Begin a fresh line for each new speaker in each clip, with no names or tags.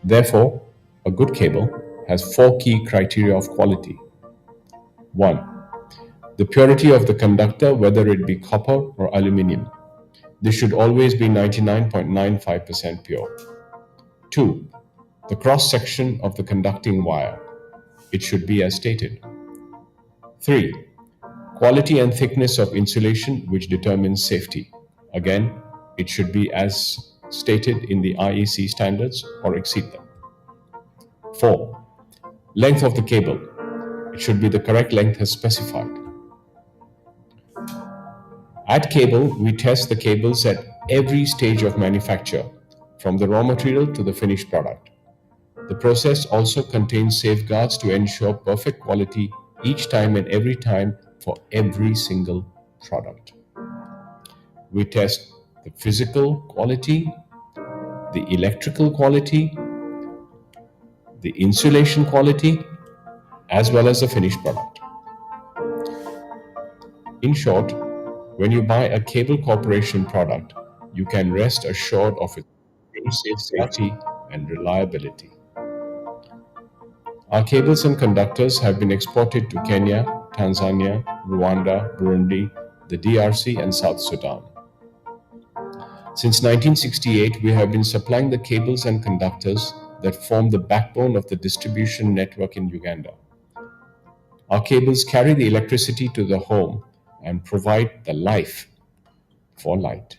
Therefore, a good cable has four key criteria of quality. 1. The purity of the conductor, whether it be copper or aluminum. This should always be 99.95% pure. 2. The cross section of the conducting wire. It should be as stated. 3. Quality and thickness of insulation, which determines safety. Again, it should be as stated in the IEC standards or exceed them. 4. Length of the cable. It should be the correct length as specified. At Cable, we test the cables at every stage of manufacture, from the raw material to the finished product. The process also contains safeguards to ensure perfect quality each time and every time for every single product. We test the physical quality, the electrical quality, the insulation quality, as well as the finished product. In short, when you buy a Cable Corporation product, you can rest assured of its safety and reliability. Our cables and conductors have been exported to Kenya, Tanzania, Rwanda, Burundi, the DRC, and South Sudan. Since 1968, we have been supplying the cables and conductors that form the backbone of the distribution network in Uganda. Our cables carry the electricity to the home and provide the life for light.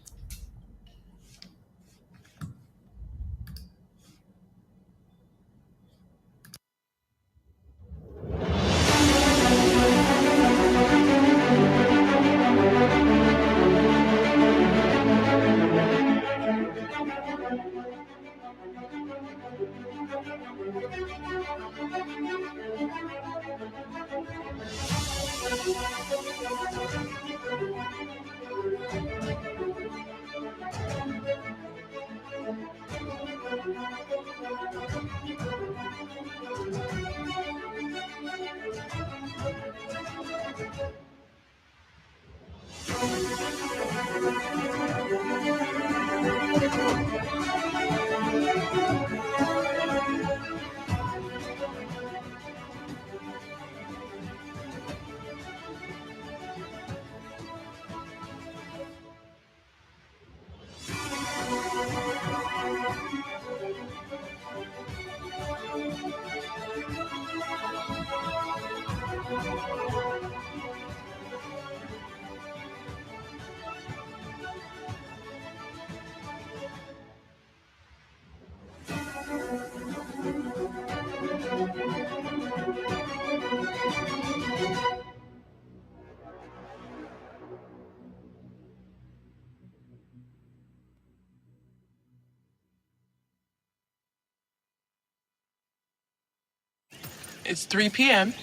It's 3 p.m.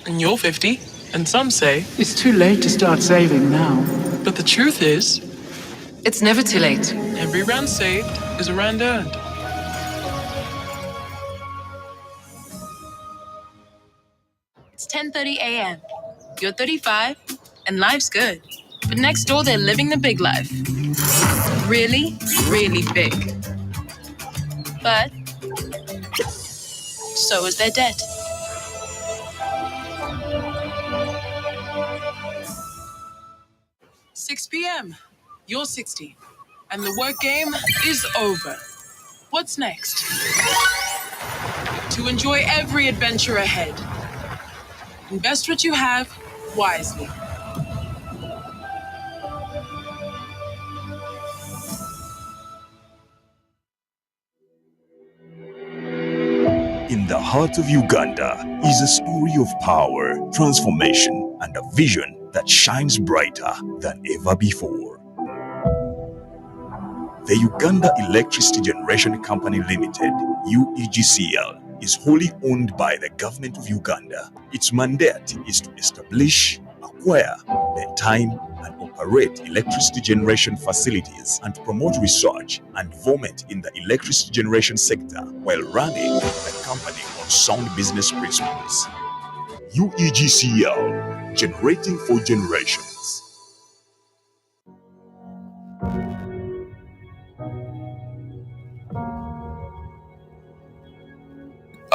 and you're 50, and some say
It's too late to start saving now.
but the truth is,
It's never too late.
every rand saved is a rand earned.
It's 10:30 a.m. You're 35, and life's good. But next door, they're living the big life. Really, really big. But so is their debt.
Six p.m. You're 60, and the work game is over. What's next? To enjoy every adventure ahead. Invest what you have wisely.
In the heart of Uganda is a story of power, transformation, and a vision that shines brighter than ever before. The Uganda Electricity Generation Company Limited, UEGCL, is wholly owned by the government of Uganda. Its mandate is to establish, acquire, maintain, and operate electricity generation facilities and promote research and involvement in the electricity generation sector while running the company on sound business principles. UEGCL, generating for generations.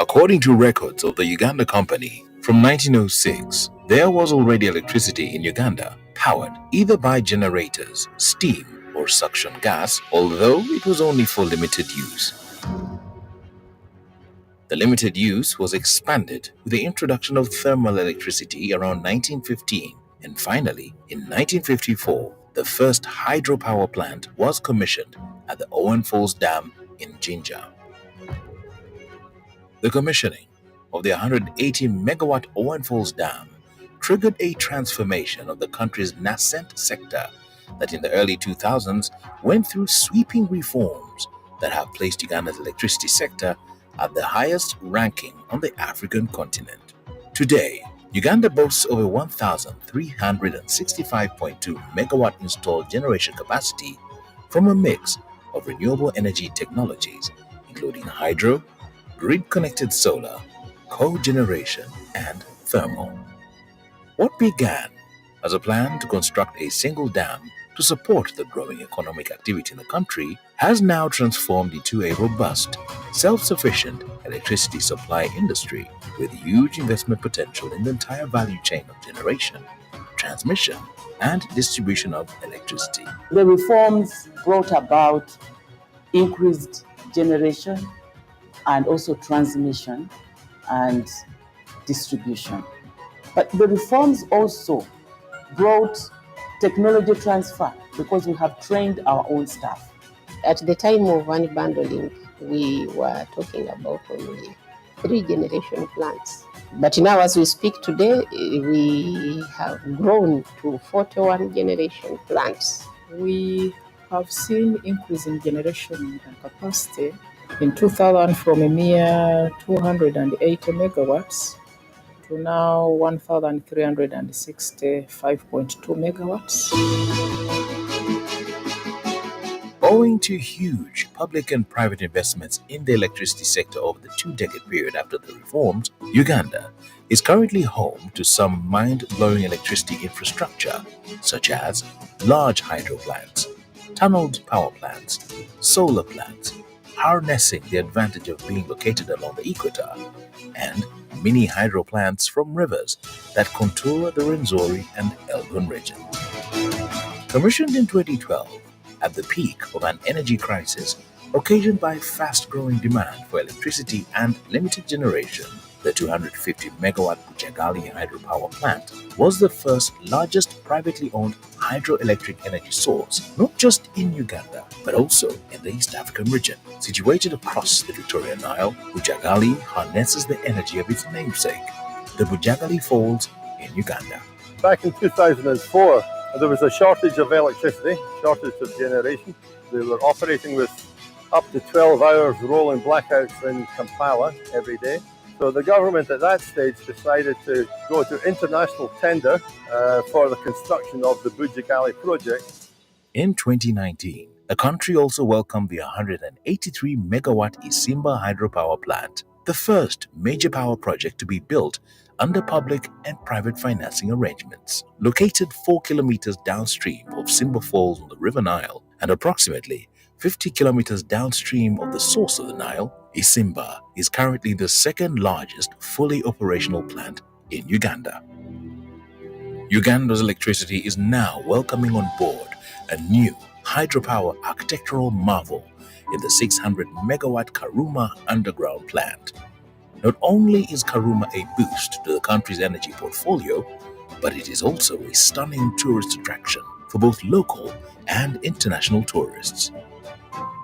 According to records of the Uganda Company, from 1906, there was already electricity in Uganda, powered either by generators, steam, or suction gas, although it was only for limited use. The limited use was expanded with the introduction of thermal electricity around 1915, and finally, in 1954, the first hydropower plant was commissioned at the Owen Falls Dam in Jinja. The commissioning of the 180 megawatt Owen Falls Dam triggered a transformation of the country's nascent sector that in the early 2000s went through sweeping reforms that have placed Uganda's electricity sector at the highest ranking on the African continent. Today, Uganda boasts over 1,365.2 megawatt installed generation capacity from a mix of renewable energy technologies, including hydro, grid-connected solar, cogeneration, and thermal. What began as a plan to construct a single dam to support the growing economic activity in the country has now transformed into a robust, self-sufficient electricity supply industry with huge investment potential in the entire value chain of generation, transmission, and distribution of electricity.
The reforms brought about increased generation and also transmission and distribution. But the reforms also brought technology transfer because we have trained our own staff.
At the time of unbundling, we were talking about only 3 generation plants. But now, as we speak today, we have grown to 41 generation plants.
We have seen increase in generation capacity in 2000 from a mere 280 megawatts to now 1,365.2 megawatts.
Owing to huge public and private investments in the electricity sector over the 2-decade period after the reforms, Uganda is currently home to some mind-blowing electricity infrastructure, such as large hydro plants, tunneled power plants, solar plants, harnessing the advantage of being located along the equator, and mini hydro plants from rivers that contour the Rwenzori and Elgon regions. Commissioned in 2012, at the peak of an energy crisis occasioned by fast-growing demand for electricity and limited generation, the 250 megawatt Bujagali hydropower plant was the first largest privately owned hydroelectric energy source, not just in Uganda, but also in the East African region. Situated across the Victoria Nile, Bujagali harnesses the energy of its namesake, the Bujagali Falls in Uganda.
Back in 2004, there was a shortage of electricity, shortage of generation. We were operating with up to 12 hours rolling blackouts in Kampala every day. So the government at that stage decided to go to international tender for the construction of the Bujagali project.
In 2019, the country also welcomed the 183 megawatt Isimba hydropower plant, the first major power project to be built under public and private financing arrangements. Located 4 kilometers downstream of Simba Falls on the River Nile and approximately 50 kilometers downstream of the source of the Nile, Isimba is currently the second largest fully operational plant in Uganda. Uganda's electricity is now welcoming on board a new hydropower architectural marvel in the 600 megawatt Karuma underground plant. Not only is Karuma a boost to the country's energy portfolio, but it is also a stunning tourist attraction for both local and international tourists.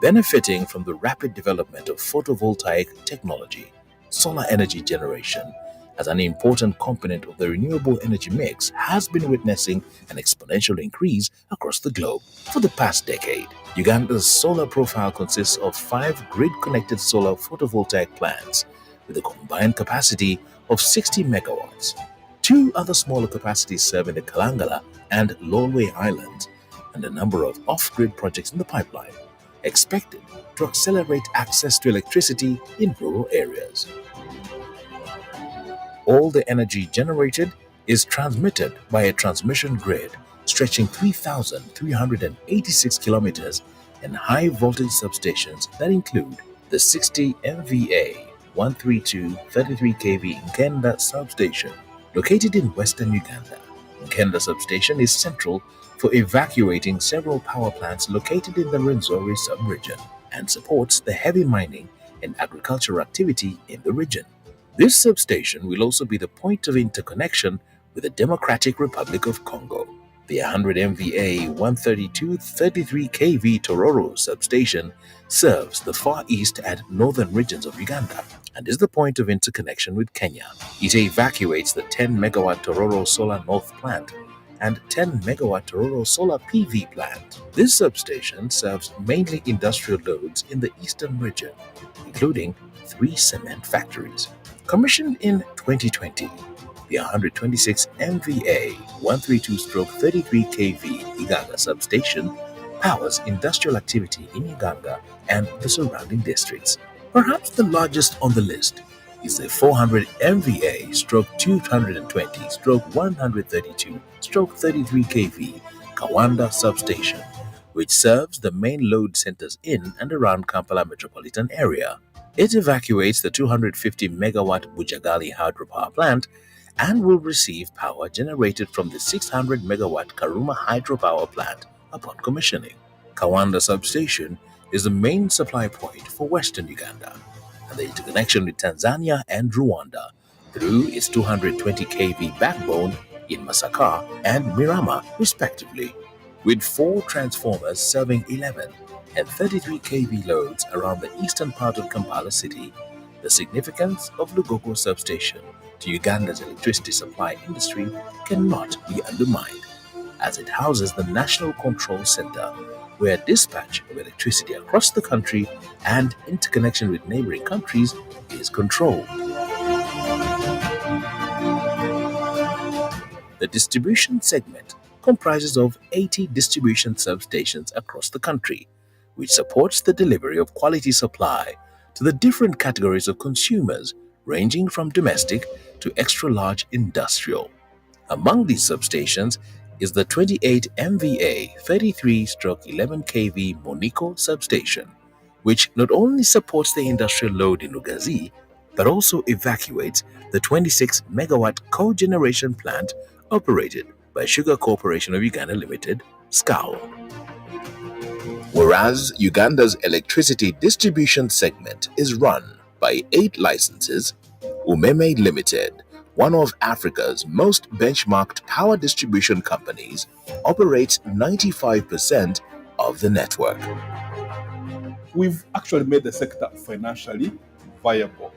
Benefiting from the rapid development of photovoltaic technology, solar energy generation as an important component of the renewable energy mix has been witnessing an exponential increase across the globe for the past decade. Uganda's solar profile consists of 5 grid-connected solar photovoltaic plants with a combined capacity of 60 megawatts. 2 other smaller capacities serve in the Kalangala and Lolwe Islands, and a number of off-grid projects in the pipeline, expected to accelerate access to electricity in rural areas. All the energy generated is transmitted by a transmission grid stretching 3,386 kilometers and high-voltage substations that include the 60 MVA 132 33 kV Nkenda substation, located in western Uganda. Nkenda substation is central for evacuating several power plants located in the Rwenzori sub-region and supports the heavy mining and agricultural activity in the region. This substation will also be the point of interconnection with the Democratic Republic of Congo. The 100 MVA 132 33 kV Tororo substation serves the far east and northern regions of Uganda and is the point of interconnection with Kenya. It evacuates the 10 megawatt Tororo Solar North plant and 10 megawatt Tororo Solar PV plant. This substation serves mainly industrial loads in the eastern region, including 3 cement factories. Commissioned in 2020, the 126 MVA 132/33 kV Iganga substation powers industrial activity in Uganda and the surrounding districts. Perhaps the largest on the list is the 400 MVA/220/132/33 kV Kawanda substation, which serves the main load centers in and around Kampala metropolitan area. It evacuates the 250 megawatt Bujagali hydropower plant and will receive power generated from the 600 megawatt Karuma hydropower plant upon commissioning. Kawanda substation is the main supply point for western Uganda and the interconnection with Tanzania and Rwanda through its 220 kV backbone in Masaka and Mirama respectively, with 4 transformers serving 11 and 33 kV loads around the eastern part of Kampala city. The significance of Lugogo substation to Uganda's electricity supply industry cannot be undermined, as it houses the National Control Center, where dispatch of electricity across the country and interconnection with neighboring countries is controlled. The distribution segment comprises of 80 distribution substations across the country, which supports the delivery of quality supply to the different categories of consumers, ranging from domestic to extra-large industrial. Among these substations is the 28 MVA 33/11 kV Moniko substation, which not only supports the industrial load in Ugazi, but also evacuates the 26 megawatt cogeneration plant operated by Sugar Corporation of Uganda Limited, SCAL. Whereas Uganda's electricity distribution segment is run by 8 licenses, Umeme Limited, one of Africa's most benchmarked power distribution companies, operates 95% of the network.
We've actually made the sector financially viable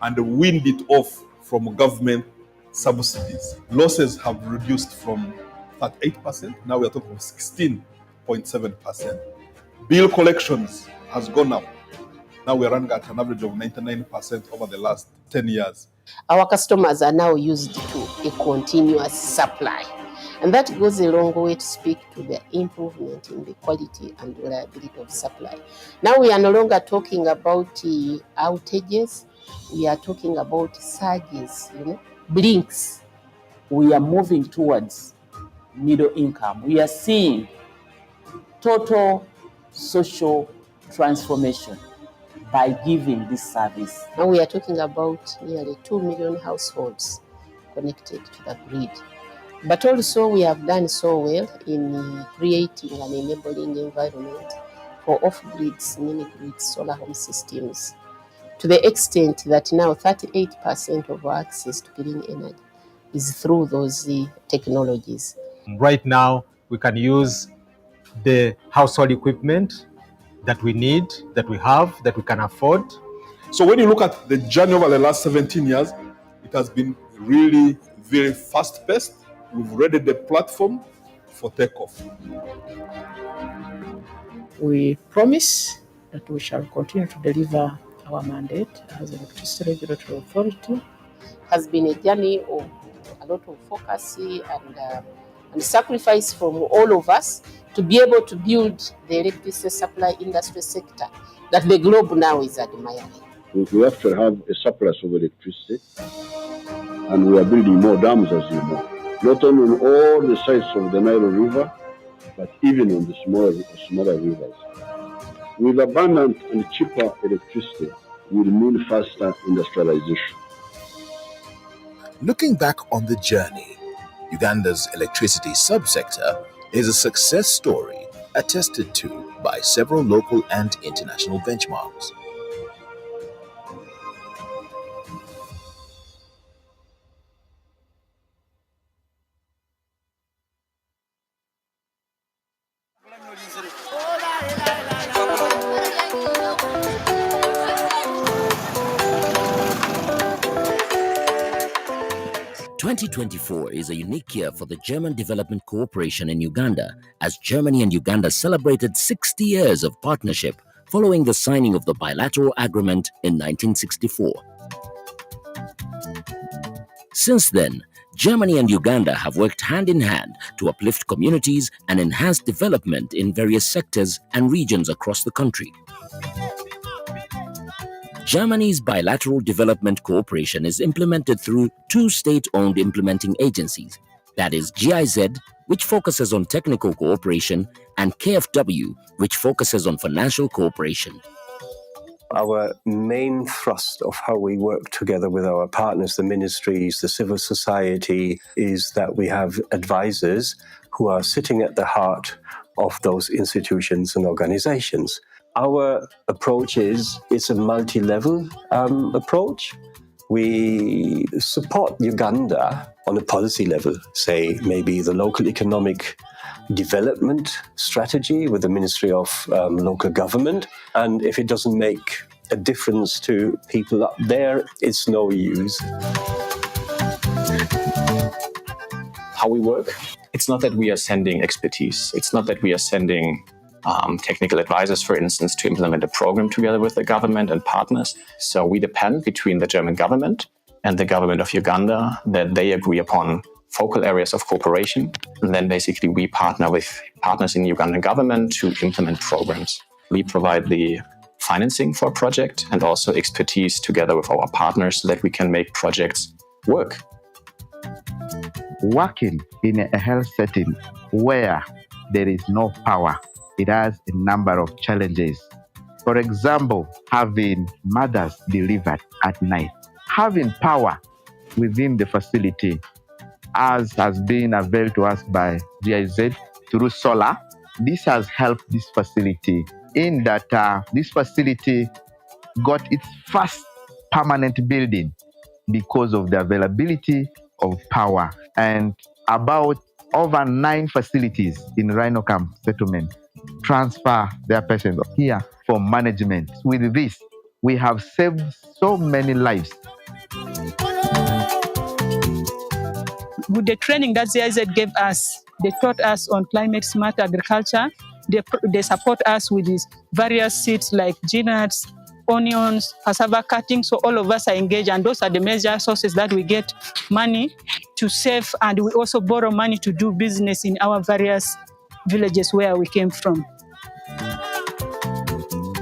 and weaned it off from government subsidies. Losses have reduced from 38%, now we are talking 16.7%. Bill collections has gone up. Now we are running at an average of 99% over the last 10 years.
Our customers are now used to a continuous supply. And that goes a long way to speak to the improvement in the quality and reliability of supply. Now we are no longer talking about outages, we are talking about surges, blinks.
We are moving towards middle income. We are seeing total social transformation by giving this service.
Now we are talking about nearly 2 million households connected to the grid. But also we have done so well in creating an enabling environment for off-grids, mini-grids, solar home systems, to the extent that now 38% of our access to green energy is through those technologies.
Right now, we can use the household equipment that we need, that we have, that we can afford.
So when you look at the journey over the last 17 years, it has been really very fast-paced. We've readied the platform for takeoff.
We promise that we shall continue to deliver our mandate as Electricity Regulatory Authority.
Has been a journey of a lot of focus and sacrifice from all of us to be able to build the electricity supply industry sector that the globe now is admiring.
We actually have a surplus of electricity, and we are building more dams, as you know, not only on all the sides of the Nile River, but even on the smaller rivers. With abundant and cheaper electricity, will mean faster industrialization.
Looking back on the journey, Uganda's electricity subsector is a success story attested to by several local and international benchmarks.
"2024 is a unique year for the German Development Cooperation in Uganda, as Germany and Uganda celebrated 60 years of partnership following the signing of the bilateral agreement in 1964. Since then, Germany and Uganda have worked hand in hand to uplift communities and enhance development in various sectors and regions across the country. Germany's bilateral development cooperation is implemented through two state-owned implementing agencies, that is GIZ, which focuses on technical cooperation, and KfW, which focuses on financial cooperation.
Our main thrust of how we work together with our partners, the ministries, the civil society, is that we have advisors who are sitting at the heart of those institutions and organizations. Our approach it's a multi-level approach. We support Uganda on a policy level, say maybe the local economic development strategy with the Ministry of Local Government. And if it doesn't make a difference to people up there, it's no use.
How we work, it's not that we are sending expertise. It's not that we are sending technical advisors, for instance, to implement a program together with the government and partners. So we depend between the German government and the government of Uganda that they agree upon focal areas of cooperation. And then basically we partner with partners in the Ugandan government to implement programs. We provide the financing for a project and also expertise together with our partners so that we can make projects work.
Working in a health setting where there is no power, it has a number of challenges. For example, having mothers delivered at night. Having power within the facility, as has been availed to us by GIZ through solar. This has helped this facility in that this facility got its first permanent building because of the availability of power. And about over 9 facilities in Rhino Camp settlement transfer their patients here for management. With this, we have saved so many lives.
With the training that GIZ gave us, they taught us on climate smart agriculture. They support us with these various seeds like peanuts, onions, cassava cutting. So all of us are engaged, and those are the major sources that we get money to save, and we also borrow money to do business in our various villages where we came from.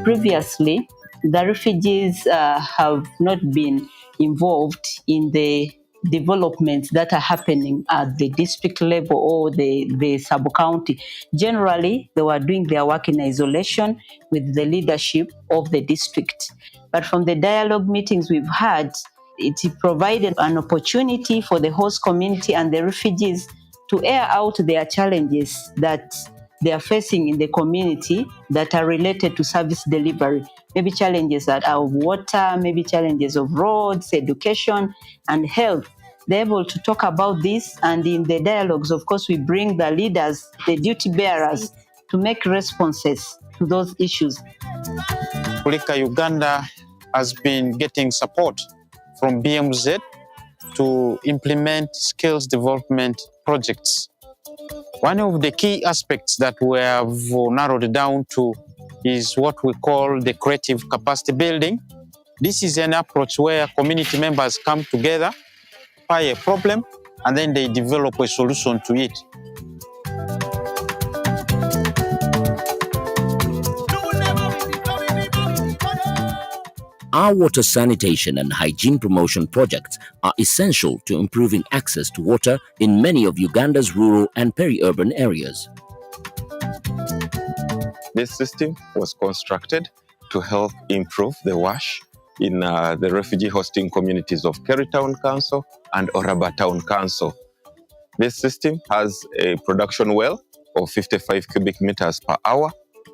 Previously, the refugees have not been involved in the developments that are happening at the district level or the sub-county. Generally, they were doing their work in isolation with the leadership of the district. But from the dialogue meetings we've had, it provided an opportunity for the host community and the refugees to air out their challenges that they are facing in the community that are related to service delivery. Maybe challenges that are of water, maybe challenges of roads, education, and health. They're able to talk about this, and in the dialogues, of course, we bring the leaders, the duty bearers, to make responses to those issues.
Kulika Uganda has been getting support from BMZ to implement skills development projects. One of the key aspects that we have narrowed down to is what we call the creative capacity building. This is an approach where community members come together, find a problem, and then they develop a solution to it.
Our water sanitation and hygiene promotion projects are essential to improving access to water in many of Uganda's rural and peri-urban areas.
This system was constructed to help improve the WASH in the refugee hosting communities of Kerry Town Council and Oraba Town Council. This system has a production well of 55 cubic meters per hour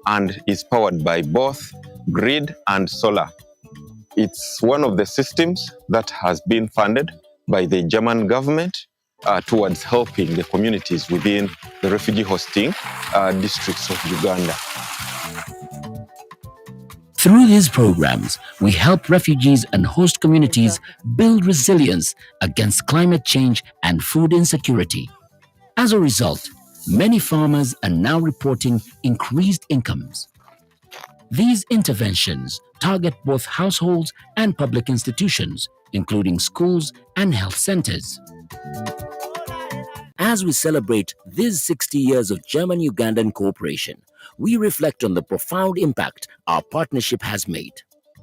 and is powered by both grid and solar. It's one of the systems that has been funded by the German government towards helping the communities within the refugee hosting districts of Uganda.
Through these programs, we help refugees and host communities build resilience against climate change and food insecurity. As a result, many farmers are now reporting increased incomes. These interventions target both households and public institutions, including schools and health centers. As we celebrate these 60 years of German-Ugandan cooperation, we reflect on the profound impact our partnership has made.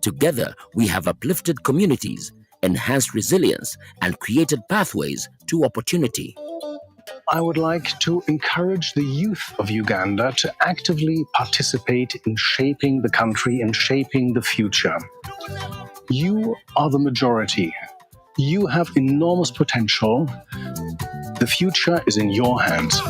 Together, we have uplifted communities, enhanced resilience, and created pathways to opportunity.
I would like to encourage the youth of Uganda to actively participate in shaping the country and shaping the future. You are the majority. You have enormous potential. The future is in your hands.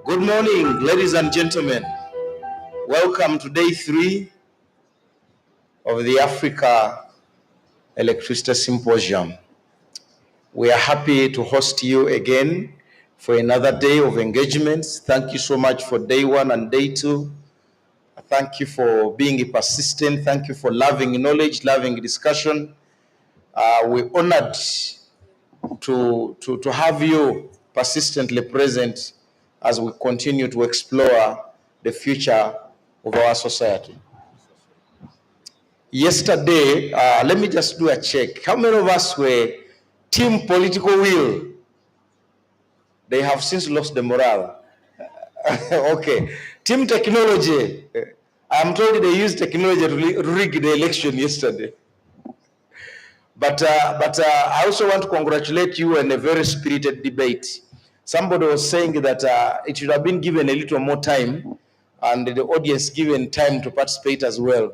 Good morning, ladies and gentlemen. Welcome to day 3 of the Africa Electricity Symposium. We are happy to host you again for another day of engagements. Thank you so much for day 1 and day 2. Thank you for being persistent. Thank you for loving knowledge, loving discussion. We're honored to have you persistently present as we continue to explore the future of our society. Yesterday, let me just do a check. How many of us were team political will? They have since lost the morale. Okay. Team technology. I'm told they used technology to rig the election yesterday. But I also want to congratulate you on a very spirited debate. Somebody was saying that it should have been given a little more time and the audience given time to participate as well.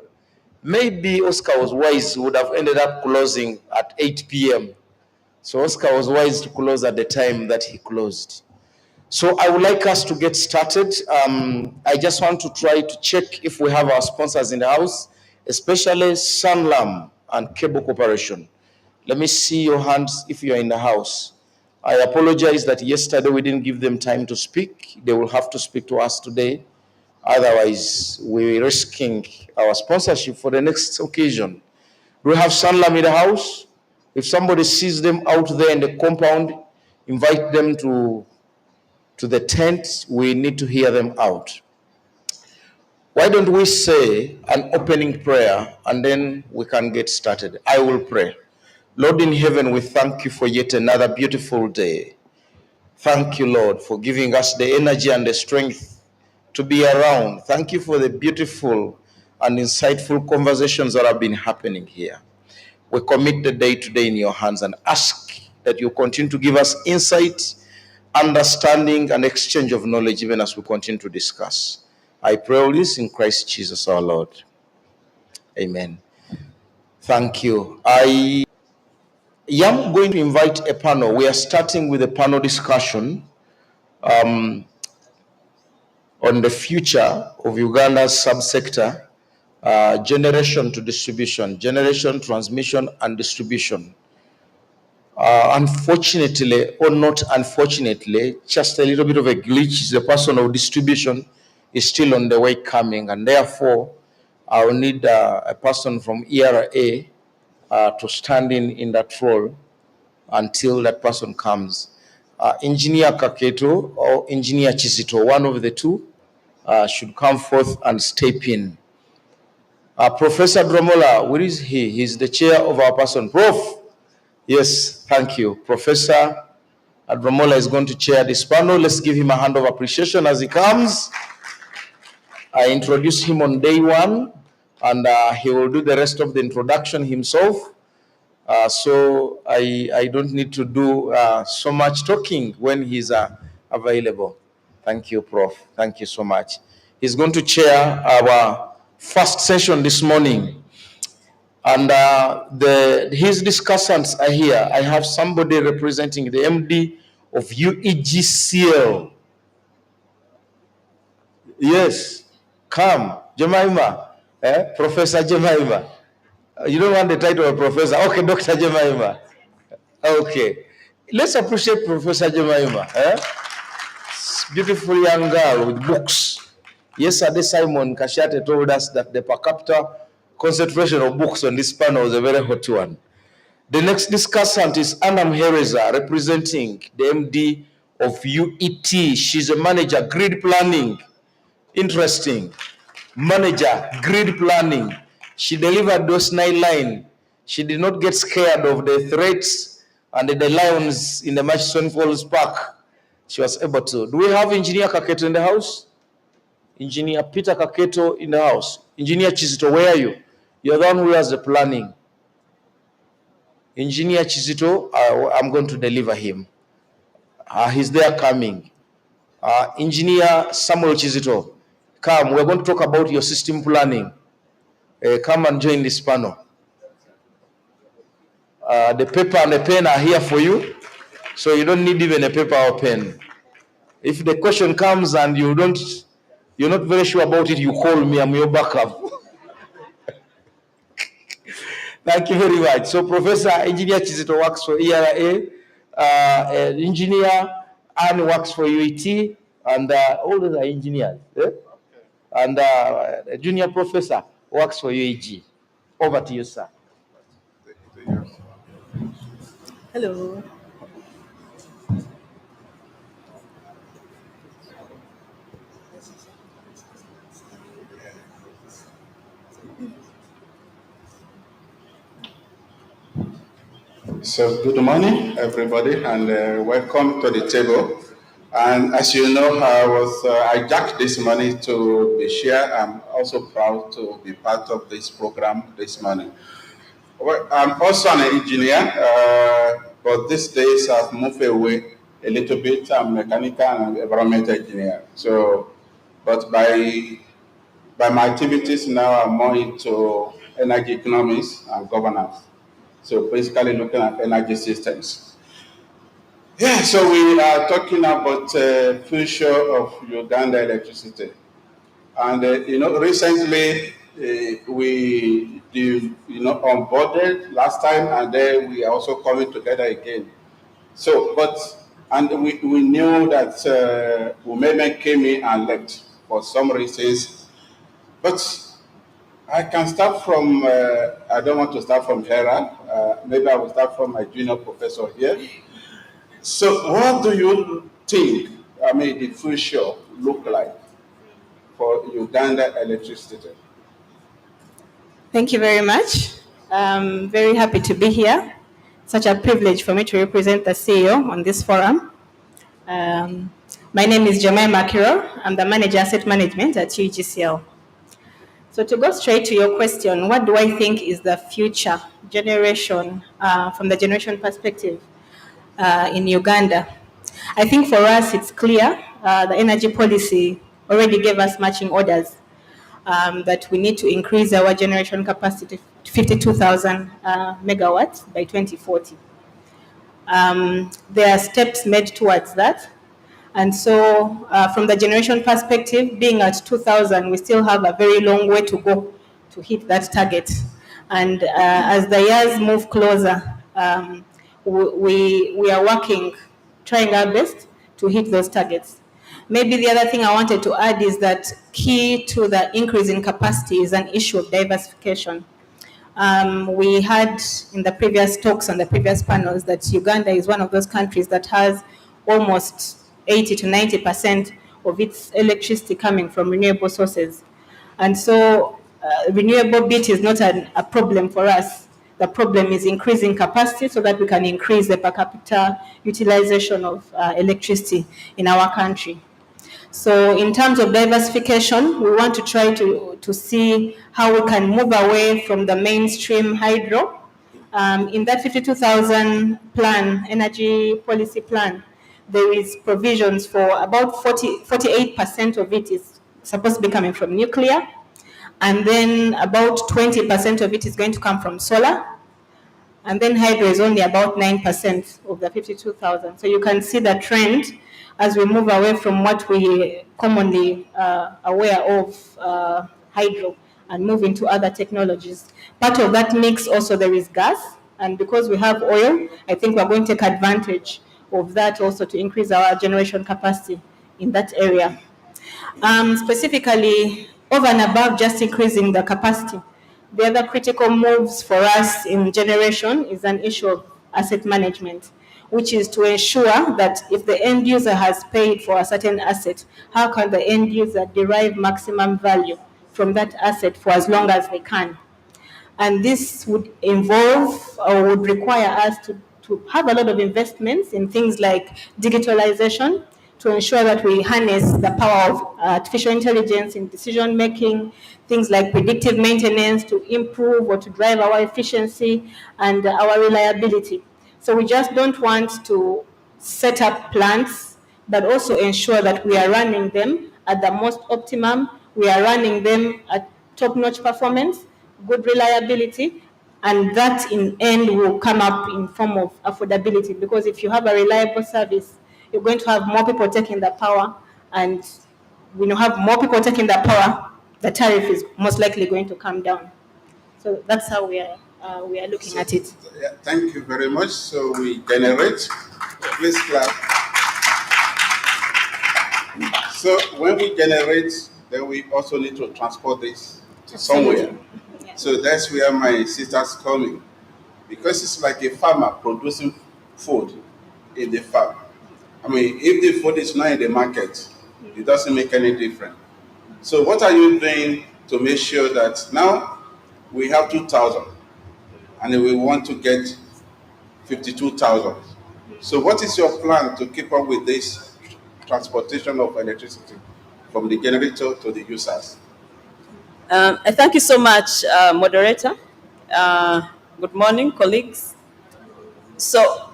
Maybe Oscar was wise, would have ended up closing at 8 p.m. So Oscar was wise to close at the time that he closed. So I would like us to get started. I just want to try to check if we have our sponsors in the house, especially Sanlam and Cable Corporation. Let me see your hands if you are in the house. I apologize that yesterday we didn't give them time to speak. They will have to speak to us today. Otherwise, we're risking our sponsorship for the next occasion. Do we have Sanlam in the house? If somebody sees them out there in the compound, invite them to the tent. We need to hear them out. Why don't we say an opening prayer and then we can get started? I will pray. Lord in heaven, we thank you for yet another beautiful day. Thank you, Lord, for giving us the energy and the strength to be around. Thank you for the beautiful and insightful conversations that have been happening here. We commit the day today in your hands and ask that you continue to give us insight, understanding, and exchange of knowledge even as we continue to discuss. I pray all this in Christ Jesus our Lord. Amen. Thank you. I am going to invite a panel. We are starting with a panel discussion on the future of Uganda's subsector, generation to distribution, generation, transmission, and distribution. Unfortunately, or not unfortunately, just a little bit of a glitch. The person of distribution is still on the way coming, and therefore, I will need a person from ERA to stand in that role until that person comes. Engineer Kaketo or Engineer Chisito, one of the two, should come forth and step in. Professor Dromola, where is he? He's the chair of our person. Prof. Yes, thank you. Professor Dromola is going to chair this panel. Let's give him a hand of appreciation as he comes. I introduced him on day one, and he will do the rest of the introduction himself. So I don't need to do so much talking when he's available. Thank you, Prof. Thank you so much. He's going to chair our first session this morning. And his discussants are here. I have somebody representing the MD of UEGCL. Yes, come, Jemima, Professor Jemima. You don't want the title of professor. Okay, Dr. Jemima. Okay. Let's appreciate Professor Jemima. Beautiful young girl with books. Yesterday, Simon Kashate told us that the per capita concentration of books on this panel was a very hot one. The next discussant is Anam Hereza, representing the MD of UET. She's a manager, grid planning. Interesting. Manager, grid planning. She delivered those 9 lines. She did not get scared of the threats and the lions in the Murchison Falls Park. She was able to. Do we have Engineer Kaketo in the house? Engineer Peter Kaketo in the house. Engineer Chizito, where are you? You're the one who has the planning. Engineer Chizito, I'm going to deliver him. He's there coming. Engineer Samuel Chizito, come, we're going to talk about your system planning. Come and join this panel. The paper and the pen are here for you, so you don't need even a paper or pen. If the question comes and you're not very sure about it, you call me, I'm your backup. Thank you very much. So Professor Engineer Chizito works for ERA, Engineer Anne works for UET, and all those are engineers. And a junior professor works for UEG. Over to you, sir.
Hello.
So good morning, everybody, and welcome to the table.
And as you know, I jacked this money to be shared. I'm also proud to be part of this program this morning. Well, I'm also an engineer, but these days I've moved away a little bit. I'm mechanical and environmental engineer. So, but by my activities now, I'm more into energy economics and governance. So basically looking at energy systems. Yeah, so we are talking about future of Uganda electricity. And, recently we onboarded last time, and then we are also coming together again. So, and we knew that women came in and left for some reasons. But I can start from, I don't want to start from Hera. Maybe I will start from my junior professor here. So what do you think, the future look like for Uganda electricity?
Thank you very much. I'm very happy to be here. Such a privilege for me to represent the CEO on this forum. My name is Jemima Makiro. I'm the Manager Asset Management at UGCL. So to go straight to your question, what do I think is the future generation from the generation perspective in Uganda? I think for us it's clear. The energy policy already gave us marching orders that we need to increase our generation capacity to 52,000 megawatts by 2040. There are steps made towards that. And so from the generation perspective, being at 2,000, we still have a very long way to go to hit that target. And as the years move closer, we are working, trying our best to hit those targets. Maybe the other thing I wanted to add is that key to the increase in capacity is an issue of diversification. We had in the previous talks on the previous panels that Uganda is one of those countries that has almost 80 to 90% of its electricity coming from renewable sources. And so renewable bit is not a problem for us. The problem is increasing capacity so that we can increase the per capita utilization of electricity in our country. So in terms of diversification, we want to try to see how we can move away from the mainstream hydro. In that 52,000 plan, energy policy plan, there is provisions for about 48% of it is supposed to be coming from nuclear, and then about 20% of it is going to come from solar, and then hydro is only about 9% of the 52,000. So you can see the trend as we move away from what we commonly aware of hydro and move into other technologies. Part of that mix also there is gas, and because we have oil, I think we're going to take advantage of that also to increase our generation capacity in that area. Specifically, over and above just increasing the capacity, the other critical moves for us in generation is an issue of asset management, which is to ensure that if the end user has paid for a certain asset, how can the end user derive maximum value from that asset for as long as they can? And this would involve or would require us to have a lot of investments in things like digitalization to ensure that we harness the power of artificial intelligence in decision making, things like predictive maintenance to improve or to drive our efficiency and our reliability. So we just don't want to set up plants, but also ensure that we are running them at the most optimum, we are running them at top-notch performance, good reliability, and that in end will come up in form of affordability, because if you have a reliable service, you're going to have more people taking the power, and when you have more people taking the power, the tariff is most likely going to come down. So that's how we are looking at it.
Yeah, thank you very much. So we generate. Please clap. So when we generate, then we also need to transport this to somewhere.
Yeah.
So that's where my sisters come in, because it's like a farmer producing food in the farm. If the food is not in the market, it doesn't make any difference. So what are you doing to make sure that now we have 2,000 and we want to get 52,000? So what is your plan to keep up with this transportation of electricity from the generator to the users.
I thank you so much, moderator. Good morning, colleagues. So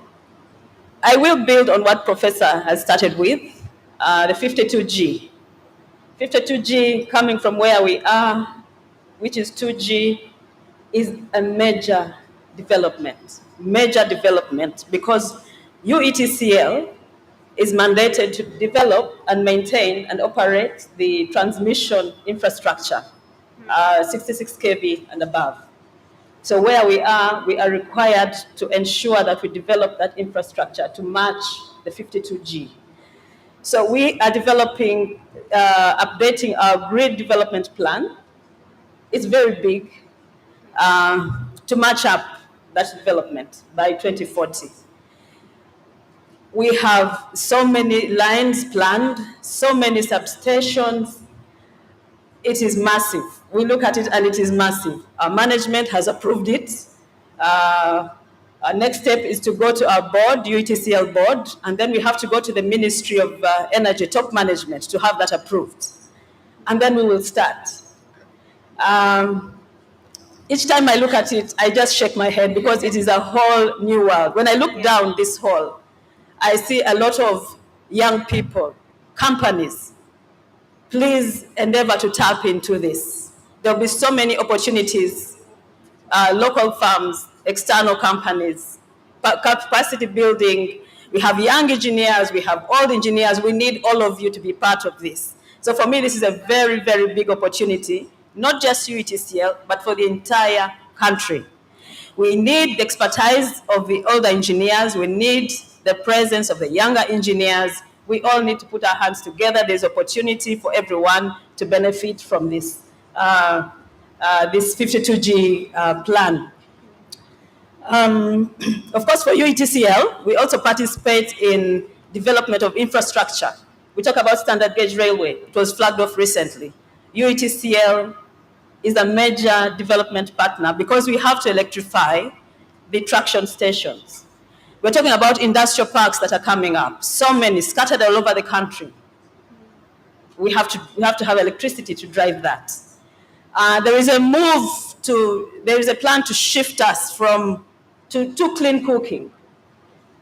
I will build on what Professor has started with, the 52G. 52G coming from where we are, which is 2G, is a major development because UETCL is mandated to develop and maintain and operate the transmission infrastructure, 66 kV and above. So where we are required to ensure that we develop that infrastructure to match the 52G. So we are developing, updating our grid development plan. It's very big to match up that development by 2040. We have so many lines planned, so many substations. It is massive. We look at it and it is massive. Our management has approved it. Our next step is to go to our board, UETCL board, and then we have to go to the Ministry of Energy top management to have that approved. And then we will start. Each time I look at it, I just shake my head because it is a whole new world. When I look down this hall, I see a lot of young people, companies. Please endeavor to tap into this. There'll be so many opportunities, local firms, external companies, capacity building. We have young engineers, we have old engineers. We need all of you to be part of this. So for me, this is a very, very big opportunity, not just UETCL, but for the entire country. We need the expertise of the older engineers. We need the presence of the younger engineers. We all need to put our hands together. There's opportunity for everyone to benefit from this, this 52G plan. Of course, for UETCL, we also participate in development of infrastructure. We talk about standard gauge railway. It was flagged off recently. UETCL is a major development partner because we have to electrify the traction stations. We're talking about industrial parks that are coming up, so many scattered all over the country. We have to have electricity to drive that. There is a plan to shift us to clean cooking,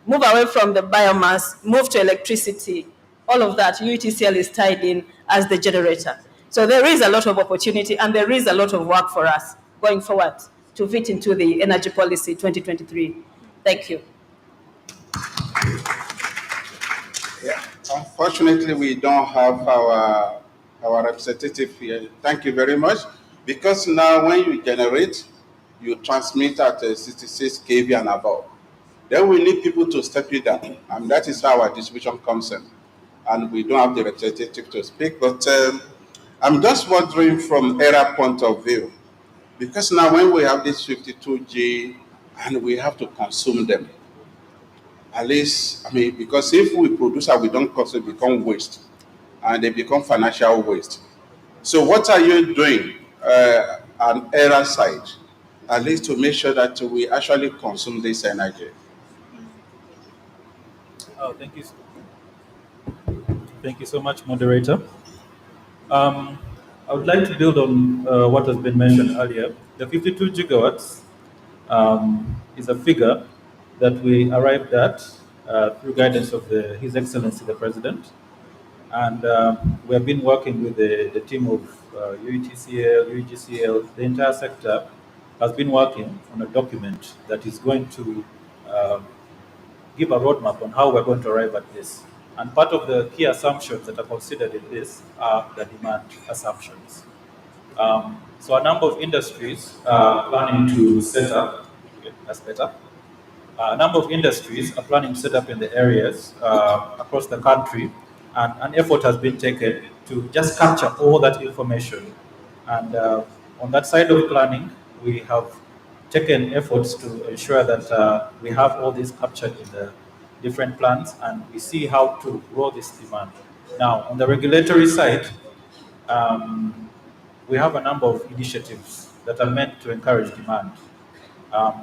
move away from the biomass, move to electricity. All of that, UETCL is tied in as the generator. So there is a lot of opportunity and there is a lot of work for us going forward to fit into the Energy Policy 2023. Thank you.
Yeah. Unfortunately, we don't have our representative here. Thank you very much. Because now when you generate, you transmit at 66 kV and above. Then we need people to step it down. And that is how our distribution comes in. And we don't have the representative to speak. But I'm just wondering from ERA point of view, because now when we have this 52G and we have to consume them, at least, I mean, because if we produce and we don't consume, it become waste. And they become financial waste. So what are you doing on ERA side, at least to make sure that we actually consume this energy?
Oh, thank you. Thank you so much, moderator. I would like to build on what has been mentioned earlier. The 52 gigawatts is a figure that we arrived at through guidance of His Excellency the President. And we have been working with the team of UETCL, UEGCL. The entire sector has been working on a document that is going to give a roadmap on how we're going to arrive at this. And part of the key assumptions that are considered in this are the demand assumptions. So a number of industries are planning to set up, okay, that's better. A number of industries are planning to set up in the areas across the country, and an effort has been taken to just capture all that information. And on that side of planning, we have taken efforts to ensure that we have all this captured in the different plans, and we see how to grow this demand. Now, on the regulatory side, we have a number of initiatives that are meant to encourage demand.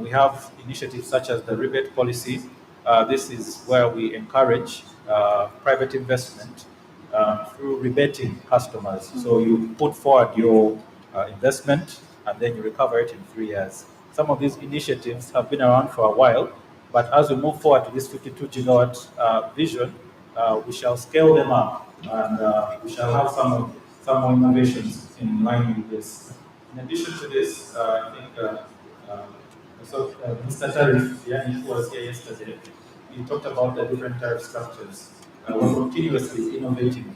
We have initiatives such as the rebate policy. This is where we encourage private investment through rebating customers. So you put forward your investment and then you recover it in 3 years. Some of these initiatives have been around for a while, but as we move forward to this 52 gigawatt vision, we shall scale them up and we shall have some more innovations in line with this. In addition to this, I think Mr. Tariff, who was here yesterday, he talked about the different tariff structures. We're continuously innovating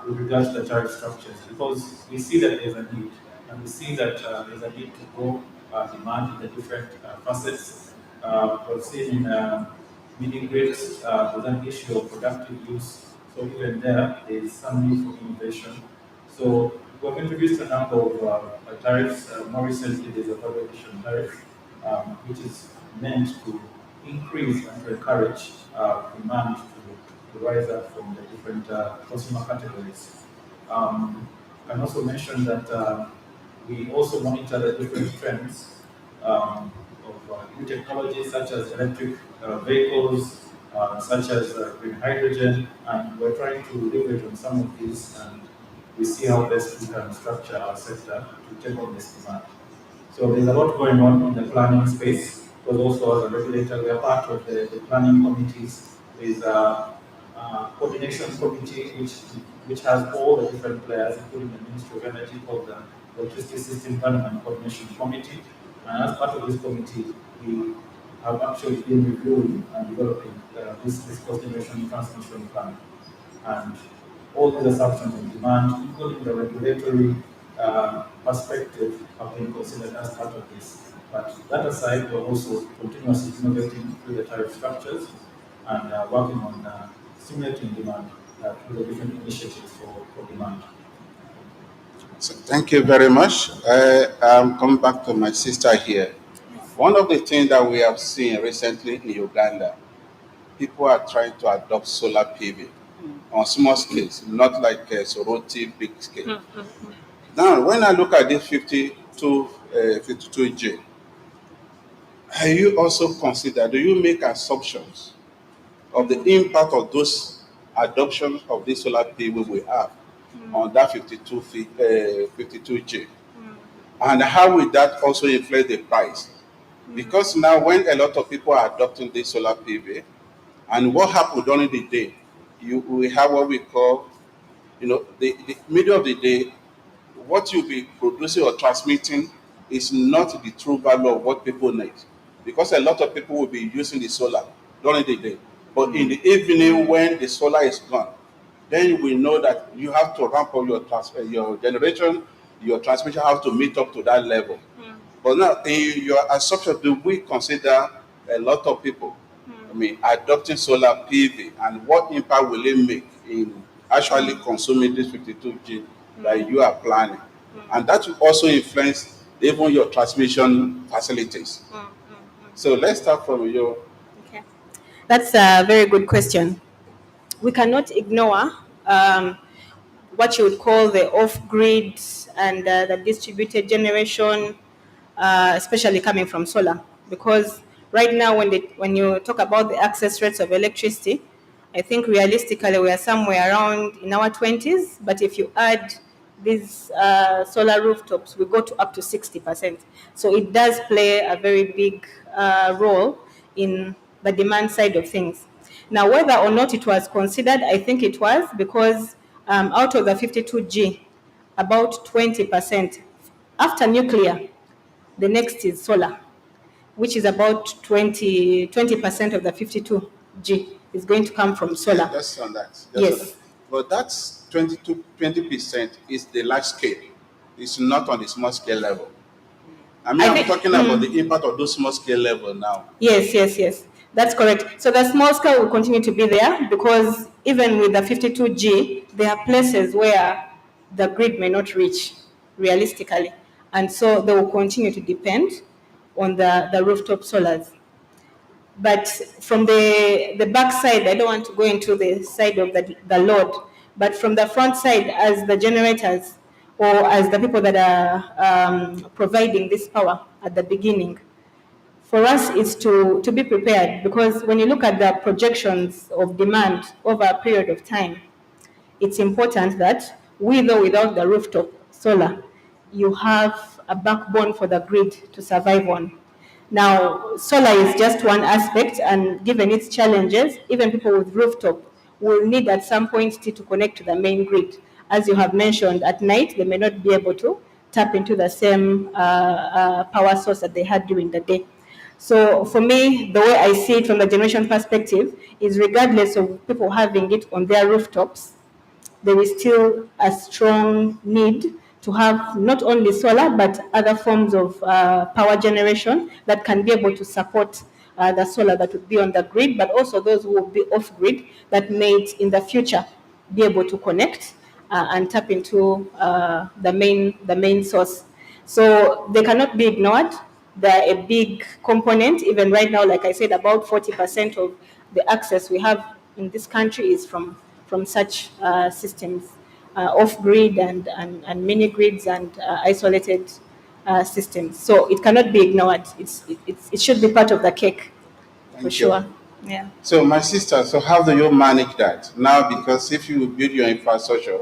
with regards to the tariff structures because we see that there's a need, and we see that there's a need to grow demand in the different facets. We've seen in mini grids, there's an issue of productive use, so even there's some need for innovation. So we've introduced a number of tariffs. More recently, there's a value addition tariff, which is meant to increase and to encourage demand to rise up from the different consumer categories. I can also mention that we also monitor the different trends of new technologies such as electric vehicles, such as green hydrogen, and we're trying to leverage on some of these, and we see how best we can structure our sector to take on this demand. So there's a lot going on in the planning space, because also as a regulator, we are part of the planning committees. There's a coordination committee which has all the different players, including the Ministry of Energy, called the Electricity System Planning and Coordination Committee. And as part of this committee, we have actually been reviewing and developing this coordination transmission plan. And all the assumptions on demand, including the regulatory perspective, have been considered as part of this. But that aside, we're also continuously innovating through the tariff structures and working on stimulating demand through the different initiatives for demand.
So thank you very much. I'm coming back to my sister here. One of the things that we have seen recently in Uganda, people are trying to adopt solar PV on small scales, not like Soroti big scale. Now, when I look at this 52G, have you also consider, do you make assumptions of the impact of those adoption of this solar PV we have on that 52G? And how will that also influence the price? Because now when a lot of people are adopting this solar PV, and what happens during the day, we have what we call, the middle of the day, what you'll be producing or transmitting is not the true value of what people need. Because a lot of people will be using the solar during the day. But in the evening, when the solar is gone, then we know that you have to ramp up your generation, your transmission has to meet up to that level. But now, in your assumption, do we consider a lot of people, adopting solar PV, and what impact will it make in actually consuming this 52G that you are planning? And that will also influence even your transmission facilities. So let's start from you.
Okay. That's a very good question. We cannot ignore what you would call the off-grid and the distributed generation, especially coming from solar. Because right now, when you talk about the access rates of electricity, I think realistically we are somewhere around in our 20s, but if you add these solar rooftops, we go to up to 60%. So it does play a very big role in the demand side of things. Now, whether or not it was considered, I think it was, because out of the 52G, about 20%, after nuclear, the next is solar, which is about 20% of the 52G is going to come from solar.
That's on that.
Yes.
On that. But that's 20% is the large scale. It's not on the small scale level. I'm talking about the impact of those small scale level now.
Yes. That's correct. So the small scale will continue to be there because even with the 52G, there are places where the grid may not reach realistically. And so they will continue to depend on the rooftop solars. But from the back side, I don't want to go into the side of the load, but from the front side, as the generators or as the people that are providing this power at the beginning, for us is to be prepared, because when you look at the projections of demand over a period of time, it's important that with or without the rooftop solar, you have a backbone for the grid to survive on. Now, solar is just one aspect, and given its challenges, even people with rooftop will need at some point to connect to the main grid. As you have mentioned, at night, they may not be able to tap into the same power source that they had during the day. So for me, the way I see it from the generation perspective is, regardless of people having it on their rooftops, there is still a strong need to have not only solar, but other forms of power generation that can be able to support the solar that would be on the grid, but also those who will be off grid that may in the future be able to connect and tap into the main source. So they cannot be ignored. They're a big component. Even right now, like I said, about 40% of the access we have in this country is from such systems, off-grid and mini-grids and isolated systems. So it cannot be ignored. It should be part of the cake, for sure. Yeah.
So my sister, so how do you manage that now? Because if you build your infrastructure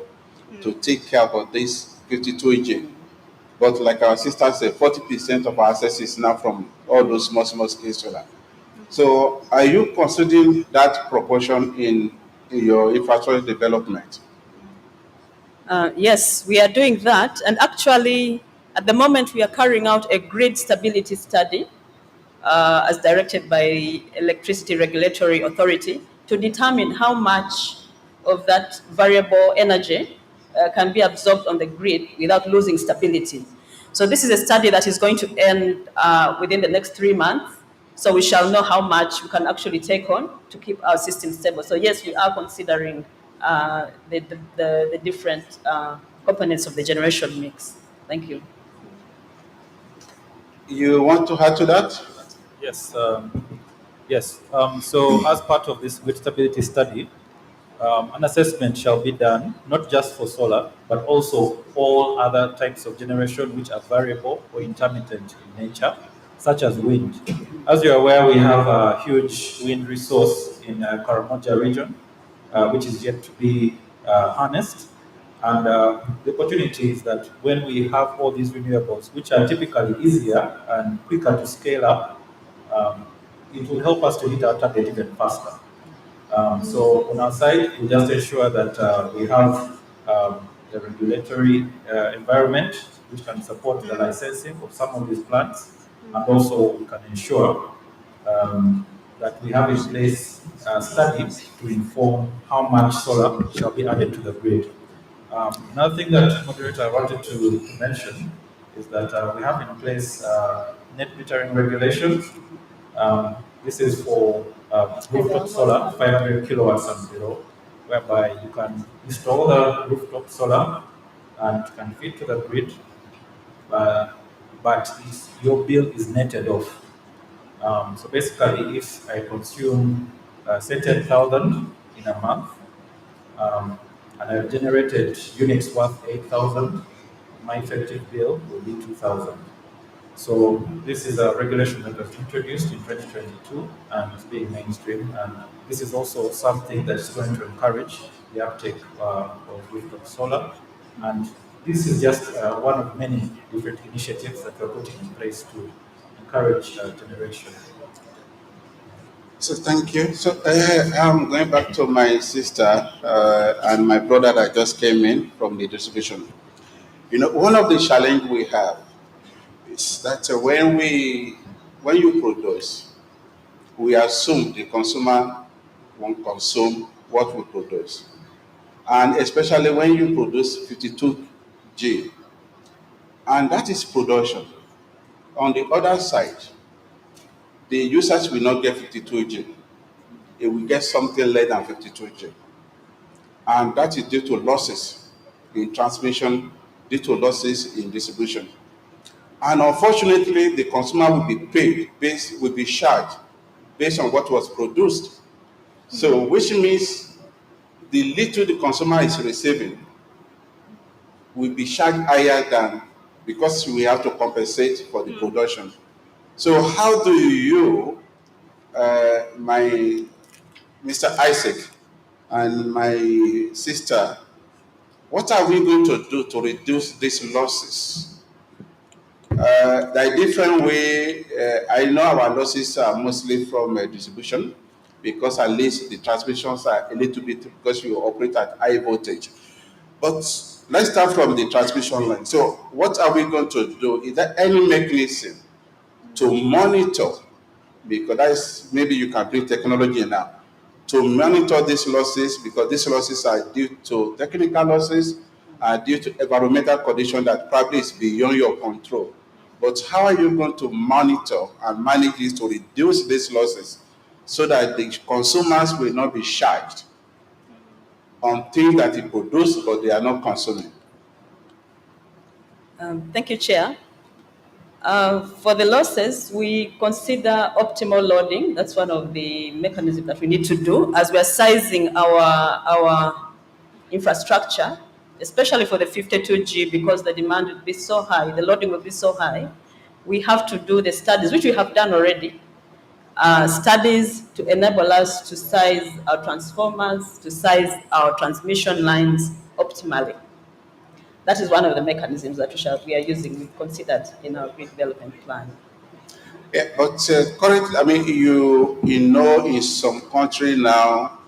to take care of this 52G, but like our sister said, 40% of our access is now from all those small scale solar. So are you considering that proportion in your infrastructure development?
Yes, we are doing that. And actually, at the moment, we are carrying out a grid stability study as directed by Electricity Regulatory Authority to determine how much of that variable energy can be absorbed on the grid without losing stability. So this is a study that is going to end within the next 3 months. So we shall know how much we can actually take on to keep our system stable. So yes, we are considering the different components of the generation mix. Thank you.
You want to add to that?
Yes. Yes. So as part of this grid stability study, an assessment shall be done, not just for solar, but also all other types of generation which are variable or intermittent in nature, such as wind. As you're aware, we have a huge wind resource in Karamoja region, which is yet to be harnessed. And the opportunity is that when we have all these renewables, which are typically easier and quicker to scale up, it will help us to hit our target even faster. So on our side, we just ensure that we have the regulatory environment which can support the licensing of some of these plants, and also we can ensure that we have in place studies to inform how much solar shall be added to the grid. Another thing that, moderator, I wanted to mention is that we have in place net metering regulations. This is for rooftop solar, 500 kilowatts and below, whereby you can install the rooftop solar and it can feed to the grid, but your bill is netted off. So basically, if I consume say 10,000 in a month, and I've generated units worth 8,000, my effective bill will be 2,000. So this is a regulation that was introduced in 2022 and is being mainstream. And this is also something that is going to encourage the uptake of rooftop solar. And this is just one of many different initiatives that we're putting in place to encourage generation.
So thank you. So I'm going back to my sister and my brother that just came in from the distribution. You know, one of the challenges we have is that when you produce, we assume the consumer won't consume what we produce. And especially when you produce 52G, and that is production. On the other side, the users will not get 52G. It will get something less than 52G. And that is due to losses in transmission, due to losses in distribution. And unfortunately, the consumer will be will be charged based on what was produced. So, which means the little the consumer is receiving will be charged higher than, because we have to compensate for the production. So how do you, my Mr. Isaac and my sister, what are we going to do to reduce these losses? There are different way. I know our losses are mostly from distribution, because at least the transmissions are a little bit, because you operate at high voltage. But let's start from the transmission line. So what are we going to do? Is there any mechanism to monitor, because that's, maybe you can bring technology now, to monitor these losses, because these losses are due to technical losses, are due to environmental condition that probably is beyond your control. But how are you going to monitor and manage this to reduce these losses so that the consumers will not be charged on things that they produce but they are not consuming?
Thank you, Chair. For the losses, we consider optimal loading. That's one of the mechanisms that we need to do as we are sizing our infrastructure, especially for the 52G, because the demand will be so high, the loading will be so high. We have to do the studies, which we have done already, studies to enable us to size our transformers, to size our transmission lines optimally. That is one of the mechanisms that we are using, we've considered in our grid development plan.
Yeah, but currently, I mean, you know, in some country now,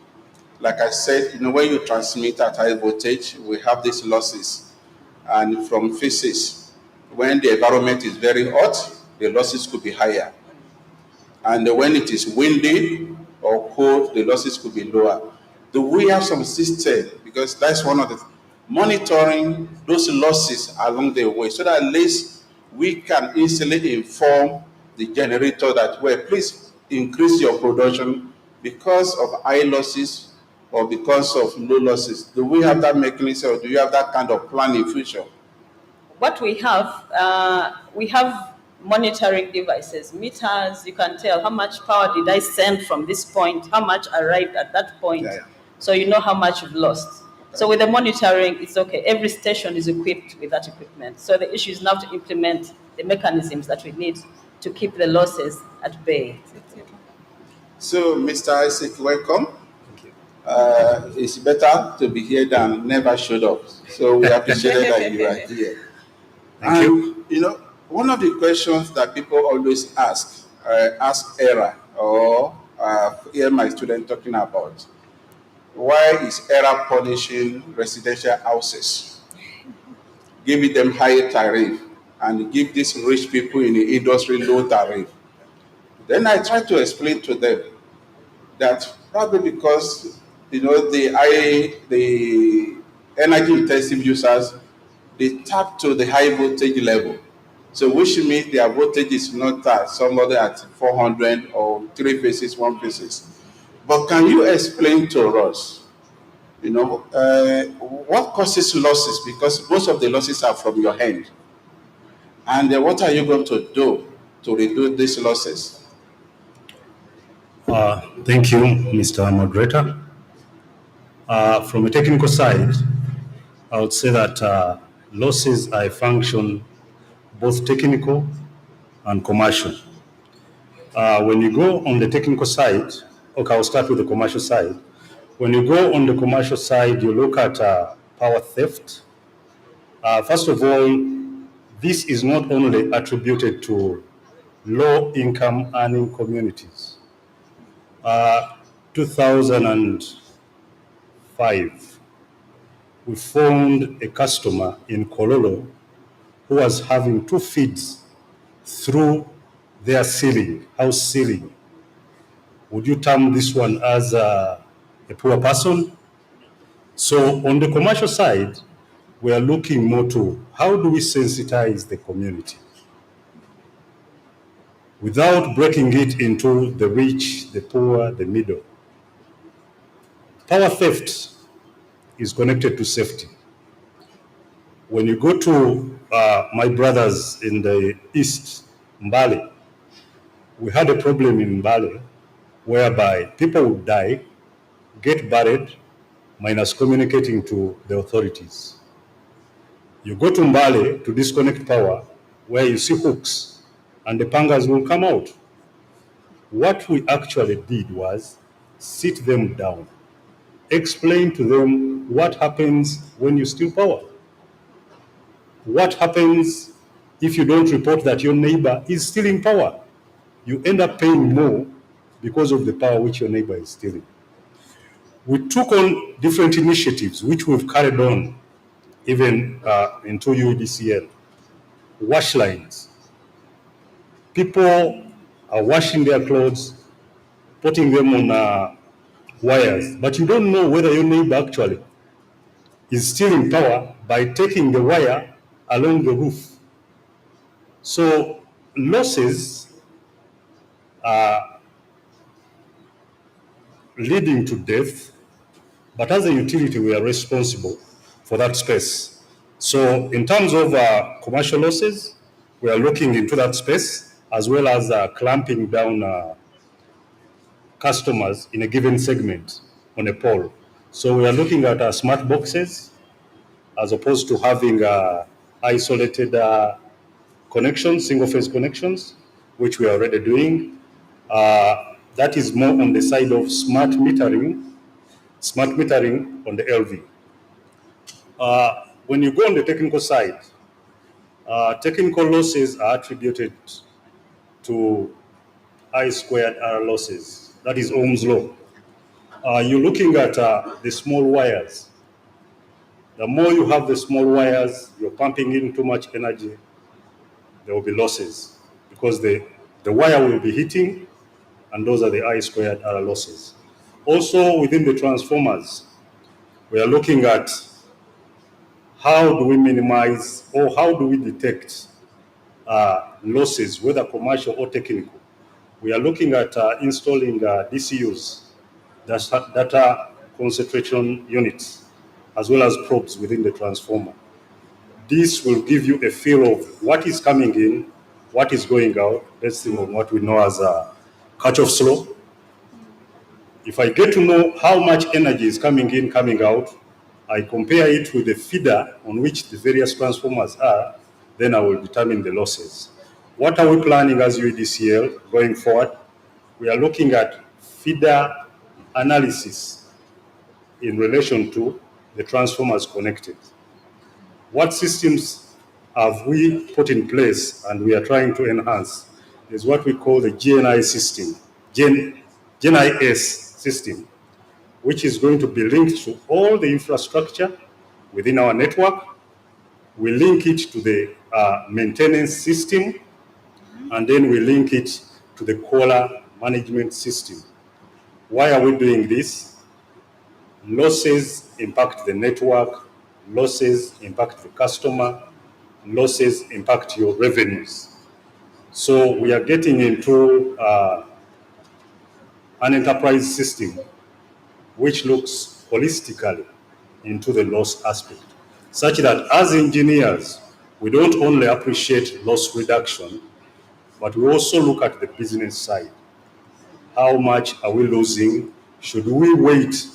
like I said, when you transmit at high voltage, we have these losses. And from physics, when the environment is very hot, the losses could be higher. And when it is windy or cold, the losses could be lower. Do we have some system? Because that's one of the monitoring those losses along the way, so that at least we can easily inform the generator that, well, please increase your production because of high losses or because of low losses. Do we have that mechanism, or do you have that kind of plan in future?
What we have monitoring devices, meters. You can tell how much power did I send from this point, how much arrived at that point. Yeah. So you know how much you've lost. Okay. So with the monitoring, it's okay. Every station is equipped with that equipment. So the issue is now to implement the mechanisms that we need to keep the losses at bay.
So, Mr. Isaac, welcome. It's better to be here than never showed up. So we appreciate that you are here. Thank you. One of the questions that people always ask ERA, or hear my student talking about, why is ERA punishing residential houses, giving them higher tariff, and give these rich people in the industry low tariff? Then I try to explain to them that probably because the energy intensive users, they tap to the high voltage level. So which means their voltage is not somebody at 400 or 3 phases, 1 phases. But can you explain to us, what causes losses? Because most of the losses are from your hand. And what are you going to do to reduce these losses?
Thank you, Mr. Moderator. From a technical side, I would say that losses are a function both technical and commercial. When you go on the technical side, okay, I'll start with the commercial side. When you go on the commercial side, you look at power theft. First of all, this is not only attributed to low-income earning communities. 2005, we found a customer in Kololo who was having 2 feeds through their ceiling, house ceiling. Would you term this one as a poor person? So on the commercial side, we are looking more to how do we sensitize the community without breaking it into the rich, the poor, the middle. Power theft is connected to safety. When you go to my brothers in the east, Mbale, we had a problem in Mbale whereby people would die, get buried, minus communicating to the authorities. You go to Mbale to disconnect power, where you see hooks and the pangas will come out. What we actually did was sit them down, explain to them what happens when you steal power. What happens if you don't report that your neighbor is stealing power? You end up paying more because of the power which your neighbor is stealing. We took on different initiatives which we've carried on even into UEDCL. Wash lines. People are washing their clothes, putting them on wires, but you don't know whether your neighbor actually is stealing power by taking the wire along the roof. So losses are leading to death, but as a utility, we are responsible for that space. So in terms of commercial losses, we are looking into that space, as well as clamping down customers in a given segment on a pole. So we are looking at smart boxes, as opposed to having isolated connections, single-phase connections, which we are already doing. That is more on the side of smart metering on the LV. When you go on the technical side, technical losses are attributed to I squared R losses. That is Ohm's law. You're looking at the small wires. The more you have the small wires, you're pumping in too much energy, there will be losses because the wire will be hitting, and those are the I squared R losses. Also, within the transformers, we are looking at how do we minimize or how do we detect losses, whether commercial or technical. We are looking at installing DCUs, data concentration units, as well as probes within the transformer. This will give you a feel of what is coming in, what is going out, based on what we know as a cut-off law. If I get to know how much energy is coming in, coming out, I compare it with the feeder on which the various transformers are, then I will determine the losses. What are we planning as UEDCL going forward? We are looking at feeder analysis in relation to the transformers connected. What systems have we put in place and we are trying to enhance is what we call the GNI system, GNIS system, which is going to be linked to all the infrastructure within our network. We link it to the maintenance system, and then we link it to the caller management system. Why are we doing this? Losses impact the network, losses impact the customer, losses impact your revenues. So we are getting into an enterprise system which looks holistically into the loss aspect, such that as engineers, we don't only appreciate loss reduction, but we also look at the business side. How much are we losing? Should we wait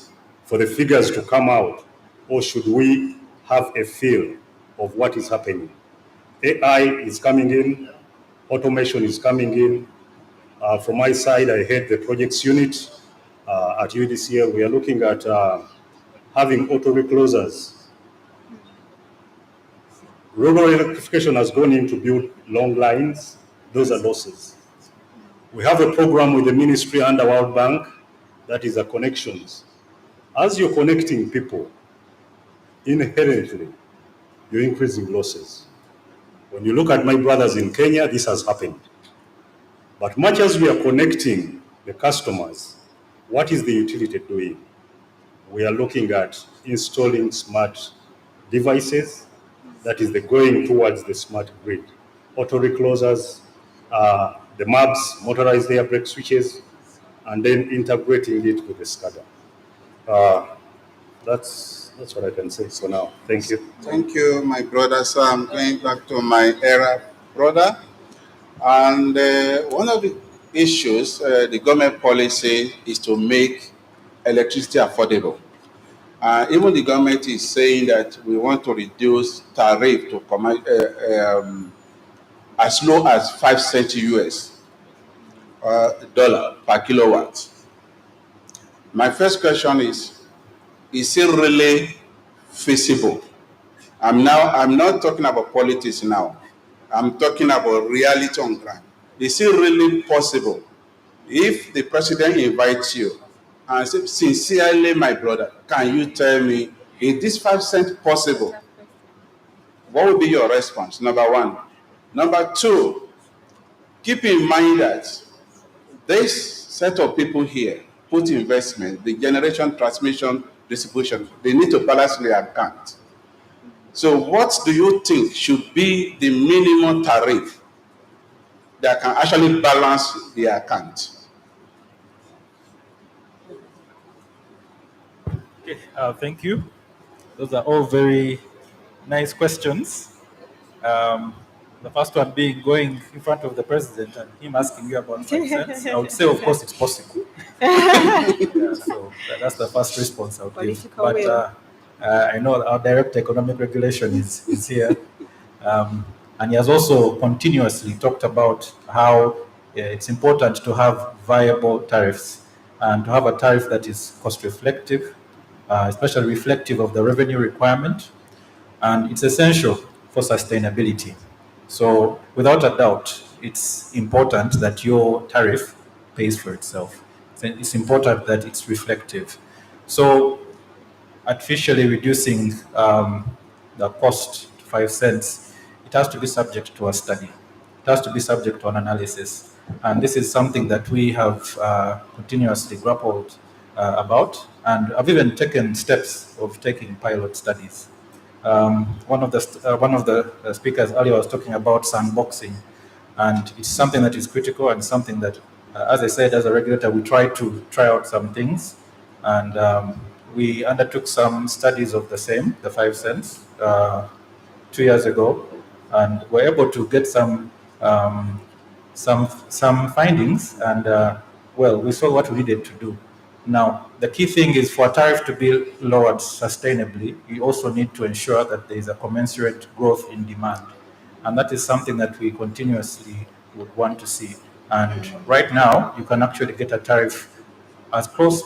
for the figures to come out, or should we have a feel of what is happening? AI is coming in, automation is coming in. From my side, I head the projects unit at UEDCL. We are looking at having auto reclosers. Rural electrification has gone in to build long lines. Those are losses. We have a program with the ministry under World Bank that is connections. As you're connecting people, inherently, you're increasing losses. When you look at my brothers in Kenya, this has happened. But much as we are connecting the customers, what is the utility doing? We are looking at installing smart devices, that is the going towards the smart grid. Auto reclosers, the MABs, motorized air brake switches, and then integrating it with the SCADA. That's what I can say for now. Thank you.
Thank you, my brother. So I'm going back to my era brother. And one of the issues, the government policy is to make electricity affordable. Even the government is saying that we want to reduce tariff to as low as 5 cents US dollar per kilowatt. My first question is it really feasible? I'm not talking about politics now. I'm talking about reality on ground. Is it really possible? If the president invites you and says, sincerely, my brother, can you tell me, is this 5 cents possible? What would be your response? Number one. Number two, keep in mind that this set of people here put investment, the generation, transmission, distribution, they need to balance their account. So what do you think should be the minimum tariff that can actually balance the account?
Okay, thank you. Those are all very nice questions. The first one being going in front of the president and him asking you about 5 cents. I would say, of course, it's possible. Yeah, so that's the first response I would give. But I know our Director Economic Regulation is here. And he has also continuously talked about how it's important to have viable tariffs and to have a tariff that is cost reflective, especially reflective of the revenue requirement. And it's essential for sustainability. So without a doubt, it's important that your tariff pays for itself. It's important that it's reflective. So artificially reducing the cost to 5 cents, it has to be subject to a study. It has to be subject to an analysis. And this is something that we have continuously grappled about. And I've even taken steps of taking pilot studies. One of the speakers earlier was talking about sandboxing, and it's something that is critical and something that, as I said, as a regulator, we try out some things, and we undertook some studies of the same, the 5 cents, 2 years ago, and were able to get some findings, and well, we saw what we needed to do. Now, the key thing is for a tariff to be lowered sustainably, you also need to ensure that there is a commensurate growth in demand. And that is something that we continuously would want to see. And right now, you can actually get a tariff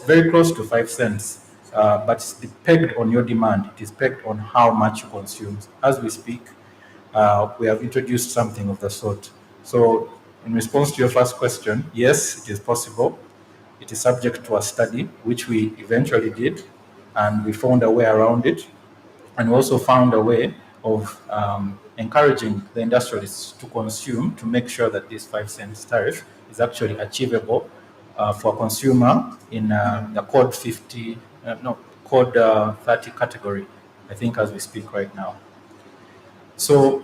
very close to 5 cents, but it's pegged on your demand. It is pegged on how much you consume. As we speak, we have introduced something of the sort. So in response to your first question, yes, it is possible. It is subject to a study, which we eventually did, and we found a way around it. And we also found a way of encouraging the industrialists to consume to make sure that this 5 cents tariff is actually achievable for a consumer in the code 30 category, I think, as we speak right now. So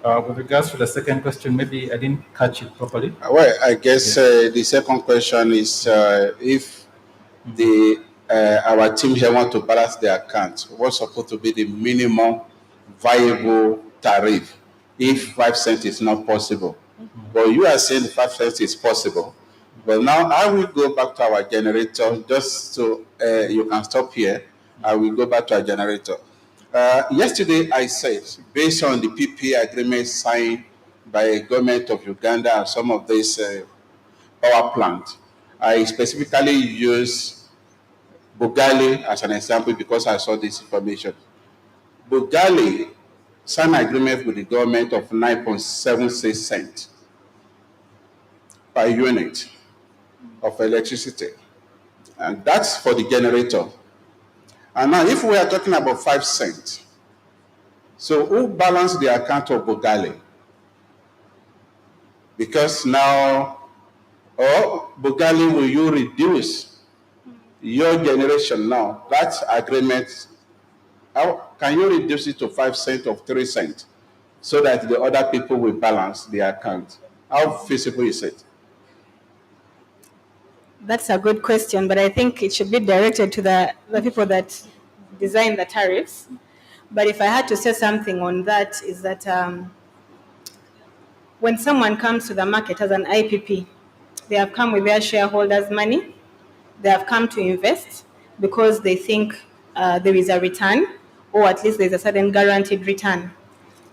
with regards to the second question, maybe I didn't catch it properly.
Well, I guess the second question is if our team here want to balance their account, what's supposed to be the minimum viable tariff if 5 cents is not possible? But you are saying 5 cents is possible. But now I will go back to our generator, just so you can stop here. I will go back to our generator. Yesterday I said, based on the PPA agreement signed by the government of Uganda and some of these power plants, I specifically used Bugali as an example because I saw this information. Bugali signed an agreement with the government of 9.76 cents per unit of electricity. And that's for the generator. And now if we are talking about 5 cents, so who balance the account of Bugali? Because now, Bugali, will you reduce your generation now? That agreement, how can you reduce it to 5 cents or 3 cents so that the other people will balance the account? How feasible is it?
That's a good question, but I think it should be directed to the people that design the tariffs. But if I had to say something on that, is that when someone comes to the market as an IPP, they have come with their shareholders' money. They have come to invest because they think there is a return, or at least there's a certain guaranteed return.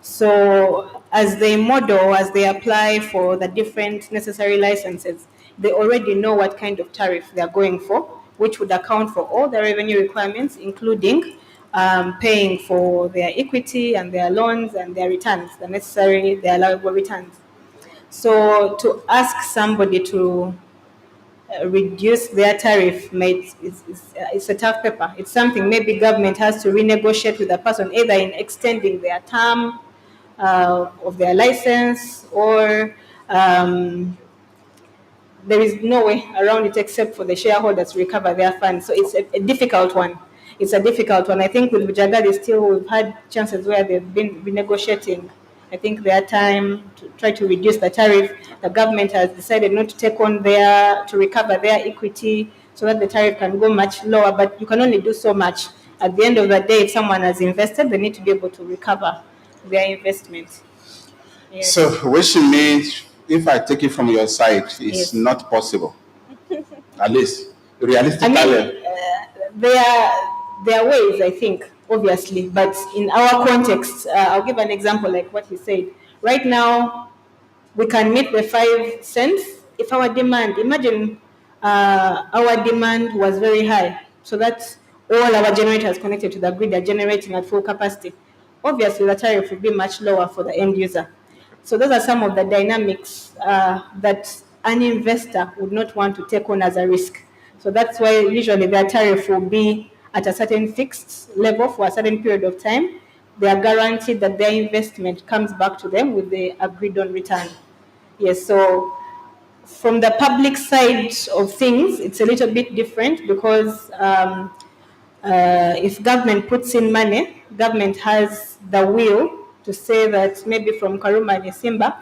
So as they model, as they apply for the different necessary licenses, they already know what kind of tariff they're going for, which would account for all the revenue requirements, including paying for their equity and their loans and their returns, their allowable returns. So to ask somebody to reduce their tariff, it's a tough paper. It's something maybe government has to renegotiate with the person, either in extending their term of their license, or there is no way around it except for the shareholders to recover their funds. So it's a difficult one. It's a difficult one. I think with Bujagali still we've had chances where they've been renegotiating, I think, their time to try to reduce the tariff. The government has decided not to take on to recover their equity so that the tariff can go much lower, but you can only do so much. At the end of the day, if someone has invested, they need to be able to recover their investment. Yes.
So, which means, if I take it from your side, it's
Yes.
not possible. At least, realistically.
I mean, there are ways, I think, obviously, but in our context, I'll give an example like what he said. Right now, we can meet the 5 cents if our demand, imagine our demand was very high, so that all our generators connected to the grid are generating at full capacity. Obviously, the tariff would be much lower for the end user. So those are some of the dynamics that an investor would not want to take on as a risk. So that's why usually their tariff will be at a certain fixed level for a certain period of time. They are guaranteed that their investment comes back to them with the agreed on return. Yes, so from the public side of things, it's a little bit different because if government puts in money, government has the will to say that maybe from Karuma and Isimba,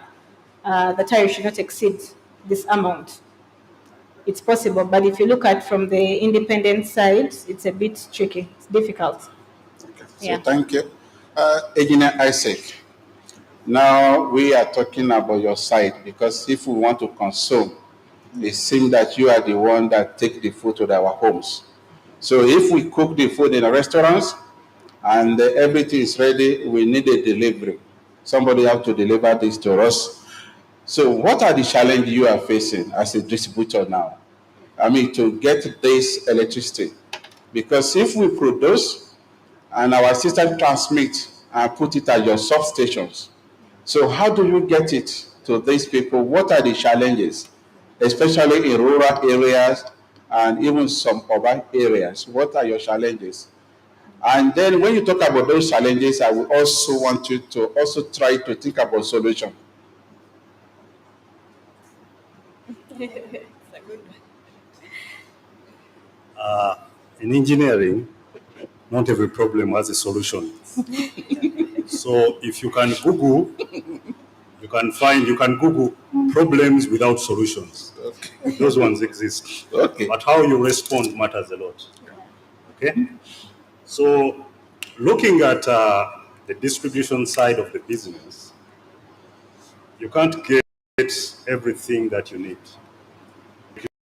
the tariff should not exceed this amount. It's possible, but if you look at from the independent side, it's a bit tricky. It's difficult.
So thank you. Engineer Isaac, now we are talking about your side, because if we want to consume, it seems that you are the one that take the food to our homes. So if we cook the food in the restaurants and everything is ready, we need a delivery. Somebody has to deliver this to us. So what are the challenges you are facing as a distributor now? I mean, to get this electricity. Because if we produce and our system transmit and put it at your substations, so how do you get it to these people? What are the challenges, especially in rural areas and even some urban areas? What are your challenges? And then when you talk about those challenges, I would also want you to also try to think about solution.
In engineering, not every problem has a solution. So if you can Google, you can Google problems without solutions. Okay. Those ones exist. Okay. But how you respond matters a lot. Okay? So looking at the distribution side of the business, you can't get everything that you need.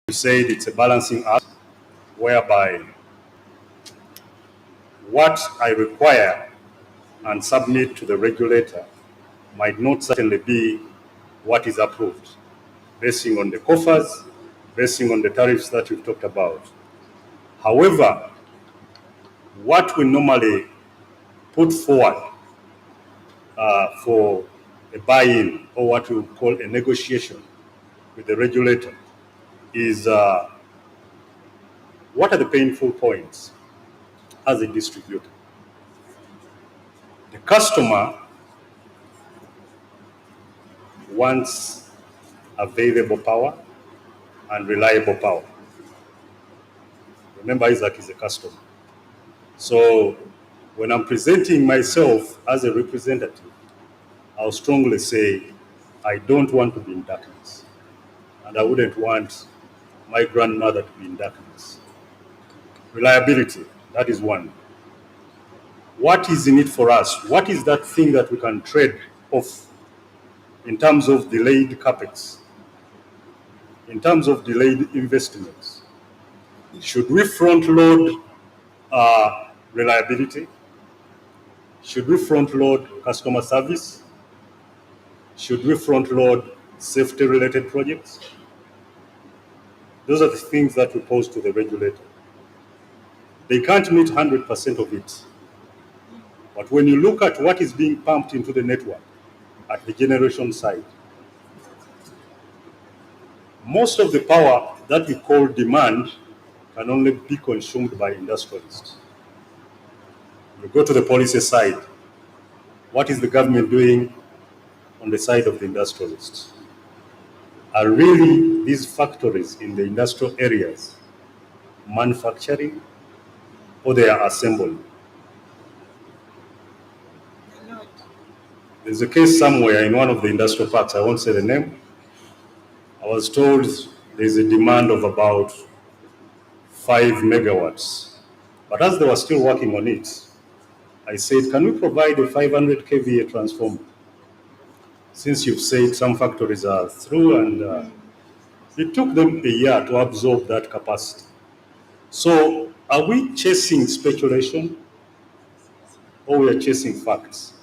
You said it's a balancing act whereby what I require and submit to the regulator might not certainly be what is approved, basing on the coffers, basing on the tariffs that we've talked about. However, what we normally put forward for a buy-in, or what we call a negotiation with the regulator, is what are the painful points as a distributor? The customer wants available power and reliable power. Remember, Isaac is a customer. So when I'm presenting myself as a representative, I'll strongly say, I don't want to be in darkness. And I wouldn't want my grandmother to be in darkness. Reliability, that is one. What is in it for us? What is that thing that we can trade off in terms of delayed capex, in terms of delayed investments? Should we front load reliability? Should we front load customer service? Should we front load safety related projects? Those are the things that we pose to the regulator. They can't meet 100% of it. But when you look at what is being pumped into the network at the generation side, most of the power that we call demand can only be consumed by industrialists. You go to the policy side, what is the government doing on the side of the industrialists? Are really these factories in the industrial areas manufacturing, or they are assembling? There's a case somewhere in one of the industrial parks, I won't say the name. I was told there's a demand of about 5 megawatts. But as they were still working on it, I said, can we provide a 500 kVA transformer? Since you've said some factories are through, and it took them a year to absorb that capacity. So are we chasing speculation, or we are chasing facts?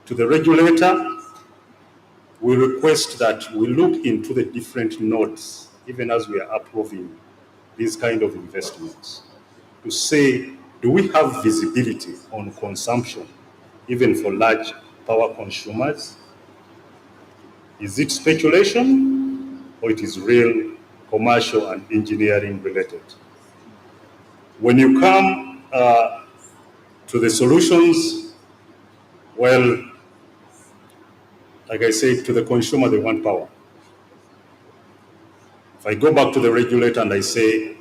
To the regulator, we request that we look into the different nodes, even as we are approving these kind of investments, to say, do we have visibility on consumption, even for large power consumers? Is it speculation, or it is real commercial and engineering related? When you come to the solutions, well, like I said, to the consumer, they want power. If I go back to the regulator and I say,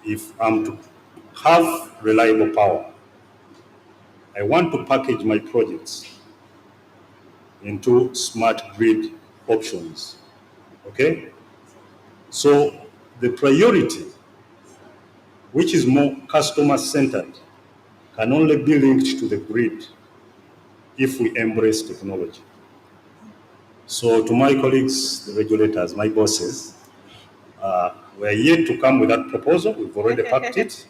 if I'm to have reliable power, I want to package my projects into smart grid options, okay? So the priority, which is more customer-centered, can only be linked to the grid if we embrace technology. So to my colleagues, the regulators, my bosses, we're yet to come with that proposal. We've already packed it.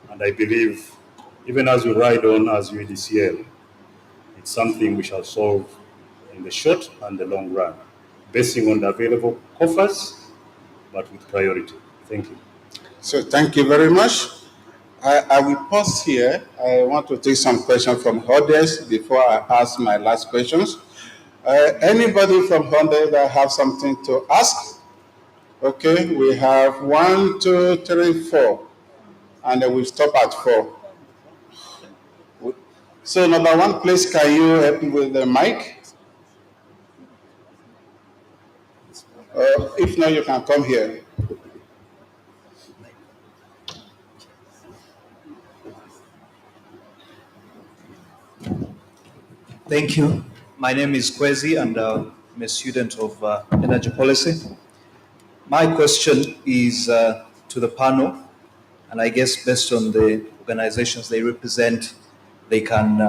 And I believe, even as we ride on as UEDCL, it's something we shall solve in the short and the long run, basing on the available coffers, but with priority. Thank you.
So thank you very much. I will pause here. I want to take some questions from audience before I ask my last questions. Anybody from Honda that have something to ask? Okay, we have 1, 2, 3, 4, and then we'll stop at 4. So number one, please, can you help me with the mic? If not, you can come here.
Thank you. My name is Kwezi, and I'm a student of energy policy. My question is to the panel, and I guess based on the organizations they represent, they can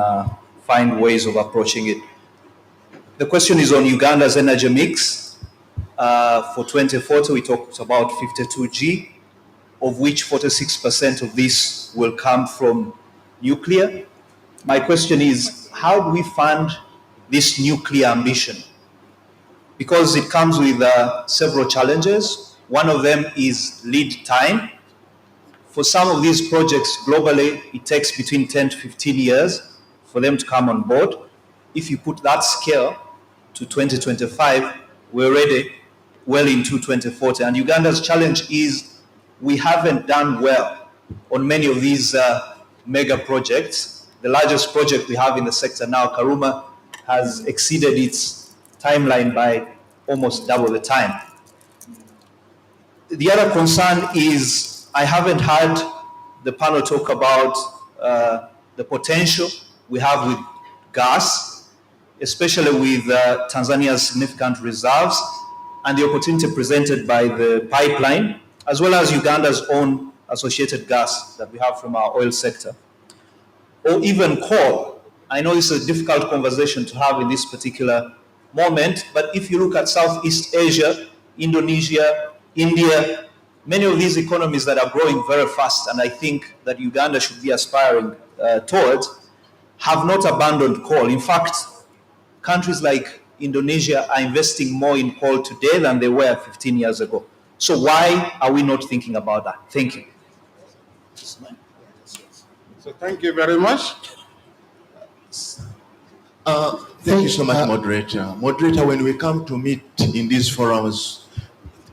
find ways of approaching it. The question is on Uganda's energy mix. For 2040, we talked about 52G, of which 46% of this will come from nuclear. My question is, how do we fund this nuclear ambition? Because it comes with several challenges. One of them is lead time. For some of these projects globally, it takes between 10 to 15 years for them to come on board. If you put that scale to 2025, we're already well into 2040. And Uganda's challenge is we haven't done well on many of these mega projects. The largest project we have in the sector now, Karuma, has exceeded its timeline by almost double the time. The other concern is I haven't heard the panel talk about the potential we have with gas, especially with Tanzania's significant reserves and the opportunity presented by the pipeline, as well as Uganda's own associated gas that we have from our oil sector. Or even coal. I know it's a difficult conversation to have in this particular moment, but if you look at Southeast Asia, Indonesia, India, many of these economies that are growing very fast, and I think that Uganda should be aspiring towards, have not abandoned coal. In fact, countries like Indonesia are investing more in coal today than they were 15 years ago. So why are we not thinking about that? Thank you.
So thank you very much.
Thank you so much, moderator. Moderator, when we come to meet in these forums,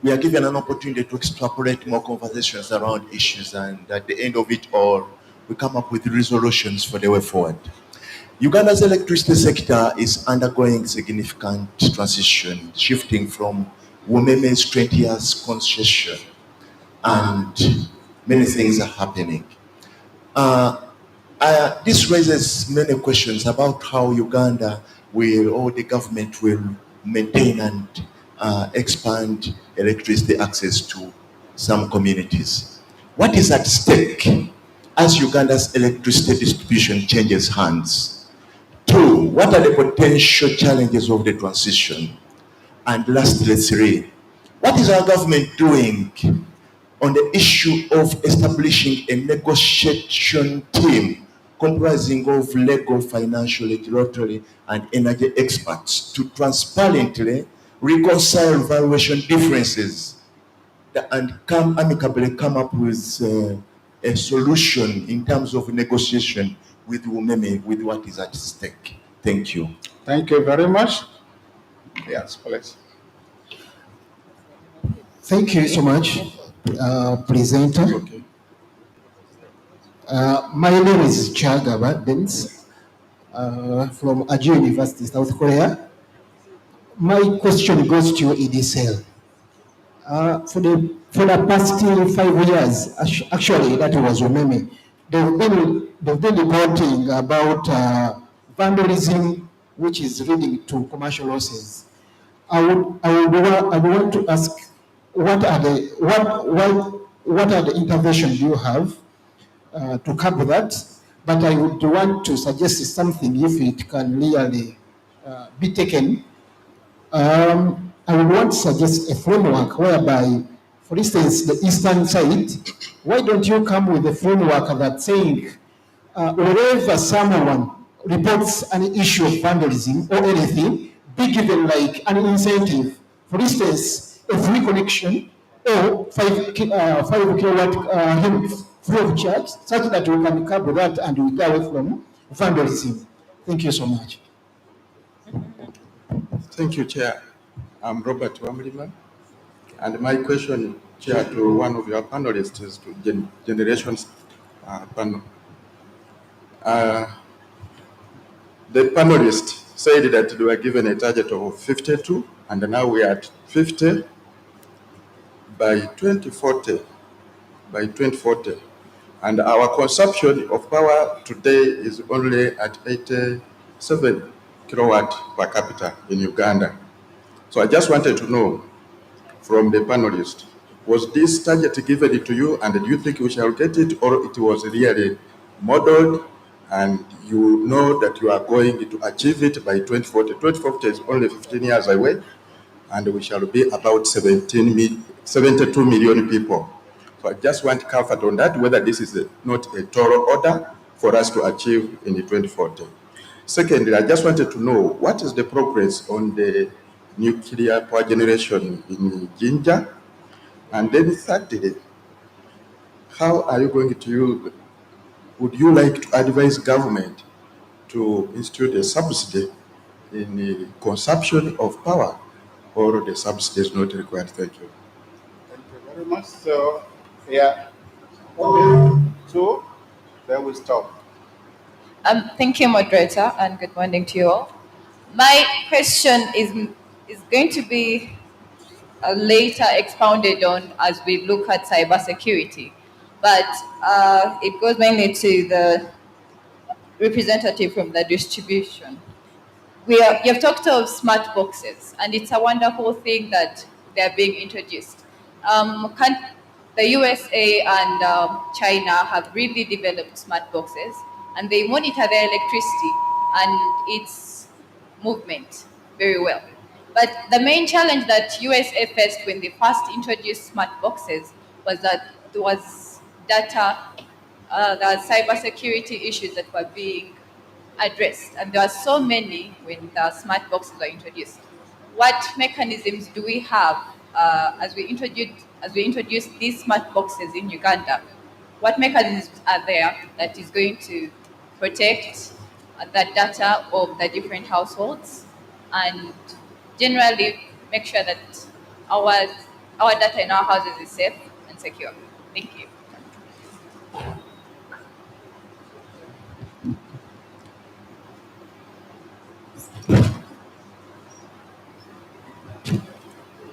we are given an opportunity to extrapolate more conversations around issues, and at the end of it all, we come up with resolutions for the way forward. Uganda's electricity sector is undergoing significant transition, shifting from Womeme's 20 years concession, and many things are happening. This raises many questions about how Uganda will, or the government will, maintain and expand electricity access to some communities. What is at stake as Uganda's electricity distribution changes hands? Two, what are the potential challenges of the transition? And lastly, three, what is our government doing on the issue of establishing a negotiation team comprising of legal, financial, regulatory, and energy experts to transparently reconcile valuation differences and amicably come up with a solution in terms of negotiation with Umeme, with what is at stake? Thank you.
Thank you very much. Yes, please.
Thank you so much, presenter.
Okay.
My name is Chagaba Benz from Ajo University, South Korea. My question goes to EDCL. For the past 5 years, actually that was Umeme, they've been reporting about vandalism, which is leading to commercial losses. I would want to ask, what are the interventions you have to cover that? But I would want to suggest something if it can really be taken. I would want to suggest a framework whereby, for instance, the eastern side, why don't you come with a framework that saying, wherever someone reports an issue of vandalism or anything, be given like an incentive. For instance, a free connection or 5 kilowatt unit free of charge, such that we can cover that and we get away from vandalism. Thank you so much.
Thank you, Chair. I'm Robert Wamliman, and my question, Chair, to one of your panelists is to Generations panel. The panelists said that they were given a target of 52, and now we are at 50 by 2040. By 2040. And our consumption of power today is only at 87 kilowatt per capita in Uganda. So I just wanted to know from the panelists, was this target given to you, and do you think we shall get it, or it was really modeled and you know that you are going to achieve it by 2040? 2040 is only 15 years away, and we shall be about 72 million people. So I just want comfort on that, whether this is not a tall order for us to achieve in the 2040. Secondly, I just wanted to know, what is the progress on the nuclear power generation in Jinja? And then thirdly, how are you going to use, would you like to advise government to institute a subsidy in the consumption of power, or the subsidy is not required? Thank you. Thank you very much. So, yeah, 1, 2, then we stop.
Thank you, moderator, and good morning to you all. My question is going to be later expounded on as we look at cybersecurity, but it goes mainly to the representative from the distribution. You've talked of smart boxes, and it's a wonderful thing that they're being introduced. The USA and China have really developed smart boxes, and they monitor their electricity and its movement very well. But the main challenge that USA faced when they first introduced smart boxes was that there was data, the cybersecurity issues that were being addressed, and there are so many when the smart boxes are introduced. What mechanisms do we have as we introduce these smart boxes in Uganda? What mechanisms are there that is going to protect the data of the different households and generally make sure that our data in our houses is safe and secure? Thank you.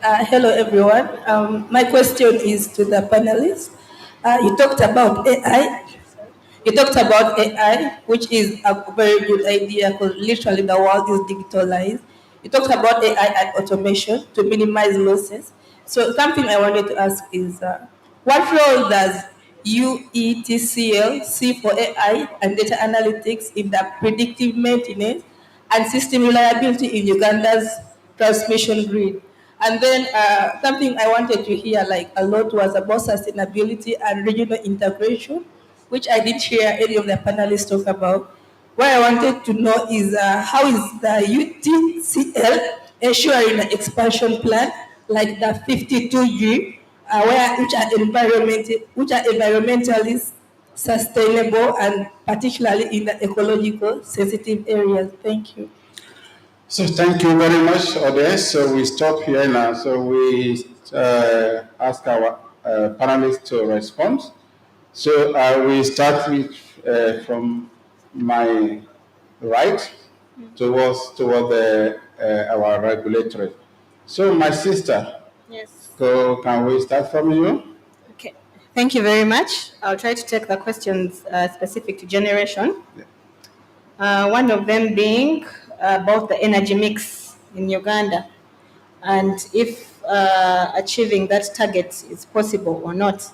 Hello, everyone. My question is to the panelists. You talked about AI. You talked about AI, which is a very good idea because literally the world is digitalized. You talked about AI and automation to minimize losses. So something I wanted to ask is, what role does UETCL see for AI and data analytics in the predictive maintenance and system reliability in Uganda's transmission grid? And then something I wanted to hear like a lot was about sustainability and regional integration, which I didn't hear any of the panelists talk about. What I wanted to know is how is the UTCL ensuring an expansion plan like the 52G, which are environmentally sustainable and particularly in the ecological sensitive areas. Thank you.
So thank you very much, Ode. So we stop here now. So we ask our panelists to respond. So we start with from my right towards our regulatory. So my sister,
Yes.
so can we start from you?
Okay. Thank you very much. I'll try to take the questions specific to generation. One of them being about the energy mix in Uganda and if achieving that target is possible or not.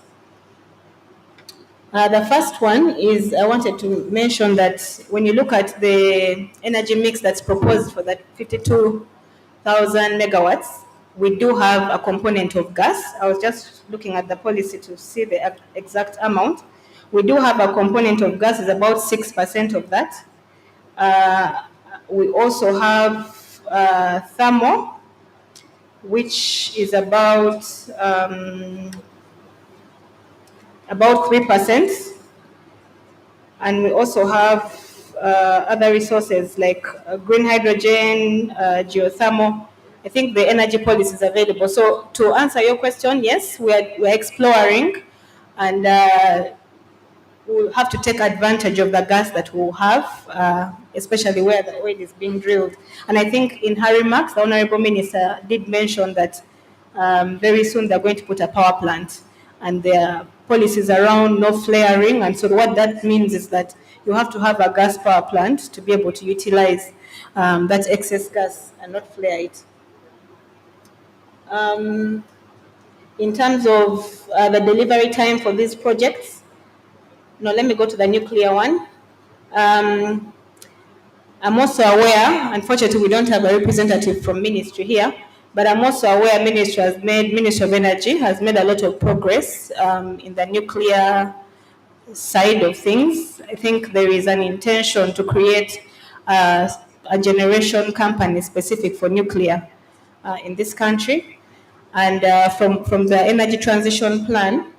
The first one is I wanted to mention that when you look at the energy mix that's proposed for that 52,000 megawatts, we do have a component of gas. I was just looking at the policy to see the exact amount. We do have a component of gas, is about 6% of that. We also have thermal, which is about 3%. And we also have other resources like green hydrogen, geothermal. I think the energy policy is available. So to answer your question, yes, we're exploring and we'll have to take advantage of the gas that we'll have, especially where the oil is being drilled. And I think in her remarks, the Honorable Minister did mention that very soon they're going to put a power plant and there are policies around no flaring. And so what that means is that you have to have a gas power plant to be able to utilize that excess gas and not flare it. In terms of the delivery time for these projects, no, let me go to the nuclear one. I'm also aware, unfortunately, we don't have a representative from ministry here, but I'm also aware Ministry of Energy has made a lot of progress in the nuclear side of things. I think there is an intention to create a generation company specific for nuclear in this country. And from the energy transition plan,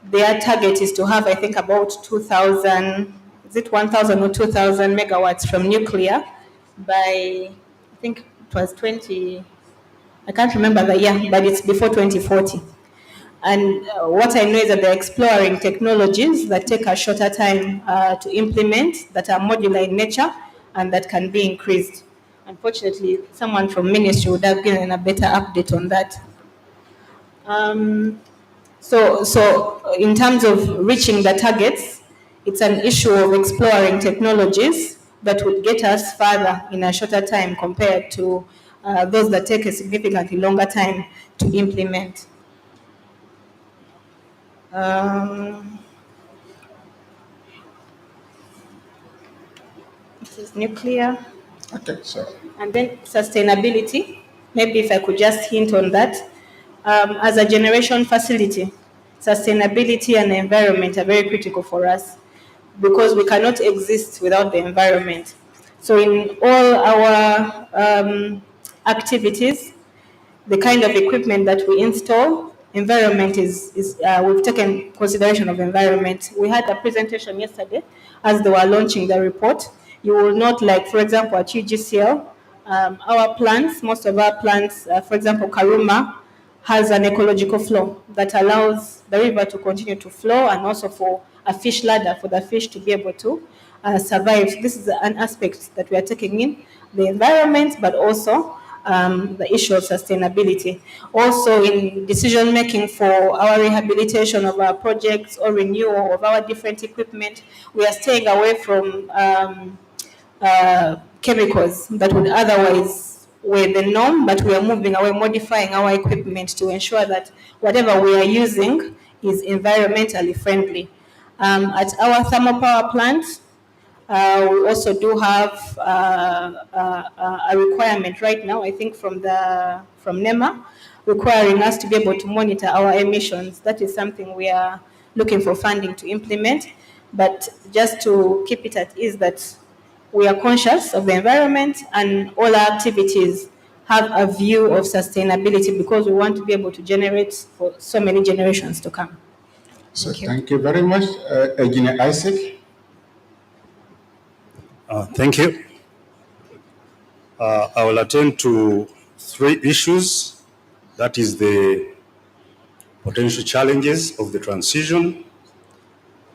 their target is to have, I think, about 2,000, is it 1,000 or 2,000 megawatts from nuclear by, I think it was I can't remember the year, but it's before 2040. And what I know is that they're exploring technologies that take a shorter time to implement, that are modular in nature, and that can be increased. Unfortunately, someone from ministry would have given a better update on that. So in terms of reaching the targets, it's an issue of exploring technologies that would get us further in a shorter time compared to those that take a significantly longer time to implement. This is nuclear.
Okay, so.
And then sustainability, maybe if I could just hint on that. As a generation facility, sustainability and environment are very critical for us. because we cannot exist without the environment. So in all our activities, the kind of equipment that we install, environment we've taken consideration of environment. We had a presentation yesterday as they were launching the report. You will note, like, for example, at UGCL, our plants, most of our plants, for example, Karuma, has an ecological flow that allows the river to continue to flow and also for a fish ladder for the fish to be able to survive. So this is an aspect that we are taking in, the environment, but also the issue of sustainability. Also in decision making for our rehabilitation of our projects or renewal of our different equipment, we are staying away from chemicals that would otherwise were the norm, but we are moving away, modifying our equipment to ensure that whatever we are using is environmentally friendly. At our thermal power plant, we also do have a requirement right now, I think from NEMA, requiring us to be able to monitor our emissions. That is something we are looking for funding to implement. But just to keep it at ease that we are conscious of the environment and all our activities have a view of sustainability because we want to be able to generate for so many generations to come.
So thank you very much, Engineer Isaac.
Thank you. I will attend to three issues. That is the potential challenges of the transition.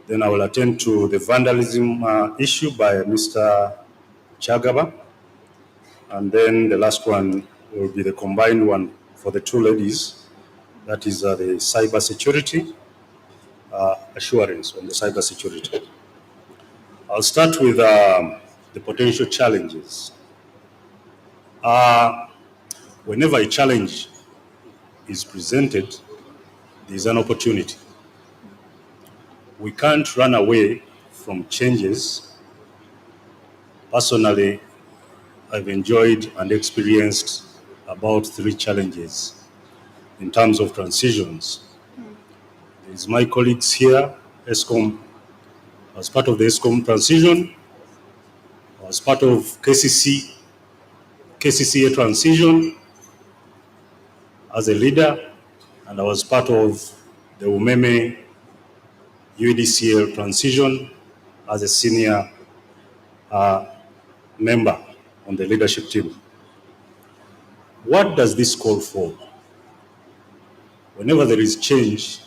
Then I will attend to the vandalism issue by Mr. Chagaba. And then the last one will be the combined one for the two ladies. That is the cyber security, assurance on the cyber security. I'll start with the potential challenges. Whenever a challenge is presented, there is an opportunity. We can't run away from changes. Personally, I've enjoyed and experienced about 3 challenges in terms of transitions. There's my colleagues here, ESCOM, as part of the ESCOM transition, as part of KCCA transition as a leader, and I was part of the Umeme UEDCL transition as a senior member on the leadership team. What does this call for? Whenever there is change,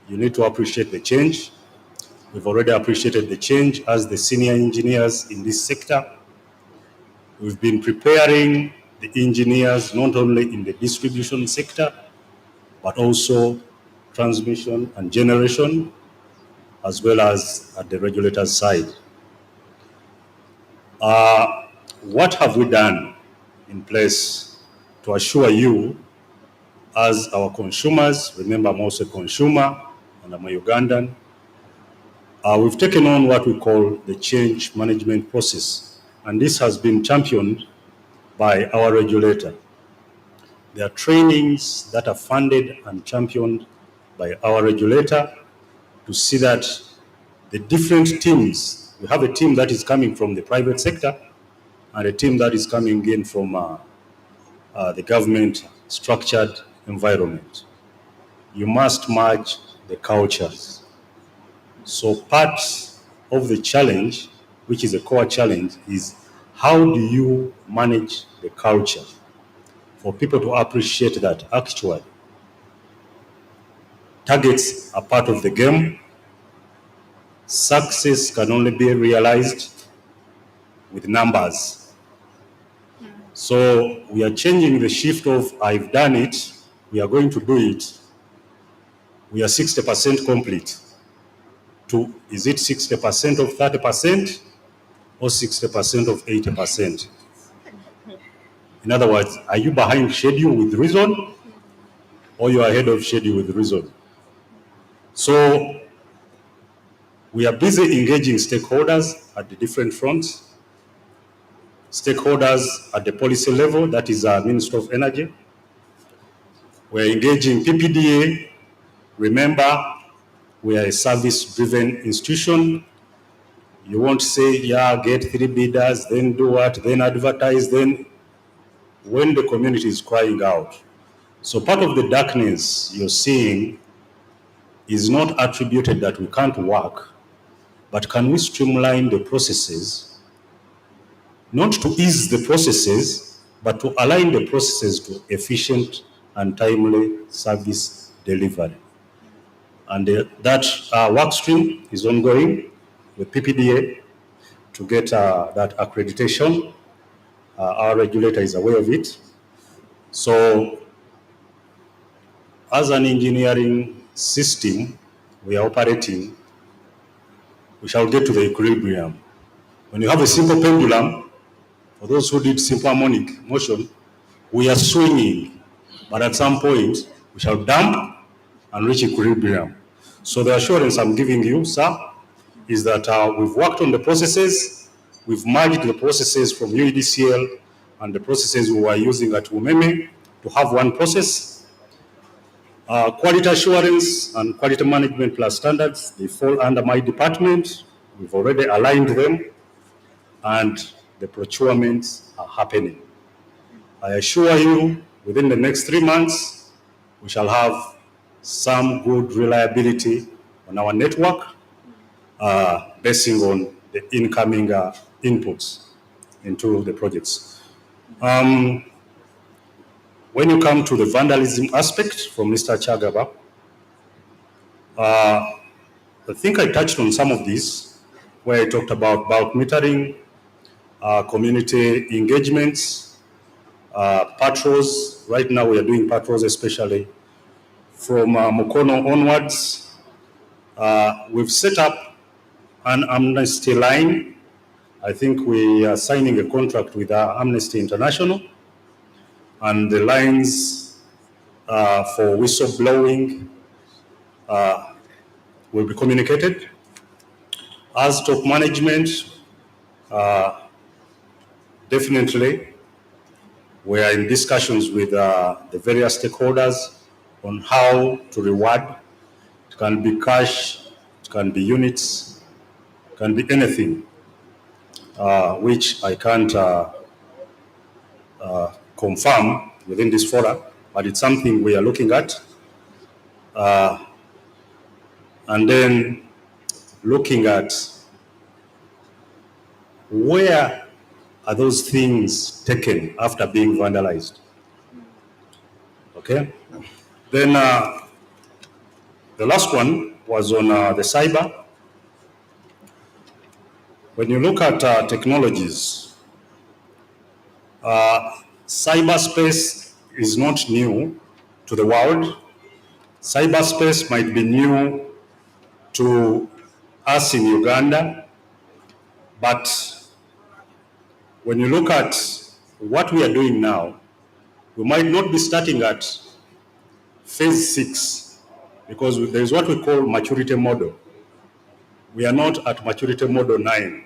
you need to appreciate the change. We've already appreciated the change as the senior engineers in this sector. We've been preparing the engineers not only in the distribution sector, but also transmission and generation, as well as at the regulator's side. What have we done in place to assure you as our consumers? Remember, I'm also a consumer and I'm a Ugandan. We've taken on what we call the change management process, and this has been championed by our regulator. There are trainings that are funded and championed by our regulator to see that the different teams, we have a team that is coming from the private sector and a team that is coming in from the government structured environment. You must merge the cultures. So part of the challenge, which is a core challenge, is how do you manage the culture for people to appreciate that actually targets are part of the game. Success can only be realized with numbers. So we are changing the shift of I've done it, we are going to do it. We are 60% complete. To is it 60% of 30% or 60% of 80%? In other words, are you behind schedule with reason or you are ahead of schedule with reason? So we are busy engaging stakeholders at the different fronts. Stakeholders at the policy level, that is our Minister of Energy. We're engaging PPDA. Remember, we are a service-driven institution. You won't say, yeah, get 3 bidders, then do what, then advertise, then when the community is crying out. So part of the darkness you're seeing is not attributed that we can't work, but can we streamline the processes, not to ease the processes, but to align the processes to efficient and timely service delivery. And that work stream is ongoing with PPDA to get that accreditation. Our regulator is aware of it. So as an engineering system we are operating, we shall get to the equilibrium. When you have a simple pendulum, for those who did simple harmonic motion, we are swinging, but at some point we shall dump and reach equilibrium. So the assurance I'm giving you, sir, is that we've worked on the processes, we've merged the processes from UEDCL and the processes we were using at Umeme to have one process. Quality assurance and quality management plus standards, they fall under my department. We've already aligned them and the procurements are happening. I assure you, within the next 3 months, we shall have some good reliability on our network, basing on the incoming inputs into the projects. When you come to the vandalism aspect from Mr. Chagaba, I think I touched on some of these, where I talked about bulk metering, community engagements, patrols. Right now we are doing patrols, especially from Mukono onwards. We've set up an amnesty line. I think we are signing a contract with Amnesty International, and the lines for whistleblowing will be communicated. As top management, definitely we are in discussions with the various stakeholders on how to reward. It can be cash, it can be units, it can be anything, which I can't confirm within this forum, but it's something we are looking at. And then looking at where are those things taken after being vandalized. Okay? Then the last one was on the cyber. When you look at technologies, cyberspace is not new to the world. Cyberspace might be new to us in Uganda, but when you look at what we are doing now, we might not be starting at phase 6, because there is what we call maturity model. We are not at maturity model 9.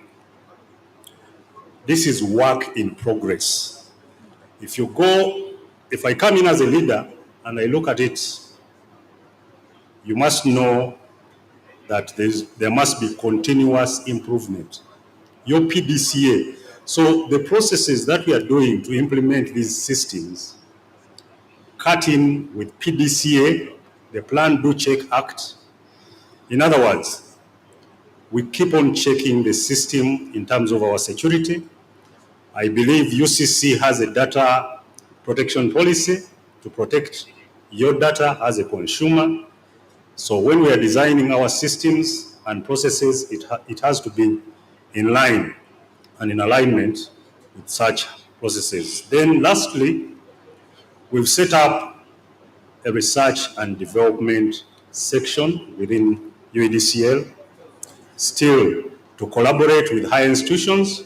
This is work in progress. If I come in as a leader and I look at it, you must know that there must be continuous improvement. Your PDCA. So the processes that we are doing to implement these systems, cut in with PDCA, the Plan, Do, Check Act. In other words, we keep on checking the system in terms of our security. I believe UCC has a data protection policy to protect your data as a consumer. So when we are designing our systems and processes, it has to be in line and in alignment with such processes. Then lastly, we've set up a research and development section within UEDCL, still to collaborate with higher institutions,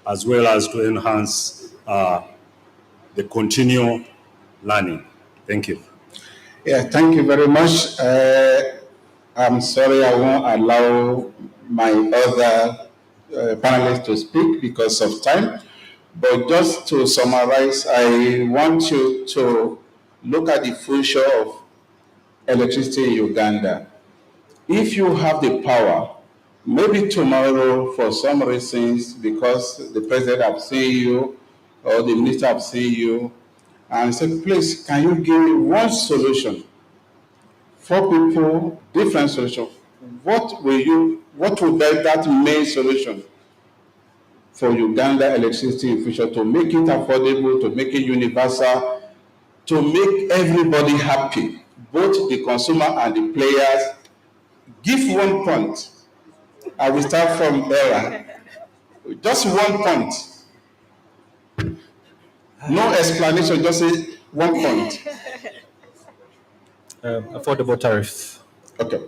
as well as to enhance the continual learning. Thank you.
Yeah, thank you very much. I'm sorry I won't allow my other panelists to speak because of time. But just to summarize, I want you to look at the future of electricity in Uganda. If you have the power maybe tomorrow, for some reasons, because the president has seen you or the minister has seen you, and say, please, can you give me one solution? 4 people, different solution. What would be that main solution for Uganda electricity in future to make it affordable, to make it universal, to make everybody happy, both the consumer and the players? Give 1 point. I will start from Ella. Just 1 point. No explanation, just say 1 point.
Affordable tariffs.
Okay.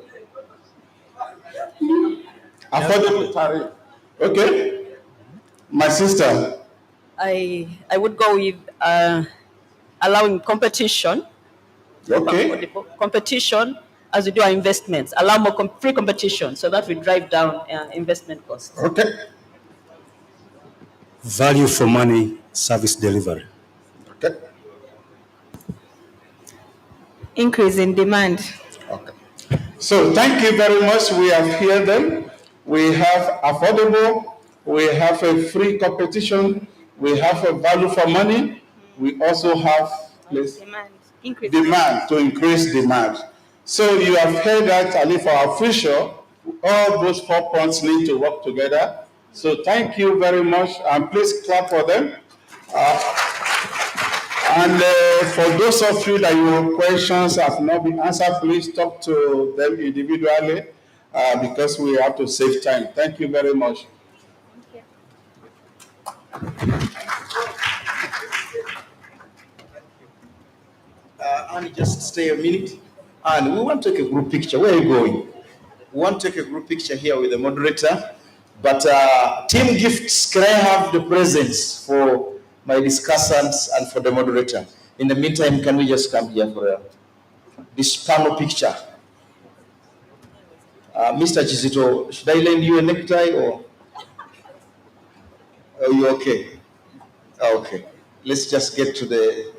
Affordable tariff. Okay. My sister.
I would go with allowing competition.
Okay.
Competition as we do our investments. Allow more free competition so that we drive down investment costs.
Okay.
Value for money service delivery.
Okay.
Increase in demand.
Okay. So thank you very much. We have heard them. We have affordable. We have a free competition. We have a value for money. We also have demand to increase demand. So you have heard that, and for our future, all those 4 points need to work together. So thank you very much, and please clap for them. And for those of you that your questions have not been answered, please talk to them individually because we have to save time. Thank you very much.
Annie, just stay a minute. And we want to take a group picture. Where are you going? We want to take a group picture here with the moderator. But team gifts, can I have the presents for my discussants and for the moderator? In the meantime, can we just come here for this panel picture? Mr. Chizito, should I lend you a necktie or are you okay? Okay. Let's just get to the...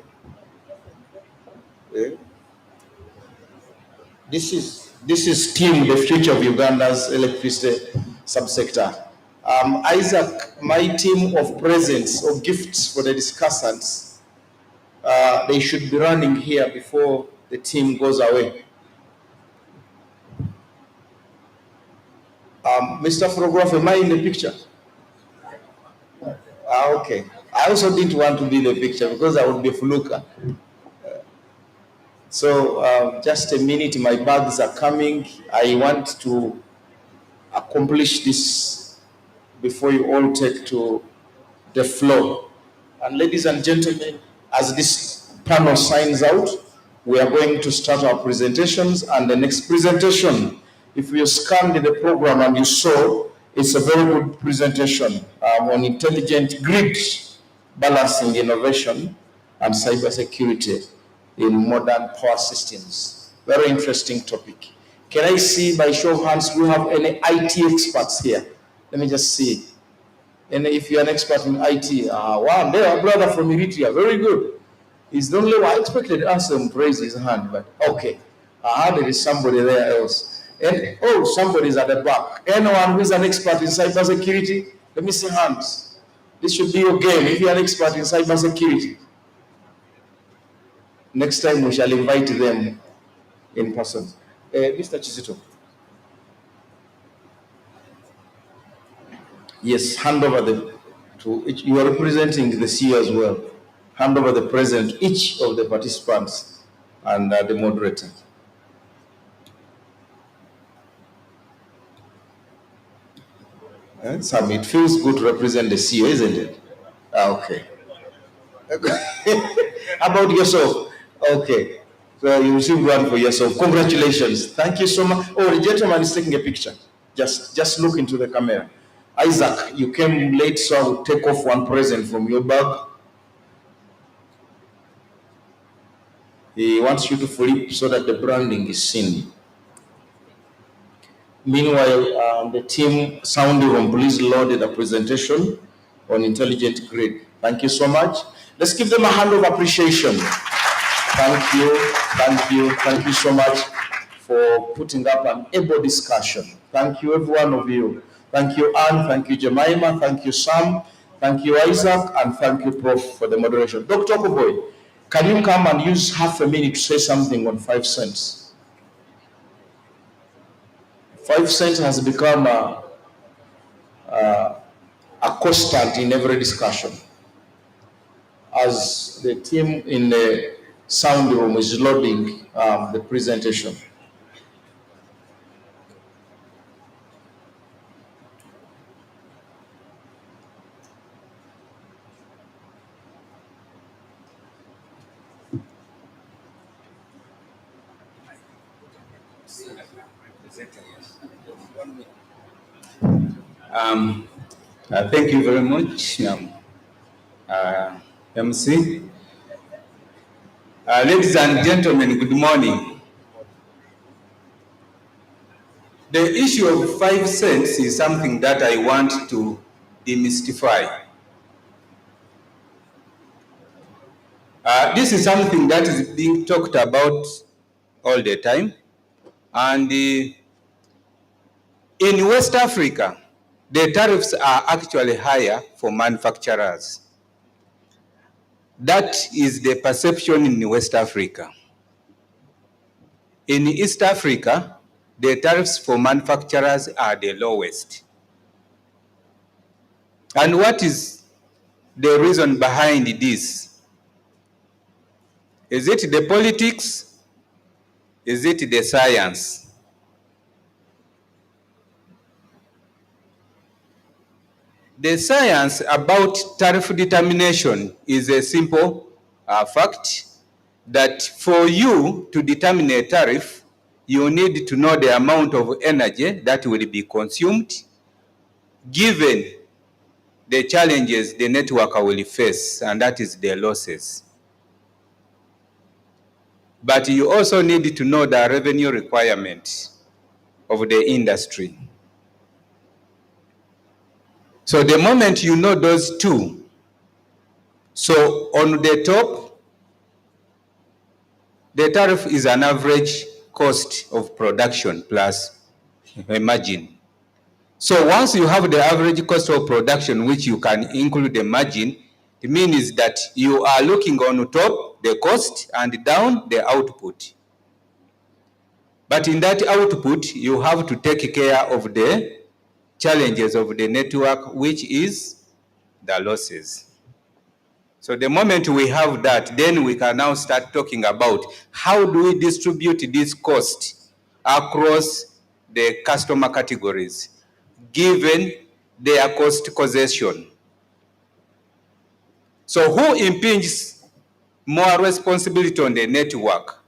This is team, the future of Uganda's electricity subsector. Isaac, my team of presents or gifts for the discussants, they should be running here before the team goes away. Mr. Photographer, am I in the picture? Okay. I also didn't want to be in the picture because I would be fluker. So just a minute, my bags are coming. I want to accomplish this before you all take to the floor. And ladies and gentlemen, as this panel signs out, we are going to start our presentations. And the next presentation, if you scanned the program and you saw, it's a very good presentation on intelligent grid balancing innovation and cybersecurity in modern power systems. Very interesting topic. Can I see by show of hands, do we have any IT experts here? Let me just see. And if you're an expert in IT, wow, there, a brother from Eritrea, very good. He's the only one. I expected us to raise his hand, but okay. There is somebody there else. And somebody's at the back. Anyone who's an expert in cybersecurity? Let me see hands. This should be your game if you're an expert in cybersecurity. Next time we shall invite them in person. Mr. Chizito. Yes, hand over to each. You are representing the CEO as well. Hand over the present, each of the participants and the moderator. Sam, it feels good to represent the CEO, isn't it? Okay. How about yourself? Okay. So you received one for yourself. Congratulations. Thank you so much. Oh, the gentleman is taking a picture. Just look into the camera. Isaac, you came late, so I will take off one present from your bag. He wants you to flip so that the branding is seen. Meanwhile, the team sounding room, please load the presentation on intelligent grid. Thank you so much. Let's give them a hand of appreciation. Thank you so much for putting up an able discussion. Thank you, every one of you. Thank you, Anne. Thank you, Jemima. Thank you, Sam. Thank you, Isaac. And thank you, Prof, for the moderation. Dr. Okoboy, can you come and use half a minute to say something on 5 cents? 5 cents has become a constant in every discussion. As the team in the sound room is loading the presentation.
Thank you very much, MC. Ladies and gentlemen, good morning. The issue of 5 cents is something that I want to demystify. This is something that is being talked about all the time. And in West Africa, the tariffs are actually higher for manufacturers. That is the perception in West Africa. In East Africa, the tariffs for manufacturers are the lowest. And what is the reason behind this? Is it the politics? Is it the science? The science about tariff determination is a simple fact that for you to determine a tariff, you need to know the amount of energy that will be consumed, given the challenges the network will face, and that is the losses. But you also need to know the revenue requirements of the industry. So the moment you know those two, so on the top, the tariff is an average cost of production plus a margin. So once you have the average cost of production, which you can include the margin, it means that you are looking on top the cost and down the output. But in that output, you have to take care of the challenges of the network, which is the losses. So the moment we have that, then we can now start talking about how do we distribute this cost across the customer categories, given their cost causation. So who impinges more responsibility on the network?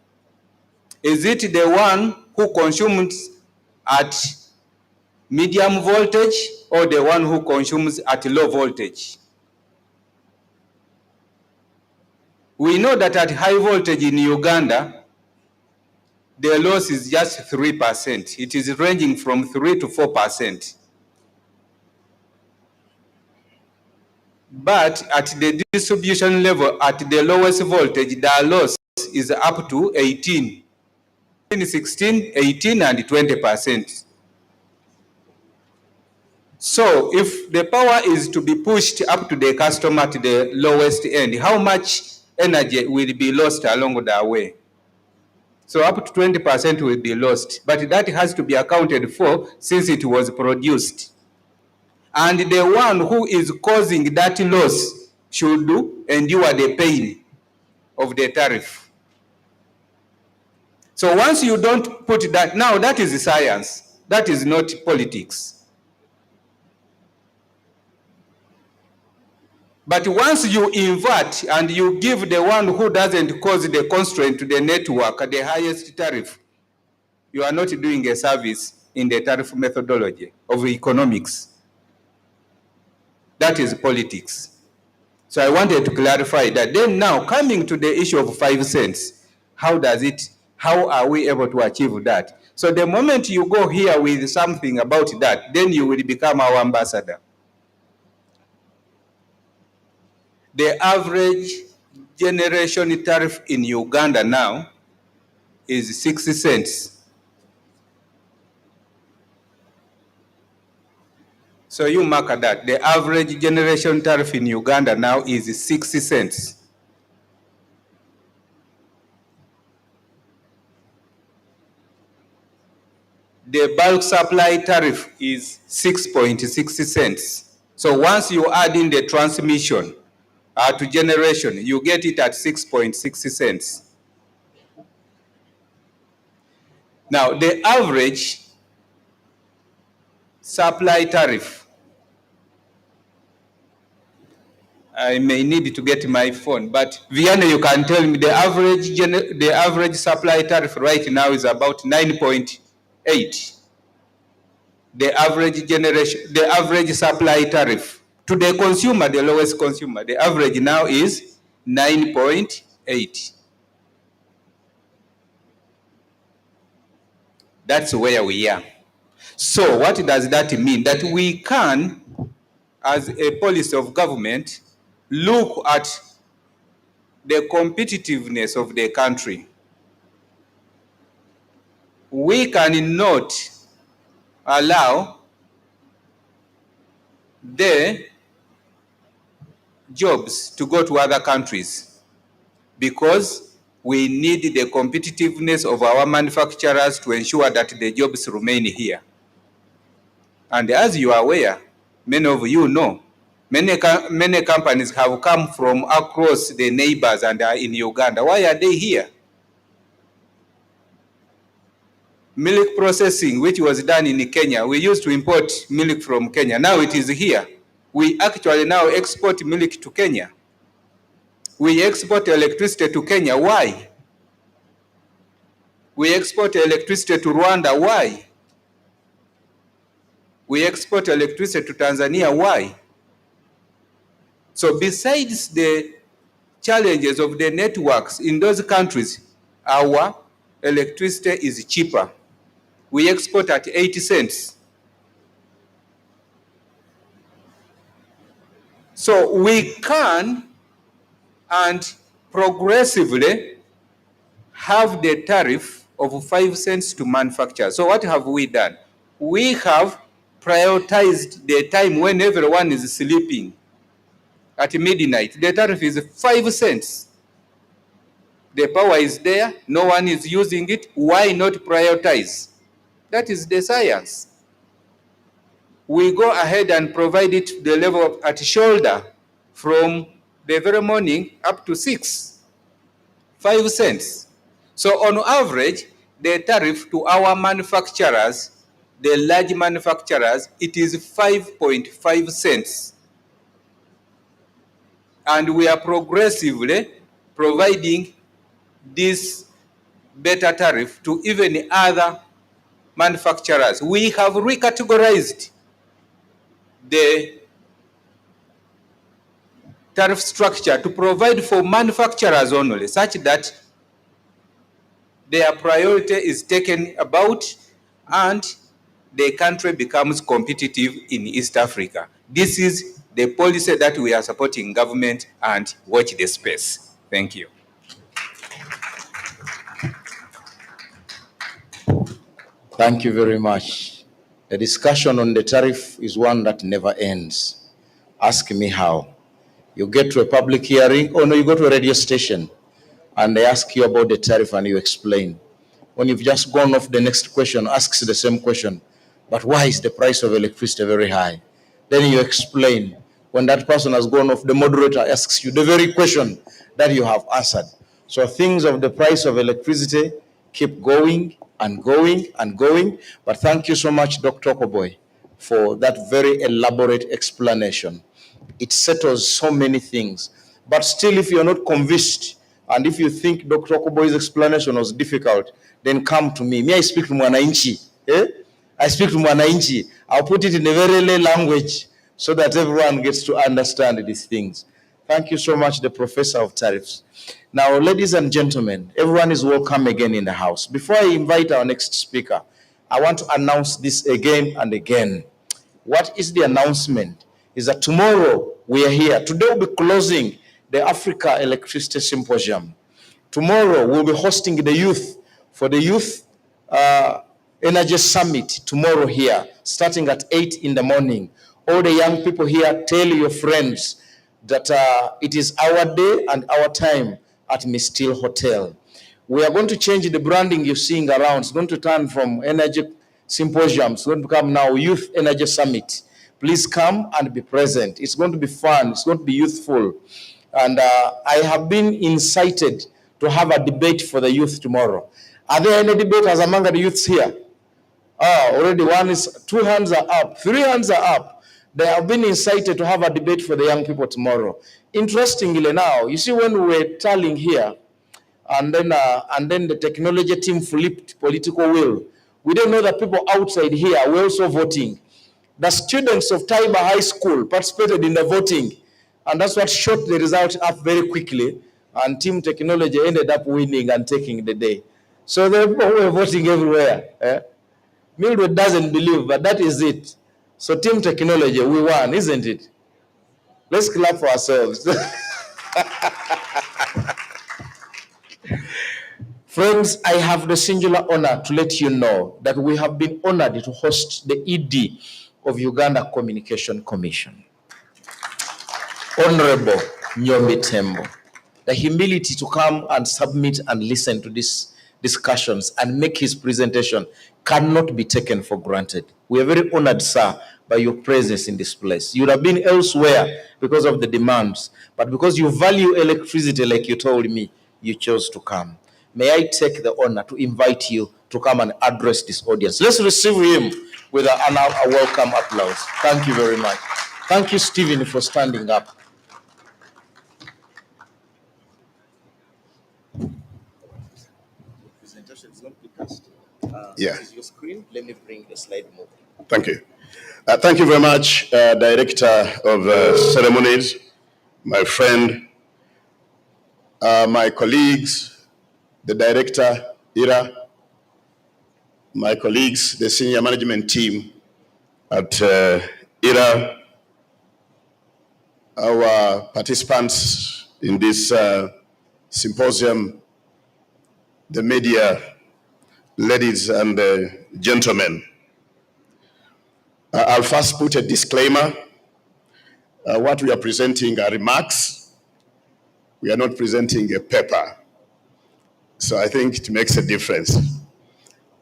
Is it the one who consumes at medium voltage or the one who consumes at low voltage? We know that at high voltage in Uganda, the loss is just 3%. It is ranging from 3 to 4%. But at the distribution level, at the lowest voltage, the loss is up to 18, 16, 18, and 20%. So if the power is to be pushed up to the customer at the lowest end, how much energy will be lost along the way? So up to 20% will be lost, but that has to be accounted for since it was produced. And the one who is causing that loss should endure the pain of the tariff. So once you don't put that, now that is science, that is not politics. But once you invert and you give the one who doesn't cause the constraint to the network the highest tariff, you are not doing a service in the tariff methodology of economics. That is politics. So I wanted to clarify that. Then now, coming to the issue of 5 cents, how are we able to achieve that? So the moment you go here with something about that, then you will become our ambassador. The average generation tariff in Uganda now is 60 cents. So you mark that. The average generation tariff in Uganda now is 60 cents. The bulk supply tariff is 6.60 cents. So once you add in the transmission to generation, you get it at 6.60 cents. Now, the average supply tariff, I may need to get my phone, but Vienna, you can tell me the average supply tariff right now is about 9.8. The average supply tariff to the consumer, the lowest consumer, the average now is 9.8. That's where we are. So what does that mean? That we can, as a policy of government, look at the competitiveness of the country. We cannot allow the jobs to go to other countries because we need the competitiveness of our manufacturers to ensure that the jobs remain here. And as you are aware, many of you know, many companies have come from across the neighbors and are in Uganda. Why are they here? Milk processing, which was done in Kenya, we used to import milk from Kenya. Now it is here. We actually now export milk to Kenya. We export electricity to Kenya. Why? We export electricity to Rwanda. Why? We export electricity to Tanzania. Why? So besides the challenges of the networks in those countries, our electricity is cheaper. We export at 80 cents. So we can and progressively have the tariff of 5 cents to manufacture. So what have we done? We have prioritized the time when everyone is sleeping at midnight. The tariff is 5 cents. The power is there, no one is using it. Why not prioritize? That is the science. We go ahead and provide it to the level of at shoulder from the very morning up to 6, 5 cents. So on average, the tariff to our manufacturers, the large manufacturers, it is 5.5 cents. And we are progressively providing this better tariff to even other manufacturers. We have recategorized the tariff structure to provide for manufacturers only, such that their priority is taken about and the country becomes competitive in East Africa. This is the policy that we are supporting government, and watch the space. Thank you.
Thank you very much. The discussion on the tariff is one that never ends. Ask me how. You get to a public hearing, or no, you go to a radio station and they ask you about the tariff and you explain. When you've just gone off, the next question asks the same question. But why is the price of electricity very high? Then you explain. When that person has gone off, the moderator asks you the very question that you have answered. So things of the price of electricity keep going and going and going. But thank you so much, Dr. Okoboy, for that very elaborate explanation. It settles so many things. But still, if you're not convinced, and if you think Dr. Okoboy's explanation was difficult, then come to me. Me, I speak to Mwananchi. I speak to Mwananchi. I'll put it in a very lay language so that everyone gets to understand these things. Thank you so much, the Professor of Tariffs. Now, ladies and gentlemen, everyone is welcome again in the house. Before I invite our next speaker, I want to announce this again and again. What is the announcement? Is that tomorrow we are here. Today we'll be closing the Africa Electricity Symposium. Tomorrow we'll be hosting the youth for the Youth Energy Summit tomorrow here, starting at 8 in the morning. All the young people here, tell your friends that it is our day and our time at Mistil Hotel. We are going to change the branding you're seeing around. It's going to turn from Energy Symposium. It's going to become now Youth Energy Summit. Please come and be present. It's going to be fun. It's going to be youthful. And I have been incited to have a debate for the youth tomorrow. Are there any debaters among the youths here? Already two hands are up, 3 hands are up. They have been incited to have a debate for the young people tomorrow. Interestingly now, you see when we were tallying here, and then the technology team flipped political will, we don't know that people outside here were also voting. The students of Taiba High School participated in the voting, and that's what shot the result up very quickly, and Team Technology ended up winning and taking the day. So they were voting everywhere. Mildred doesn't believe, but that is it. So Team Technology, we won, isn't it? Let's clap for ourselves. Friends, I have the singular honor to let you know that we have been honored to host the ED of Uganda Communication Commission. Honorable Nyomi Tembo, the humility to come and submit and listen to these discussions and make his presentation cannot be taken for granted. We are very honored, sir, by your presence in this place. You would have been elsewhere because of the demands, but because you value electricity like you told me, you chose to come. May I take the honor to invite you to come and address this audience. Let's receive him with a welcome applause. Thank you very much. Thank you, Stephen, for standing up.
Yeah.
This is your screen. Let me bring the slide more.
Thank you. Thank you very much, Director of Ceremonies, my friend, my colleagues, the Director, Ira, my colleagues, the senior management team at Ira, our participants in this symposium, the media, ladies and gentlemen. I'll first put a disclaimer. What we are presenting are remarks. We are not presenting a paper. So I think it makes a difference.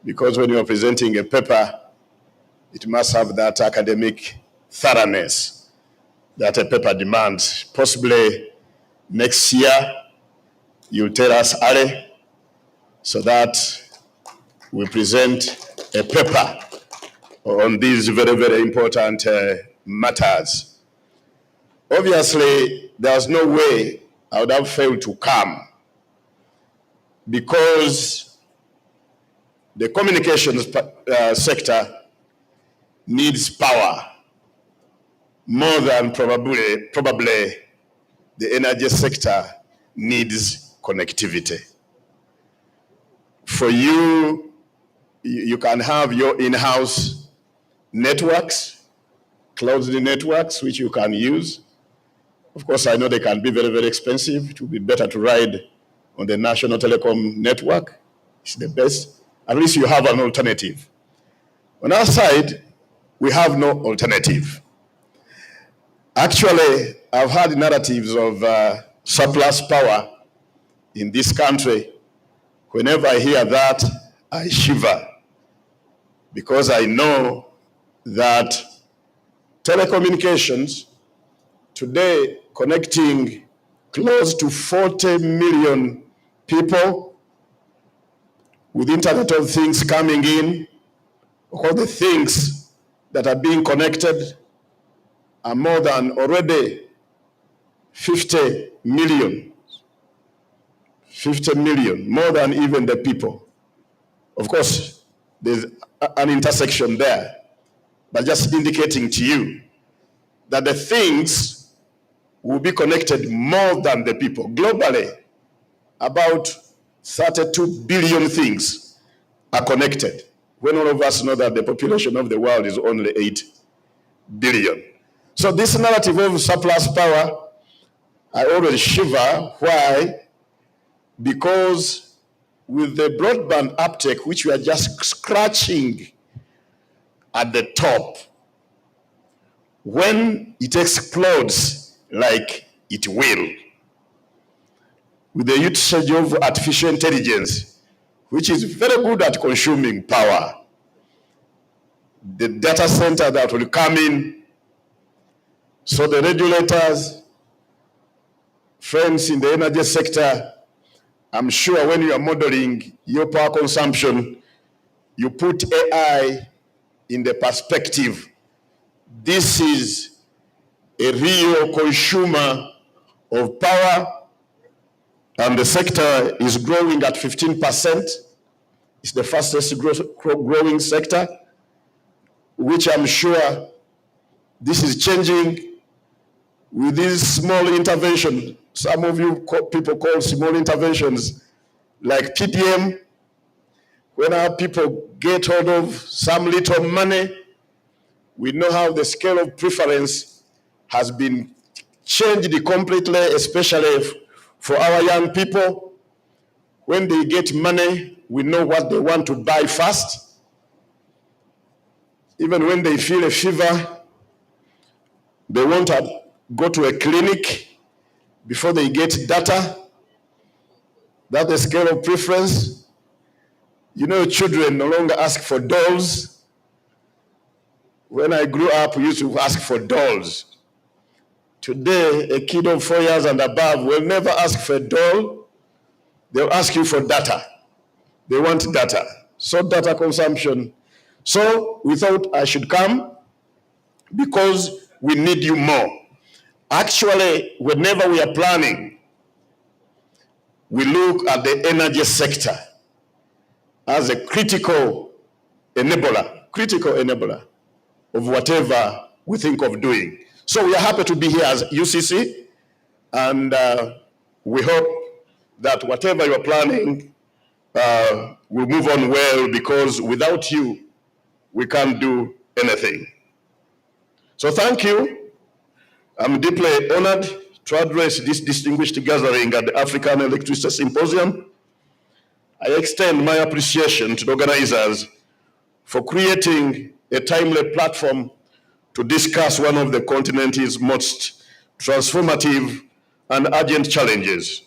Because when you are presenting a paper, it must have that academic thoroughness that a paper demands. Possibly next year, you'll tell us early so that we present a paper on these very, very important matters. Obviously, there's no way I would have failed to come because the communications sector needs power more than probably the energy sector needs connectivity. For you, you can have your in-house networks, closed networks, which you can use. Of course, I know they can be very, very expensive. It would be better to ride on the national telecom network. It's the best. At least you have an alternative. On our side, we have no alternative. Actually, I've heard narratives of surplus power in this country. Whenever I hear that, I shiver because I know that telecommunications today connecting close to 40 million people with Internet of Things coming in, all the things that are being connected are more than already 50 million. 50 million, more than even the people. Of course, there's an intersection there, but just indicating to you that the things will be connected more than the people. Globally, about 32 billion things are connected, when all of us know that the population of the world is only 8 billion. So this narrative of surplus power, I always shiver. Why? Because with the broadband uptake, which we are just scratching at the top, when it explodes like it will, with the usage of artificial intelligence, which is very good at consuming power, the data center that will come in, so the regulators, friends in the energy sector, I'm sure when you are modeling your power consumption, you put AI in the perspective. This is a real consumer of power, and the sector is growing at 15%. It's the fastest growing sector, which I'm sure this is changing with these small interventions. Some of you people call small interventions like PPM. When our people get hold of some little money, we know how the scale of preference has been changed completely, especially for our young people. When they get money, we know what they want to buy first. Even when they feel a fever, they want to go to a clinic before they get data. That's the scale of preference. You know, children no longer ask for dolls. When I grew up, we used to ask for dolls. Today, a kid of 4 years and above will never ask for a doll. They'll ask you for data. They want data. So data consumption. So we thought I should come because we need you more. Actually, whenever we are planning, we look at the energy sector as a critical enabler of whatever we think of doing. So we are happy to be here as UCC, and we hope that whatever you're planning will move on well, because without you, we can't do anything. So thank you. I'm deeply honored to address this distinguished gathering at the African Electricity Symposium. I extend my appreciation to the organizers for creating a timely platform to discuss one of the continent's most transformative and urgent challenges: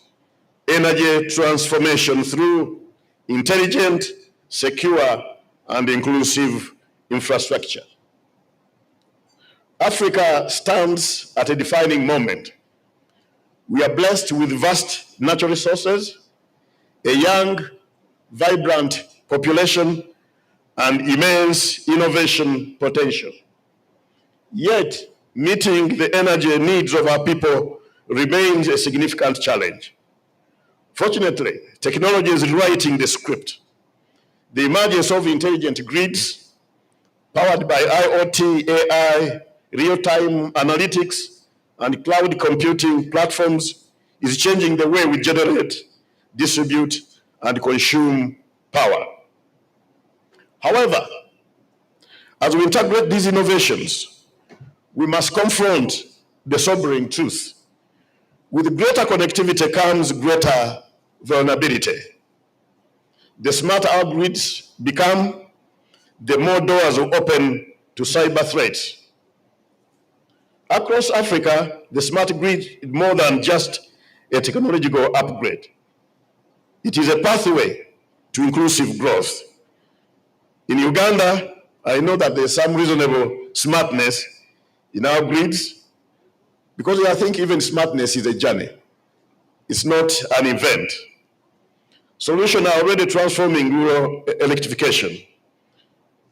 energy transformation through intelligent, secure, and inclusive infrastructure. Africa stands at a defining moment. We are blessed with vast natural resources, a young, vibrant population, and immense innovation potential. Yet, meeting the energy needs of our people remains a significant challenge. Fortunately, technology is rewriting the script. The emergence of intelligent grids, powered by IoT, AI, real-time analytics, and cloud computing platforms, is changing the way we generate, distribute, and consume power. However, as we integrate these innovations, we must confront the sobering truth. With greater connectivity comes greater vulnerability. The smarter our grids become, the more doors will open to cyber threats. Across Africa, the smart grid is more than just a technological upgrade. It is a pathway to inclusive growth. In Uganda, I know that there's some reasonable smartness in our grids, because I think even smartness is a journey. It's not an event. Solutions are already transforming rural electrification.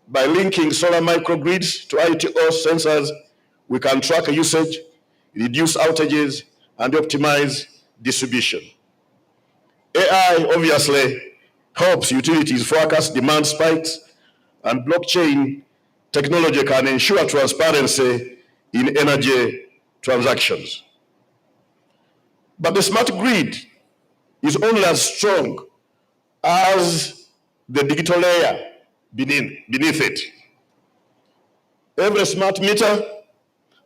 By linking solar microgrids to ITO sensors, we can track usage, reduce outages, and optimize distribution. AI obviously helps utilities forecast demand spikes, and blockchain technology can ensure transparency in energy transactions. But the smart grid is only as strong as the digital layer beneath it. Every smart meter,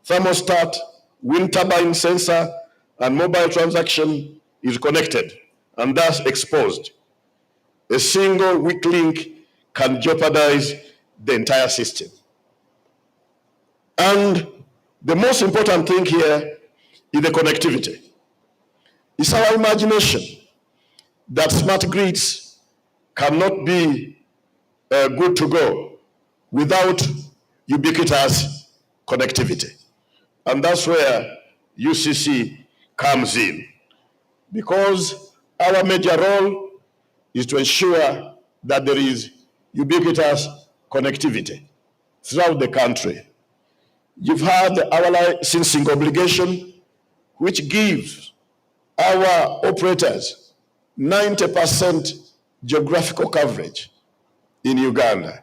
thermostat, wind turbine sensor, and mobile transaction is connected and thus exposed. A single weak link can jeopardize the entire system. And The most important thing here is the connectivity. It's our imagination that smart grids cannot be good to go without ubiquitous connectivity. And that's where UCC comes in, because our major role is to ensure that there is ubiquitous connectivity throughout the country. You've had our licensing obligation, which gives our operators 90% geographical coverage in Uganda.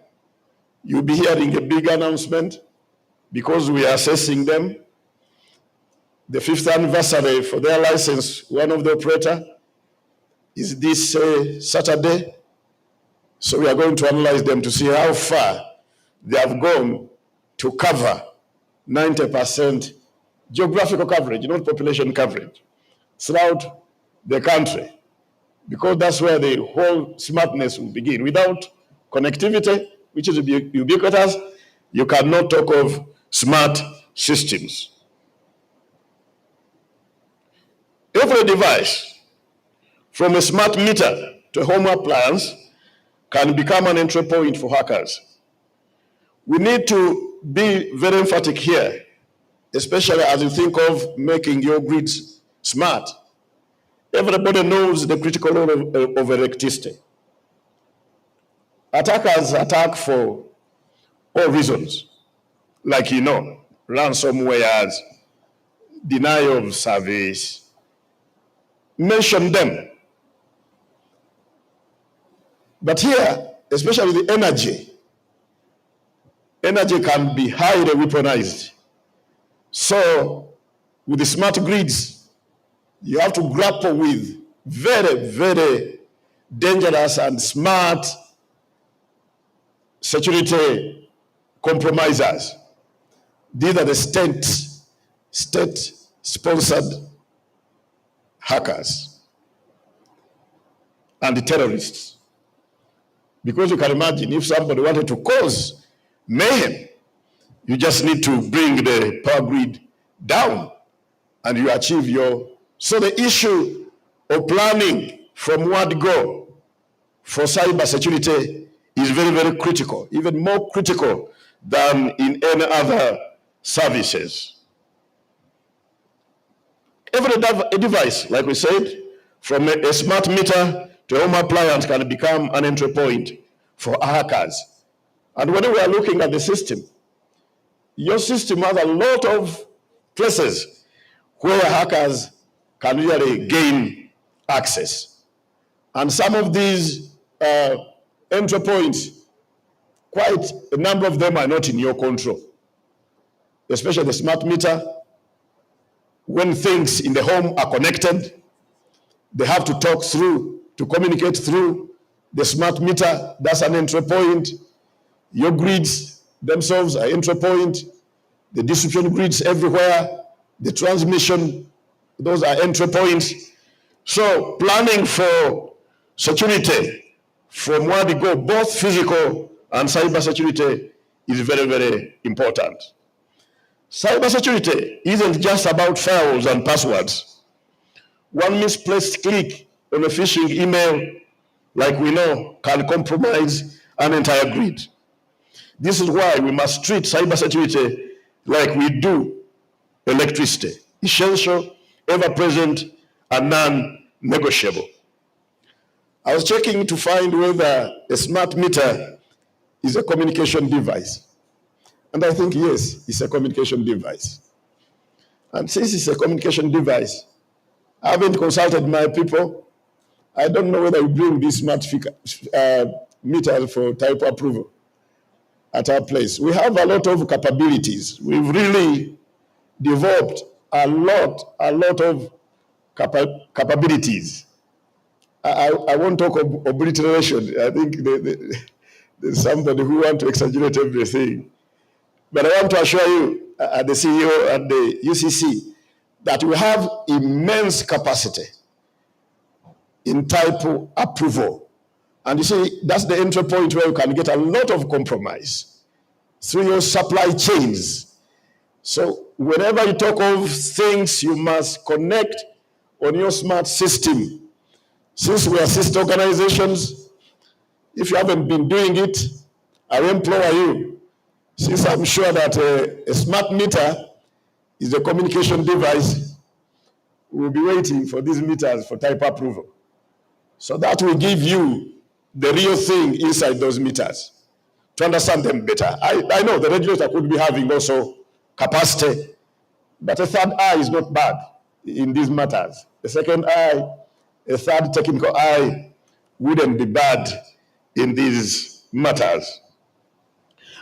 You'll be hearing a big announcement because we are assessing them. The 5th anniversary for their license, one of the operator, is this Saturday. So we are going to analyze them to see how far they have gone to cover 90% geographical coverage, not population coverage, throughout the country, because that's where the whole smartness will begin. Without connectivity, which is ubiquitous, you cannot talk of smart systems. Every device, from a smart meter to a home appliance, can become an entry point for hackers. We need to be very emphatic here, especially as you think of making your grids smart. Everybody knows the critical role of electricity. Attackers attack for all reasons, like ransomwares, denial of service. Mention them. But here, especially the energy can be highly weaponized. So, with the smart grids, you have to grapple with very, very dangerous and smart security compromisers. These are the state-sponsored hackers and the terrorists. Because you can imagine, if somebody wanted to cause mayhem, you just need to bring the power grid down and you achieve your... So the issue of planning from word go for cyber security is very, very critical, even more critical than in any other services. Every device, like we said, from a smart meter to a home appliance can become an entry point for hackers. And when we are looking at the system, your system has a lot of places where hackers can really gain access. And some of these entry points, quite a number of them are not in your control, especially the smart meter. When things in the home are connected, they have to talk through, to communicate through the smart meter. That's an entry point. Your grids themselves are entry point. The distribution grids everywhere, the transmission, those are entry points. So planning for security from where we go, both physical and cyber security, is very, very important. Cybersecurity isn't just about firewalls and passwords. One misplaced click on a phishing email, like we know, can compromise an entire grid. This is why we must treat cybersecurity like we do electricity, essential, ever-present, and non-negotiable. I was checking to find whether a smart meter is a communication device. And I think, yes, it's a communication device. And since it's a communication device, I haven't consulted my people. I don't know whether we bring this smart meter for type approval at our place. We have a lot of capabilities. We've really developed a lot of capabilities. I won't talk of obliteration. I think there's somebody who wants to exaggerate everything. But I want to assure you, the CEO and the UCC, that we have immense capacity in type approval. And you see, that's the entry point where you can get a lot of compromise through your supply chains. So whenever you talk of things, you must connect on your smart system. Since we are sister organizations, if you haven't been doing it, I implore you, since I'm sure that a smart meter is a communication device, we'll be waiting for these meters for type approval. So that will give you the real thing inside those meters to understand them better. I know the regulator could be having also capacity, but a third eye is not bad in these matters. A second eye, a third technical eye wouldn't be bad in these matters.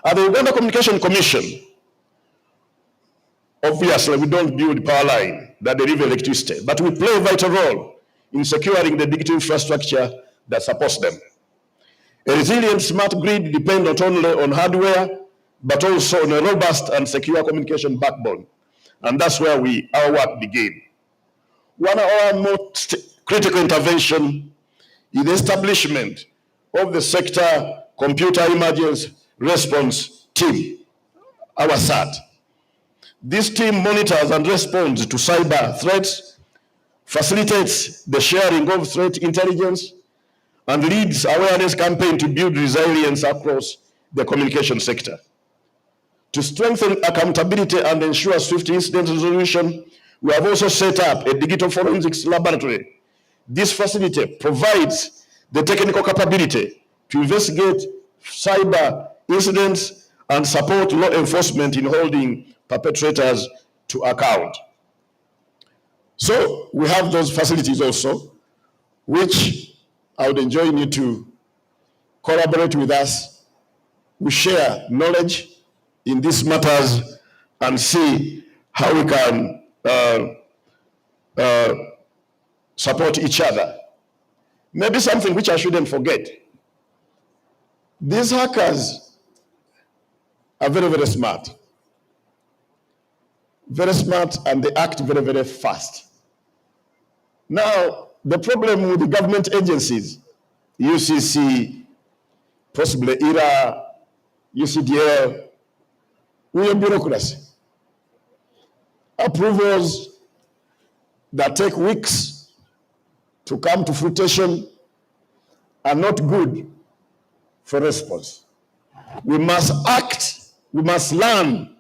At the Uganda Communication Commission, obviously we don't build power line that deliver electricity, but we play a vital role in securing the digital infrastructure that supports them. A resilient smart grid depends not only on hardware, but also on a robust and secure communication backbone. And that's where our work begins. One of our most critical intervention is the establishment of the Sector Computer Emergency Response Team, our SAT. This team monitors and responds to cyber threats, facilitates the sharing of threat intelligence, and leads awareness campaign to build resilience across the communication sector. To strengthen accountability and ensure swift incident resolution, we have also set up a digital forensics laboratory. This facility provides the technical capability to investigate cyber incidents and support law enforcement in holding perpetrators to account. So we have those facilities also, which I would enjoin you to collaborate with us. We share knowledge in these matters and see how we can support each other. Maybe something which I shouldn't forget. These hackers are very, very smart. Very smart, and they act very, very fast. Now, the problem with the government agencies, UCC, possibly IRA, UCDL, we are bureaucracy. Approvals that take weeks to come to fruition are not good for response. We must act, we must learn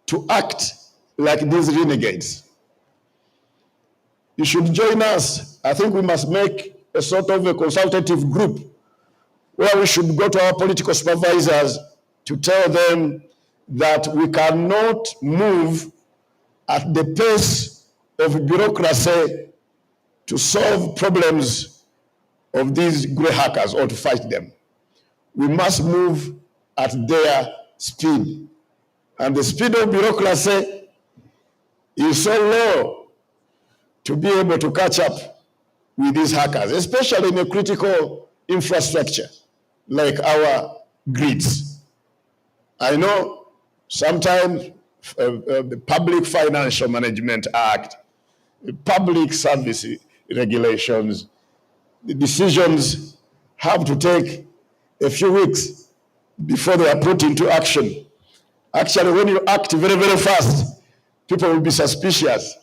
to act like these renegades. You should join us. I think we must make a sort of a consultative group where we should go to our political supervisors to tell them that we cannot move at the pace of bureaucracy to solve problems of these grey hackers or to fight them. We must move at their speed. And the speed of bureaucracy is so low to be able to catch up with these hackers, especially in a critical infrastructure like our grids. I know sometimes the Public Financial Management Act, the public service regulations, the decisions have to take a few weeks before they are put into action. Actually, when you act very, very fast, people will be suspicious.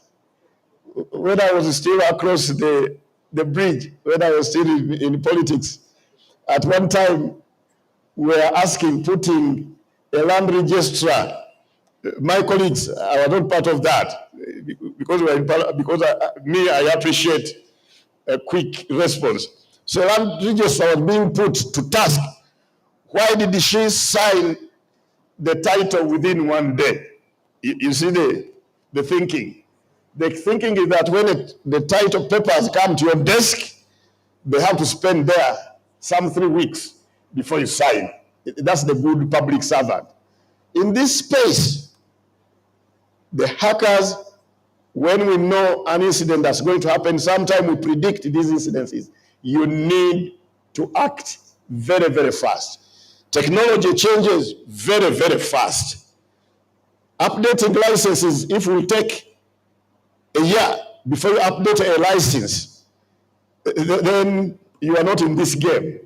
When I was still across the bridge, when I was still in politics, at one time we were putting a land registrar. My colleagues, I was not part of that because I appreciate a quick response. So land registrar was being put to task. Why did she sign the title within one day? You see the thinking. The thinking is that when the title papers come to your desk, they have to spend there some 3 weeks before you sign. That's the good public servant. In this space, the hackers, when we know an incident that's going to happen, sometime we predict these incidences. You need to act very, very fast. Technology changes very, very fast. Updating licenses, if we take a year before you update a license, then you are not in this game.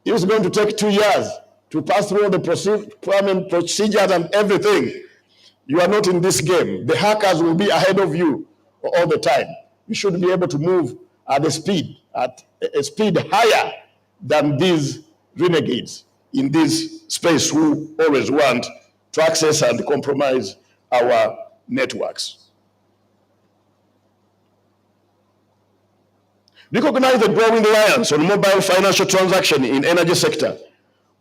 It's going to take 2 years to pass through the procedures and everything. You are not in this game. The hackers will be ahead of you all the time. You should be able to move at a speed higher than these renegades in this space who always want to access and compromise our networks. Recognize the growing reliance on mobile financial transaction in energy sector.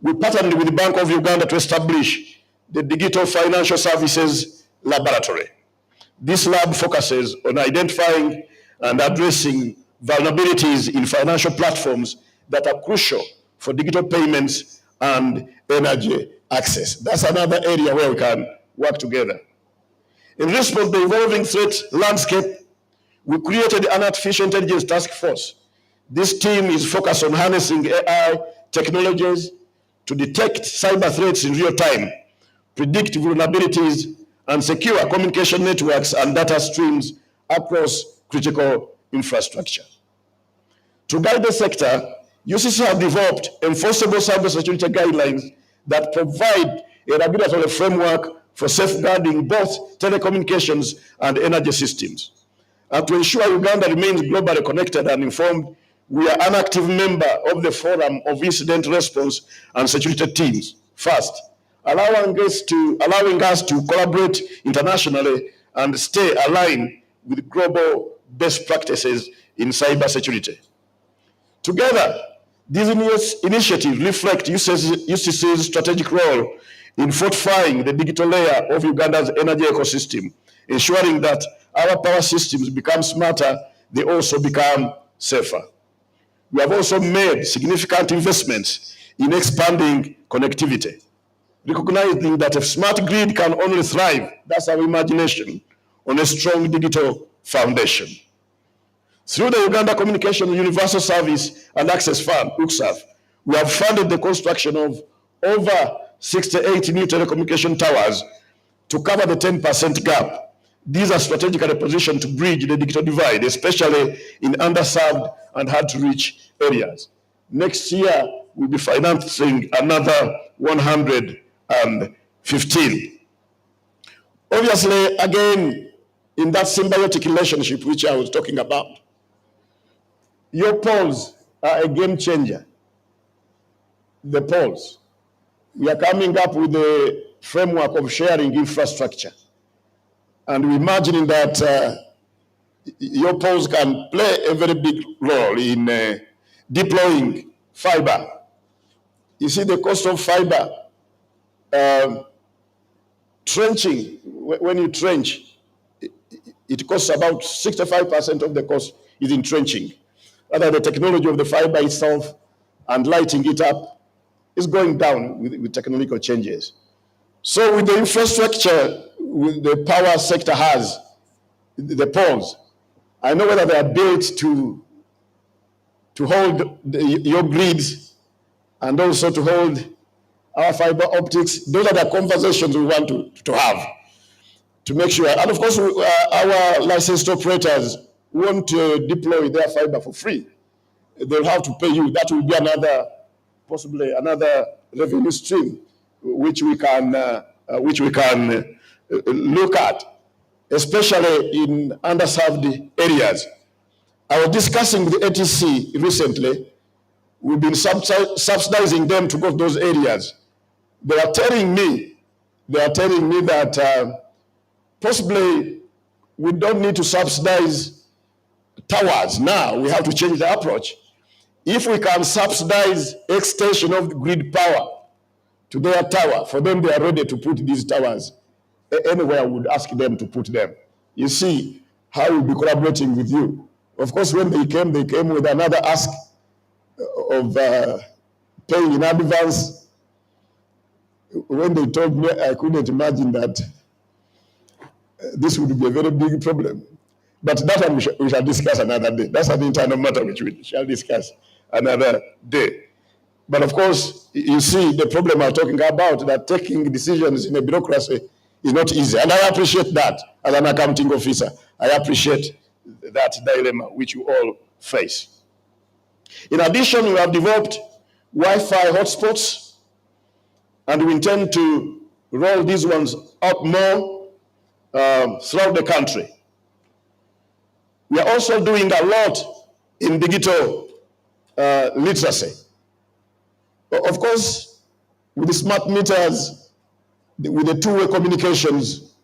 We partnered with the Bank of Uganda to establish the Digital Financial Services Laboratory. This lab focuses on identifying and addressing vulnerabilities in financial platforms that are crucial for digital payments and energy access. That's another area where we can work together. In response to the evolving threat landscape, we created an artificial intelligence task force. This team is focused on harnessing AI technologies to detect cyber threats in real time, predict vulnerabilities, and secure communication networks and data streams across critical infrastructure. To guide the sector, UCC have developed enforceable cybersecurity guidelines that provide a regulatory framework for safeguarding both telecommunications and energy systems. And to ensure Uganda remains globally connected and informed, we are an active member of the Forum of Incident Response and Security Teams, FAST, allowing us to collaborate internationally and stay aligned with global best practices in cybersecurity. Together, these initiatives reflect UCC's strategic role in fortifying the digital layer of Uganda's energy ecosystem, ensuring that our power systems become smarter, they also become safer. We have also made significant investments in expanding connectivity, recognizing that a smart grid can only thrive, that's our imagination, on a strong digital foundation. Through the Uganda Communication Universal Service and Access Fund, UCSAF, we have funded the construction of over 68 new telecommunication towers to cover the 10% gap. These are strategically positioned to bridge the digital divide, especially in underserved and hard-to-reach areas. Next year, we'll be financing another 115. Obviously, again, in that symbiotic relationship which I was talking about, your polls are a game changer. The polls. We are coming up with a framework of sharing infrastructure. And we're imagining that your polls can play a very big role in deploying fiber. You see the cost of fiber, trenching, when you trench, it costs about 65% of the cost is in trenching. Rather, the technology of the fiber itself and lighting it up is going down with technological changes. So with the infrastructure the power sector has, the poles, I know whether they are built to hold your grids and also to hold our fiber optics. Those are the conversations we want to have to make sure. And of course, our licensed operators want to deploy their fiber for free. They'll have to pay you. That will be possibly another revenue stream which we can look at, especially in underserved areas. I was discussing with the ATC recently. We've been subsidizing them to go to those areas. They are telling me that possibly we don't need to subsidize towers now. We have to change the approach. If we can subsidize extension of the grid power to their tower, for them they are ready to put these towers anywhere I would ask them to put them. You see how we'll be collaborating with you. Of course, when they came with another ask of paying in advance. When they told me, I couldn't imagine that this would be a very big problem. But that one we shall discuss another day. That's an internal matter which we shall discuss another day. But of course, you see the problem I'm talking about, that taking decisions in a bureaucracy is not easy. And I appreciate that as an accounting officer. I appreciate that dilemma which you all face. In addition, we have developed Wi-Fi hotspots, and we intend to roll these ones out more throughout the country. We are also doing a lot in digital literacy. Of course, with the smart meters, with the two-way communications,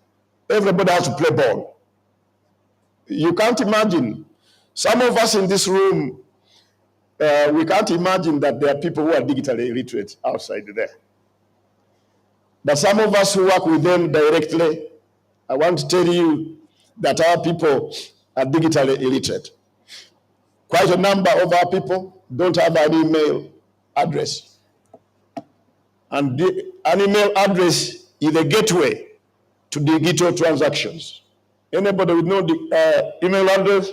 everybody has to play ball. You can't imagine, some of us in this room, we can't imagine that there are people who are digitally illiterate outside there. But some of us who work with them directly, I want to tell you that our people are digitally illiterate. Quite a number of our people don't have an email address. And an email address is a gateway to digital transactions. Anybody with no email address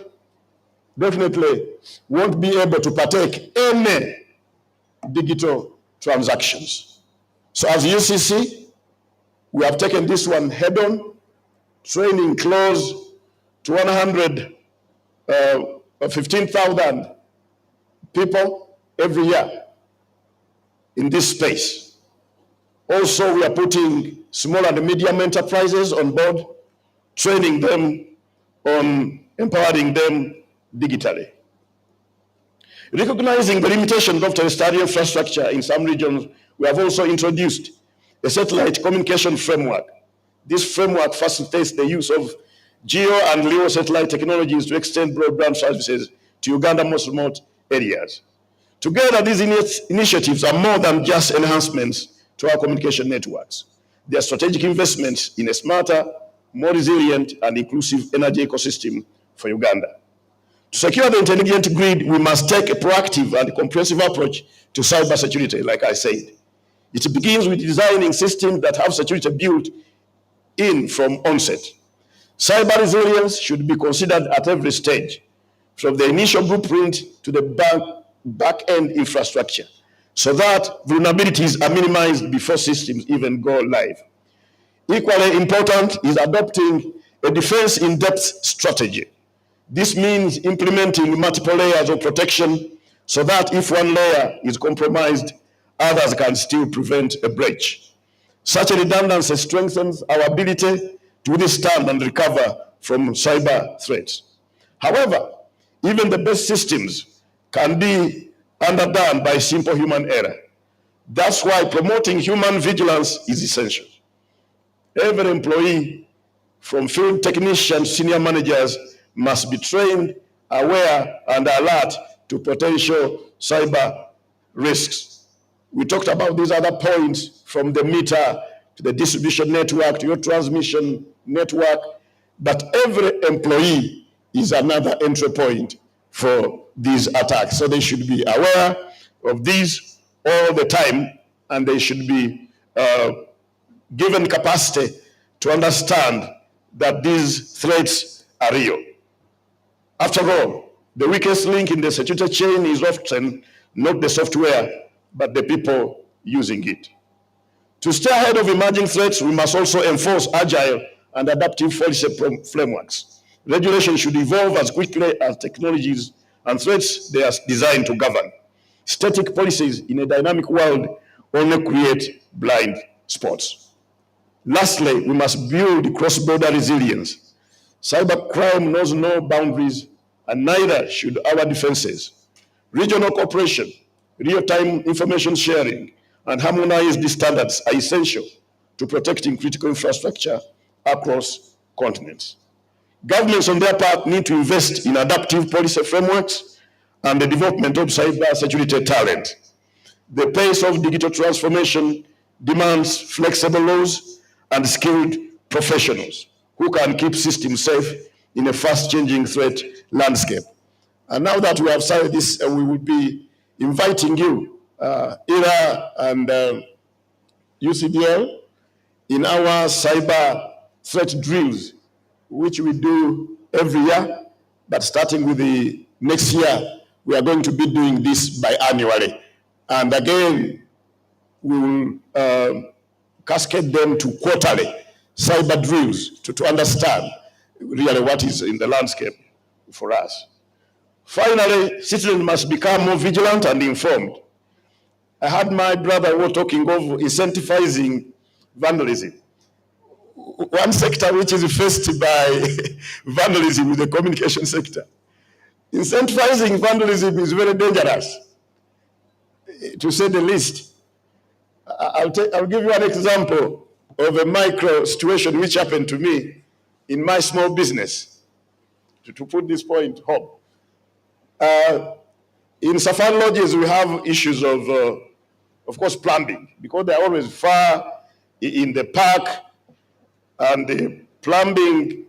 definitely won't be able to partake in any digital transactions. So as UCC, we have taken this one head on, training close to 115,000 people every year in this space. Also, we are putting small and medium enterprises on board, training them on empowering them digitally. Recognizing the limitations of terrestrial infrastructure in some regions, we have also introduced a satellite communication framework. This framework facilitates the use of geo and LEO satellite technologies to extend broadband services to Uganda's most remote areas. Together, these initiatives are more than just enhancements to our communication networks. They are strategic investments in a smarter, more resilient, and inclusive energy ecosystem for Uganda. To secure the intelligent grid, we must take a proactive and comprehensive approach to cybersecurity, like I said. It begins with designing systems that have security built in from onset. Cyber resilience should be considered at every stage, from the initial blueprint to the back-end infrastructure, so that vulnerabilities are minimized before systems even go live. Equally important is adopting a defense in-depth strategy. This means implementing multiple layers of protection so that if one layer is compromised, others can still prevent a breach. Such a redundancy strengthens our ability to withstand and recover from cyber threats. However, even the best systems can be underdone by simple human error. That's why promoting human vigilance is essential. Every employee, from field technicians to senior managers, must be trained, aware, and alert to potential cyber risks. We talked about these other points, from the meter to the distribution network to your transmission network, but every employee is another entry point for these attacks. So they should be aware of these all the time, and they should be given capacity to understand that these threats are real. After all, the weakest link in the security chain is often not the software, but the people using it. To stay ahead of emerging threats, we must also enforce agile and adaptive policy frameworks. Regulation should evolve as quickly as technologies and threats they are designed to govern. Static policies in a dynamic world only create blind spots. Lastly, we must build cross-border resilience. Cybercrime knows no boundaries, and neither should our defenses. Regional cooperation, real-time information sharing, and harmonized standards are essential to protecting critical infrastructure across continents. Governments, on their part, need to invest in adaptive policy frameworks and the development of cybersecurity talent. The pace of digital transformation demands flexible laws and skilled professionals who can keep systems safe in a fast-changing threat landscape. And now that we have started this, we will be inviting you, IRA and UCDL, in our cyber threat drills, which we do every year, but starting with the next year, we are going to be doing this biannually. And again, we will cascade them to quarterly cyber drills to understand really what is in the landscape for us. Finally, citizens must become more vigilant and informed. I heard my brother was talking of incentivizing vandalism. one sector which is faced by vandalism is the communication sector. Incentivizing vandalism is very dangerous, to say the least. I'll give you an example of a micro situation which happened to me in my small business, to put this point home. In safari lodges, we have issues of course, plumbing, because they're always far in the park, and the plumbing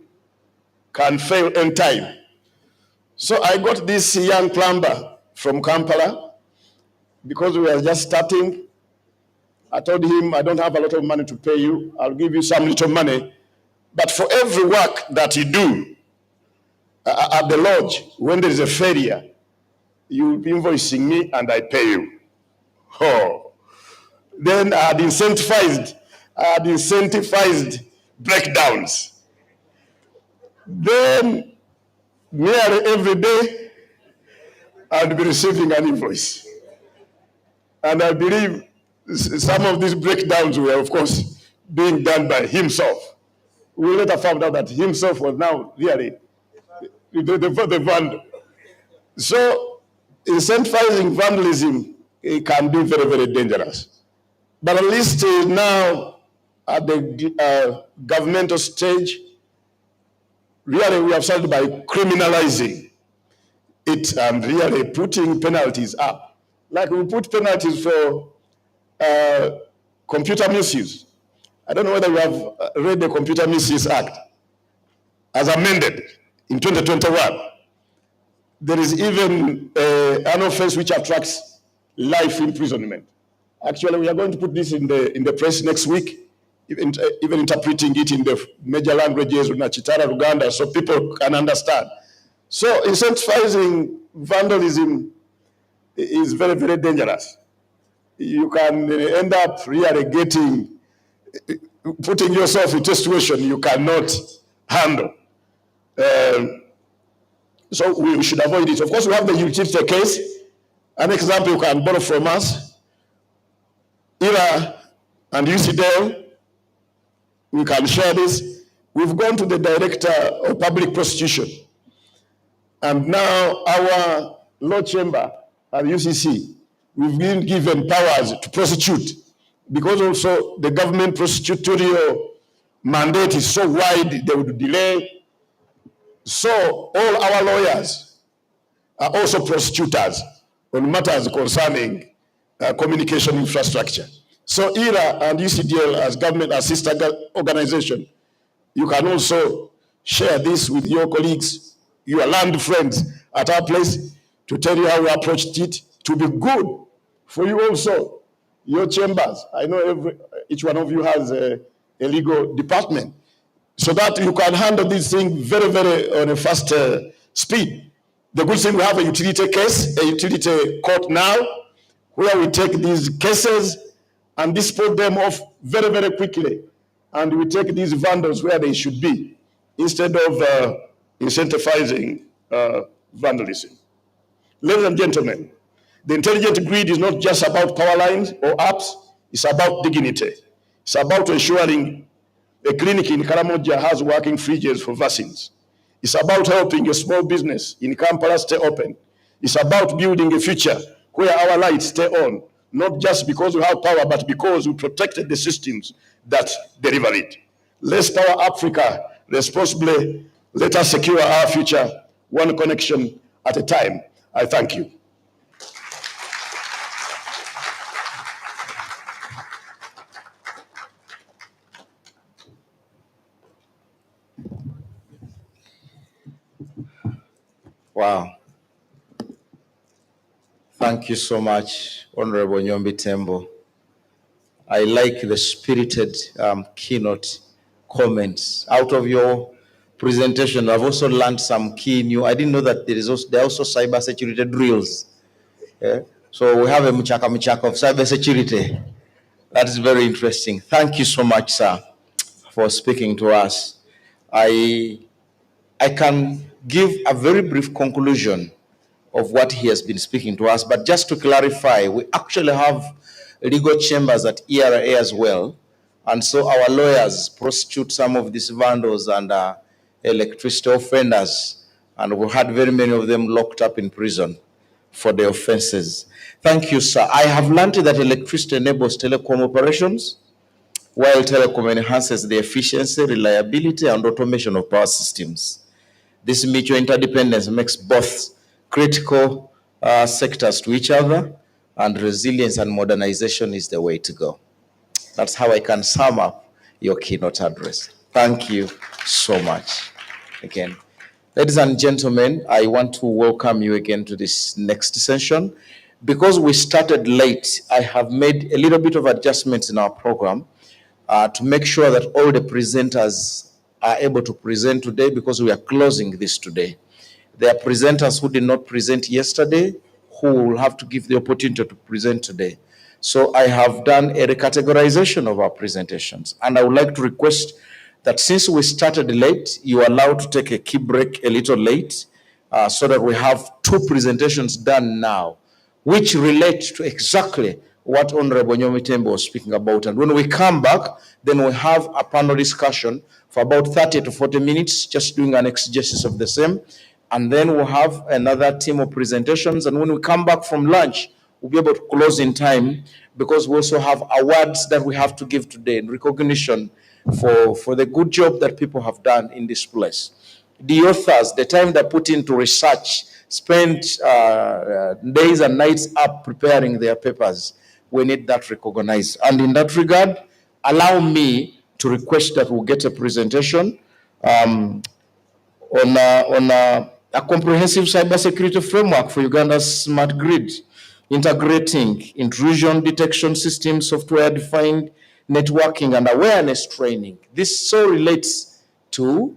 can fail in time. So I got this young plumber from Kampala, because we were just starting. I told him, I don't have a lot of money to pay you. I'll give you some little money. But for every work that you do at the lodge, when there is a failure, you'll be invoicing me and I pay you. Oh. Then I had incentivized breakdowns. Then nearly every day, I'd be receiving an invoice. And I believe some of these breakdowns were, of course, being done by himself. We later found out that himself was now really the vandal. So incentivizing vandalism, it can be very, very dangerous. But at least now, at the governmental stage, really we have started by criminalizing it and really putting penalties up. Like we put penalties for computer misuse. I don't know whether you have read the Computer Misuse Act as amended in 2021. There is even an offense which attracts life imprisonment. Actually, we are going to put this in the press next week, even interpreting it in the major languages, Nachitara, Uganda, so people can understand. So incentivizing vandalism is very, very dangerous. You can end up really putting yourself in a situation you cannot handle. So we should avoid it. Of course, we have the utility case. An example you can borrow from us. IRA and UCDL, we can share this. We've gone to the Director of Public Prosecution. And now our law chamber at UCC, we've been given powers to prosecute, because also the government prosecutorial mandate is so wide, they would delay. So all our lawyers are also prosecutors on matters concerning communication infrastructure. So IRA and UCDL, as government assistant organization, you can also share this with your colleagues, your land friends at our place, to tell you how we approached it to be good for you also. Your chambers, I know each one of you has a legal department, so that you can handle this thing very, very on a fast speed. The good thing, we have a utility case, a utility court now, where we take these cases and dispose them off very, very quickly. And we take these vandals where they should be, instead of incentivizing vandalism. Ladies and gentlemen, the intelligent grid is not just about power lines or apps, it's about dignity. It's about ensuring a clinic in Karamoja has working fridges for vaccines. It's about helping a small business in Kampala stay open. It's about building a future where our lights stay on, not just because we have power, but because we protected the systems that deliver it. Let's power Africa responsibly. Let us secure our future, one connection at a time. I thank you.
Wow. Thank you so much, Honorable Nyombi Tembo. I like the spirited keynote comments. Out of your presentation, I've also learned some key new. I didn't know that there are also cybersecurity drills. Yeah? So we have a mchaka of cybersecurity. That is very interesting. Thank you so much, sir, for speaking to us. I can give a very brief conclusion of what he has been speaking to us, but just to clarify, we actually have legal chambers at ERA as well, And so our lawyers prosecute some of these vandals and electricity offenders, and we had very many of them locked up in prison for the offenses. Thank you, sir. I have learned that electricity enables telecom operations, while telecom enhances the efficiency, reliability, and automation of power systems. This mutual interdependence makes both critical sectors to each other, and resilience and modernization is the way to go. That's how I can sum up your keynote address. Thank you so much again. Ladies and gentlemen, I want to welcome you again to this next session. Because we started late, I have made a little bit of adjustments in our program to make sure that all the presenters are able to present today, because we are closing this today. There are presenters who did not present yesterday who will have to give the opportunity to present today. So I have done a recategorization of our presentations, and I would like to request that since we started late, you are allowed to take a key break a little late, so that we have two presentations done now, which relate to exactly what Honorable Nyomi Tembo was speaking about. And when we come back, then we have a panel discussion for about 30 to 40 minutes, just doing an exegesis of the same. And then we'll have another team of presentations. And when we come back from lunch, we'll be able to close in time, because we also have awards that we have to give today in recognition for the good job that people have done in this place. The authors, the time they put into research, spent days and nights up preparing their papers. We need that recognized. And in that regard, allow me to request that we'll get a presentation on a comprehensive cybersecurity framework for Uganda's smart grid, integrating intrusion detection systems, software-defined networking, and awareness training. This so relates to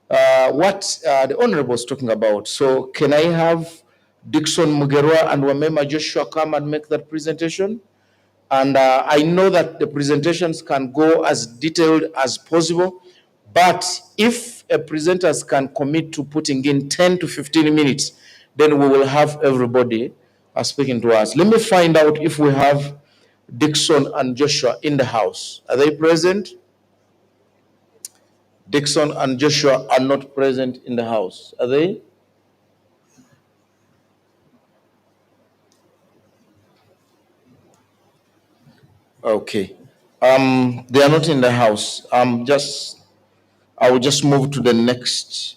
what the Honorable was talking about. So can I have Dixon Mugerwa and Wamema Joshua come and make that presentation? And I know that the presentations can go as detailed as possible, but if a presenters can commit to putting in 10 to 15 minutes, then we will have everybody speaking to us. Let me find out if we have Dixon and Joshua in the house. Are they present? Dixon and Joshua are not present in the house, are they? Okay. They are not in the house. I will just move to the next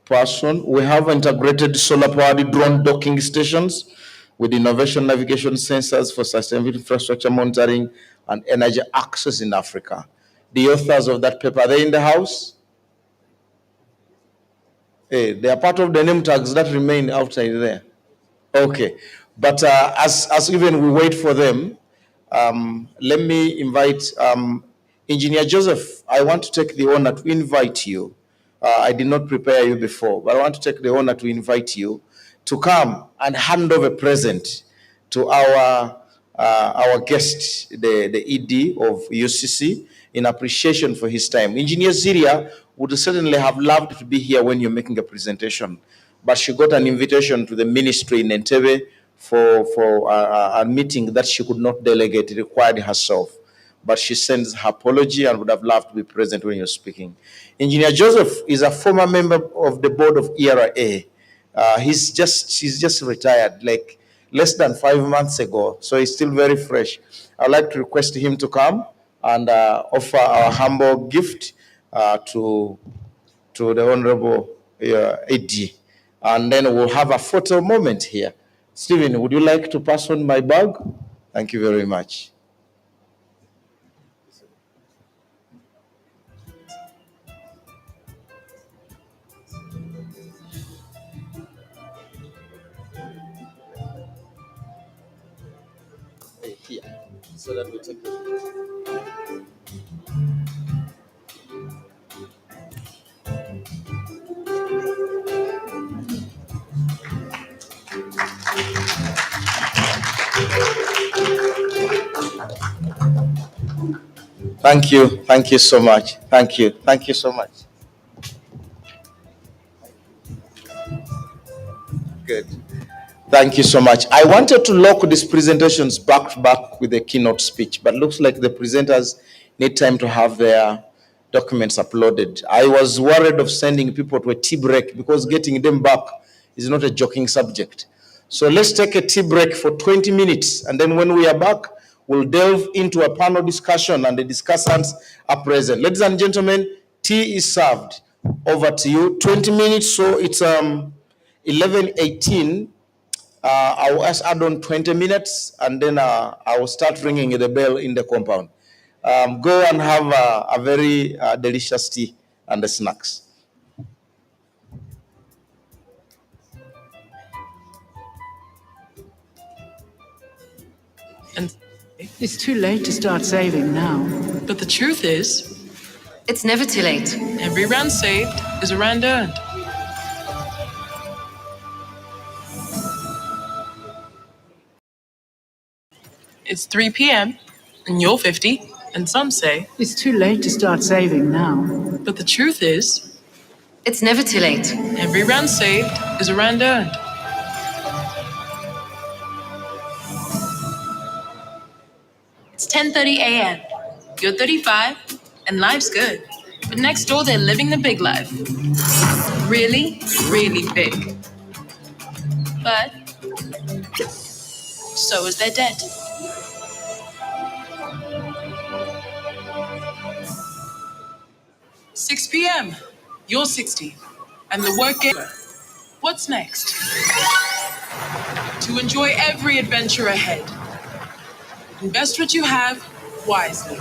person. We have integrated solar-powered drone docking stations with innovation navigation sensors for sustainable infrastructure monitoring and energy access in Africa. The authors of that paper, are they in the house? Hey, they are part of the name tags that remain outside there. Okay, but as even we wait for them, let me invite Engineer Joseph. I want to take the honor to invite you. I did not prepare you before, but I want to take the honor to invite you to come and hand over a present to our guest, the ED of UCC, in appreciation for his time. Engineer Ziria would certainly have loved to be here when you're making a presentation, but she got an invitation to the ministry in Entebbe for a meeting that she could not delegate, required herself. But she sends her apology and would have loved to be present when you're speaking. Engineer Joseph is a former member of the board of ERA. She's just retired, like less than 5 months ago, so he's still very fresh. I'd like to request him to come and offer our humble gift to the Honorable AD. And then we'll have a photo moment here. Stephen, would you like to pass on my bag? Thank you very much. Here, so that we take it. Thank you so much. Thank you so much. Good. Thank you so much. I wanted to lock these presentations back to back with a keynote speech, but looks like the presenters need time to have their documents uploaded. I was worried of sending people to a tea break because getting them back is not a joking subject. So let's take a tea break for 20 minutes, and then when we are back, we'll delve into a panel discussion and the discussants are present. Ladies and gentlemen, tea is served. Over to you. 20 minutes, so it's 11:18. I will add on 20 minutes, and then I will start ringing the bell in the compound. Go and have a very delicious tea and the snacks.
And it's too late to start saving now. But the truth is, it's never too late. Every rand saved is a rand earned. It's 3 p.m. and you're 50, and some say it's too late to start saving now. But the truth is, it's never too late. Every rand saved is a rand earned. It's 10:30 a.m. You're 35, and life's good. But next door, they're living the big life. Really, really big. But so is their debt. "6 p.m. You're 60, and the work is over. What's next? To enjoy every adventure ahead. Invest what you have wisely."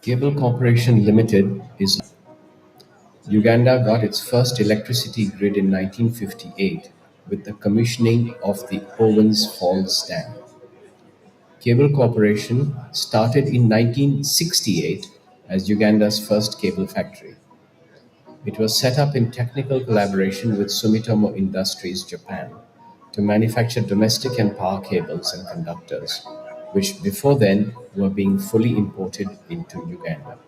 Cable Corporation Limited is Uganda got its first electricity grid in 1958 with the commissioning of the Owens Falls Dam. Cable Corporation started in 1968 as Uganda's first cable factory. It was set up in technical collaboration with Sumitomo Industries Japan to manufacture domestic and power cables and conductors, which before then were being fully imported into Uganda.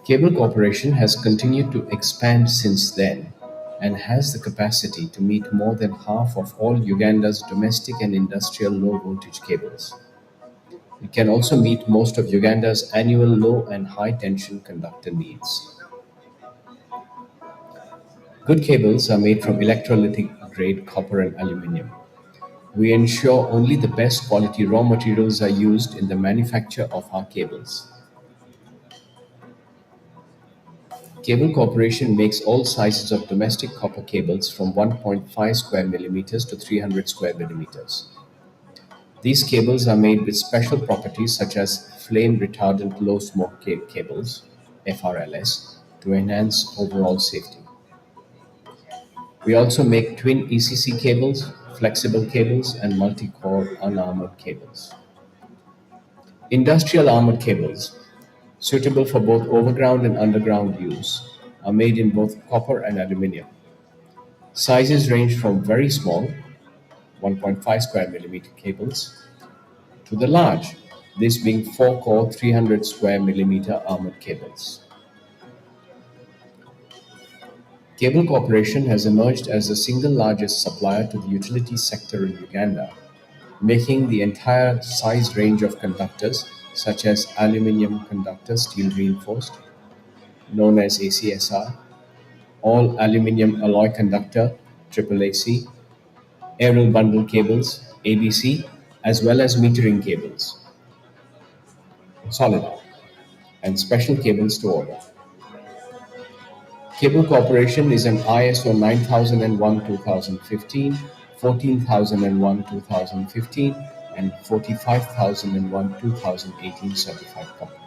Cable Corporation has continued to expand since then and has the capacity to meet more than half of all Uganda's domestic and industrial low-voltage cables. It can also meet most of Uganda's annual low and high-tension conductor needs. Good cables are made from electrolytic-grade copper and aluminum. We ensure only the best quality raw materials are used in the manufacture of our cables. Cable Corporation makes all sizes of domestic copper cables from 1.5 square millimeters to 300 square millimeters. These cables are made with special properties such as flame retardant low smoke cables, FRLS, to enhance overall safety. We also make twin ECC cables, flexible cables, and multi-core unarmored cables. Industrial armored cables, suitable for both overground and underground use, are made in both copper and aluminum. Sizes range from very small, 1.5 square millimeter cables, to the large, this being 4-core 300 square millimeter armored cables. Cable Corporation has emerged as the single largest supplier to the utility sector in Uganda, making the entire size range of conductors such as aluminium conductor steel reinforced, known as ACSR, all aluminium alloy conductor AAAC, aerial bundle cables ABC, as well as metering cables solid, and special cables to order. Cable Corporation is an ISO 9001:2015, 14001:2015, and 45001:2018 certified company.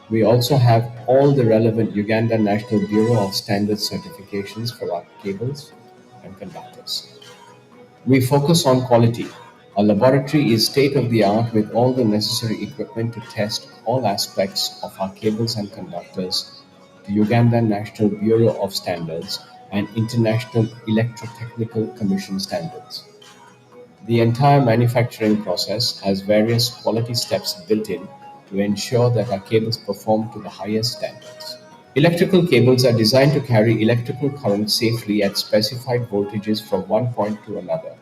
We also have all the relevant Uganda National Bureau of Standards certifications for our cables and conductors. We focus on quality. Our laboratory is state-of-the-art with all the necessary equipment to test all aspects of our cables and conductors to Uganda National Bureau of Standards and International Electrotechnical Commission standards. The entire manufacturing process has various quality steps built in to ensure that our cables perform to the highest standards. Electrical cables are designed to carry electrical current safely at specified voltages from one point to another.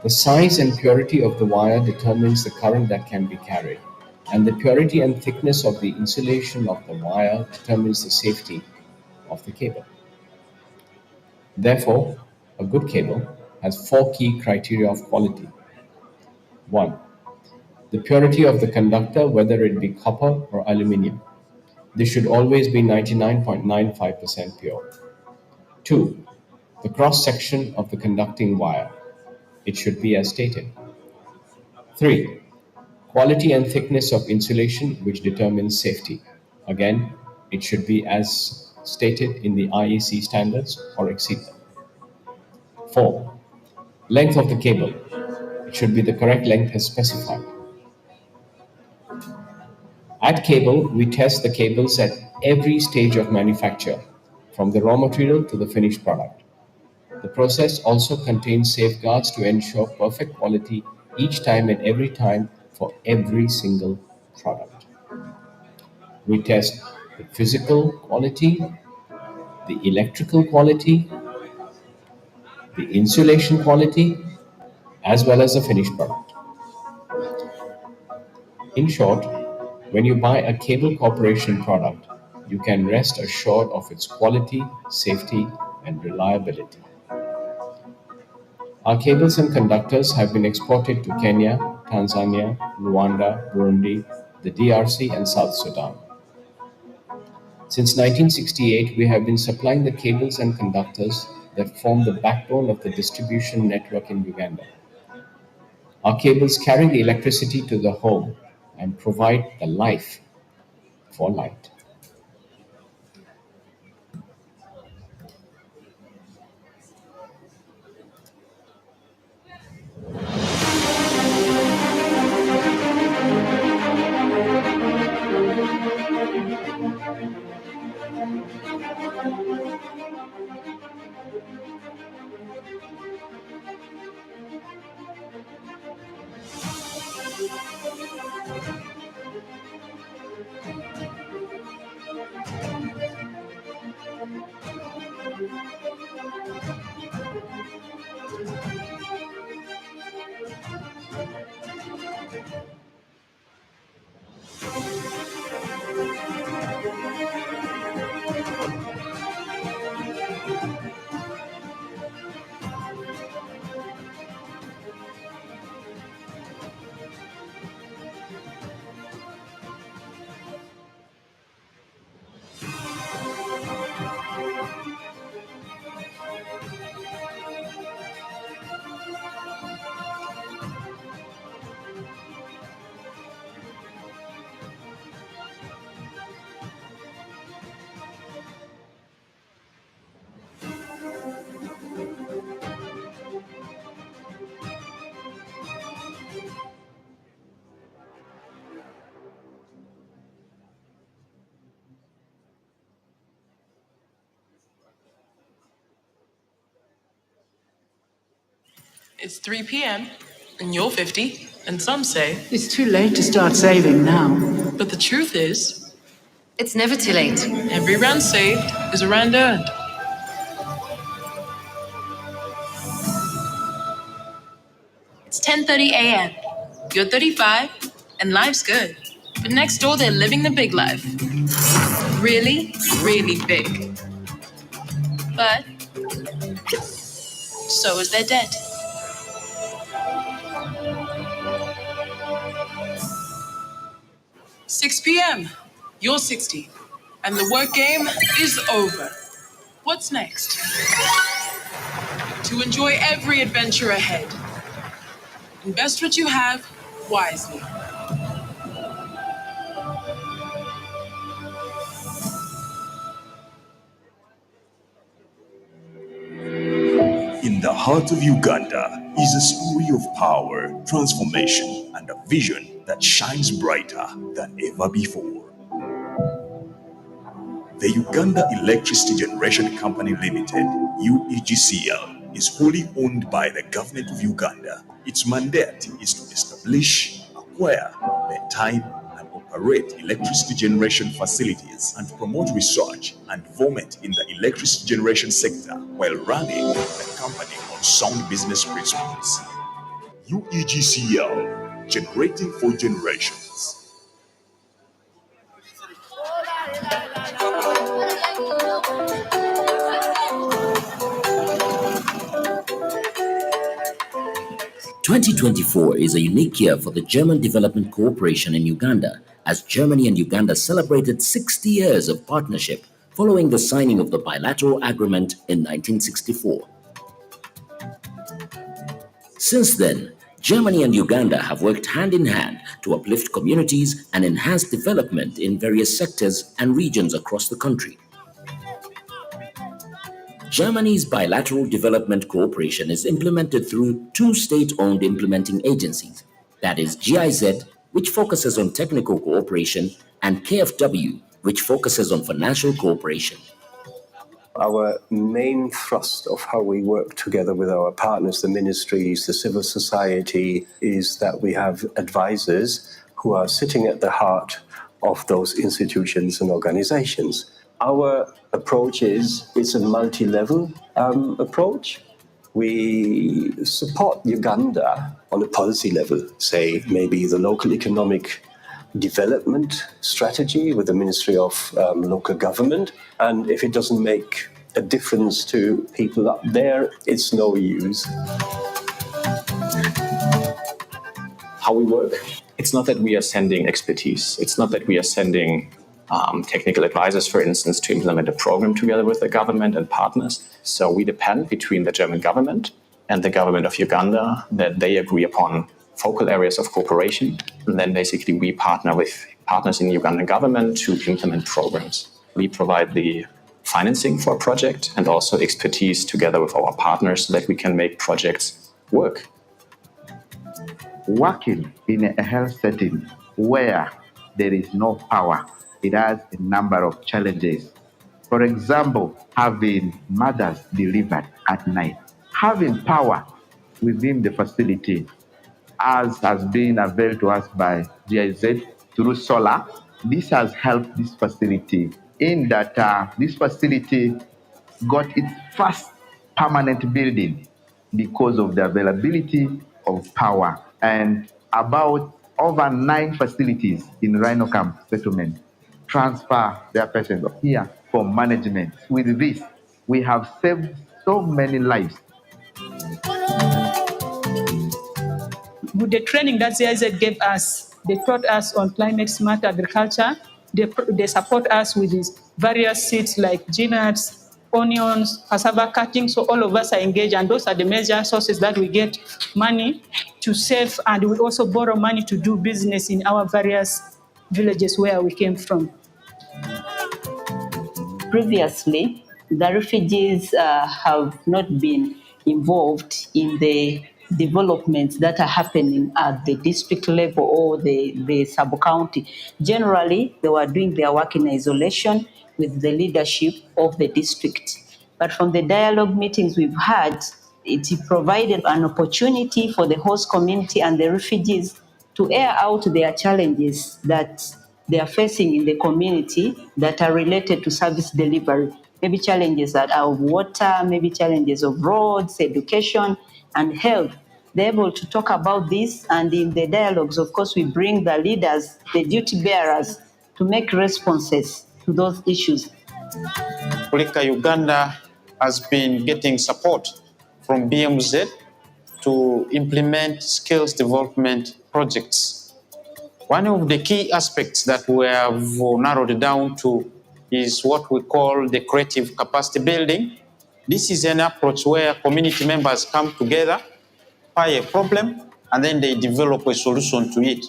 The size and purity of the wire determines the current that can be carried, and the purity and thickness of the insulation of the wire determines the safety of the cable. Therefore, a good cable has 4 key criteria of quality. 1. The purity of the conductor, whether it be copper or aluminium. This should always be 99.95% pure. 2. The cross-section of the conducting wire. It should be as stated. 3. Quality and thickness of insulation, which determines safety. Again, it should be as stated in the IEC standards or exceed them. 4. Length of the cable. It should be the correct length as specified. At Cable, we test the cables at every stage of manufacture, from the raw material to the finished product. The process also contains safeguards to ensure perfect quality each time and every time for every single product. We test the physical quality, the electrical quality, the insulation quality, as well as the finished product. In short, when you buy a Cable Corporation product, you can rest assured of its quality, safety, and reliability. Our cables and conductors have been exported to Kenya, Tanzania, Rwanda, Burundi, the DRC, and South Sudan. Since 1968, we have been supplying the cables and conductors that form the backbone of the distribution network in Uganda. Our cables carry the electricity to the home and provide the life for light.
It's 3 p.m. and you're 50, and some say
It's too late to start saving now.
but the truth is,
It's never too late.
every rand saved is a rand earned. It's 10:30 a.m. You're 35, and life's good. But next door, they're living the big life. Really, really big. But so is their debt. 6 p.m. You're 60, and the work game is over. What's next? To enjoy every adventure ahead. Invest what you have wisely.
In the heart of Uganda is a story of power, transformation, and a vision that shines brighter than ever before. The Uganda Electricity Generation Company Limited, UEGCL, is wholly owned by the government of Uganda. Its mandate is to establish, acquire, maintain, and operate electricity generation facilities and promote research and development in the electricity generation sector while running the company on sound business principles. UEGCL, generating for generations.
2024 is a unique year for the German Development Cooperation in Uganda, as Germany and Uganda celebrated 60 years of partnership following the signing of the bilateral agreement in 1964. Since then, Germany and Uganda have worked hand in hand to uplift communities and enhance development in various sectors and regions across the country. Germany's bilateral development cooperation is implemented through two state-owned implementing agencies, that is GIZ, which focuses on technical cooperation, and KfW, which focuses on financial cooperation.
Our main thrust of how we work together with our partners, the ministries, the civil society, is that we have advisors who are sitting at the heart of those institutions and organizations. Our approach is it's a multi-level approach. We support Uganda on a policy level, say maybe the local economic development strategy with the Ministry of Local Government. And if it doesn't make a difference to people up there, it's no use.
How we work, it's not that we are sending expertise. It's not that we are sending technical advisors, for instance, to implement a program together with the government and partners. So we depend between the German government and the government of Uganda that they agree upon focal areas of cooperation. And then basically we partner with partners in the Ugandan government to implement programs. We provide the financing for a project and also expertise together with our partners so that we can make projects work.
Working in a health setting where there is no power, it has a number of challenges. For example, having mothers delivered at night, having power within the facility, as has been availed to us by GIZ through solar. This has helped this facility in that this facility got its first permanent building because of the availability of power. And about over 9 facilities in Rhino Camp settlement transfer their patients here for management. With this, we have saved so many lives.
With the training that CIZ gave us, they taught us on climate smart agriculture. They support us with these various seeds like peanuts, onions, cassava cutting. So all of us are engaged, and those are the major sources that we get money to save, and we also borrow money to do business in our various villages where we came from.
Previously, the refugees have not been involved in the developments that are happening at the district level or the sub-county. Generally, they were doing their work in isolation with the leadership of the district. But from the dialogue meetings we've had, it provided an opportunity for the host community and the refugees to air out their challenges that they are facing in the community that are related to service delivery. Maybe challenges that are of water, maybe challenges of roads, education, and health. They're able to talk about this, and in the dialogues, of course, we bring the leaders, the duty bearers, to make responses to those issues.
Africa Uganda has been getting support from BMZ to implement skills development projects. One of the key aspects that we have narrowed down to is what we call the creative capacity building. This is an approach where community members come together, find a problem, and then they develop a solution to it.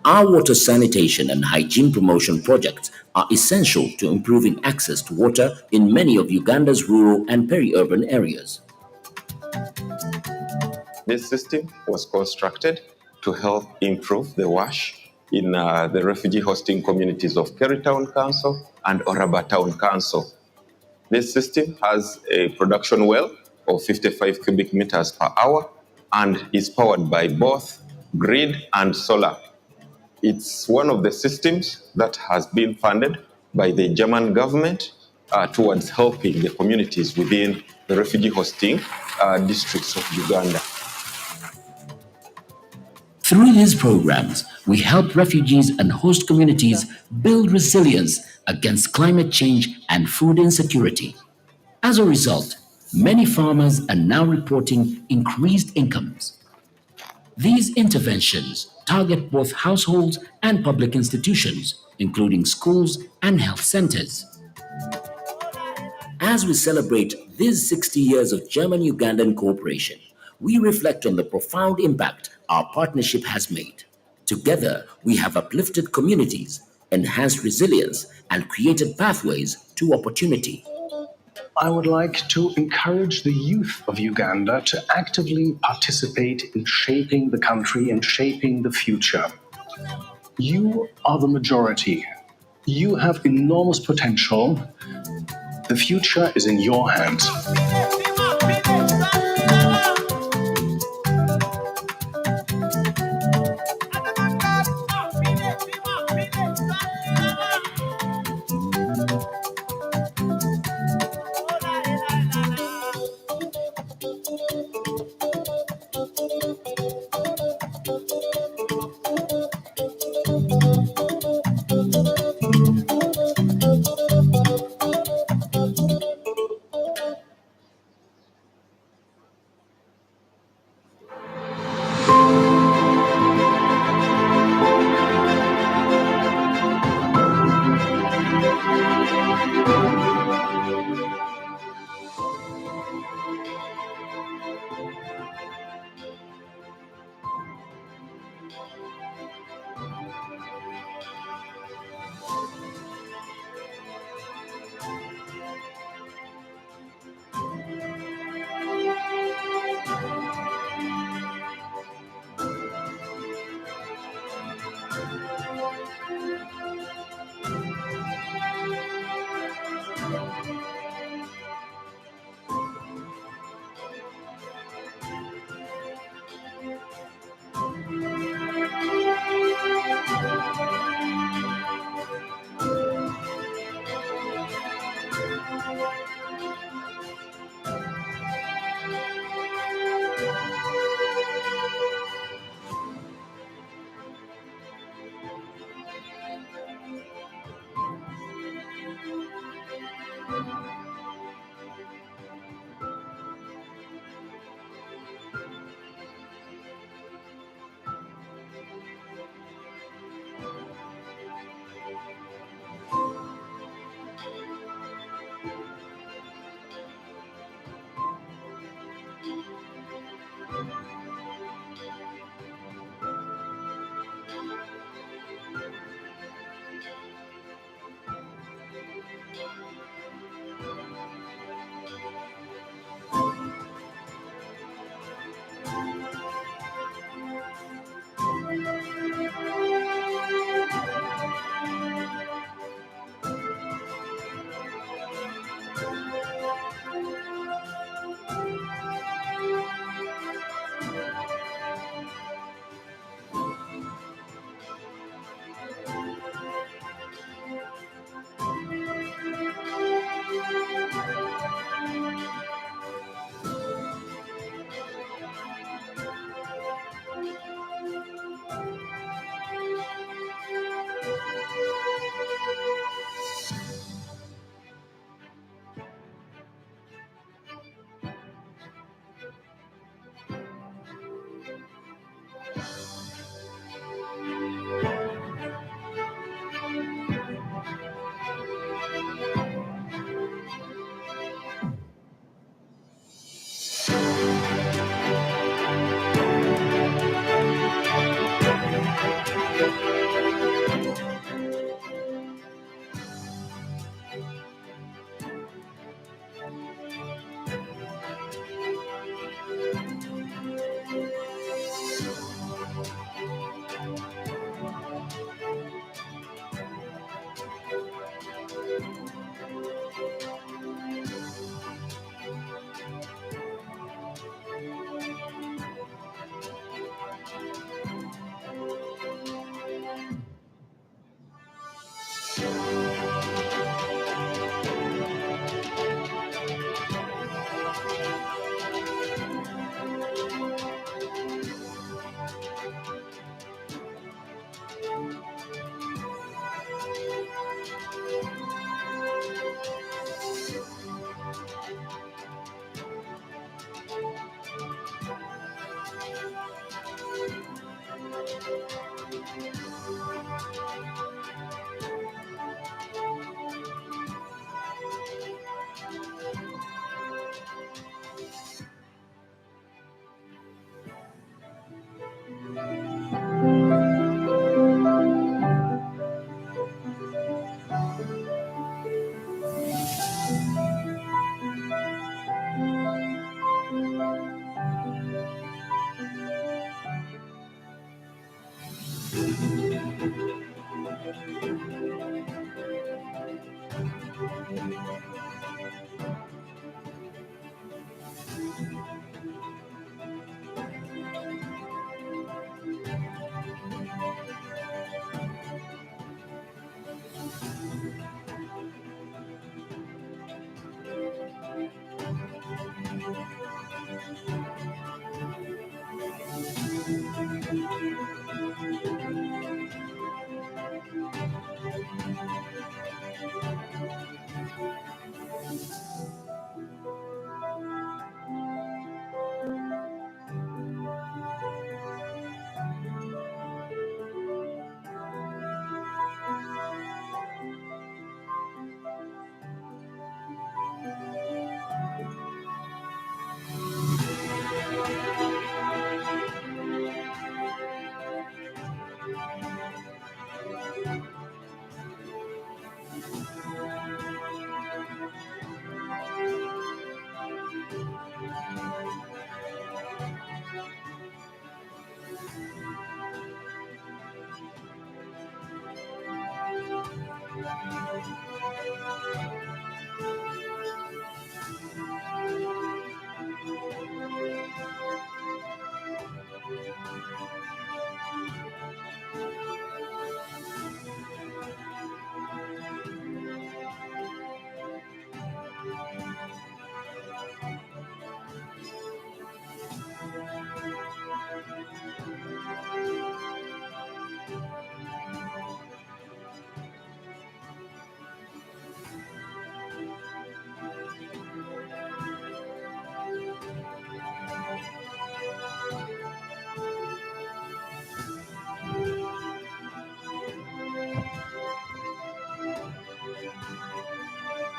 Our water sanitation and hygiene promotion projects are essential to improving access to water in many of Uganda's rural and peri-urban areas.
This system was constructed to help improve the WASH in the refugee hosting communities of Kerry Town Council and Oraba Town Council. This system has a production well of 55 cubic meters per hour and is powered by both grid and solar. It's one of the systems that has been funded by the German government towards helping the communities within the refugee hosting districts of Uganda.
Through these programs, we help refugees and host communities build resilience against climate change and food insecurity. As a result, many farmers are now reporting increased incomes. These interventions target both households and public institutions, including schools and health centers. As we celebrate these 60 years of German-Ugandan cooperation, we reflect on the profound impact our partnership has made. Together, we have uplifted communities, enhanced resilience, and created pathways to opportunity.
I would like to encourage the youth of Uganda to actively participate in shaping the country and shaping the future. You are the majority. You have enormous potential. The future is in your hands.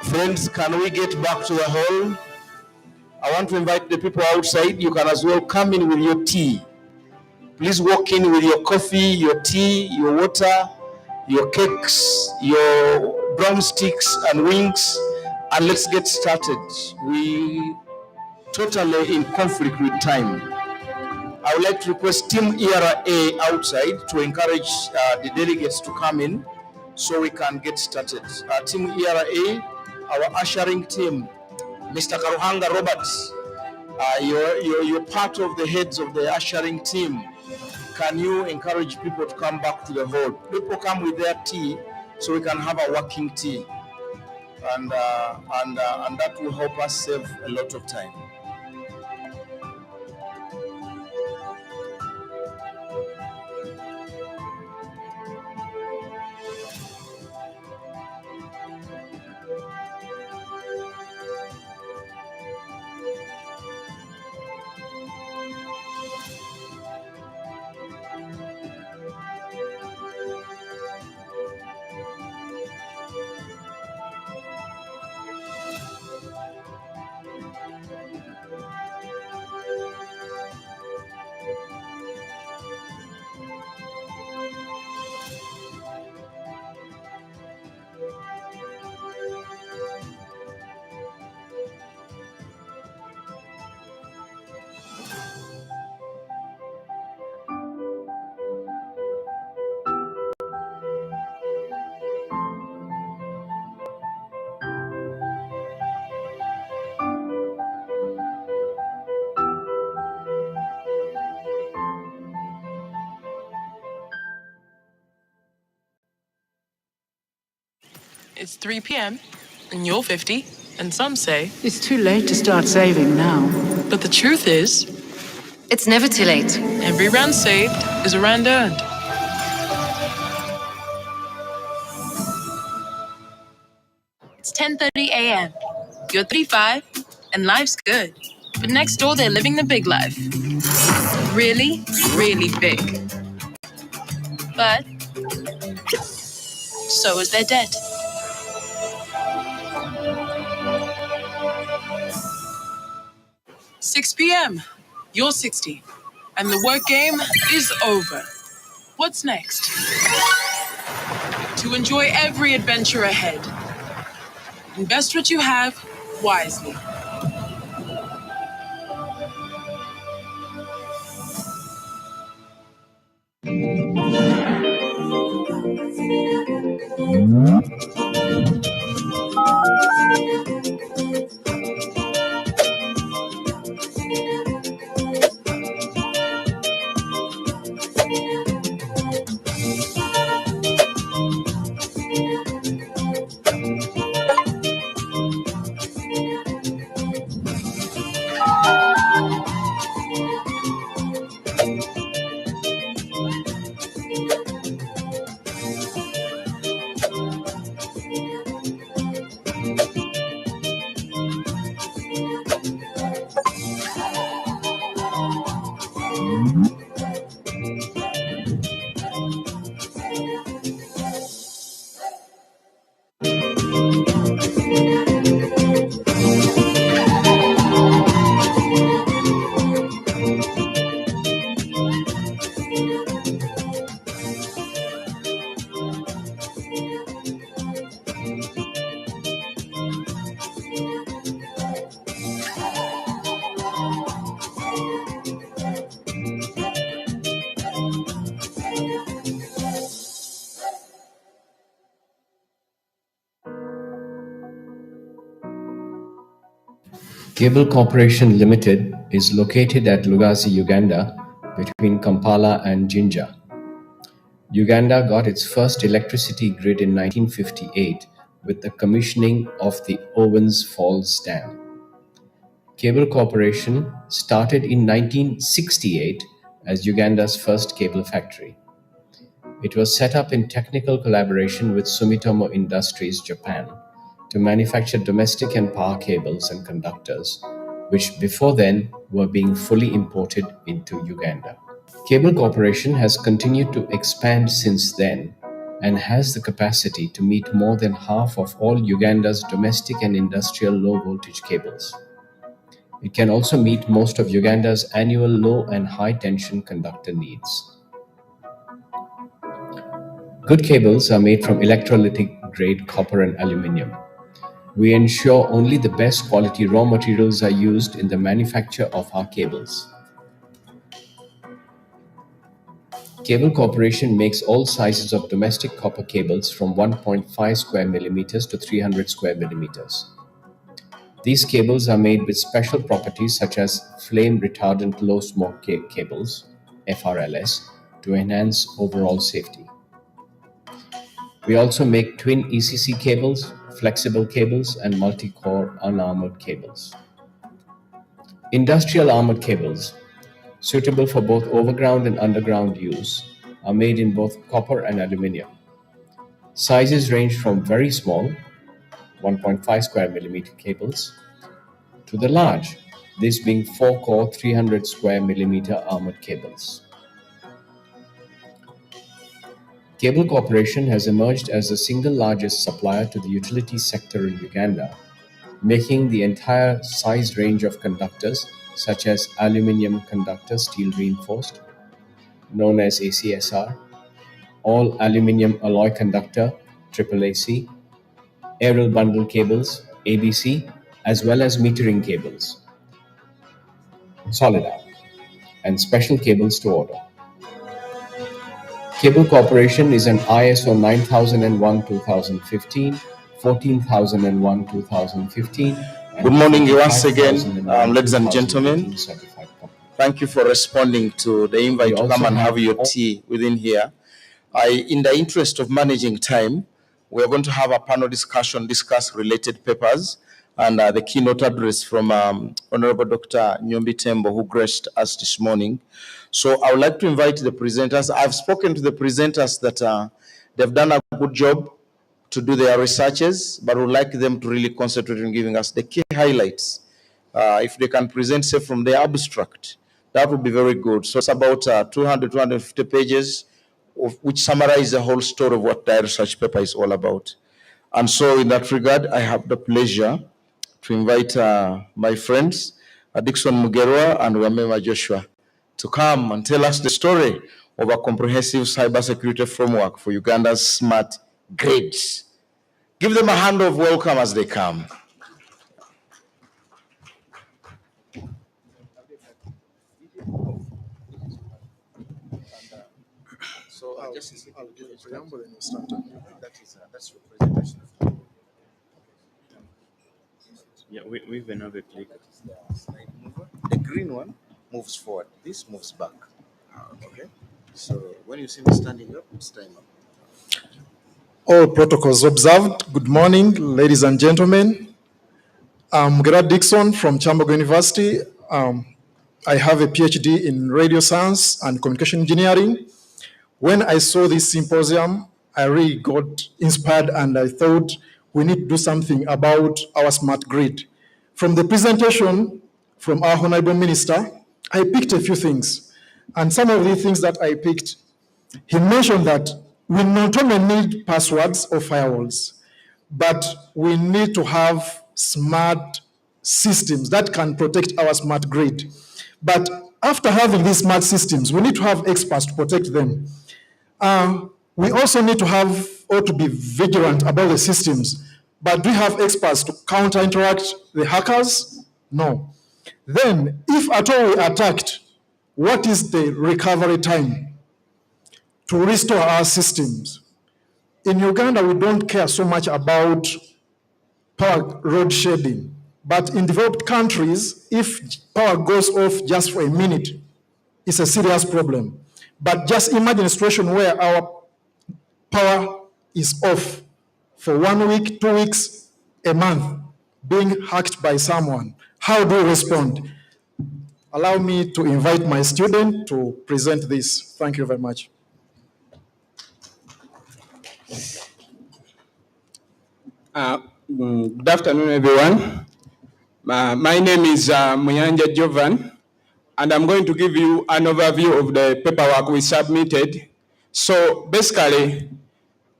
Friends, can we get back to the hall? I want to invite the people outside. You can as well come in with your tea. Please walk in with your coffee, your tea, your water, your cakes, your drumsticks and wings, and let's get started. We totally in conflict with time. I would like to request Team ERA outside to encourage the delegates to come in so we can get started. Team ERA, our ushering team, Mr. Karuhanga Roberts, you're part of the heads of the ushering team. Can you encourage people to come back to the hall? People come with their tea so we can have a working tea. And that will help us save a lot of time.
It's 3 p.m., and you're 50, and some say
It's too late to start saving now.
But the truth is,
It's never too late.
every rand saved is a rand earned. It's 10:30 a.m. You're 35, and life's good. But next door, they're living the big life. Really, really big. But so is their debt. "6 p.m. You're 60. And the work game is over. What's next? To enjoy every adventure ahead. Invest what you have wisely.
Cable Corporation Limited is located at Lugazi, Uganda, between Kampala and Jinja. Uganda got its first electricity grid in 1958 with the commissioning of the Owens Falls Dam. Cable Corporation started in 1968 as Uganda's first cable factory. It was set up in technical collaboration with Sumitomo Industries, Japan, to manufacture domestic and power cables and conductors, which before then were being fully imported into Uganda. Cable Corporation has continued to expand since then and has the capacity to meet more than half of all Uganda's domestic and industrial low-voltage cables. It can also meet most of Uganda's annual low and high-tension conductor needs. Good cables are made from electrolytic-grade copper and aluminium. We ensure only the best quality raw materials are used in the manufacture of our cables. Cable Corporation makes all sizes of domestic copper cables from 1.5 square millimeters to 300 square millimeters. These cables are made with special properties such as flame retardant low smoke cables, FRLS, to enhance overall safety. We also make twin ECC cables, flexible cables, and multi-core unarmored cables. Industrial armored cables, suitable for both overground and underground use, are made in both copper and aluminium. Sizes range from very small, 1.5 square millimeter cables, to the large, this being 4-core 300 square millimeter armored cables. Cable Corporation has emerged as the single largest supplier to the utility sector in Uganda, making the entire size range of conductors such as aluminium conductor steel reinforced, known as ACSR, all aluminium alloy conductor AAAC, aerial bundle cables ABC, as well as metering cables, solid arm, and special cables to order. Cable Corporation is an ISO 9001-2015, 14001-2015.
Good morning once again, ladies and gentlemen. Thank you for responding to the invite to come and have your tea within here. In the interest of managing time, we are going to have a panel discussion, discuss related papers, and the keynote address from Honorable Dr. Nyombi Tembo, who graced us this morning. So I would like to invite the presenters. I've spoken to the presenters that they've done a good job to do their researches, but would like them to really concentrate on giving us the key highlights. If they can present, say, from the abstract, that would be very good. So it's about 200, 250 pages which summarize the whole story of what the research paper is all about. And so in that regard, I have the pleasure to invite my friends, Dickson Mugerwa and Wamema Joshua, to come and tell us the story of a comprehensive cybersecurity framework for Uganda's smart grids. Give them a hand of welcome as they come. So I'll give a preamble and we'll start. That's your presentation.
Yeah, we even have a click.
The green one moves forward. This moves back. Okay. So when you see me standing up, it's time up.
All protocols observed. Good morning, ladies and gentlemen. I'm Gerard Dixon from Chamberlain University. I have a PhD in radio science and communication engineering. When I saw this symposium, I really got inspired and I thought we need to do something about our smart grid. From the presentation from our Honorable Minister, I picked a few things. And some of the things that I picked, he mentioned that we not only need passwords or firewalls, but we need to have smart systems that can protect our smart grid. But after having these smart systems, we need to have experts to protect them. We also need to have or to be vigilant about the systems. But do we have experts to counter-interact the hackers? No. Then, if at all we attacked, what is the recovery time to restore our systems? In Uganda, we don't care so much about power load shedding. But in developed countries, if power goes off just for a minute, it's a serious problem. But just imagine a situation where our power is off for 1 week, 2 weeks, a month, being hacked by someone. How do we respond? Allow me to invite my student to present this. Thank you very much.
Good afternoon, everyone. My name is Muyanja Jovan, and I'm going to give you an overview of the paperwork we submitted. So basically,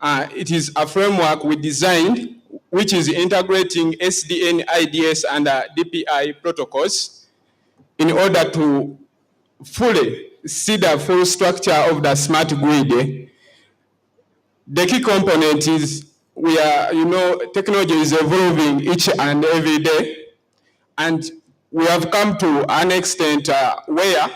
it is a framework we designed, which is integrating SDN, IDS, and DPI protocols in order to fully see the full structure of the smart grid. The key component is technology is evolving each and every day, and we have come to an extent where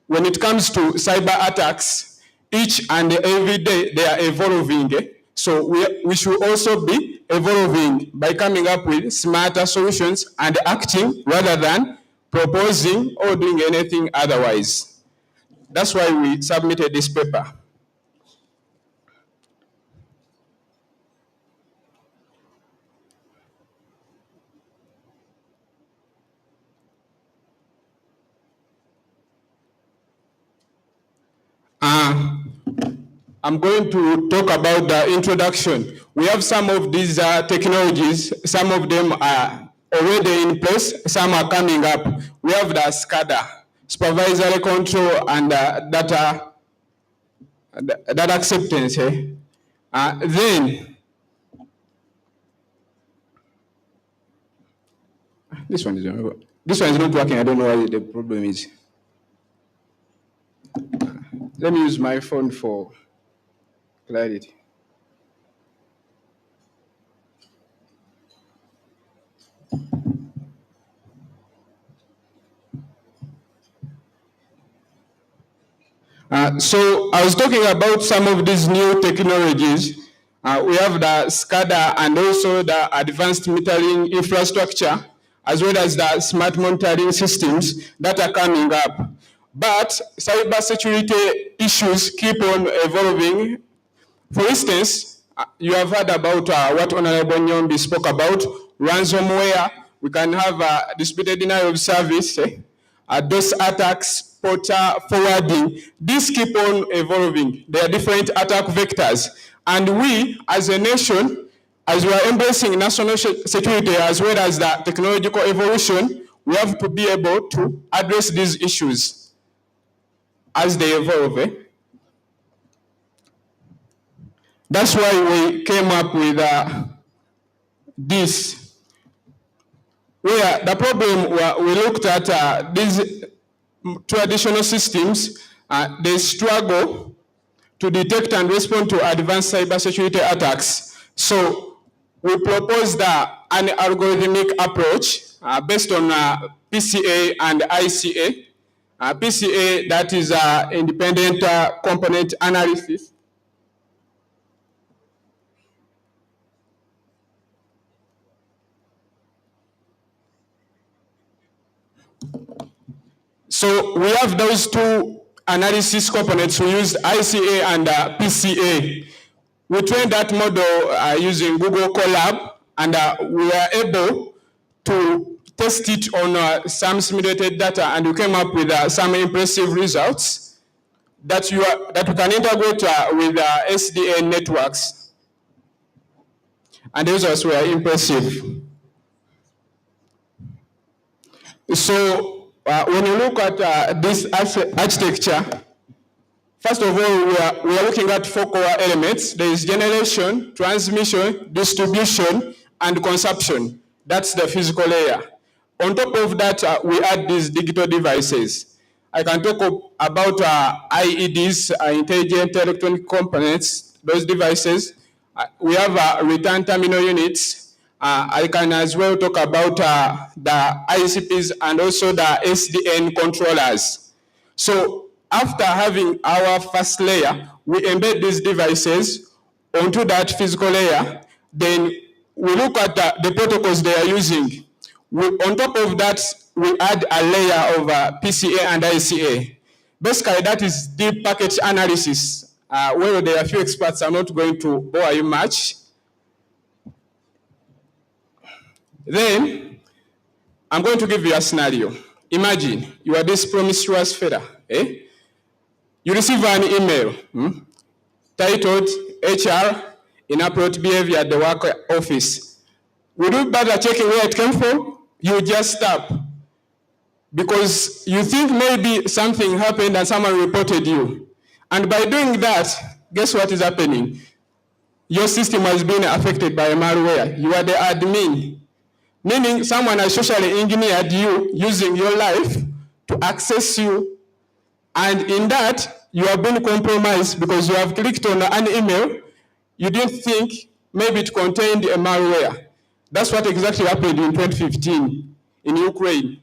when it comes to cyber attacks, each and every day they are evolving. So we should also be evolving by coming up with smarter solutions and acting rather than proposing or doing anything otherwise. That's why we submitted this paper. I'm going to talk about the introduction. We have some of these technologies. Some of them are already in place. Some are coming up. We have the SCADA, supervisory control and data acceptance. Then, this one is not working. I don't know what the problem is. Let me use my phone for clarity. So I was talking about some of these new technologies. We have the SCADA and also the advanced metering infrastructure, as well as the smart monitoring systems that are coming up. But cybersecurity issues keep on evolving. For instance, you have heard about what Honorable Nyombi spoke about, ransomware. We can have disputed denial of service, DOS attacks, porter forwarding. These keep on evolving. There are different attack vectors. And we, as a nation, as we are embracing national security as well as the technological evolution, we have to be able to address these issues as they evolve.
That's why we came up with this, where the problem we looked at these traditional systems, they struggle to detect and respond to advanced cybersecurity attacks. So we proposed an algorithmic approach based on PCA and ICA. PCA, that is independent component analysis. So we have those two analysis components. We used ICA and PCA. We trained that model using Google Colab, and we were able to test it on some simulated data, and we came up with some impressive results that we can integrate with SDN networks. And the results were impressive. So when you look at this architecture, first of all, we are looking at 4 core elements. There is generation, transmission, distribution, and consumption. That's the physical layer. On top of that, we add these digital devices. I can talk about IEDs, intelligent electronic components, those devices. We have return terminal units. I can as well talk about the ICPs and also the SDN controllers. So after having our first layer, we embed these devices onto that physical layer. Then we look at the protocols they are using. On top of that, we add a layer of PCA and ICA. Basically, that is deep packet analysis. Where there are few experts, I'm not going to bore you much. Then, I'm going to give you a scenario. Imagine you are this promiscuous fella. You receive an email titled HR Inappropriate Behavior at the Work Office. Would you bother checking where it came from? You just stop. Because you think maybe something happened and someone reported you. And by doing that, guess what is happening? Your system has been affected by a malware. You are the admin. Meaning someone has socially engineered you using your life to access you. And in that, you have been compromised because you have clicked on an email. You didn't think maybe it contained a malware. That's what exactly happened in 2015 in Ukraine.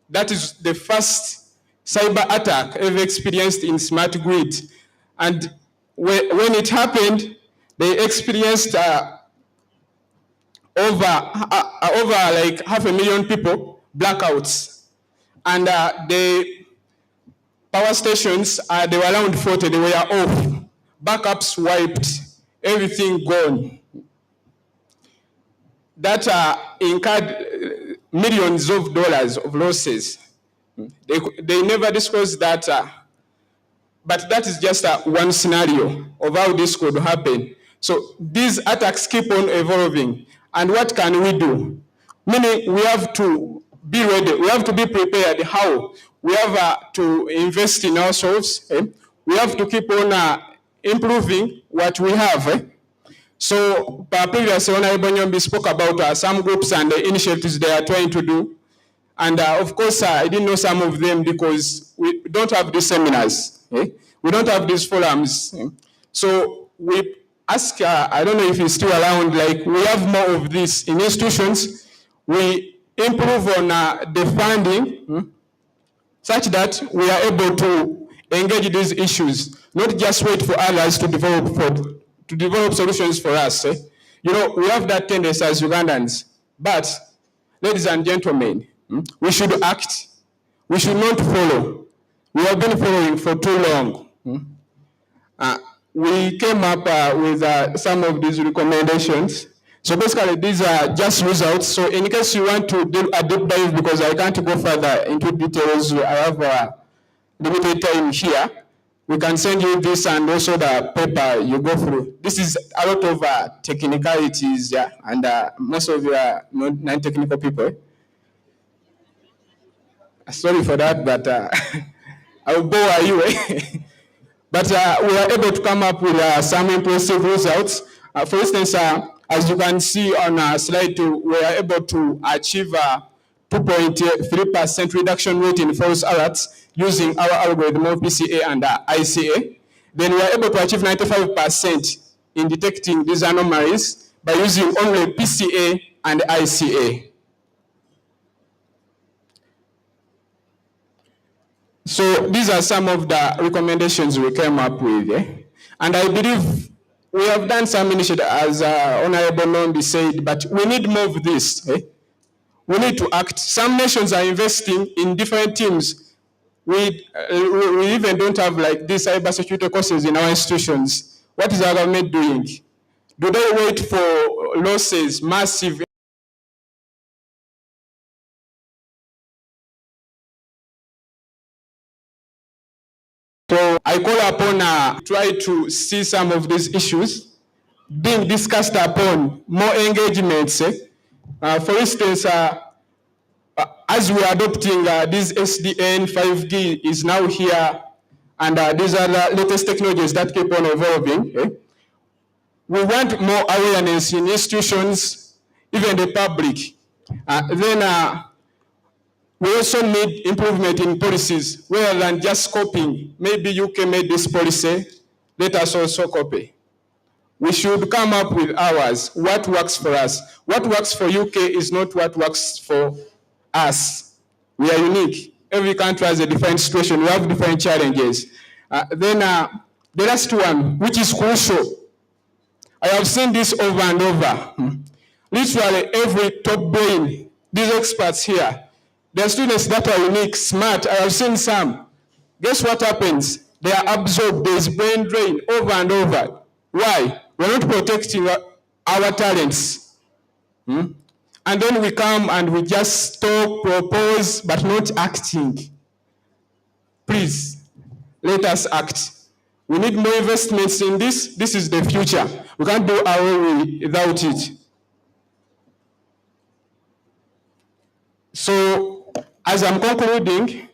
That is the first cyber attack ever experienced in smart grid. And when it happened, they experienced over like 500,000 people blackouts. And the power stations, they were around 40, they were off. Backups wiped, everything gone. That incurred millions of dollars of losses. They never disclosed that, but that is just one scenario of how this could happen. So these attacks keep on evolving. And what can we do? Meaning we have to be ready, we have to be prepared. How? We have to invest in ourselves. We have to keep on improving what we have. So previously, Honorable Nyombi spoke about some groups and the initiatives they are trying to do. And of course, I didn't know some of them because we don't have these seminars. We don't have these forums. So we ask, I don't know if it's still around, like we have more of this in institutions. We improve on the funding such that we are able to engage these issues, not just wait for others to develop solutions for us. You know, we have that tendency as Ugandans, but ladies and gentlemen, we should act. We should not follow. We have been following for too long. We came up with some of these recommendations. So basically, these are just results. So in case you want to do a deep dive, because I can't go further into details, I have limited time here. We can send you this and also the paper you go through. This is a lot of technicalities, yeah, and most of you are non-technical people. Sorry for that, but I'll bore you. But we are able to come up with some impressive results. For instance, as you can see on slide 2, we are able to achieve 2.3% reduction rate in false alerts using our algorithm of PCA and ICA. Then we are able to achieve 95% in detecting these anomalies by using only PCA and ICA. So these are some of the recommendations we came up with. And I believe we have done some initiatives, as Honorable Nondi said, but we need more of this. We need to act. Some nations are investing in different teams. We even don't have like these cybersecurity courses in our institutions. What is our government doing? Do they wait for losses, massive? So I call upon try to see some of these issues being discussed upon, more engagements. For instance, as we are adopting this SDN 5G is now here, and these are the latest technologies that keep on evolving. We want more awareness in institutions, even the public. Then we also need improvement in policies rather than just copying. Maybe UK made this policy, let us also copy. We should come up with ours. What works for us? What works for UK is not what works for us. We are unique. Every country has a different situation. We have different challenges. Then the last one, which is crucial. I have seen this over and over. Literally every top brain, these experts here, the students that are unique, smart, I have seen some. Guess what happens? They are absorbed, there is brain drain over and over. Why? We're not protecting our talents. And then we come and we just talk, propose, but not acting. Please, let us act. We need more investments in this. This is the future. We can't do our way without it. So, as I'm concluding,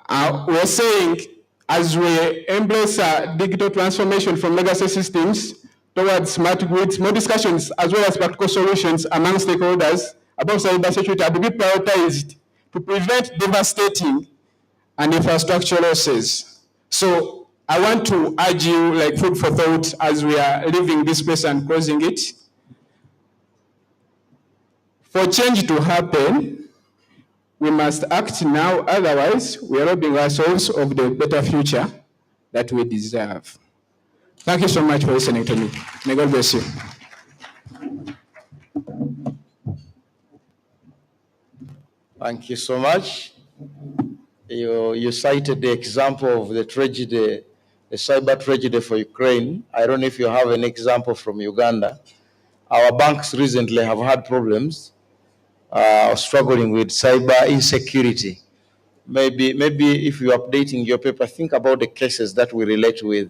we're saying as we embrace digital transformation from legacy systems towards smart grids, more discussions as well as practical solutions among stakeholders about cybersecurity are to be prioritized to prevent devastating and infrastructure losses. So I want to urge you, like food for thought, as we are leaving this place and closing it. For change to happen, we must act now, otherwise we are robbing ourselves of the better future that we deserve. Thank you so much for listening to me. May God bless you.
Thank you so much. You cited the example of the tragedy, the cyber tragedy for Ukraine. I don't know if you have an example from Uganda. Our banks recently have had problems struggling with cyber insecurity. Maybe if you're updating your paper, think about the cases that we relate with.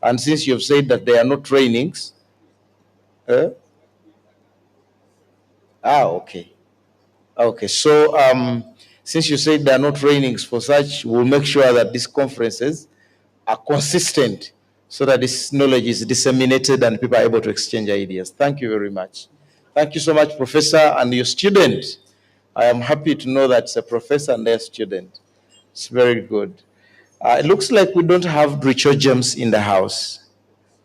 And since you've said that there are no trainings, okay. Okay, so since you said there are no trainings for such, we'll make sure that these conferences are consistent so that this knowledge is disseminated and people are able to exchange ideas. Thank you very much. Thank you so much, Professor, and your student. I am happy to know that it's a professor and their student. It's very good. It looks like we don't have Richo James in the house.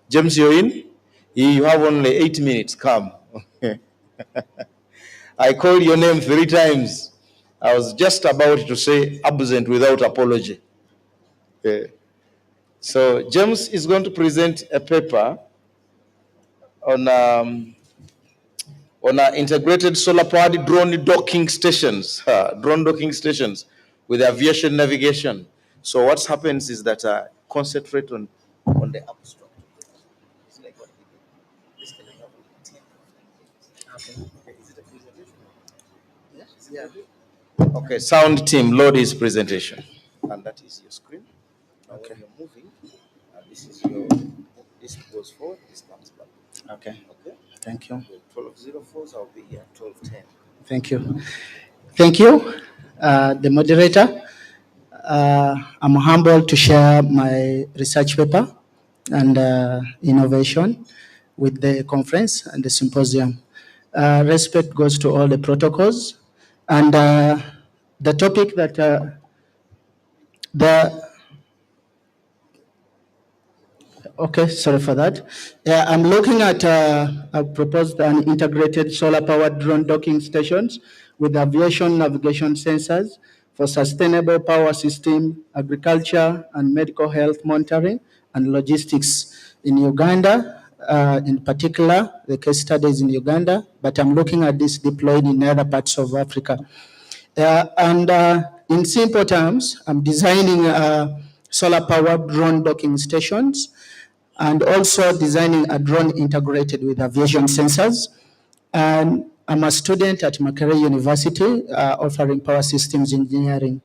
James, you're in? You have only 8 minutes. Come. I called your name 3 times. I was just about to say absent without apology. So James is going to present a paper on integrated solar-powered drone docking stations, with aviation navigation. So what happens is that concentrate on the abstract. Okay, sound team, load his presentation. And that is your screen. Okay. When you're moving, this is your, this goes forward, this comes back. Okay. Okay. Thank you. 12:04, I'll be here 12:10.
Thank you. Thank you, the moderator. I'm humbled to share my research paper and innovation with the conference and the symposium. Respect goes to all the protocols. And the topic that okay, sorry for that. Yeah, I'm looking at, I've proposed an integrated solar-powered drone docking stations with aviation navigation sensors for sustainable power system, agriculture, and medical health monitoring and logistics in Uganda. In particular, the case study is in Uganda, but I'm looking at this deployed in other parts of Africa. And in simple terms, I'm designing solar-powered drone docking stations and also designing a drone integrated with aviation sensors. And I'm a student at Makerere University offering power systems engineering.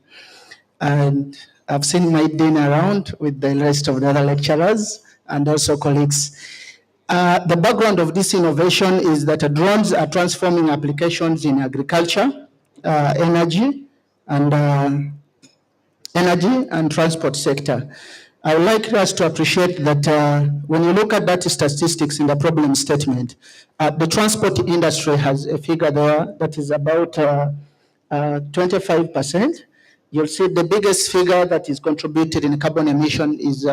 And I've seen my dean around with the rest of the other lecturers and also colleagues. The background of this innovation is that drones are transforming applications in agriculture, energy and transport sector. I would like us to appreciate that when you look at that statistics in the problem statement, the transport industry has a figure there that is about 25%. You'll see the biggest figure that is contributed in carbon emission is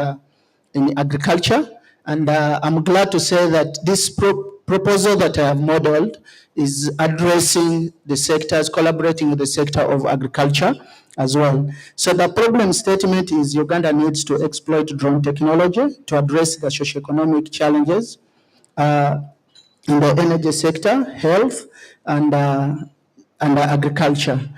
in agriculture. And I'm glad to say that this proposal that I have modeled is addressing the sectors, collaborating with the sector of agriculture as well. So the problem statement is Uganda needs to exploit drone technology to address the socioeconomic challenges in the energy sector, health, and agriculture.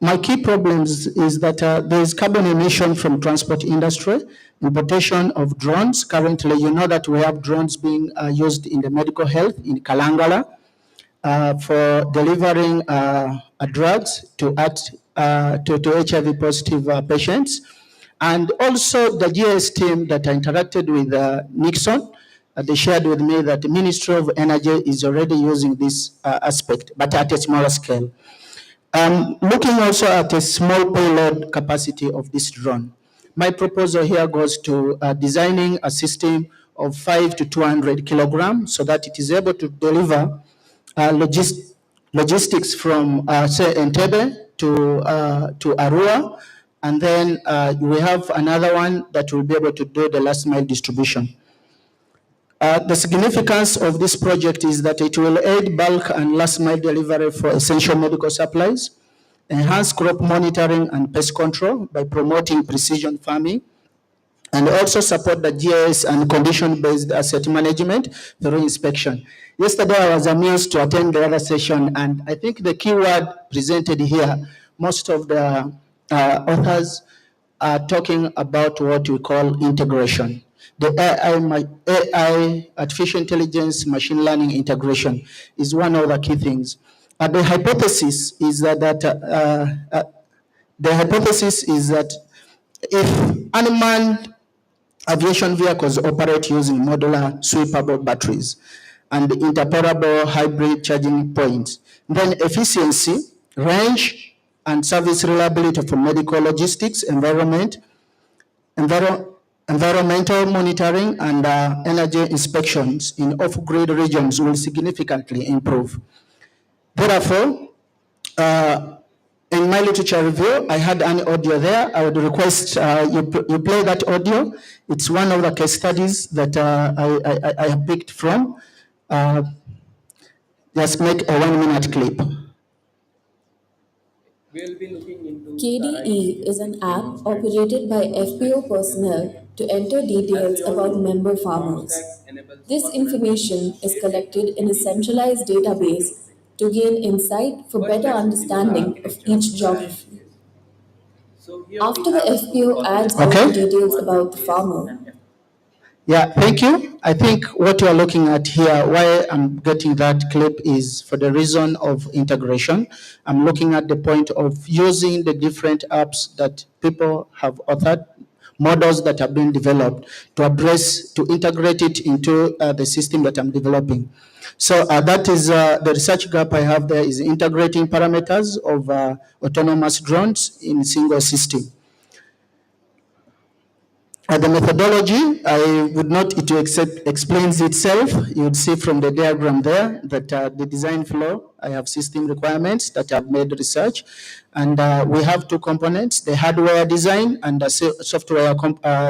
My key problems is that there is carbon emission from transport industry, importation of drones. Currently, you know that we have drones being used in the medical health in Kalangala for delivering drugs to HIV positive patients. And also the GS team that I interacted with Nixon, they shared with me that the Ministry of Energy is already using this aspect, but at a smaller scale. Looking also at a small payload capacity of this drone. My proposal here goes to designing a system of 5 to 200 kilograms so that it is able to deliver logistics from, say, Entebbe to Arua, and then we have another one that will be able to do the last mile distribution. The significance of this project is that it will aid bulk and last mile delivery for essential medical supplies, enhance crop monitoring and pest control by promoting precision farming, and also support the GIS and condition-based asset management through inspection. Yesterday, I was amused to attend the other session, and I think the key word presented here, most of the authors are talking about what we call integration. The AI, artificial intelligence, machine learning integration is one of the key things. The hypothesis is that if unmanned aviation vehicles operate using modular sweepable batteries and interoperable hybrid charging points, then efficiency, range, and service reliability for medical logistics, environmental monitoring, and energy inspections in off-grid regions will significantly improve. Therefore, in my literature review, I had an audio there. I would request you play that audio. It's one of the case studies that I have picked from. Just make a 1-minute clip.
KDE is an app operated by FPO personnel to enter details about member farmers. This information is collected in a centralized database to gain insight for better understanding of each geography. After the FPO adds all the details about the farmer.
Yeah, thank you. I think what you are looking at here, why I'm getting that clip is for the reason of integration. I'm looking at the point of using the different apps that people have authored, models that have been developed to integrate it into the system that I'm developing. So that is the research gap I have there is integrating parameters of autonomous drones in a single system. The methodology, I would not, it explains itself. You would see from the diagram there that the design flow, I have system requirements that I've made research. And we have two components, the hardware design and the software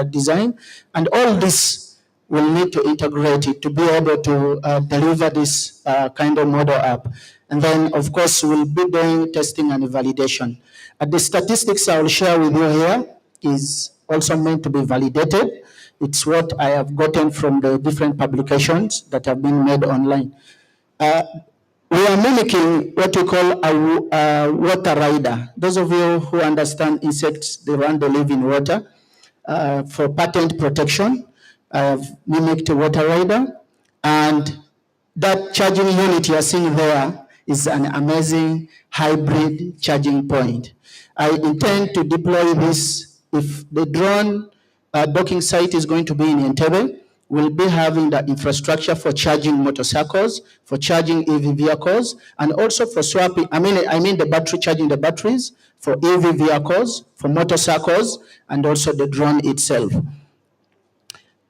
design. And all this will need to integrate it to be able to deliver this kind of model app. And then, of course, we'll be doing testing and validation. The statistics I will share with you here is also meant to be validated. It's what I have gotten from the different publications that have been made online. We are mimicking what we call a water rider. Those of you who understand insects, they live in water. For patent protection, I have mimicked a water rider, and that charging unit you are seeing there is an amazing hybrid charging point. I intend to deploy this if the drone docking site is going to be in Entebbe. We'll be having the infrastructure for charging motorcycles, for charging EV vehicles, and also for swapping, I mean the battery, charging the batteries for EV vehicles, for motorcycles, and also the drone itself.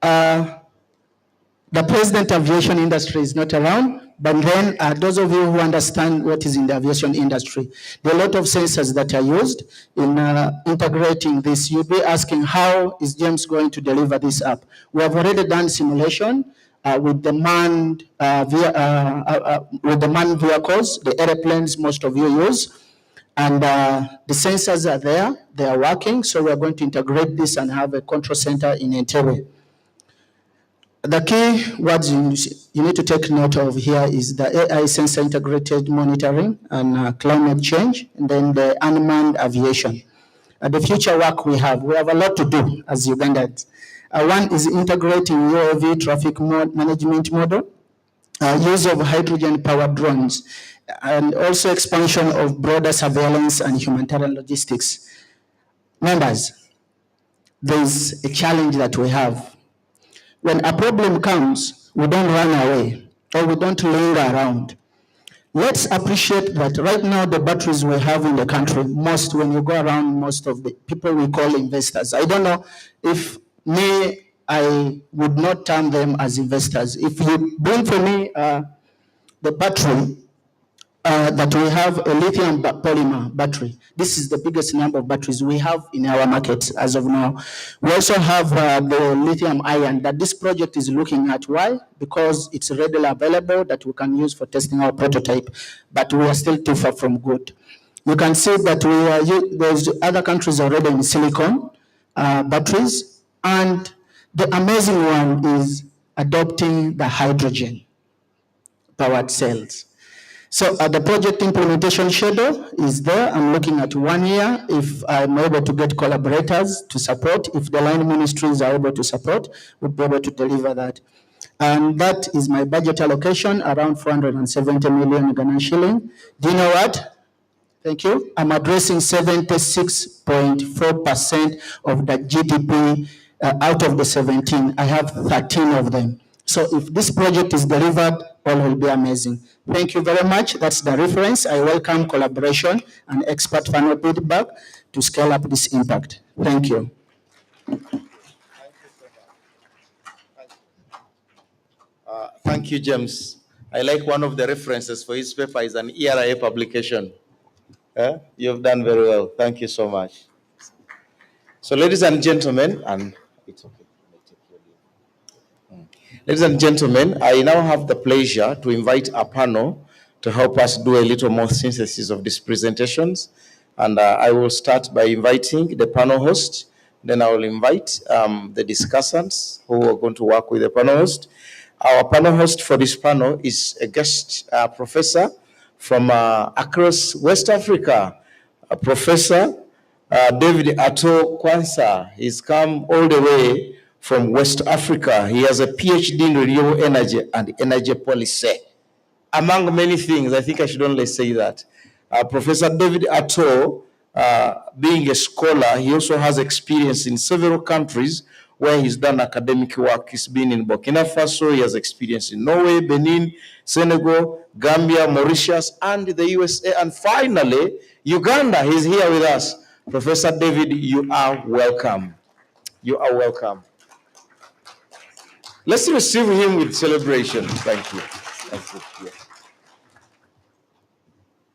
The present aviation industry is not around, but then those of you who understand what is in the aviation industry, there are a lot of sensors that are used in integrating this. You'll be asking, how is James going to deliver this app? We have already done simulation with the manned vehicles, the airplanes most of you use, and the sensors are there, they are working, so we're going to integrate this and have a control center in Entebbe. The key words you need to take note of here is the AI sensor integrated monitoring and climate change, and then the unmanned aviation. The future work we have a lot to do as Ugandans. One is integrating UAV traffic management model, use of hydrogen-powered drones, and also expansion of broader surveillance and humanitarian logistics. Members, there's a challenge that we have. When a problem comes, we don't run away or we don't linger around. Let's appreciate that right now the batteries we have in the country, when you go around, most of the people we call investors. I don't know if I would not term them as investors. If you bring for me the battery, that we have a lithium polymer battery. This is the biggest number of batteries we have in our market as of now. We also have the lithium ion that this project is looking at. Why? Because it's readily available that we can use for testing our prototype, but we are still too far from good. You can see that there's other countries already in silicon batteries, and the amazing one is adopting the hydrogen powered cells. So the project implementation schedule is there. I'm looking at 1 year. If I'm able to get collaborators to support, if the line ministries are able to support, we'll be able to deliver that. And that is my budget allocation, around 470 million Ghanaian shilling. Do you know what? Thank you. I'm addressing 76.4% of the GDP out of the 17. I have 13 of them. So if this project is delivered, all will be amazing. Thank you very much. That's the reference. I welcome collaboration and expert panel feedback to scale up this impact. Thank you.
Thank you, James. I like one of the references for his paper is an ERA publication. You've done very well. Thank you so much. So, ladies and gentlemen, and it's okay. Ladies and gentlemen, I now have the pleasure to invite a panel to help us do a little more synthesis of these presentations. And I will start by inviting the panel host. Then I will invite the discussants who are going to work with the panel host. Our panel host for this panel is a guest professor from across West Africa, Professor David Ato Kwansa. He's come all the way from West Africa. He has a PhD in renewable energy and energy policy. Among many things, I think I should only say that. Professor David Ato, being a scholar, he also has experience in several countries where he's done academic work. He's been in Burkina Faso, he has experience in Norway, Benin, Senegal, Gambia, Mauritius, and the USA. And finally, Uganda. He's here with us. Professor David, you are welcome. You are welcome. Let's receive him with celebration. Thank you. Thank you.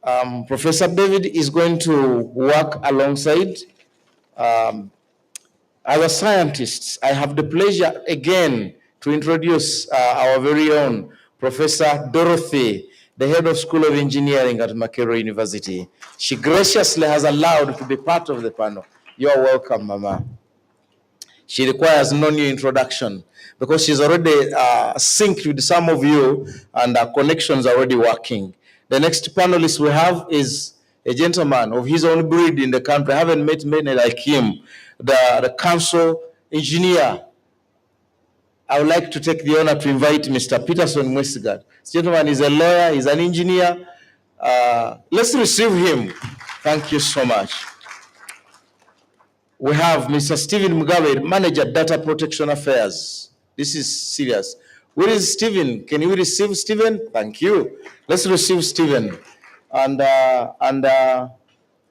Yeah. Professor David is going to work alongside other scientists. I have the pleasure again to introduce our very own Professor Dorothy, the head of School of Engineering at Makerere University. She graciously has allowed to be part of the panel. You are welcome, Mama. She requires no new introduction because she's already synced with some of you and our connections are already working. The next panelist we have is a gentleman of his own breed in the country. I haven't met many like him, the council engineer. I would like to take the honor to invite Mr. Peterson Mwesigad. This gentleman is a lawyer, he's an engineer. Let's receive him. Thank you so much. We have Mr. Stephen Mugabe, Manager, Data Protection Affairs. This is serious. Where is Stephen? Can you receive Stephen? Thank you. Let's receive Stephen. And the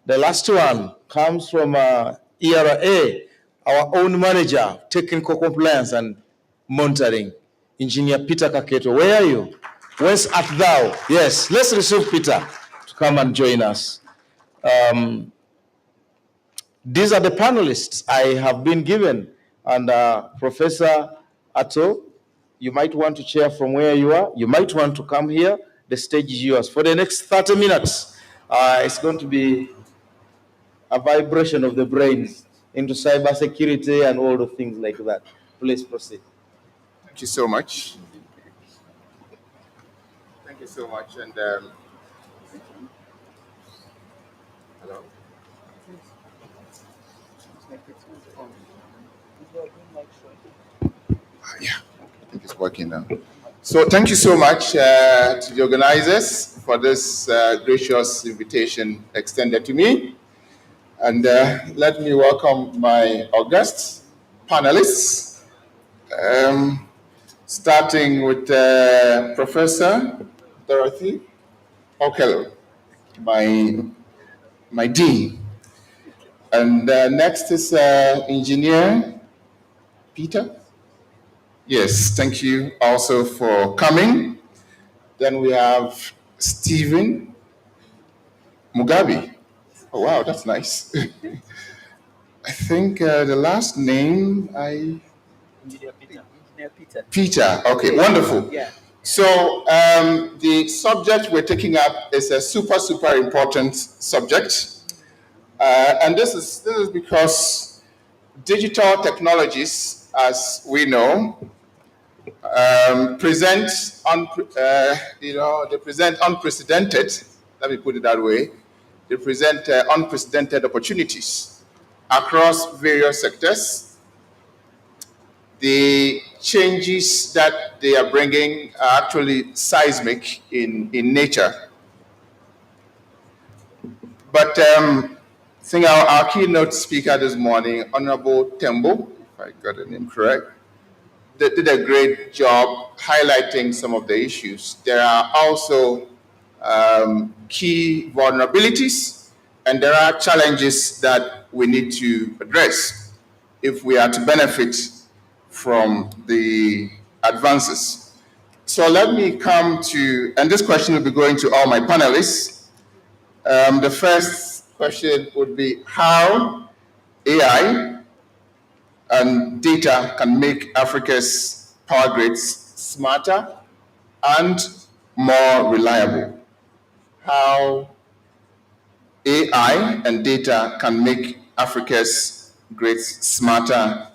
last one comes from ERA, our own manager, Technical Compliance and Monitoring, Engineer Peter Kaketo. Where are you? Whence art thou? Yes, let's receive Peter to come and join us. These are the panelists I have been given. And Professor Atto, you might want to chair from where you are. You might want to come here. The stage is yours. For the next 30 minutes, it's going to be a vibration of the brains into cybersecurity and all the things like that. Please proceed.
Thank you so much. Thank you so much. And hello. Yeah, I think it's working now. So thank you so much to the organizers for this gracious invitation extended to me. And let me welcome my august panelists, starting with Professor Dorothy Okello, my dean. And next is Engineer Peter. Yes, thank you also for coming. Then we have Stephen Mugabe. Oh, wow, that's nice. I think the last name Engineer Peter. Peter, okay, wonderful. Yeah. So the subject we're taking up is a super important subject. And this is because digital technologies, as we know, present unprecedented. Let me put it that way. They present unprecedented opportunities across various sectors. The changes that they are bringing are actually seismic in nature. But I think our keynote speaker this morning, Honorable Tembo, if I got the name correct, they did a great job highlighting some of the issues. There are also key vulnerabilities, and there are challenges that we need to address if we are to benefit from the advances. So let me come to, and this question will be going to all my panelists. The first question would be how AI and data can make Africa's power grids smarter and more reliable. How AI and data can make Africa's grids smarter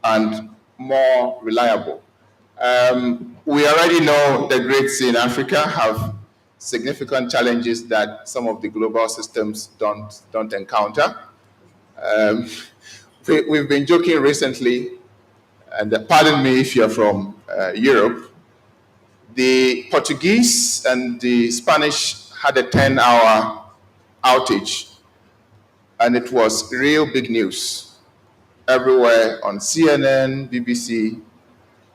and more reliable. We already know the grids in Africa have significant challenges that some of the global systems don't encounter. We've been joking recently, and pardon me if you're from Europe, the Portuguese and the Spanish had a 10-hour outage, and it was real big news everywhere on CNN, BBC,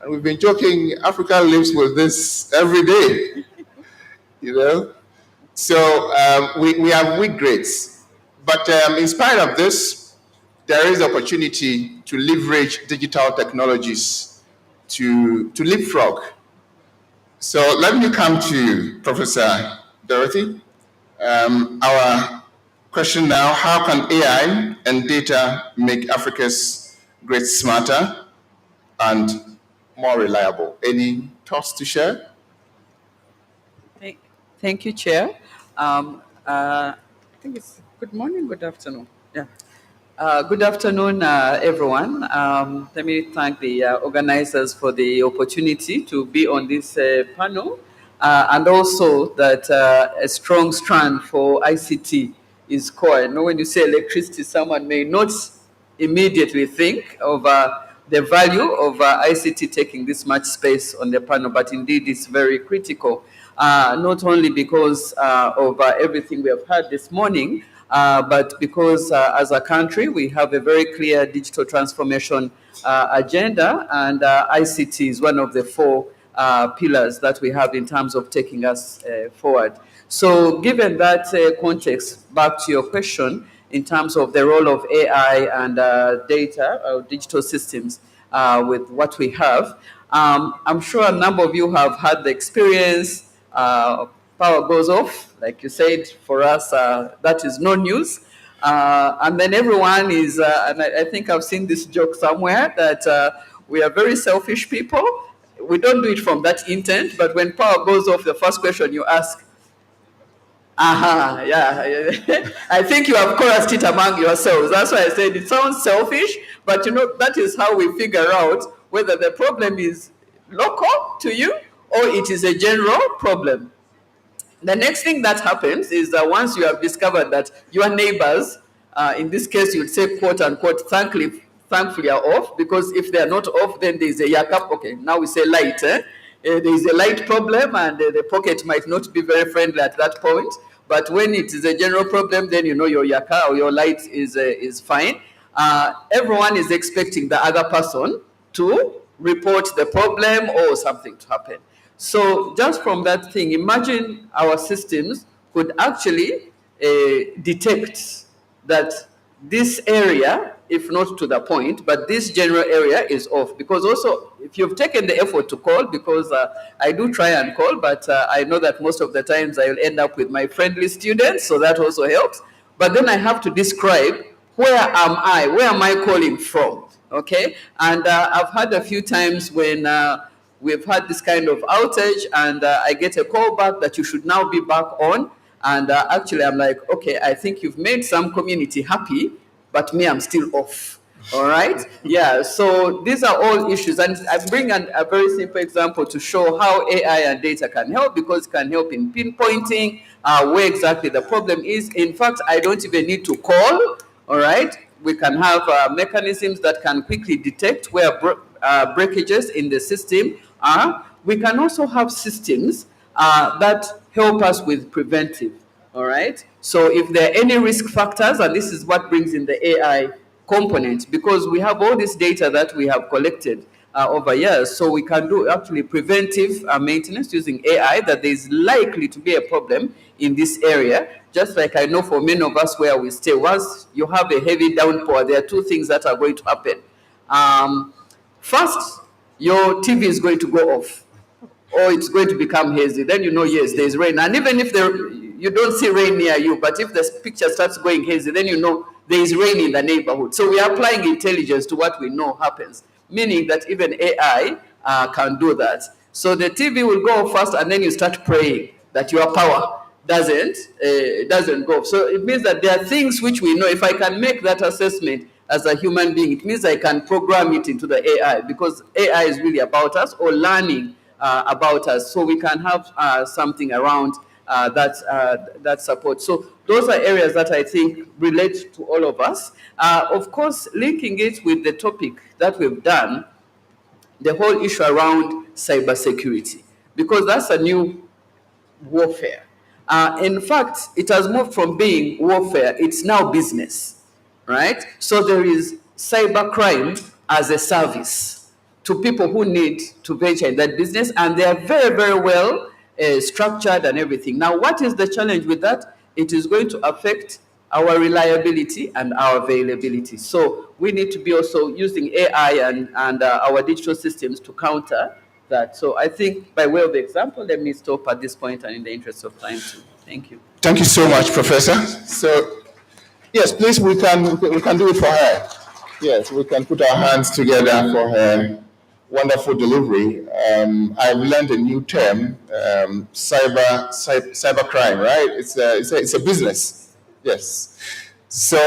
and we've been joking, Africa lives with this every day, you know? So we have weak grids, but in spite of this, there is opportunity to leverage digital technologies to leapfrog. So let me come to Professor Dorothy. Our question now, how can AI and data make Africa's grids smarter and more reliable? Any thoughts to share?
Thank you, Chair. I think it's good morning, good afternoon. Yeah. Good afternoon, everyone. Let me thank the organizers for the opportunity to be on this panel, and also that a strong strand for ICT is core. I know when you say electricity, someone may not immediately think of the value of ICT taking this much space on the panel, but indeed it's very critical, not only because of everything we have heard this morning, but because as a country, we have a very clear digital transformation agenda, and ICT is one of the four pillars that we have in terms of taking us forward. So given that context, back to your question, in terms of the role of AI and data or digital systems with what we have, I'm sure a number of you have had the experience, power goes off, like you said, for us, that is no news. And then everyone is, and I think I've seen this joke somewhere, that we are very selfish people. We don't do it from that intent, but when power goes off, the first question you ask, yeah. I think you have chorused it among yourselves. That's why I said it sounds selfish, but you know, that is how we figure out whether the problem is local to you or it is a general problem. The next thing that happens is that once you have discovered that your neighbors, in this case, you'd say, quote unquote, thankfully are off, because if they are not off, then there's a yakap. Okay, now we say light. There is a light problem, and the pocket might not be very friendly at that point. But when it is a general problem, then you know your yaka or your light is fine. Everyone is expecting the other person to report the problem or something to happen. So just from that thing, imagine our systems could actually detect that this area, if not to the point, but this general area is off. Because also, if you've taken the effort to call, because I do try and call, but I know that most of the times I'll end up with my friendly students, so that also helps. But then I have to describe, where am I calling from, okay? And I've had a few times when we've had this kind of outage, and I get a call back that you should now be back on. And actually, I'm like, okay, I think you've made some community happy, but me, I'm still off. All right? Yeah, so these are all issues. And I bring a very simple example to show how AI and data can help, because it can help in pinpointing where exactly the problem is. In fact, I don't even need to call. All right? We can have mechanisms that can quickly detect where breakages in the system are. We can also have systems that help us with preventive, all right? So if there are any risk factors, and this is what brings in the AI component, because we have all this data that we have collected over years, so we can do actually preventive maintenance using AI, that there is likely to be a problem in this area. Just like I know for many of us where we stay, once you have a heavy downpour, there are two things that are going to happen. First, your TV is going to go off, or it's going to become hazy. Then you know, yes, there's rain. And even if you don't see rain near you, but if the picture starts going hazy, then you know there is rain in the neighborhood. So we are applying intelligence to what we know happens, meaning that even AI can do that. So the TV will go off first, and then you start praying that your power doesn't go. So it means that there are things which we know. If I can make that assessment as a human being, it means I can program it into the AI, because AI is really about us, or learning about us. So we can have something around that support. So those are areas that I think relate to all of us. Of course, linking it with the topic that we've done, the whole issue around cybersecurity, because that's a new warfare. In fact, it has moved from being warfare, it's now business, right? So there is cybercrime as a service to people who need to venture in that business, and they are very, very well structured and everything. Now, what is the challenge with that? It is going to affect our reliability, and our availability. So we need to be also using AI and our digital systems to counter that. So I think by way of example, let me stop at this point and in the interest of time too. Thank you.
Thank you so much, Professor. So, yes, please, we can do it for her. Yes, we can put our hands together for her wonderful delivery. I've learned a new term, cybercrime, right? It's a business. Yes. So,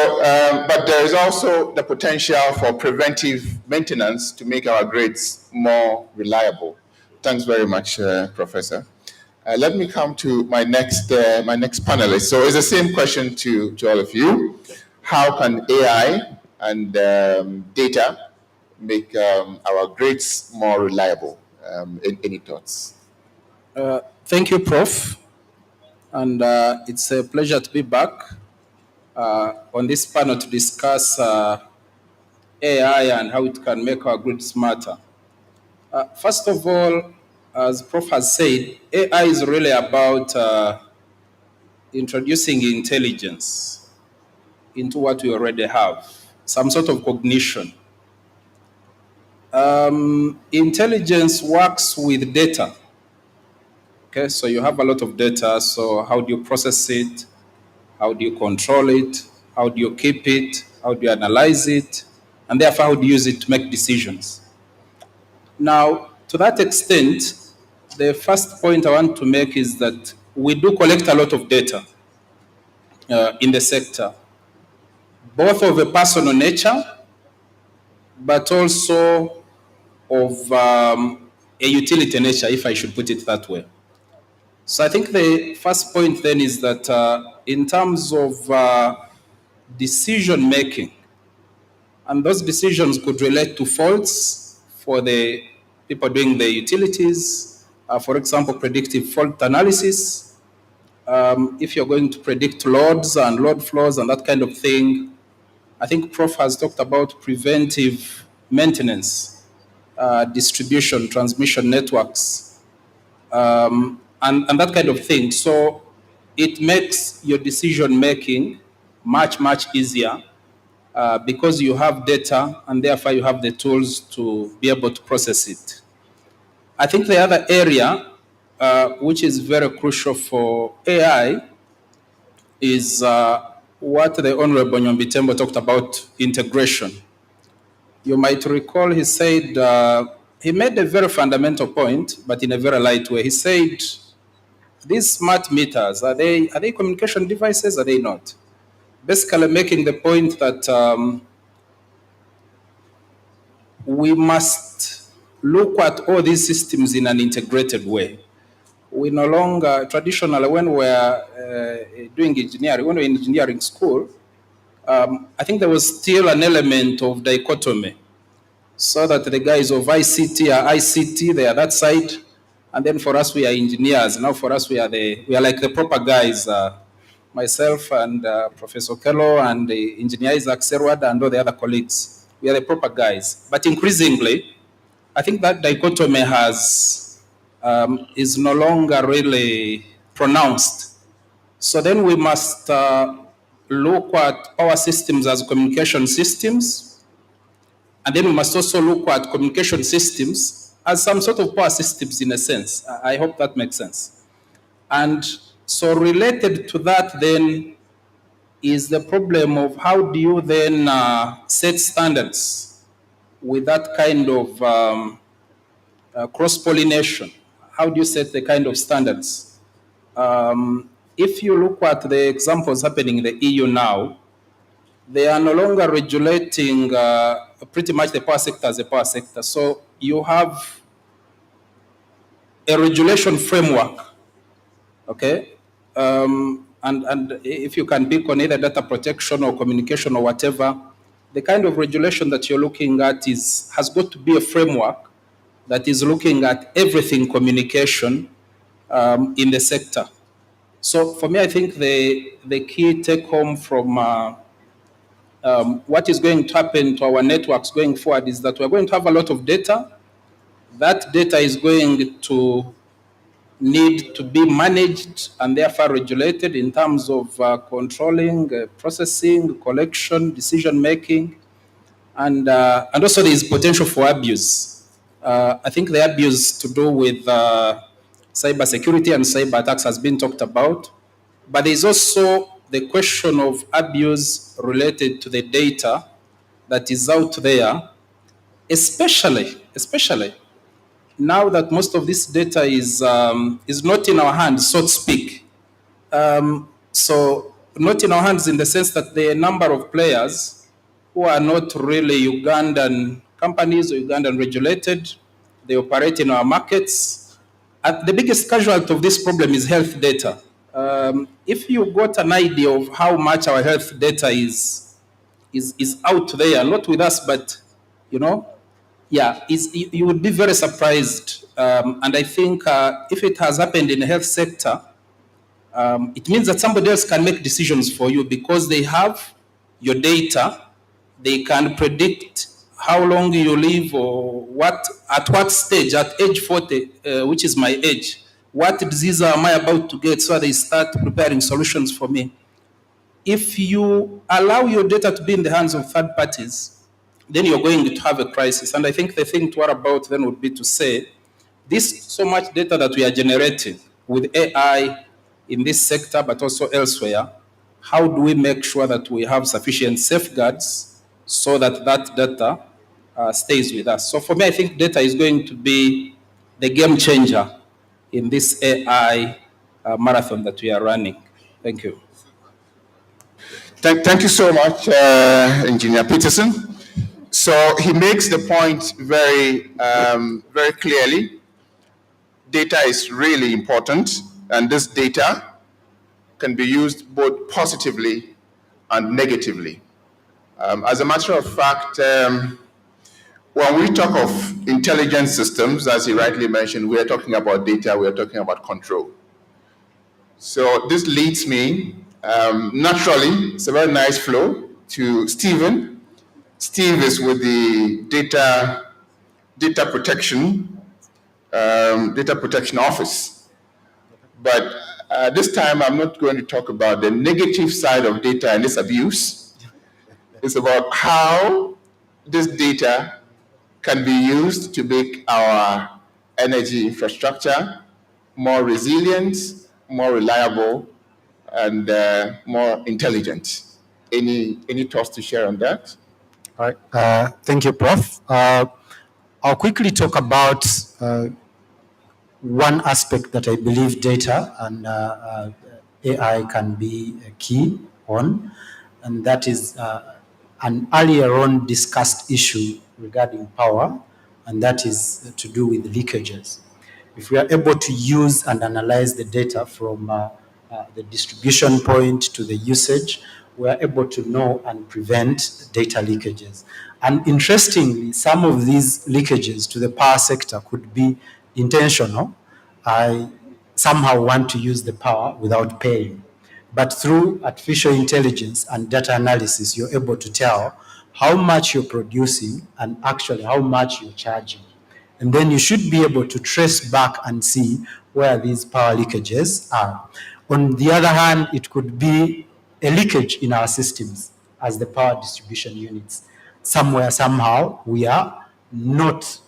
but there is also the potential for preventive maintenance to make our grids more reliable. Thanks very much, Professor. Let me come to my next panelist. So it's the same question to all of you. How can AI and data make our grids more reliable? Any thoughts?
Thank you, Prof. And it's a pleasure to be back on this panel to discuss AI and how it can make our grid smarter. First of all, as Prof has said, AI is really about introducing intelligence into what we already have, some sort of cognition. Intelligence works with data. Okay, so you have a lot of data, so how do you process it? How do you control it? How do you keep it? How do you analyze it? And therefore, how do you use it to make decisions? Now, to that extent, the first point I want to make is that we do collect a lot of data in the sector, both of a personal nature, but also of a utility nature, if I should put it that way. So I think the first point then is that in terms of decision making, and those decisions could relate to faults for the people doing the utilities, for example, predictive fault analysis. If you're going to predict loads and load flows and that kind of thing, I think Prof has talked about preventive maintenance, distribution, transmission networks, and that kind of thing. So it makes your decision making much, much easier because you have data and therefore you have the tools to be able to process it. I think the other area which is very crucial for AI is what the Honorable Nyombitembo talked about, integration. You might recall he said, he made a very fundamental point, but in a very light way. He said, these smart meters, are they communication devices? Are they not? Basically making the point that we must look at all these systems in an integrated way. We no longer, traditionally, when we're doing engineering, when we're in engineering school, I think there was still an element of dichotomy. So that the guys of ICT are ICT, they are that side, and then for us we are engineers. Now for us we are like the proper guys. Myself and Professor Kello and Engineer Isaac Serwad and all the other colleagues, we are the proper guys. But increasingly, I think that dichotomy is no longer really pronounced. So then we must look at power systems as communication systems, and then we must also look at communication systems as some sort of power systems in a sense. I hope that makes sense. And so related to that then is the problem of how do you then set standards with that kind of cross-pollination? How do you set the kind of standards? If you look at the examples happening in the EU now, they are no longer regulating pretty much the power sector as a power sector. So you have a regulation framework, okay? And if you can pick on either data protection or communication or whatever, the kind of regulation that you're looking at has got to be a framework that is looking at everything communication in the sector. So for me, I think the key take home from what is going to happen to our networks going forward is that we're going to have a lot of data. That data is going to
need to be managed and therefore regulated in terms of controlling, processing, collection, decision making, and also there is potential for abuse. I think the abuse to do with cyber security and cyber attacks has been talked about, but there is also the question of abuse related to the data that is out there, especially now that most of this data is not in our hands, so to speak. So not in our hands in the sense that there are a number of players who are not really Ugandan companies or Ugandan regulated. They operate in our markets. And the biggest casualty of this problem is health data. If you got an idea of how much our health data is out there, not with us, but you know, yeah, you would be very surprised. And I think if it has happened in the health sector, it means that somebody else can make decisions for you because they have your data. They can predict how long you live or at what stage, at age 40, which is my age, what disease am I about to get, so they start preparing solutions for me. If you allow your data to be in the hands of third parties, then you're going to have a crisis. And I think the thing to worry about then would be to say, this so much data that we are generating with AI in this sector, but also elsewhere, how do we make sure that we have sufficient safeguards so that that data stays with us? So for me, I think data is going to be the game changer in this AI marathon that we are running. Thank you.
Thank you so much, Engineer Peterson. So he makes the point very clearly. Data is really important, and this data can be used both positively and negatively. As a matter of fact, when we talk of intelligence systems, as he rightly mentioned, we are talking about data, we are talking about control. So this leads me, naturally, it's a very nice flow, to Stephen. Steve is with the Data Protection Office. But this time, I'm not going to talk about the negative side of data and its abuse. It's about how this data can be used to make our energy infrastructure more resilient, more reliable, and more intelligent. Any thoughts to share on that?
All right. Thank you, Prof. I'll quickly talk about one aspect that I believe data and AI can be key on, and that is an earlier on discussed issue regarding power, and that is to do with leakages. If we are able to use and analyze the data from the distribution point to the usage, we are able to know and prevent data leakages. And interestingly, some of these leakages to the power sector could be intentional. I somehow want to use the power without paying. But through artificial intelligence and data analysis, you're able to tell how much you're producing and actually how much you're charging. And then you should be able to trace back and see where these power leakages are. On the other hand, it could be a leakage in our systems as the power distribution units. Somewhere, somehow, we are not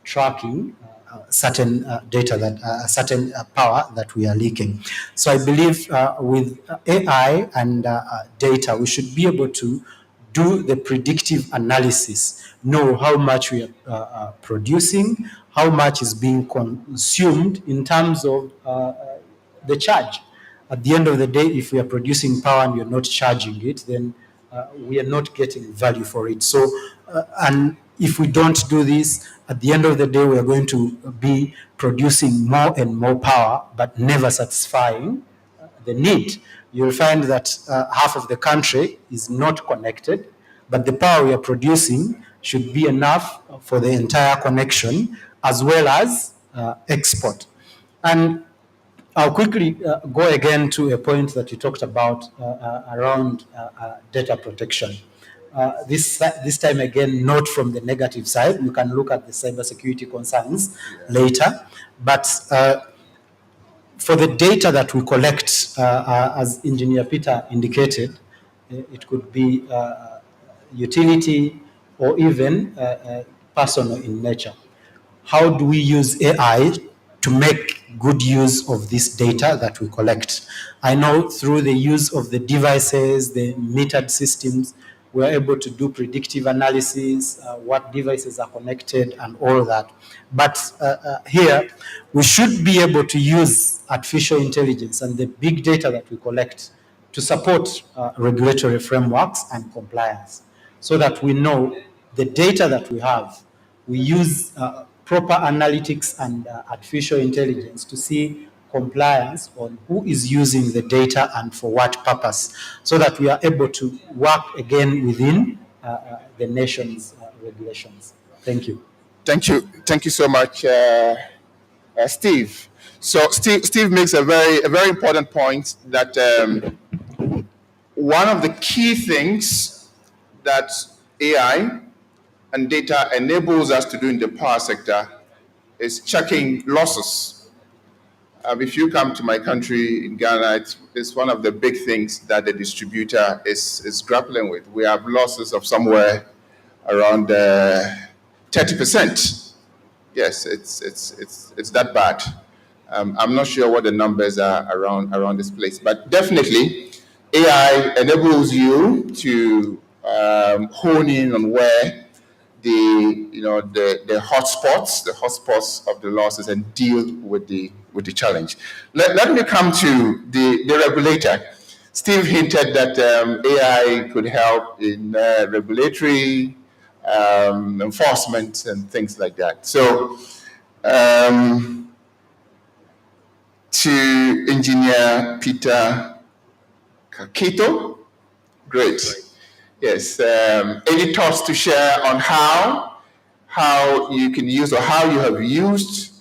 tracking certain data that certain power that we are leaking. So I believe with AI and data, we should be able to do the predictive analysis, know how much we are producing, how much is being consumed in terms of the charge. At the end of the day, if we are producing power and we are not charging it, then we are not getting value for it. So, and if we don't do this, at the end of the day, we are going to be producing more and more power, but never satisfying the need. You'll find that half of the country is not connected, but the power we are producing should be enough for the entire connection as well as export. And I'll quickly go again to a point that you talked about around data protection. This time again, not from the negative side. You can look at the cybersecurity concerns later. But for the data that we collect, as Engineer Peter indicated, it could be utility or even personal in nature. How do we use AI to make good use of this data that we collect? I know through the use of the devices, the metered systems, we're able to do predictive analysis, what devices are connected and all that. But here, we should be able to use artificial intelligence and the big data that we collect to support regulatory frameworks and compliance, so that we know the data that we have. We use proper analytics and artificial intelligence to see compliance on who is using the data and for what purpose, so that we are able to work again within the nation's regulations. Thank you.
Thank you so much, Steve. So Steve makes a very important point that one of the key things that AI and data enables us to do in the power sector is checking losses. If you come to my country in Ghana, it's one of the big things that the distributor is grappling with. We have losses of somewhere around 30%. Yes, it's that bad. I'm not sure what the numbers are around this place, but definitely AI enables you to hone in on where the hotspots of the losses and deal with the challenge. Let me come to the regulator. Steve hinted that AI could help in regulatory enforcement and things like that. So to Engineer Peter Kakito, great. Yes. Any thoughts to share on how you can use or how you have used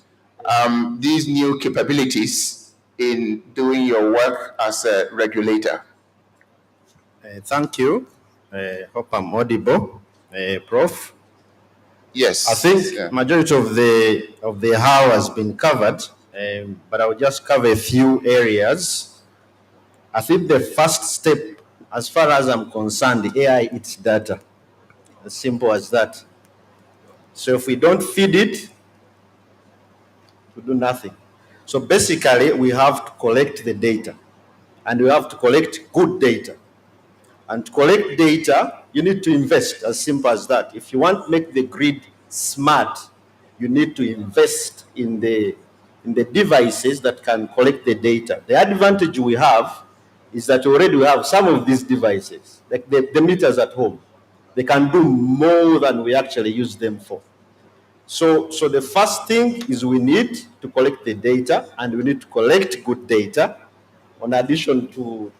these new capabilities in doing your work as a regulator?
Thank you. Hope I'm audible, Prof.
Yes.
I think majority of the how has been covered, but I'll just cover a few areas. I think the first step, as far as I'm concerned, the AI eats data. As simple as that. So if we don't feed it, we do nothing. So basically, we have to collect the data, and we have to collect good data. And to collect data, you need to invest, as simple as that. If you want to make the grid smart, you need to invest in the devices that can collect the data. The advantage we have is that already we have some of these devices, like the meters at home. They can do more than we actually use them for. So the first thing is we need to collect the data, and we need to collect good data in addition to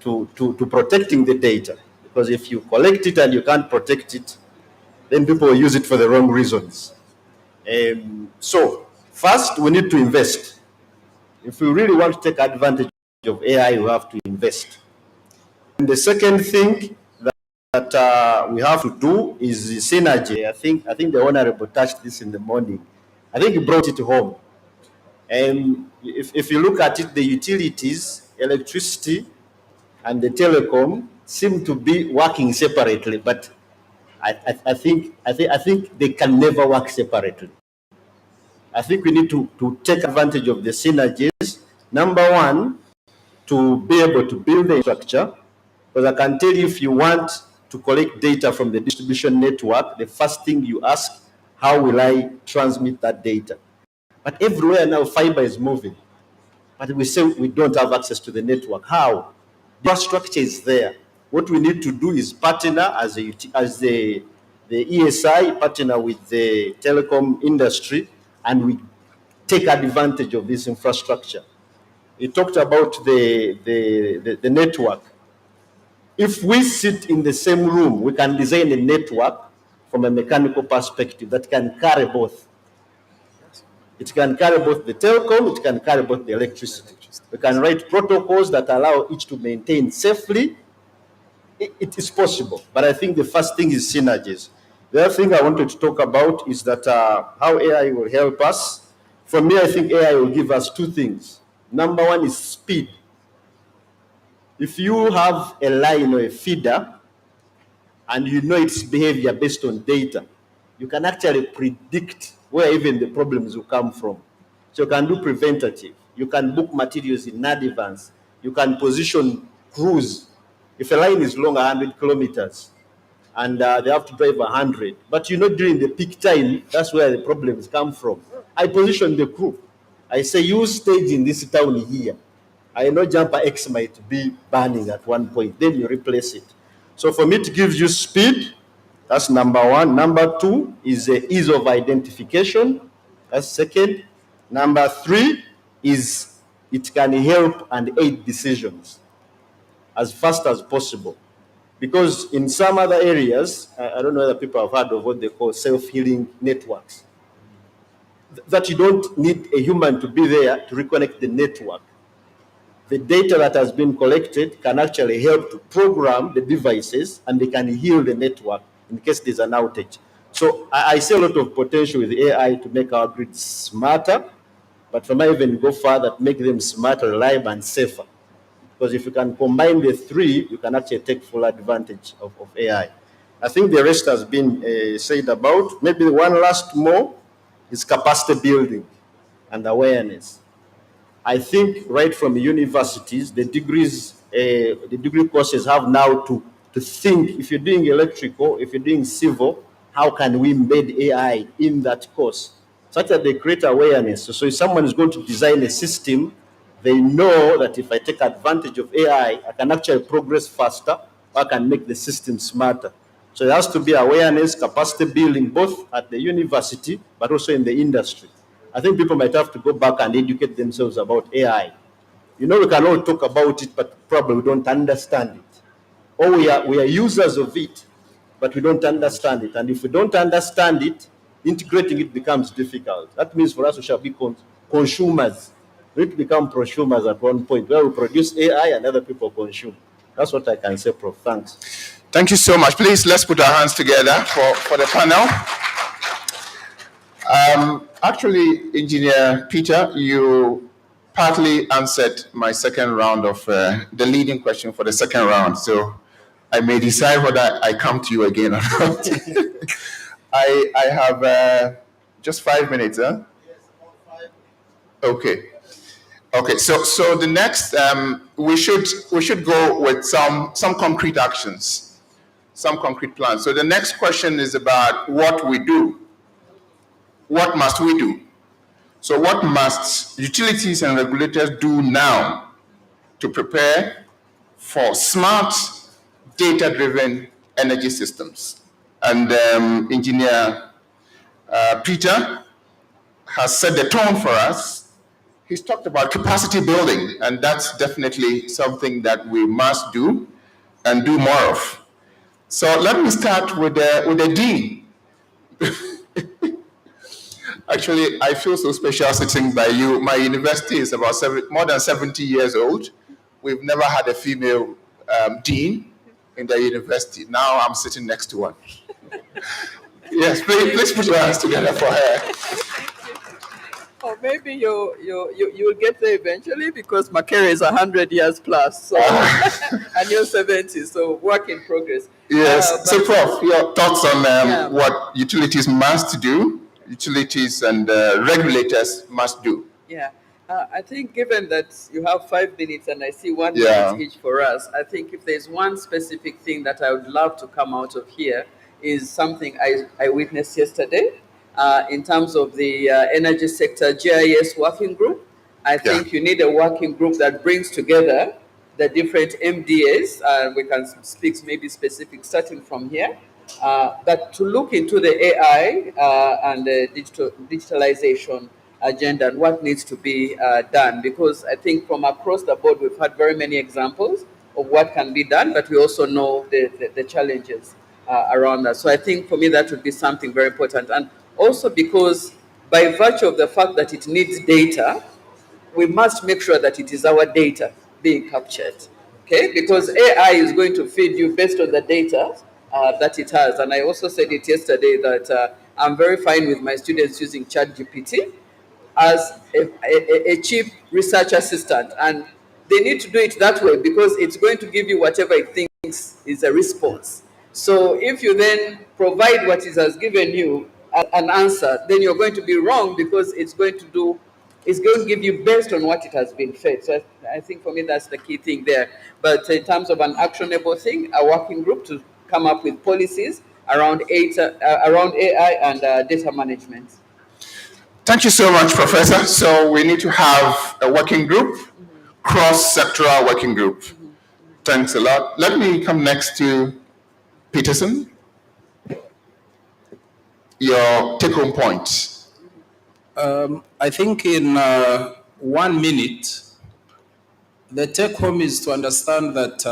protecting the data. Because if you collect it and you can't protect it, then people will use it for the wrong reasons. So first, we need to invest. If we really want to take advantage of AI, we have to invest. And the second thing that we have to do is synergy. I think the Honorable touched this in the morning. I think he brought it home. And if you look at it, the utilities, electricity, and the telecom seem to be working separately, but I think they can never work separately. I think we need to take advantage of the synergies. Number one, to be able to build the structure, because I can tell you, if you want to collect data from the distribution network, the first thing you ask, how will I transmit that data? But everywhere now, fiber is moving. But we say we don't have access to the network. How? The infrastructure is there. What we need to do is partner as the ESI, partner with the telecom industry, and we take advantage of this infrastructure. He talked about the network. If we sit in the same room, we can design a network from a mechanical perspective that can carry both. It can carry both the telecom, it can carry both the electricity. We can write protocols that allow each to maintain safely. It is possible, but I think the first thing is synergies. The other thing I wanted to talk about is that how AI will help us. For me, I think AI will give us two things. Number one is speed. If you have a line or a feeder and you know its behavior based on data, you can actually predict where even the problems will come from. So you can do preventative. You can book materials in advance. You can position crews. If a line is long 100 kilometers and they have to drive 100, but you know during the peak time, that's where the problems come from. I position the crew. I say, you stage in this town here. I know jumper X might be burning at one point, then you replace it. So for me, it gives you speed. That's number one. Number two is the ease of identification. That's second. Number three is it can help and aid decisions as fast as possible. Because in some other areas, I don't know whether people have heard of what they call self-healing networks, that you don't need a human to be there to reconnect the network. The data that has been collected can actually help to program the devices and they can heal the network in case there's an outage. So I see a lot of potential with AI to make our grids smarter, but for me even go further to make them smarter, reliable, and safer. Because if you can combine the three, you can actually take full advantage of AI. I think the rest has been said about. Maybe one last more is capacity building and awareness. I think right from universities, the degree courses have now to think, if you're doing electrical, if you're doing civil, how can we embed AI in that course? Such that they create awareness. So if someone is going to design a system, they know that if I take advantage of AI, I can actually progress faster, or I can make the system smarter. So there has to be awareness, capacity building, both at the university, but also in the industry. I think people might have to go back and educate themselves about AI. You know, we can all talk about it, but probably we don't understand it. Or we are users of it, but we don't understand it. And if we don't understand it, integrating it becomes difficult. That means for us, we shall be consumers. We need to become prosumers at one point, where we produce AI and other people consume. That's what I can say, Prof. Thanks.
Thank you so much. Please, let's put our hands together for the panel. Actually, Engineer Peter, you partly answered my second round of the leading question for the second round. So I may decide whether I come to you again or not. I have just 5 minutes, huh? Okay. Okay. So the next, we should go with some concrete actions, some concrete plans. So the next question is about what we do. What must we do? So what must utilities and regulators do now to prepare for smart, data-driven energy systems? And Engineer Peter has set the tone for us. He's talked about capacity building, and that's definitely something that we must do and do more of. So let me start with the Dean. Actually, I feel so special sitting by you. My university is about more than 70 years old. We've never had a female dean in the university. Now I'm sitting next to one. Yes, please put your hands together for her.
Or maybe you'll get there eventually, because Makere is 100 years plus, so and you're 70, so work in progress.
Yes. So, Prof, your thoughts on what utilities must do, utilities and regulators must do?
Yeah. I think given that you have 5 minutes and I see 1 minute each for us, I think if there's one specific thing that I would love to come out of here is something I witnessed yesterday in terms of the energy sector GIS working group. I think you need a working group that brings together the different MDAs. We can speak maybe specific starting from here. But to look into the AI and the digitalization agenda and what needs to be done, because I think from across the board we've had very many examples of what can be done, but we also know the challenges around that. So I think for me that would be something very important, and also because by virtue of the fact that it needs data, we must make sure that it is our data being captured. Okay, because AI is going to feed you based on the data that it has. And I also said it yesterday that I'm very fine with my students using ChatGPT, as a cheap research assistant, and they need to do it that way because it's going to give you whatever it thinks is a response. So if you then provide what it has given you an answer, then you're going to be wrong because it's going to give you based on what it has been fed. So I think for me that's the key thing there. But in terms of an actionable thing, a working group to come up with policies around AI and data management.
Thank you so much, Professor. So we need to have a working group, cross-sectoral working group. Thanks a lot. Let me come next to Peterson. Your take-home point.
I think in 1 minute, the take-home is to understand that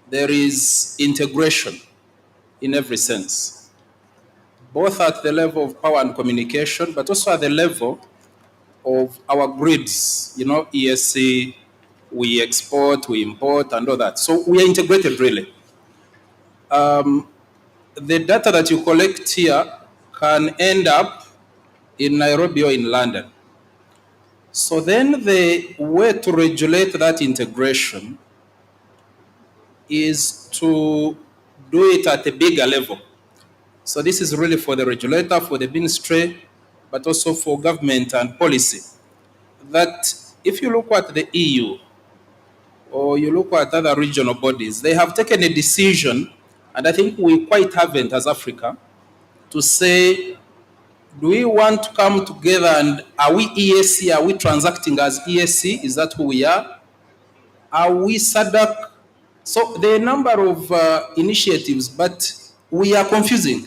there is integration in every sense, both at the level of power and communication, but also at the level of our grids, ESC, we export, we import, and all that. So we are integrated, really. The data that you collect here can end up in Nairobi or in London. So then the way to regulate that integration is to do it at a bigger level. So this is really for the regulator, for the ministry, but also for government and policy. That if you look at the EU or you look at other regional bodies, they have taken a decision, and I think we quite haven't as Africa, to say, do we want to come together and are we ESC? Are we transacting as ESC? Is that who we are? Are we SADC? So there are a number of initiatives, but we are confusing.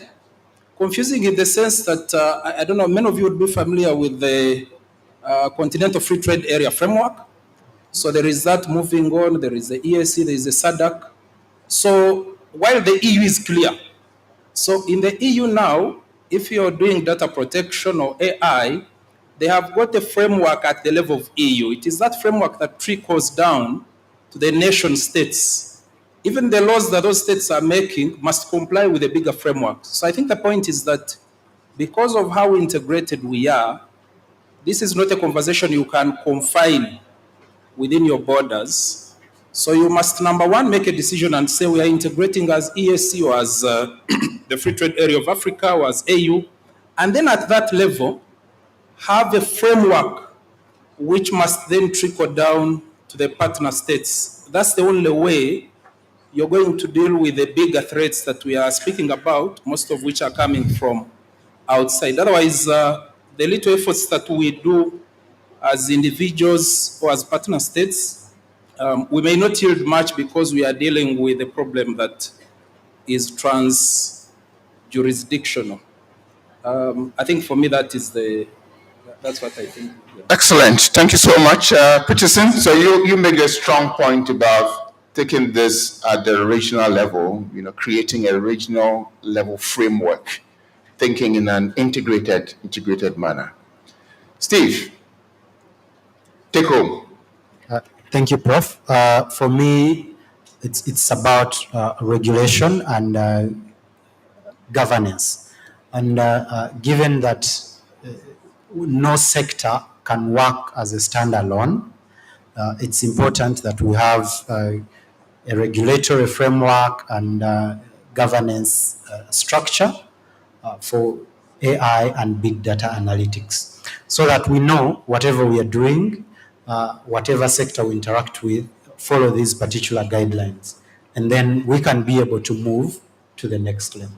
Confusing in the sense that, I don't know, many of you would be familiar with the Continental Free Trade Area framework. So there is that moving on, there is the ESC, there is the SADC. So while the EU is clear, so in the EU now, if you're doing data protection or AI, they have got a framework at the level of EU. It is that framework that trickles down to the nation states. Even the laws that those states are making must comply with a bigger framework. So I think the point is that because of how integrated we are, this is not a conversation you can confine within your borders. So you must, number one, make a decision and say we are integrating as ESC or as the Free Trade Area of Africa or as AU. And then at that level, have a framework which must then trickle down to the partner states. That's the only way you're going to deal with the bigger threats that we are speaking about, most of which are coming from outside. Otherwise, the little efforts that we do as individuals or as partner states, we may not yield much because we are dealing with a problem that is trans-jurisdictional. I think for me that's what I think. Yeah.
Excellent. Thank you so much, Peterson. So you made a strong point about taking this at the regional level, creating a regional level framework, thinking in an integrated manner. Steve, take home.
Thank you, Prof. For me, it's about regulation and governance. And given that no sector can work as a standalone, it's important that we have a regulatory framework and governance structure for AI and big data analytics, so that we know whatever we are doing, whatever sector we interact with, follow these particular guidelines, and then we can be able to move to the next level.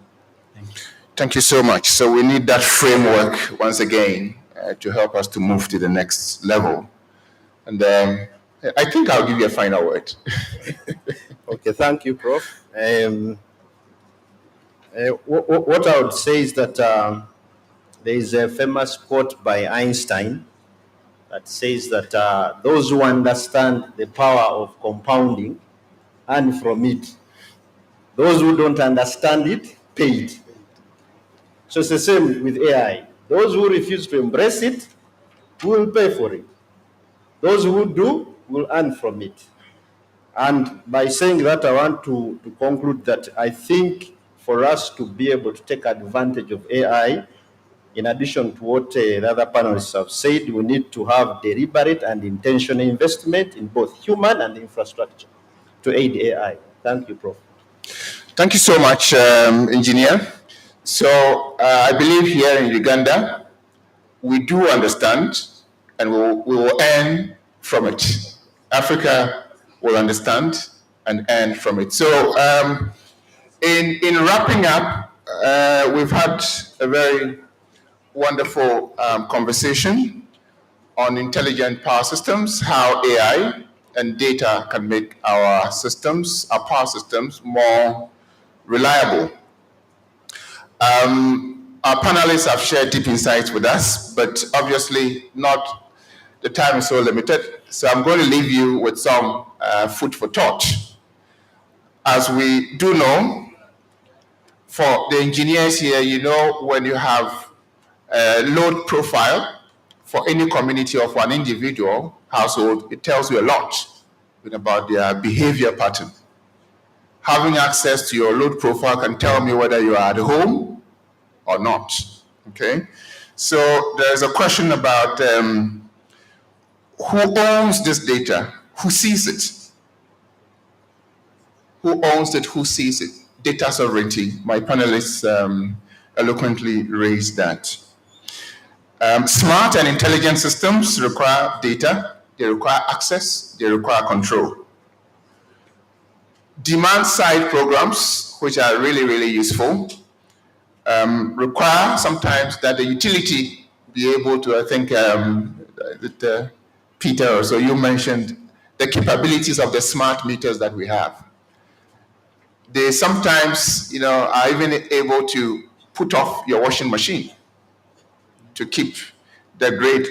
Thank you.
Thank you so much. So we need that framework once again to help us to move to the next level. And I think I'll give you a final word.
Okay, thank you, Prof. What I would say is that there is a famous quote by Einstein that says that those who understand the power of compounding earn from it. Those who don't understand it, pay it. So it's the same with AI. Those who refuse to embrace it will pay for it. Those who do will earn from it. And by saying that, I want to conclude that I think for us to be able to take advantage of AI in addition to what the other panelists have said, we need to have deliberate and intentional investment in both human and infrastructure to aid AI. Thank you, Prof.
Thank you so much, Engineer. So I believe here in Uganda, we do understand and we will earn from it. Africa will understand and earn from it. So in wrapping up, we've had a very wonderful conversation on intelligent power systems, how AI and data can make our systems, our power systems, more reliable. Our panelists have shared deep insights with us, but obviously not, the time is so limited. So I'm going to leave you with some food for thought. As we do know, for the engineers here, you know, when you have a load profile for any community or for an individual household, it tells you a lot about their behavior pattern. Having access to your load profile can tell me whether you are at home or not, okay? So there's a question about who owns this data, who sees it? Who owns it, who sees it? Data sovereignty, my panelists eloquently raised that. Smart and intelligent systems require data, they require access, they require control. Demand-side programs, which are really, really useful, require sometimes that the utility be able to, I think, Peter, or so you mentioned the capabilities of the smart meters that we have. They sometimes, you know, are even able to put off your washing machine to keep the grid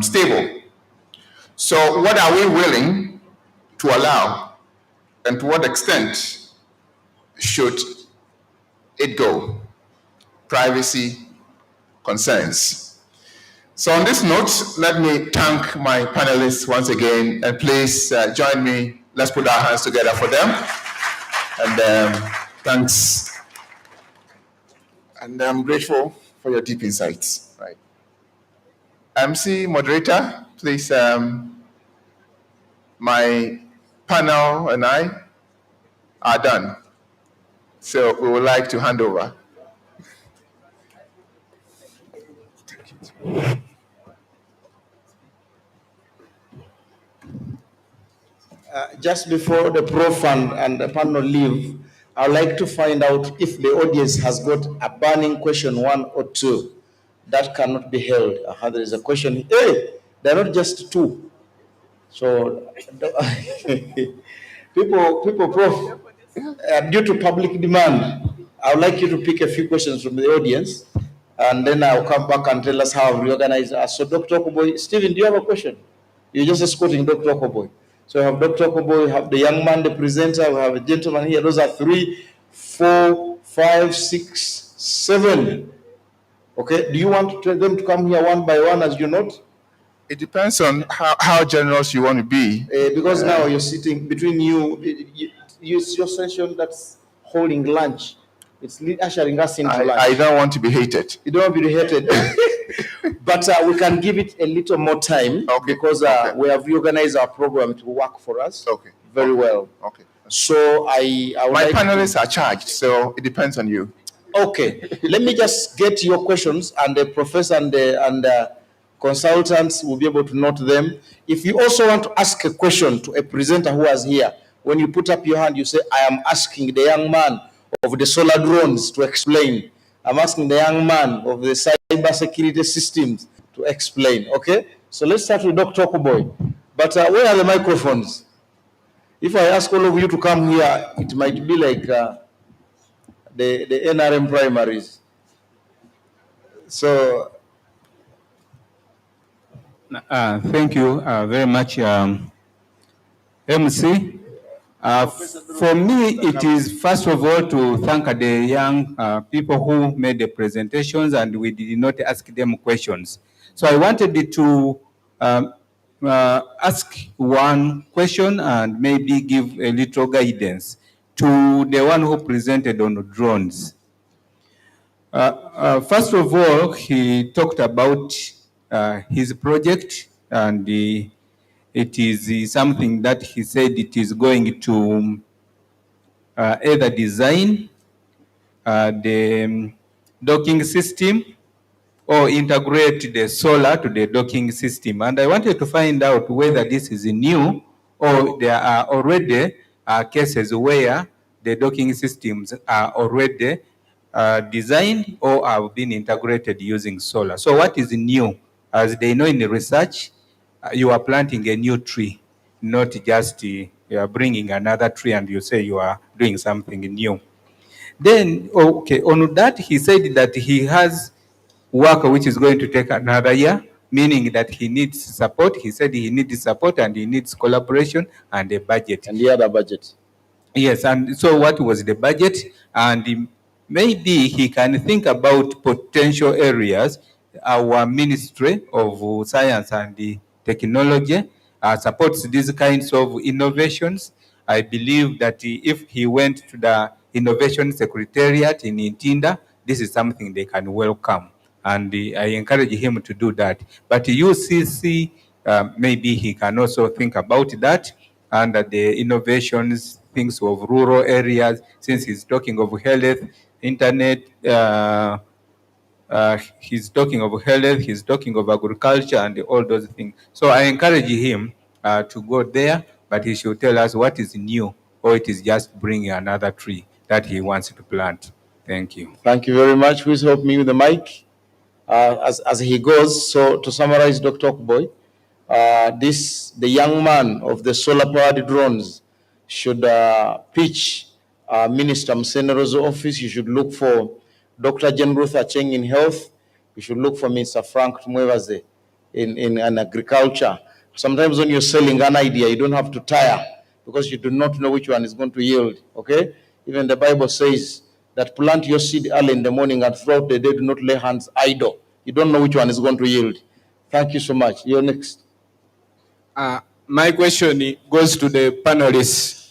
stable. So what are we willing to allow, and to what extent should it go? Privacy concerns. So on this note, let me thank my panelists once again, and please join me. Let's put our hands together for them. And thanks. And I'm grateful for your deep insights. Right. MC moderator, please. My panel and I are done. So we would like to hand over.
Just before the Prof and the panel leave, I'd like to find out if the audience has got a burning question, one or two, that cannot be held. There is a question. Hey, they're not just two. So, people, Prof, due to public demand, I would like you to pick a few questions from the audience, and then I'll come back and tell us how I've reorganized us. So, Dr. Okoboy, Stephen, do you have a question? You're just escorting Dr. Okoboy. So we have Dr. Okoboy, we have the young man, the presenter, we have a gentleman here. Those are 3, 4, 5, 6, 7. Okay, do you want them to come here one by one as you note?
It depends on how generous you want to be.
Because now you're sitting between it's your session that's holding lunch. It's ushering us into lunch.
I don't want to be hated.
You don't want to be hated. But we can give it a little more time, because we have reorganized our program to work for us very well.
Okay.
So
my panelists are charged, so it depends on you.
Okay. Let me just get your questions, and the professor and the consultants will be able to note them. If you also want to ask a question to a presenter who is here, when you put up your hand, you say, I am asking the young man of the solar drones to explain. I'm asking the young man of the cyber security systems to explain, okay? So let's start with Dr. Okoboy. But where are the microphones? If I ask all of you to come here, it might be like the NRM primaries. So...
Thank you very much, MC. For me, it is first of all to thank the young people who made the presentations, and we did not ask them questions. So I wanted to ask one question and maybe give a little guidance to the one who presented on drones. First of all, he talked about his project, and it is something that he said it is going to either design the docking system or integrate the solar to the docking system. And I wanted to find out whether this is new or there are already cases where the docking systems are already designed or have been integrated using solar. So what is new? As they know in the research, you are planting a new tree, not just you are bringing another tree and you say you are doing something new. Then, okay, on that, he said that he has work which is going to take another year, meaning that he needs support. He said he needs support and he needs collaboration and a budget.
And the other budget.
Yes, and so what was the budget? And maybe he can think about potential areas. Our Ministry of Science and Technology supports these kinds of innovations. I believe that if he went to the Innovation Secretariat in Intinda, this is something they can welcome. And I encourage him to do that. But UCC, maybe he can also think about that and the innovations, things of rural areas, since he's talking of health, internet, he's talking of health, he's talking of agriculture and all those things. So I encourage him to go there, but he should tell us what is new, or it is just bringing another tree that he wants to plant. Thank you.
Thank you very much. Please help me with the mic as he goes. So to summarize, Dr. Okboy, the young man of the solar-powered drones should pitch Minister Msenero's office. You should look for Dr. Jen Ruth Acheng in health. You should look for Mr. Frank Tumwevaze in agriculture. Sometimes when you're selling an idea, you don't have to tire because you do not know which one is going to yield, okay? Even the Bible says that plant your seed early in the morning and throughout the day do not lay hands idle. You don't know which one is going to yield. Thank you so much. You're next.
My question goes to the panelists.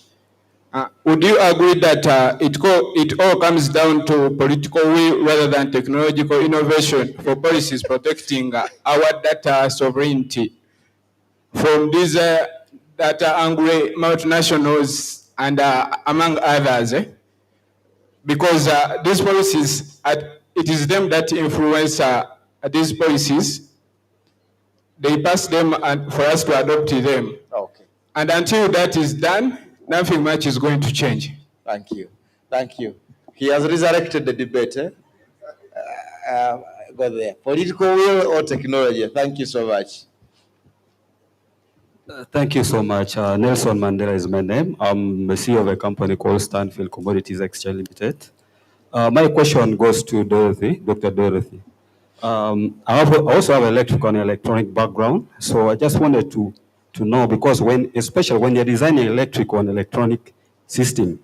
Would you agree that it all comes down to political will rather than technological innovation for policies protecting our data sovereignty from these data angry multinationals and among others? Because these policies, it is them that influence these policies. They pass them and for us to adopt them.
Okay.
And until that is done, nothing much is going to change.
Thank you. Thank you. He has resurrected the debate. Go there. Political will or technology? Thank you so much.
Thank you so much. Nelson Mandela is my name. I'm the CEO of a company called Stanfield Commodities Exchange Limited. My question goes to Dorothy, Dr. Dorothy. I also have electrical and electronic background, so I just wanted to know, because especially when you're designing electrical and electronic system,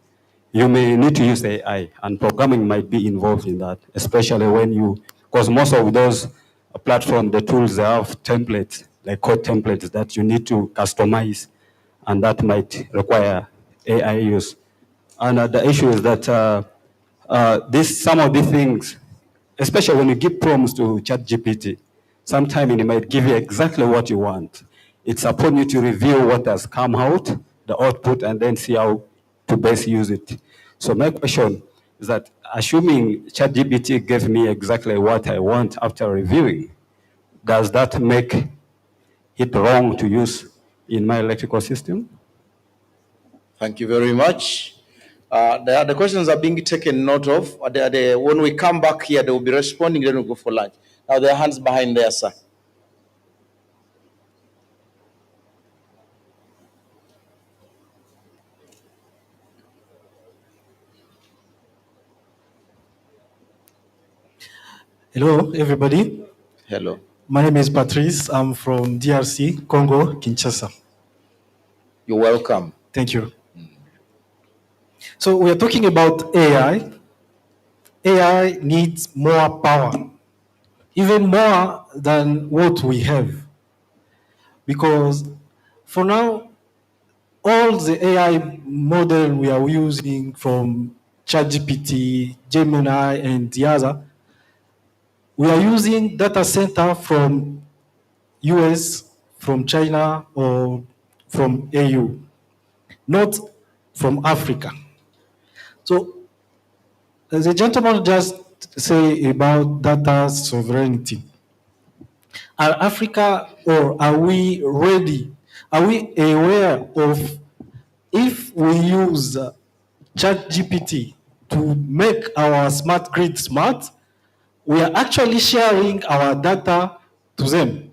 you may need to use AI, and programming might be involved in that, especially because most of those platforms, the tools, they have templates, like code templates that you need to customize, and that might require AI use. And the issue is that some of these things, especially when you give prompts to ChatGPT, sometimes it might give you exactly what you want. It's upon you to review what has come out, the output, and then see how to best use it. So my question is that, assuming ChatGPT gave me exactly what I want after reviewing, does that make it wrong to use in my electrical system?
Thank you very much. The questions are being taken note of. When we come back here, they will be responding, then we'll go for lunch. Now, their hands behind there, sir.
Hello, everybody.
Hello.
My name is Patrice. I'm from DRC, Congo, Kinshasa.
You're welcome.
Thank you. So we are talking about AI. AI needs more power, even more than what we have. Because for now, all the AI model we are using from ChatGPT, Gemini, and the other, we are using data center from US, from China, or from AU, not from Africa. So the gentleman just say about data sovereignty. Are Africa, or are we ready? Are we aware of, if we use ChatGPT to make our smart grid smart, we are actually sharing our data to them?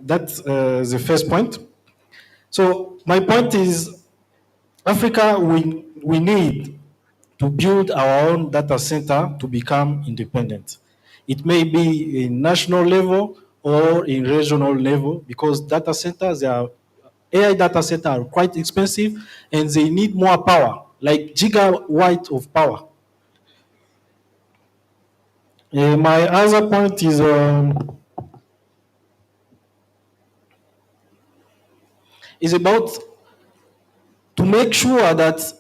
That's the first point. So my point is, Africa, we need to build our own data center to become independent. It may be in national level or in regional level, because data centers, AI data centers are quite expensive and they need more power, like gigawatt of power. My other point is about to make sure that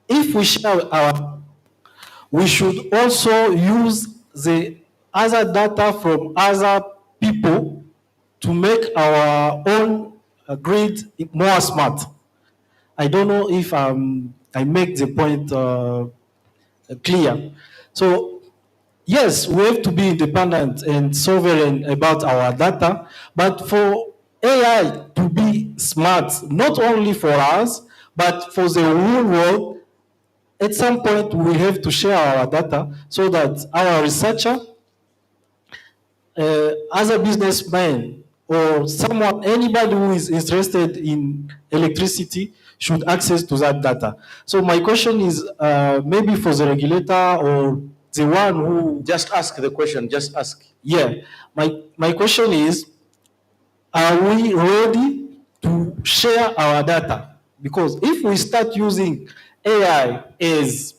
if we share our, we should also use the other data from other people to make our own grid more smart. I don't know if I make the point clear. So yes, we have to be independent and sovereign about our data, but for AI to be smart, not only for us, but for the whole world, at some point we have to share our data so that our researcher, other businessmen, or someone, anybody who is interested in electricity should access to that data. So my question is maybe for the regulator or the one who...
Just ask the question, just ask.
Yeah, my question is, are we ready to share our data? Because if we start using AI as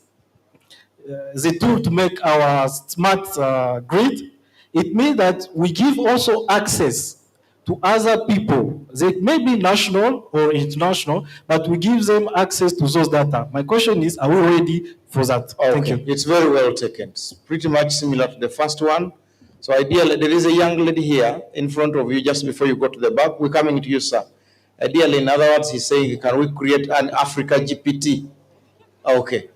the tool to make our smart grid, it means that we give also access to other people. They may be national or international, but we give them access to those data. My question is, are we ready for that?
Okay.
Thank you.
It's very well taken. It's pretty much similar to the first one. So ideally, there is a young lady here in front of you just before you go to the back. We're coming to you, sir. Ideally, in other words, he's saying, can we create an Africa GPT? Okay.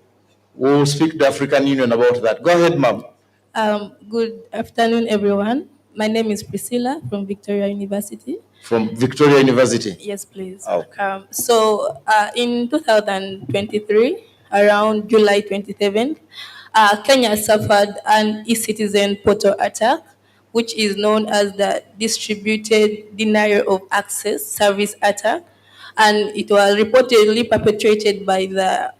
We'll speak to the African Union about that. Go ahead, ma'am.
Good afternoon, everyone. My name is Priscilla from Victoria University.
From Victoria University?
Yes, please.
Okay.
In 2023, around July 27th, Kenya suffered an e-citizen portal attack, which is known as the distributed denial of access service attack, and it was reportedly perpetrated by the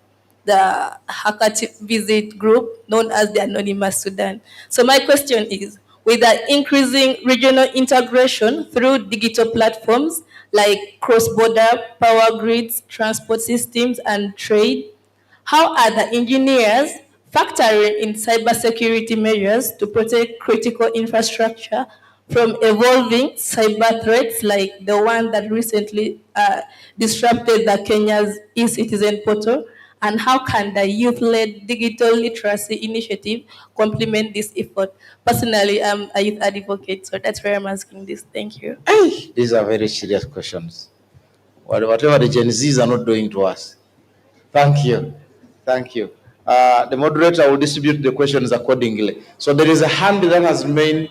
hacker visit group known as the Anonymous Sudan. So my question is, with the increasing regional integration through digital platforms like cross-border power grids, transport systems, and trade, how are the engineers factoring in cybersecurity measures to protect critical infrastructure from evolving cyber threats like the one that recently disrupted the Kenya's e-citizen portal? And how can the youth-led digital literacy initiative complement this effort? Personally, I'm a youth advocate, so that's why I'm asking this. Thank you.
These are very serious questions. Whatever the Gen Zs are not doing to us. Thank you. Thank you. The moderator will distribute the questions accordingly. So there is a hand that has remained.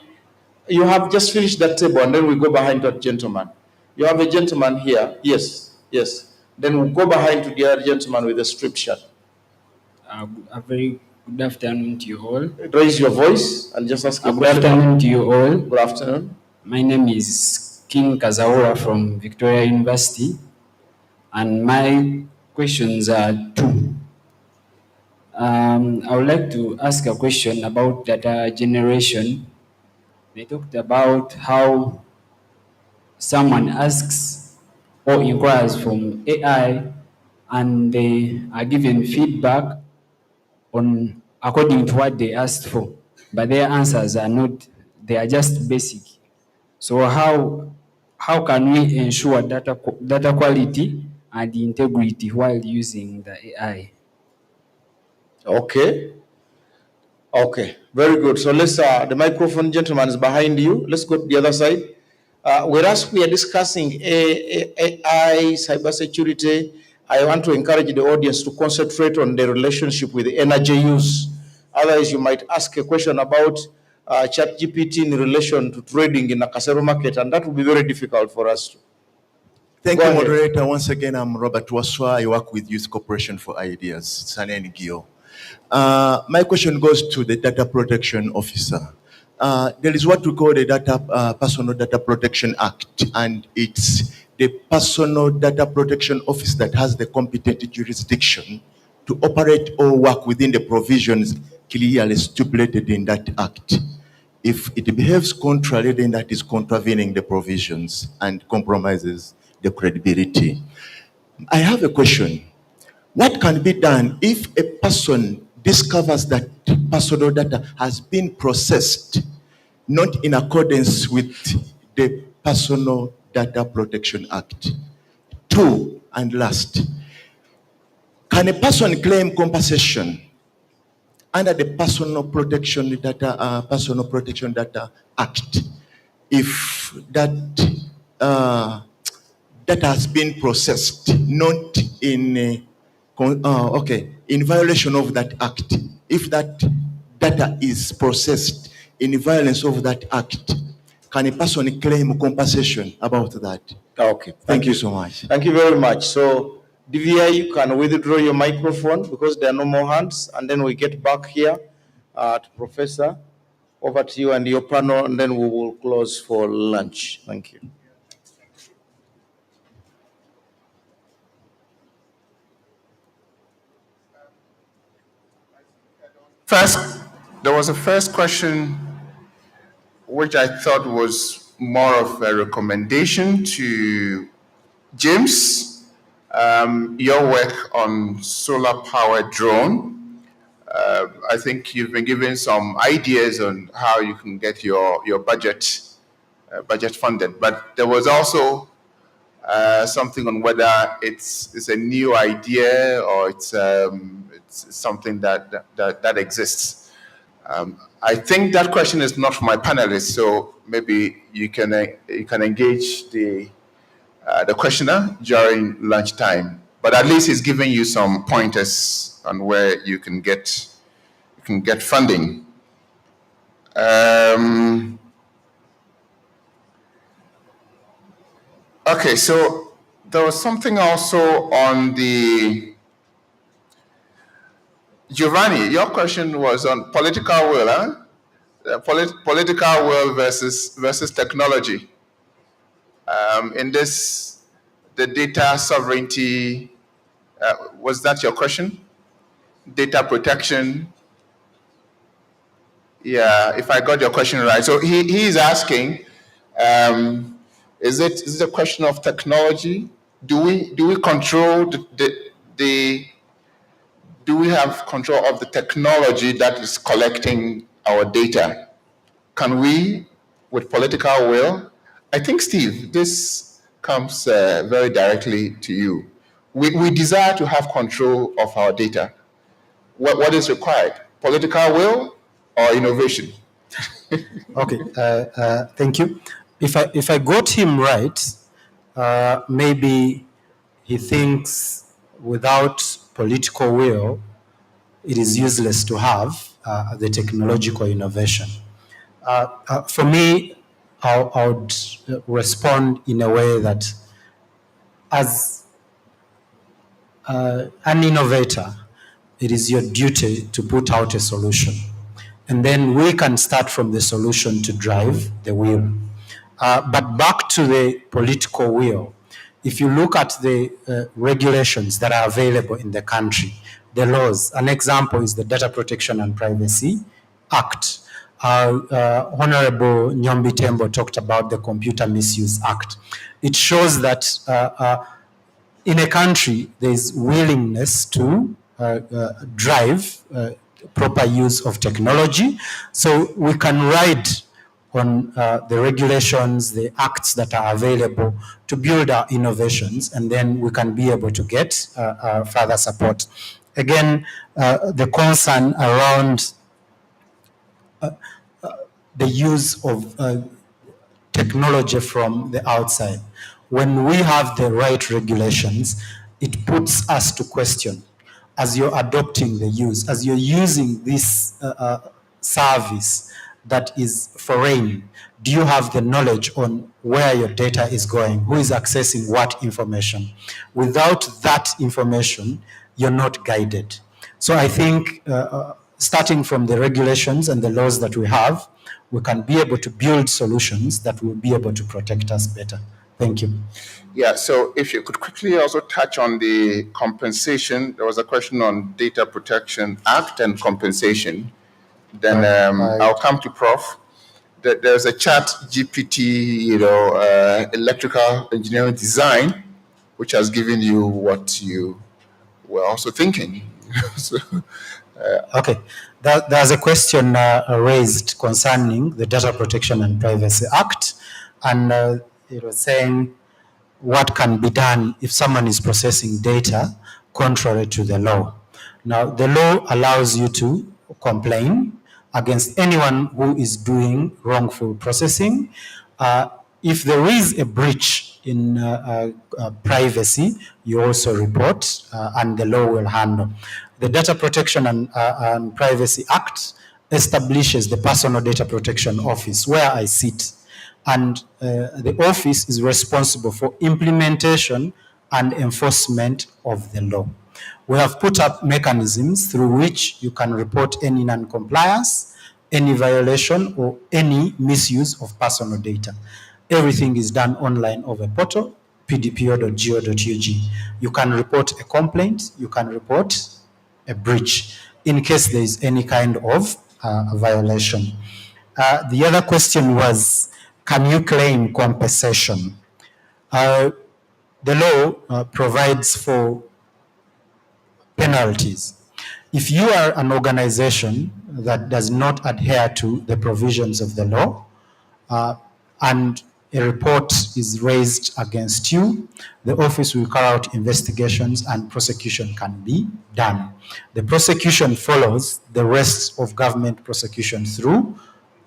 You have just finished that table, and then we go behind that gentleman. You have a gentleman here. Yes, yes. Then we'll go behind to the other gentleman with the strip shirt.
A very good afternoon to you all.
Raise your voice and just ask a
Good
question.
afternoon to you all.
Good afternoon.
My name is King Kazaura from Victoria University, and my questions are two. I would like to ask a question about data generation. They talked about how someone asks or inquires from AI and they are given feedback on according to what they asked for, but their answers are not, they are just basic. So how can we ensure data quality and integrity while using the AI?
Okay. Okay, very good. So let's, the microphone gentleman is behind you. Let's go to the other side. Whereas we are discussing AI, cybersecurity, I want to encourage the audience to concentrate on the relationship with energy use. Otherwise, you might ask a question about ChatGPT in relation to trading in a Kasero market, and that will be very difficult for us.
Thank
Go
you,
ahead.
moderator. Once again, I'm Robert Waswa. I work with Youth Corporation for Ideas, Sane and Gio. My question goes to the data protection officer. There is what we call the Personal Data Protection Act, and it's the Personal Data Protection Office that has the competent jurisdiction to operate or work within the provisions clearly stipulated in that act. If it behaves contrary, then that is contravening the provisions and compromises the credibility. I have a question. What can be done if a person discovers that personal data has been processed not in accordance with the Personal Data Protection Act? Two, and last, can a person claim compensation under the Personal Protection Data Act if that data has been processed not in in violation of that act? If that data is processed in violence of that act, can a person claim compensation about that?
Okay.
Thank you so much.
Thank you very much. So, DVI, you can withdraw your microphone because there are no more hands, and then we get back here to Professor. Over to you and your panel, and then we will close for lunch. Thank you.
First, there was a first question which I thought was more of a recommendation to James. Your work on solar-powered drone. I think you've been given some ideas on how you can get your budget funded. But there was also something on whether it's a new idea or it's something that exists. I think that question is not for my panelists, so maybe you can engage the questioner during lunchtime. But at least he's giving you some pointers on where you can get funding. Okay, so there was something also on the Giovanni. Your question was on political will, huh? Political will versus technology. In this, the data sovereignty. Was that your question? Data protection. Yeah, if I got your question right. So he is asking, is it a question of technology? Do we control do we have control of the technology that is collecting our data? Can we, with political will? I think, Steve, this comes very directly to you. We desire to have control of our data. What is required? Political will or innovation?
Okay, thank you. If I got him right, maybe he thinks without political will, it is useless to have the technological innovation. For me, I would respond in a way that as an innovator, it is your duty to put out a solution. And then we can start from the solution to drive the wheel. But back to the political will, if you look at the regulations that are available in the country, the laws, an example is the Data Protection and Privacy Act. Honorable Nyombi Tembo talked about the Computer Misuse Act. It shows that in a country, there is willingness to drive proper use of technology. So we can ride on the regulations, the acts that are available to build our innovations, and then we can be able to get further support. Again, the concern around the use of technology from the outside. When we have the right regulations, it puts us to question. As you're adopting the use, as you're using this service that is foreign, do you have the knowledge on where your data is going, who is accessing what information? Without that information, you're not guided. So I think starting from the regulations and the laws that we have, we can be able to build solutions that will be able to protect us better. Thank you.
Yeah, so if you could quickly also touch on the compensation. There was a question on Data Protection Act and compensation. Then I'll come to Prof. There's a chat GPT, electrical engineering design, which has given you what you were also thinking. So,
Okay, there's a question raised concerning the Data Protection and Privacy Act, and it was saying what can be done if someone is processing data contrary to the law. Now, the law allows you to complain against anyone who is doing wrongful processing. If there is a breach in privacy, you also report, and the law will handle. The Data Protection and Privacy Act establishes the Personal Data Protection Office, where I sit. And the office is responsible for implementation and enforcement of the law. We have put up mechanisms through which you can report any non-compliance, any violation, or any misuse of personal data. Everything is done online over portal, pdpo.go.ug. You can report a complaint, you can report a breach in case there is any kind of violation. The other question was, can you claim compensation? The law provides for penalties. If you are an organization that does not adhere to the provisions of the law, and a report is raised against you, the office will carry out investigations and prosecution can be done. The prosecution follows the rest of government prosecution through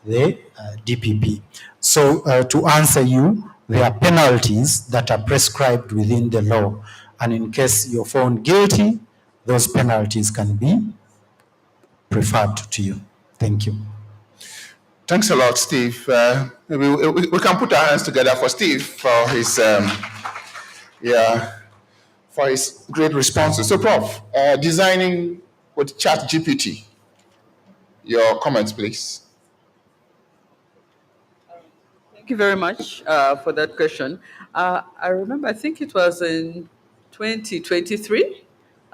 the DPP. So to answer you, there are penalties that are prescribed within the law. And in case you're found guilty, those penalties can be preferred to you. Thank you.
Thanks a lot, Steve. Maybe we can put our hands together for Steve for his, for his great responses. So, Prof, designing with ChatGPT, your comments, please.
Thank you very much for that question. I remember, I think it was in 2023,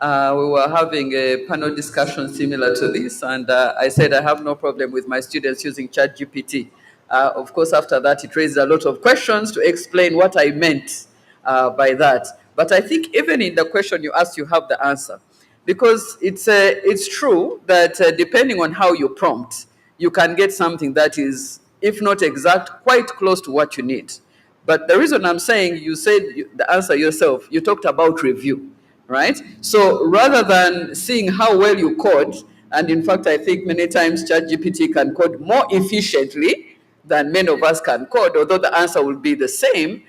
we were having a panel discussion similar to this, and I said I have no problem with my students using ChatGPT. Of course, after that, it raised a lot of questions to explain what I meant by that. But I think even in the question you asked, you have the answer. Because it's true that depending on how you prompt, you can get something that is, if not exact, quite close to what you need. But the reason I'm saying, you said the answer yourself, you talked about review, right? So rather than seeing how well you code, and in fact, I think many times ChatGPT can code more efficiently than many of us can code, although the answer will be the same,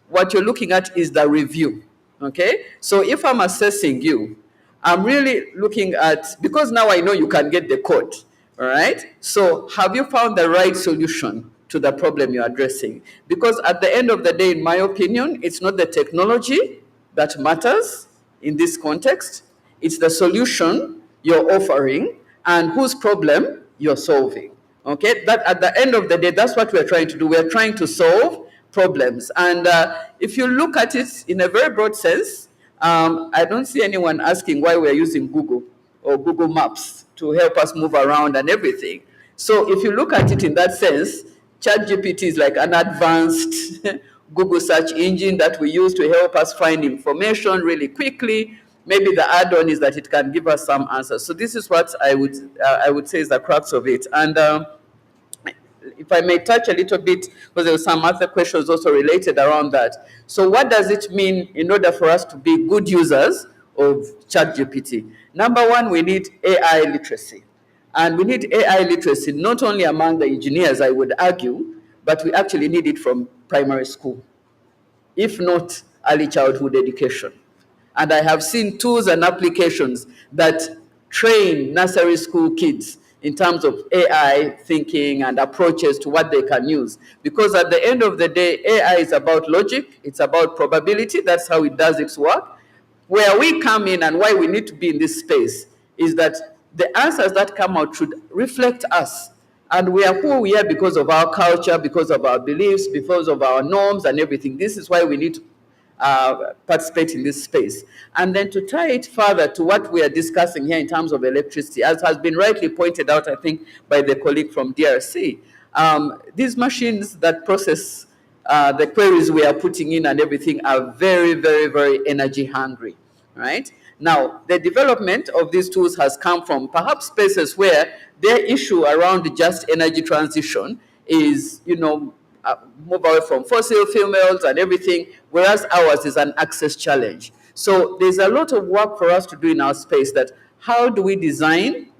what you're looking at is the review, okay? So if I'm assessing you, I'm really looking at, because now I know you can get the code, all right? So have you found the right solution to the problem you're addressing? Because at the end of the day, in my opinion, it's not the technology that matters in this context. It's the solution you're offering and whose problem you're solving, okay? That at the end of the day, that's what we're trying to do. We're trying to solve problems. And if you look at it in a very broad sense, I don't see anyone asking why we're using Google or Google Maps to help us move around and everything. So if you look at it in that sense, ChatGPT is like an advanced Google search engine that we use to help us find information really quickly. Maybe the add-on is that it can give us some answers. So this is what I would say is the crux of it. And if I may touch a little bit, because there were some other questions also related around that. So what does it mean in order for us to be good users of ChatGPT? Number one, we need AI literacy, And we need AI literacy, not only among the engineers, I would argue, but we actually need it from primary school, if not early childhood education. And I have seen tools and applications that train nursery school kids in terms of AI thinking and approaches to what they can use. Because at the end of the day, AI is about logic, it's about probability, that's how it does its work. Where we come in and why we need to be in this space is that the answers that come out should reflect us. And we are who we are because of our culture, because of our beliefs, because of our norms and everything. This is why we need to participate in this space. And then to tie it further to what we are discussing here in terms of electricity, as has been rightly pointed out, I think, by the colleague from DRC, these machines that process the queries we are putting in and everything are very, very, very energy hungry, right? Now, the development of these tools has come from perhaps spaces where their issue around just energy transition is, move away from fossil fuels and everything, whereas ours is an access challenge. So there's a lot of work for us to do in our space that how do we design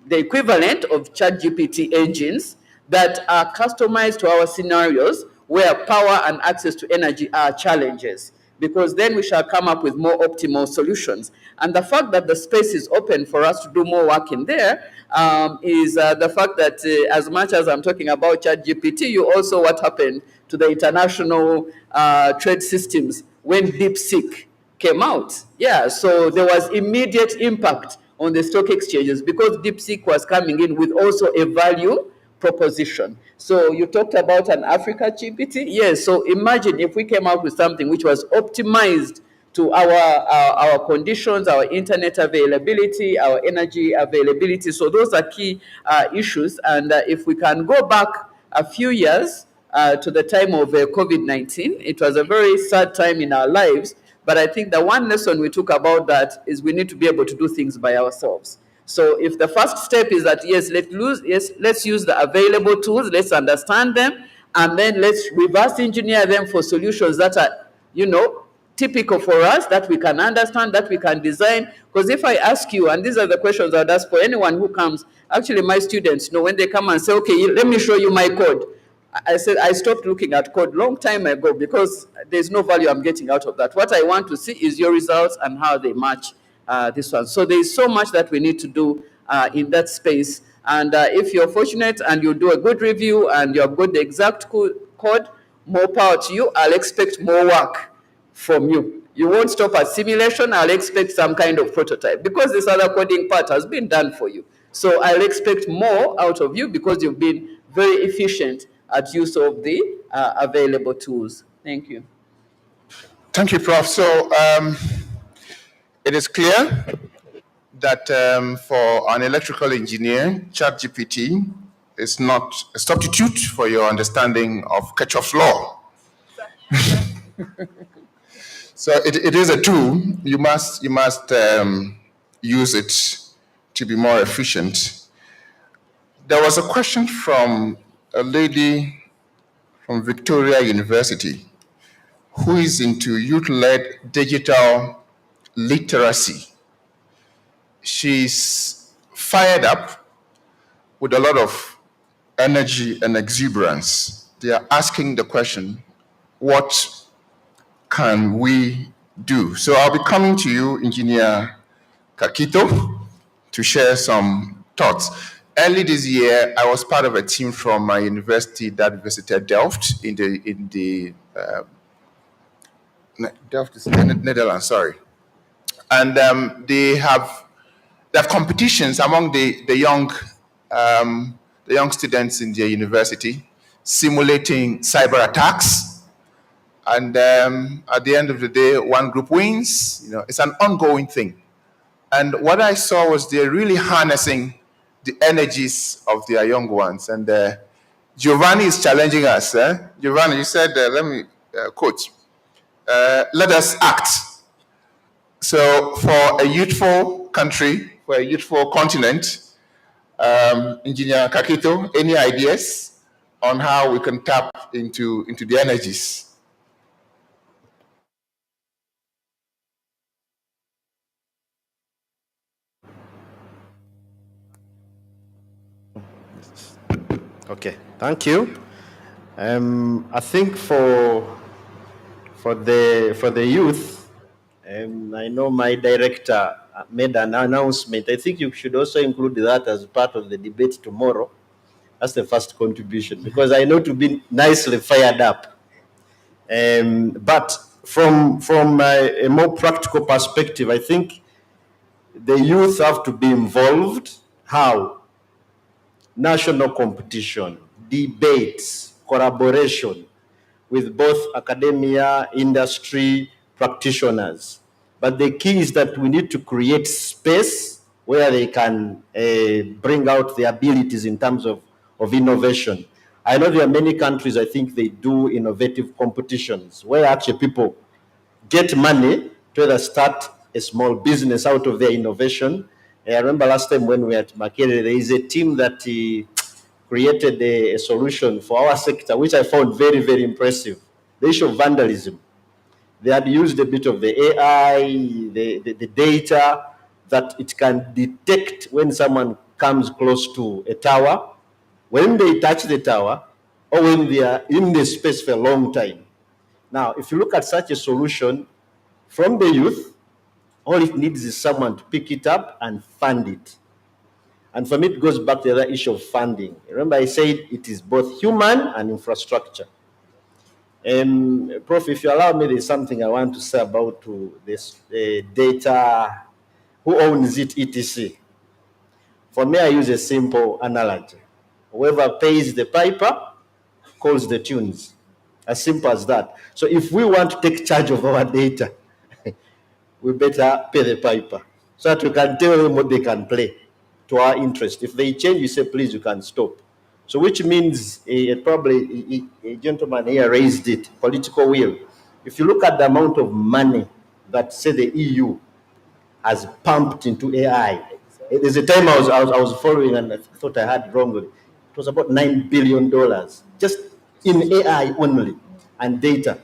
the equivalent of ChatGPT engines that are customized to our scenarios where power and access to energy are challenges, because then we shall come up with more optimal solutions. And the fact that the space is open for us to do more work in there is the fact that as much as I'm talking about ChatGPT, you also what happened to the international trade systems when DeepSeek came out. Yeah, so there was immediate impact on the stock exchanges because DeepSeek was coming in with also a value proposition. So you talked about an Africa GPT. Yes, so imagine if we came out with something which was optimized to our conditions, our internet availability, our energy availability. So those are key issues. And if we can go back a few years to the time of COVID-19, it was a very sad time in our lives. But I think the one lesson we took about that is we need to be able to do things by ourselves. So if the first step is that, yes, let's use the available tools, let's understand them, and then let's reverse engineer them for solutions that are, typical for us, that we can understand, that we can design. Because if I ask you, and these are the questions I'd ask for anyone who comes, actually my students, when they come and say, okay, let me show you my code. I said I stopped looking at code long time ago because there's no value I'm getting out of that. What I want to see is your results and how they match this one. So there's so much that we need to do in that space. And if you're fortunate and you do a good review and you've got the exact code, more power to you. I'll expect more work from you. You won't stop at simulation. I'll expect some kind of prototype because this other coding part has been done for you. So I'll expect more out of you because you've been very efficient at use of the available tools. Thank you.
Thank you, Prof. So it is clear that for an electrical engineer, ChatGPT is not a substitute for your understanding of Kirchhoff's law. So it is a tool. You must use it to be more efficient. There was a question from a lady from Victoria University who is into youth-led digital literacy. She's fired up with a lot of energy and exuberance. They are asking the question, what can we do? So I'll be coming to you, Engineer Kakito, to share some thoughts. Early this year, I was part of a team from my university that visited Delft in the Delft is Netherlands, sorry. And they have competitions among the young students in their university, simulating cyber attacks. And at the end of the day, one group wins. It's an ongoing thing. And what I saw was they're really harnessing the energies of their young ones. And Giovanni is challenging us. Giovanni, you said, let me quote, let us act. So for a youthful country, for a youthful continent, Engineer Kakito, any ideas on how we can tap into the energies?
Okay, thank you. I think for the youth, I know my director made an announcement. I think you should also include that as part of the debate tomorrow. That's the first contribution, because I know to be nicely fired up. But from a more practical perspective, I think the youth have to be involved. How? National competition, debates, collaboration with both academia, industry, practitioners. But the key is that we need to create space where they can bring out their abilities in terms of innovation. I know there are many countries, I think they do innovative competitions where actually people get money to either start a small business out of their innovation. I remember last time when we were at Makerere, there is a team that created a solution for our sector, which I found very, very impressive. The issue of vandalism. They had used a bit of the AI, the data, that it can detect when someone comes close to a tower, when they touch the tower, or when they are in the space for a long time. Now, if you look at such a solution from the youth, all it needs is someone to pick it up and fund it. And for me, it goes back to the other issue of funding. Remember, I said it is both human and infrastructure. Prof, if you allow me, there's something I want to say about this data, who owns it, etc. For me, I use a simple analogy. Whoever pays the piper calls the tunes. As simple as that. So if we want to take charge of our data, we better pay the piper so that we can tell them what they can play to our interest. If they change, you say, please, you can stop. So which means probably a gentleman here raised it, political will. If you look at the amount of money that, say, the EU has pumped into AI, there's a time I was following and I thought I had wrongly. It was about $9 billion just in AI only and data.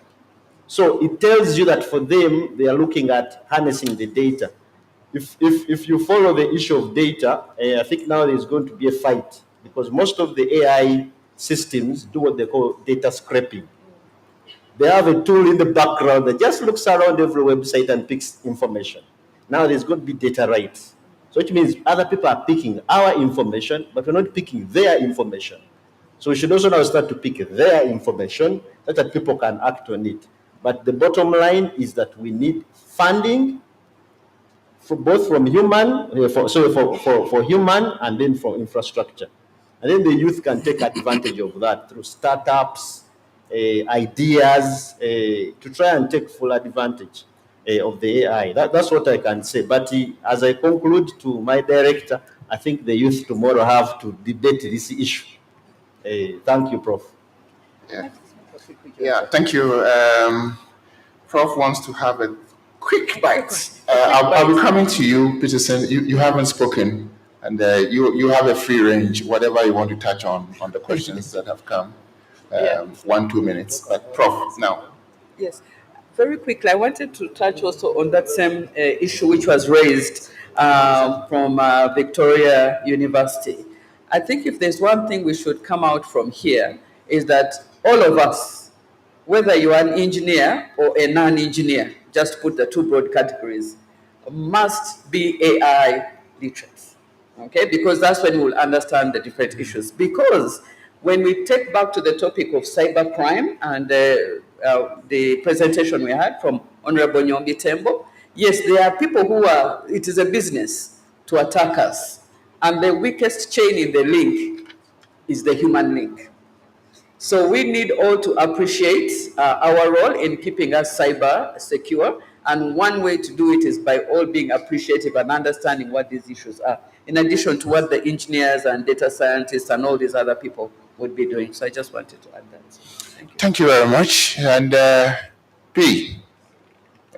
So it tells you that for them, they are looking at harnessing the data. If you follow the issue of data, I think now there's going to be a fight, because most of the AI systems do what they call data scraping. They have a tool in the background that just looks around every website and picks information. Now there's going to be data rights. So which means other people are picking our information, but we're not picking their information. So we should also now start to pick their information so that people can act on it. But the bottom line is that we need funding for both from human, for human and then for infrastructure. And then the youth can take advantage of that through startups, ideas, to try and take full advantage of the AI. That's what I can say. But as I conclude to my director, I think the youth tomorrow have to debate this issue. Thank you, Prof.
Yeah, thank you. Prof wants to have a quick bite. I'll be coming to you, Peterson. You haven't spoken, and you have a free range, whatever you want to touch on the questions that have come. 1-2 minutes. But Prof, now.
Yes. Very quickly, I wanted to touch also on that same issue which was raised from Victoria University. I think if there's one thing we should come out from here is that all of us, whether you are an engineer or a non-engineer, just put the two broad categories, must be AI literate. Okay, because that's when you will understand the different issues. Because when we take back to the topic of cybercrime and the presentation we had from Honorable Nyombi Tembo, yes, there are people who are, it is a business to attack us. And the weakest chain in the link is the human link. So we need all to appreciate our role in keeping us cyber secure. And one way to do it is by all being appreciative and understanding what these issues are, in addition to what the engineers and data scientists and all these other people would be doing. So I just wanted to add that. Thank you.
Thank you very much. And P,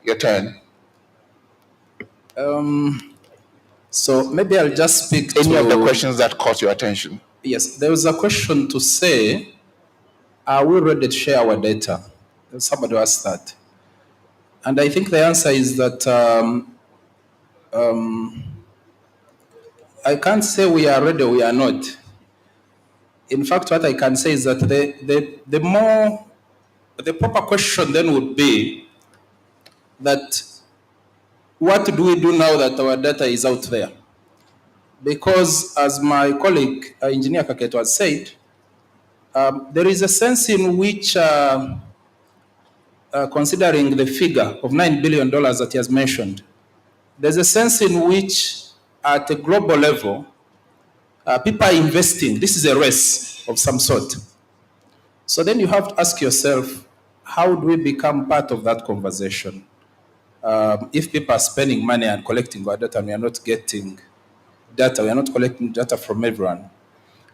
your turn.
So maybe I'll just speak
Any
to
of the questions that caught your attention.
Yes, there was a question to say, are we ready to share our data? Somebody asked that. And I think the answer is that I can't say we are ready or we are not. In fact, what I can say is that the proper question then would be that what do we do now that our data is out there? Because as my colleague, Engineer Kaketo has said, there is a sense in which, considering the figure of $9 billion that he has mentioned, there's a sense in which at a global level, people are investing. This is a race of some sort. So then you have to ask yourself, how do we become part of that conversation? If people are spending money and collecting our data and we are not getting data, we are not collecting data from everyone.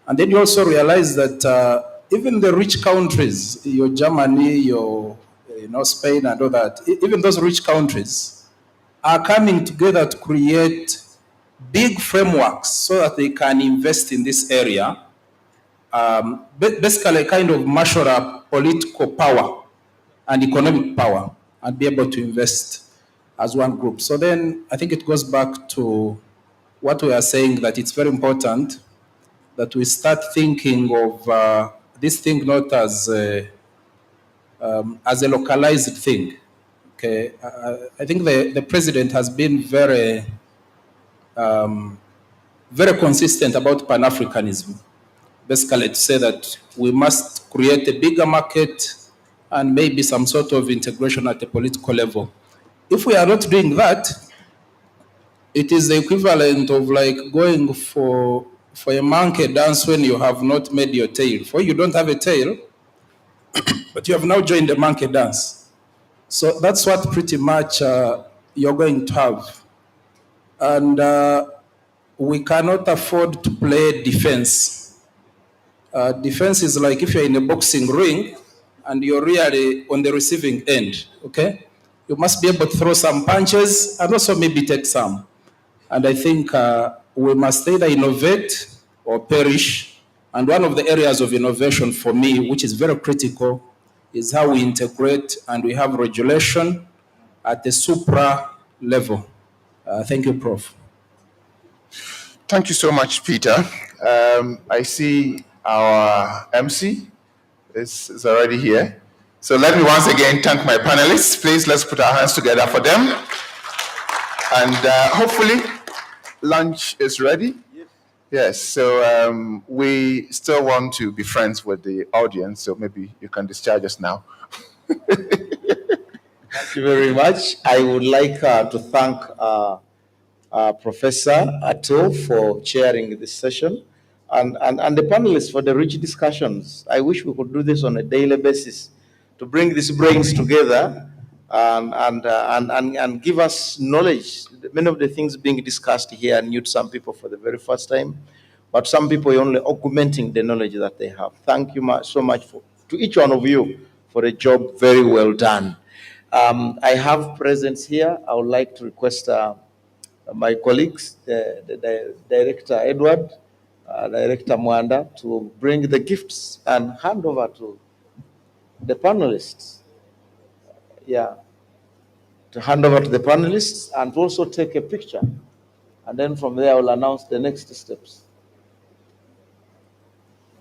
And then you also realize that even the rich countries, your Germany, your Spain and all that, even those rich countries are coming together to create big frameworks so that they can invest in this area, basically kind of marshal up political power and economic power and be able to invest as one group. So then I think it goes back to what we are saying, that it's very important that we start thinking of this thing not as a localized thing. Okay, I think the president has been very consistent about Pan-Africanism. Basically to say that we must create a bigger market and maybe some sort of integration at the political level. If we are not doing that, it is the equivalent of like going for a monkey dance when you have not made your tail. For you don't have a tail, but you have now joined the monkey dance. So that's what pretty much you're going to have. And we cannot afford to play defense. Defense is like if you're in a boxing ring and you're really on the receiving end, okay? You must be able to throw some punches and also maybe take some. And I think we must either innovate or perish. And one of the areas of innovation for me, which is very critical, is how we integrate and we have regulation at the supra level. Thank you, Prof.
Thank you so much, Peter. I see our MC is already here. So let me once again thank my panelists. Please, let's put our hands together for them. And hopefully, lunch is ready. Yes, so we still want to be friends with the audience, so maybe you can discharge us now.
Thank you very much. I would like to thank Professor Ato for chairing this session and the panelists for the rich discussions. I wish we could do this on a daily basis to bring these brains together and give us knowledge. Many of the things being discussed here new to some people for the very first time, but some people are only augmenting the knowledge that they have. Thank you so much to each one of you for a job very well done. I have presents here. I would like to request my colleagues, the Director Edward, Director Mwanda, to bring the gifts and hand over to the panelists. Yeah, to hand over to the panelists and also take a picture. And then from there, I will announce the next steps.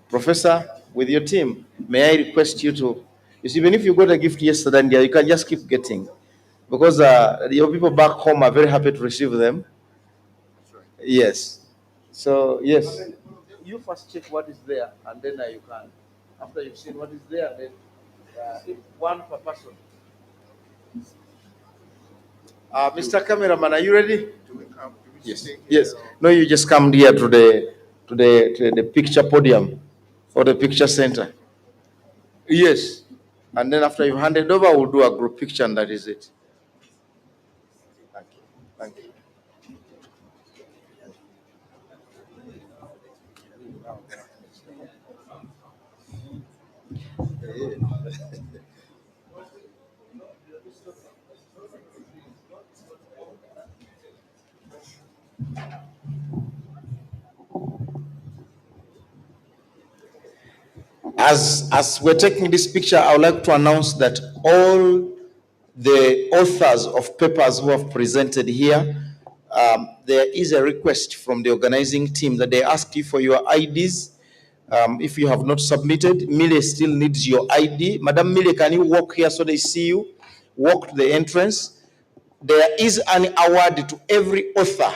Professor, with your team, may I request you to, even if you got a gift yesterday, you can just keep getting. Because your people back home are very happy to receive them. Yes. So, yes. You first check what is there, and then you can. After you've seen what is there, then one per person. Mr. Cameraman, are you ready? Yes. Yes. No, you just come here to the picture podium or the picture center. Yes. And then after you've handed over, we'll do a group picture, and that is it. Thank you. Thank you. As we're taking this picture, I would like to announce that all the authors of papers who have presented here, there is a request from the organizing team that they ask you for your IDs If you have not submitted, Mile still needs your ID. Madam Mile, can you walk here so they see you? Walk to the entrance. There is an award to every author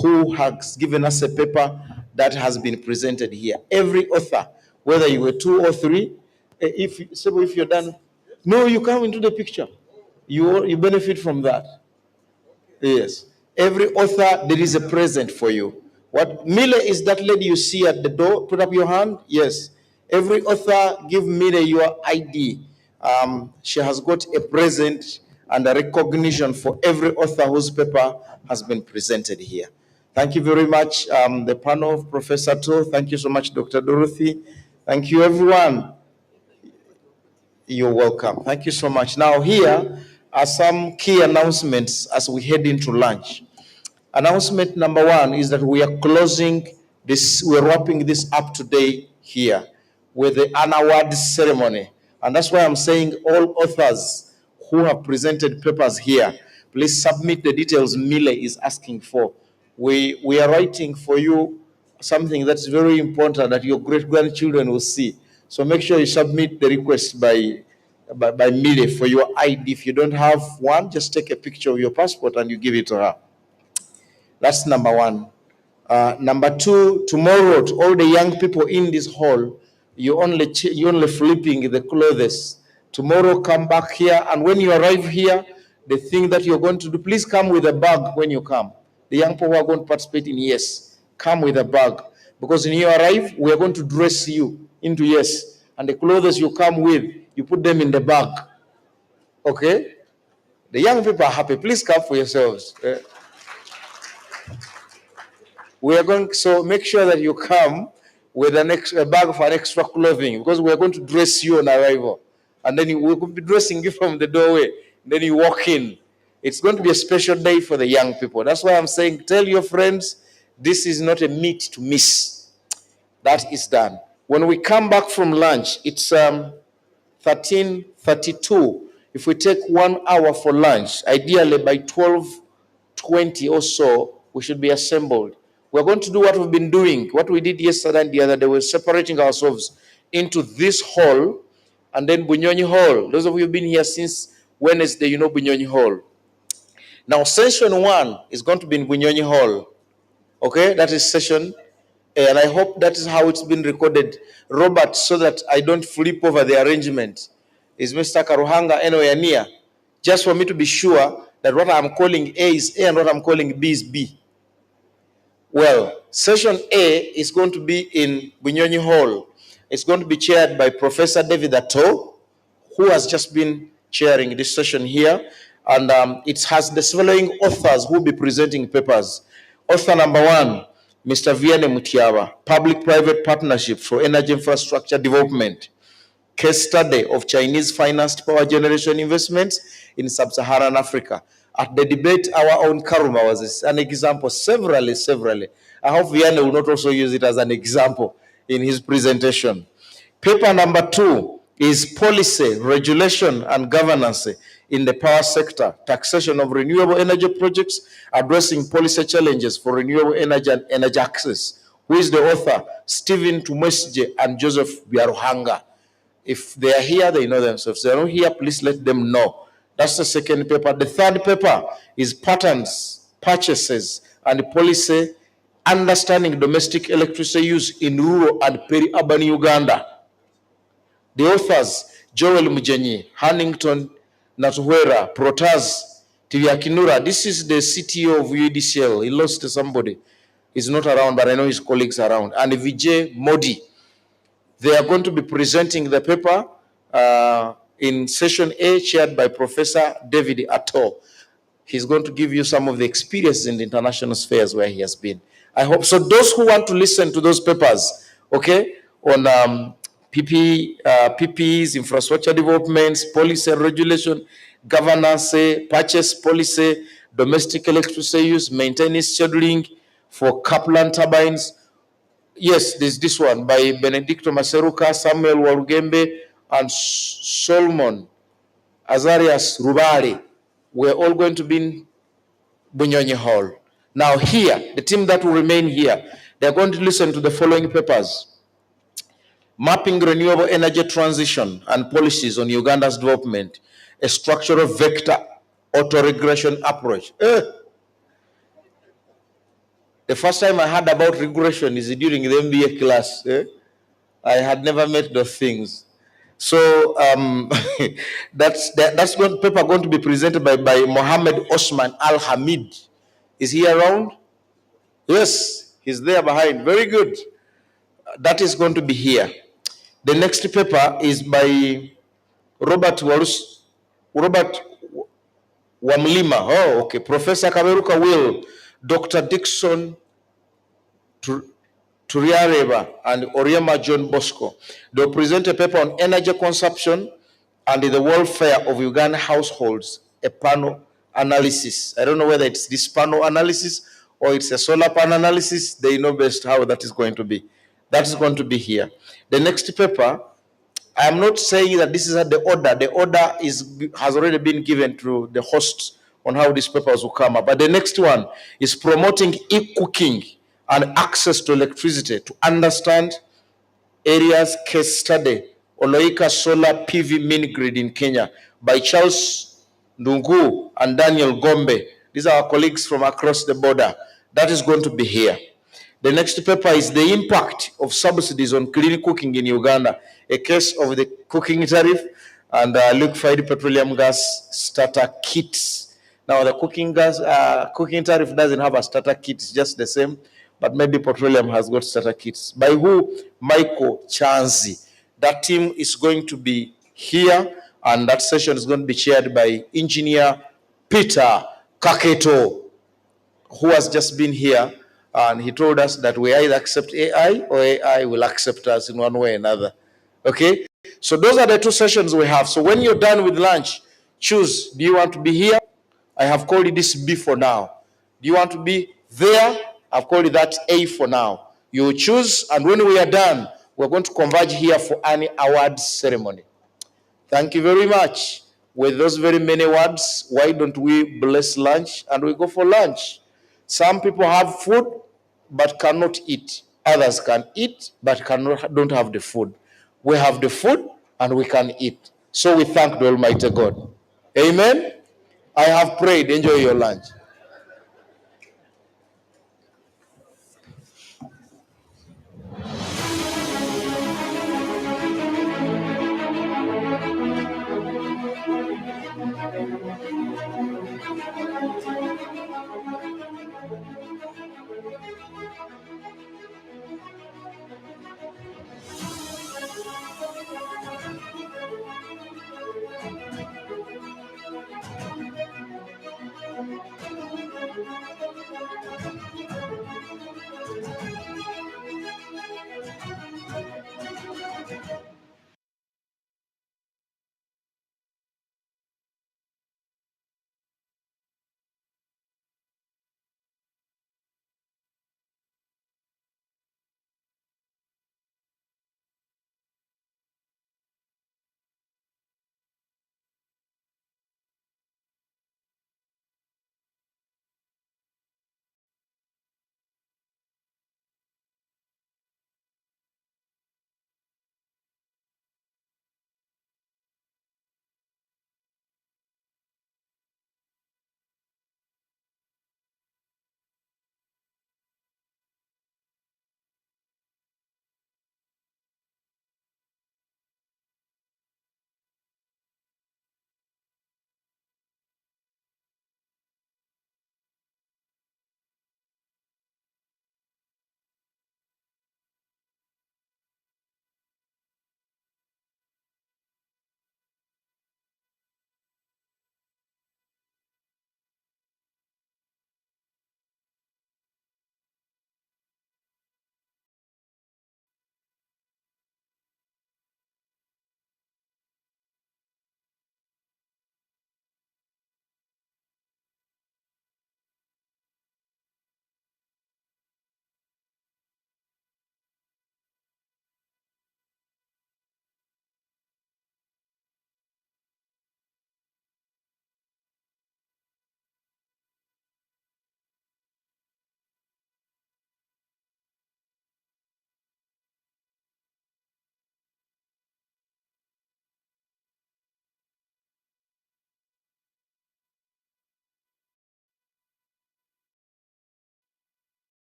who has given us a paper that has been presented here. Every author, whether you were 2 or 3, if you're done, no, you come into the picture. You benefit from that. Yes. Every author, there is a present for you. What Mile is that lady you see at the door? Put up your hand. Yes. Every author, give Mile your ID. She has got a present and a recognition for every author whose paper has been presented here. Thank you very much, the panel, Professor To. Thank you so much, Dr. Dorothy. Thank you, everyone. You're welcome. Thank you so much. Now, here are some key announcements as we head into lunch. Announcement number 1 is that we are closing this, we're wrapping this up today here with an award ceremony. And that's why I'm saying all authors who have presented papers here, please submit the details Mile is asking for. We are writing for you something that's very important that your great-grandchildren will see. So make sure you submit the request by Mile for your ID. If you don't have one, just take a picture of your passport and you give it to her. That's number 1. Number 2, tomorrow, to all the young people in this hall, you only flipping the clothes. Tomorrow, come back here, and when you arrive here, the thing that you're going to do, please come with a bag when you come. The young people who are going to participate in yes, come with a bag. Because when you arrive, we are going to dress you into yes. And the clothes you come with, you put them in the bag. Okay? The young people are happy. Please come for yourselves. We are going, so make sure that you come with a bag of an extra clothing, because we are going to dress you on arrival. And then we will be dressing you from the doorway. Then you walk in. It's going to be a special day for the young people. That's why I'm saying, tell your friends, this is not a meet to miss. That is done. When we come back from lunch, it's 13:32. If we take 1 hour for lunch, ideally by 12:20 or so, we should be assembled. We're going to do what we've been doing, what we did yesterday and the other day. We're separating ourselves into this hall and then Bunyonyi Hall. Those of you who've been here since Wednesday, you know Bunyonyi Hall. Now, session 1 is going to be in Bunyonyi Hall. Okay, that is session A, and I hope that is how it's been recorded. Robert, so that I don't flip over the arrangement. Is Mr. Karuhanga anywhere near? Just for me to be sure that what I'm calling A is A and what I'm calling B is B. Well, session A is going to be in Bunyonyi Hall. It's going to be chaired by Professor David Atto, who has just been chairing this session here. And it has the following authors who will be presenting papers. Author number 1, Mr. Vianney Mutiaba, Public-Private Partnership for Energy Infrastructure Development. Case study of Chinese financed power generation investments in sub-Saharan Africa. At the debate, our own Karuma was an example, severally. I hope Vianney will not also use it as an example in his presentation. Paper number 2 is Policy, Regulation and Governance in the Power Sector, Taxation of Renewable Energy Projects, Addressing Policy Challenges for Renewable Energy and Energy Access. Who is the author? Stephen Tumwesije and Joseph Biaruhanga. If they are here, they know themselves. If they are not here, please let them know. That's the second paper. The third paper is Patterns, Purchases, and Policy, Understanding Domestic Electricity Use in Rural and Peri-urban Uganda. The authors, Joel Mujenyi, Hannington Natuhwera, Protaz, Tiviakinura. This is the CTO of UDCL. He lost to somebody. He's not around, but I know his colleagues are around. And Vijay Modi. They are going to be presenting the paper in session A, chaired by Professor David Atto. He's going to give you some of the experiences in the international spheres where he has been. I hope so. Those who want to listen to those papers, okay, on PPEs, infrastructure developments, policy and regulation, governance, purchase policy, domestic electricity use, maintenance scheduling for Kaplan turbines. Yes, there's this one by Benedicto Maseruka, Samuel Warugembe, and Solomon Azarias Rubari. We're all going to be in Bunyonyi Hall. Now here, the team that will remain here, they're going to listen to the following papers. Mapping renewable energy transition and policies on Uganda's development, a structural vector auto-regression approach. The first time I heard about regression is during the MBA class. I had never met those things. So that's one paper going to be presented by Mohammed Osman Al Hamid. Is he around? Yes, he's there behind. Very good. That is going to be here. The next paper is by Robert Wamlima. Oh, okay. Professor Kaberuka Will, Dr. Dixon Turiareba, and Oriema John Bosco. They'll present a paper on energy consumption and the welfare of Ugandan households, a panel analysis. I don't know whether it's this panel analysis or it's a solar panel analysis. They know best how that is going to be. That is going to be here. The next paper, I am not saying that this is at the order. The order has already been given to the hosts on how these papers will come up. But the next one is promoting e-cooking and access to electricity to understand areas case study, Oloika Solar PV Mini Grid in Kenya by Charles Ndungu and Daniel Gombe. These are our colleagues from across the border. That is going to be here. The next paper is the impact of subsidies on clean cooking in Uganda, a case of the cooking tariff and liquefied petroleum gas starter kits. Now the cooking tariff doesn't have a starter kit, it's just the same, but maybe petroleum has got starter kits. By who? Michael Chanzi. That team is going to be here, and that session is going to be chaired by Engineer Peter Kaketo, who has just been here, and he told us that we either accept AI or AI will accept us in one way or another. Okay? So those are the two sessions we have. So when you're done with lunch, choose. Do you want to be here? I have called this B for now. Do you want to be there? I've called that A for now. You choose, and when we are done, we're going to converge here for an award ceremony. Thank you very much. With those very many words, why don't we bless lunch and we go for lunch? Some people have food but cannot eat. Others can eat but don't have the food. We have the food and we can eat. So we thank the Almighty God. Amen. I have prayed. Enjoy your lunch.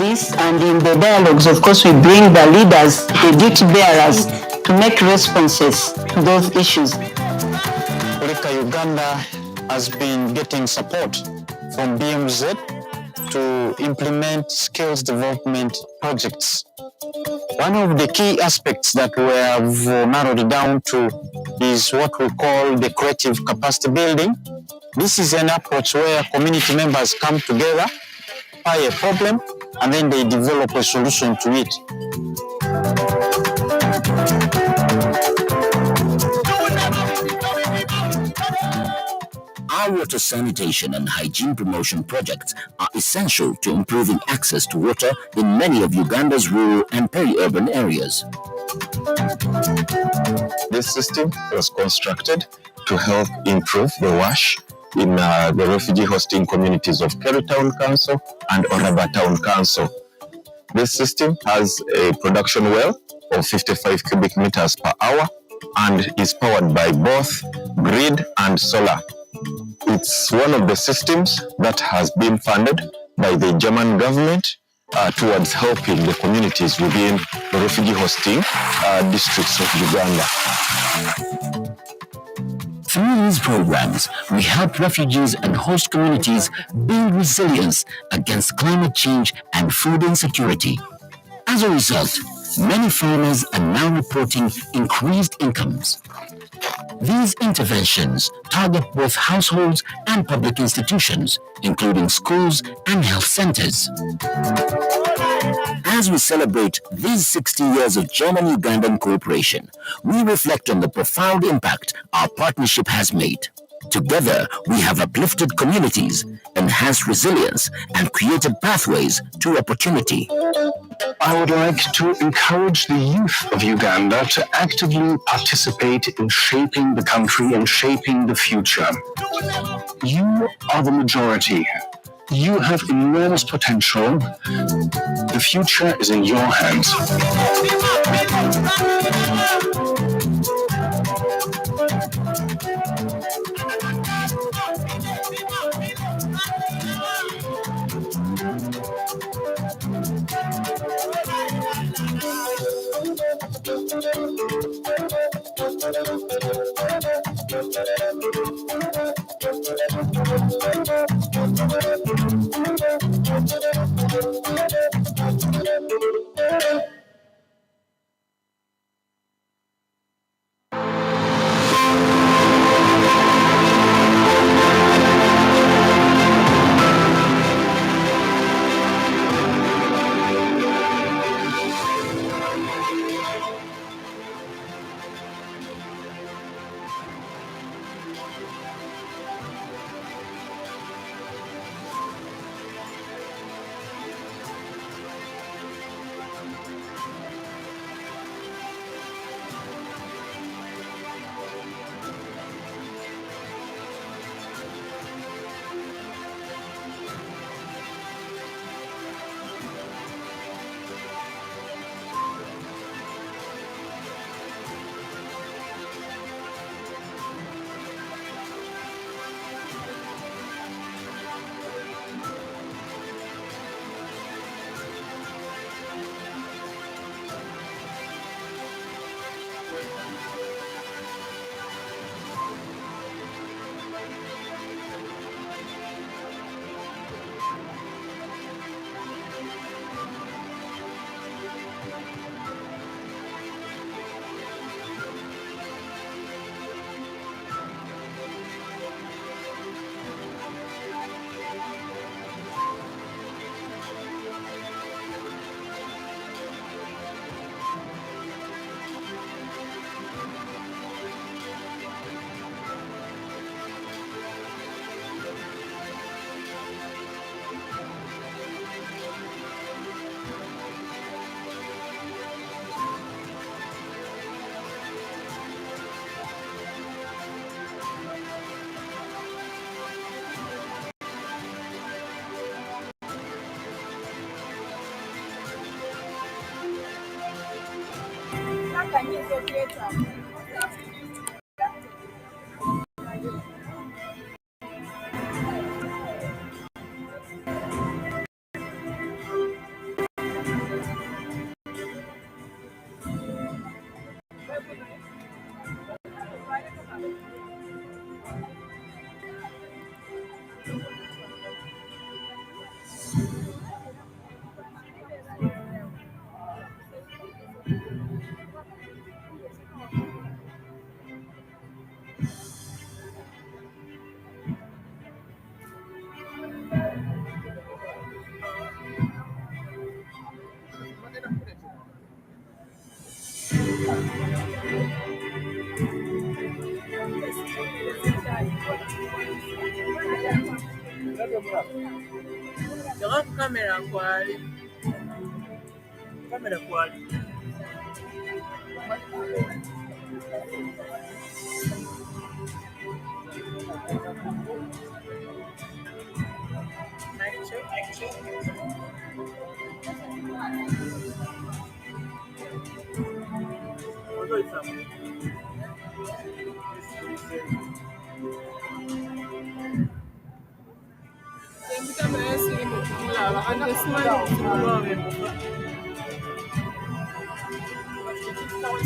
this, and in the dialogues, of course, we bring the leaders, the duty bearers, to make responses to those issues.
Uganda has been getting support from BMZ to implement skills development projects. One of the key aspects that we have narrowed down to is what we call the creative capacity building. This is an approach where community members come together, find a problem, and then they develop a solution to it.
Our water sanitation and hygiene promotion projects are essential to improving access to water in many of Uganda's rural and peri-urban areas.
This system was constructed to help improve the WASH in the refugee hosting communities of Kerry Town Council and Oraba Town Council. This system has a production well of 55 cubic meters per hour and is powered by both grid and solar. It's one of the systems that has been funded by the German government towards helping the communities within the refugee hosting districts of Uganda.
Through these programs, we help refugees and host communities build resilience against climate change and food insecurity. As a result, many farmers are now reporting increased incomes. These interventions target both households and public institutions, including schools and health centers. As we celebrate these 60 years of German-Ugandan cooperation, we reflect on the profound impact our partnership has made. Together, we have uplifted communities, enhanced resilience, and created pathways to opportunity.
I would like to encourage the youth of Uganda to actively participate in shaping the country and shaping the future. You are the majority. You have enormous potential. The future is in your hands.
Camera quality. Camera quality.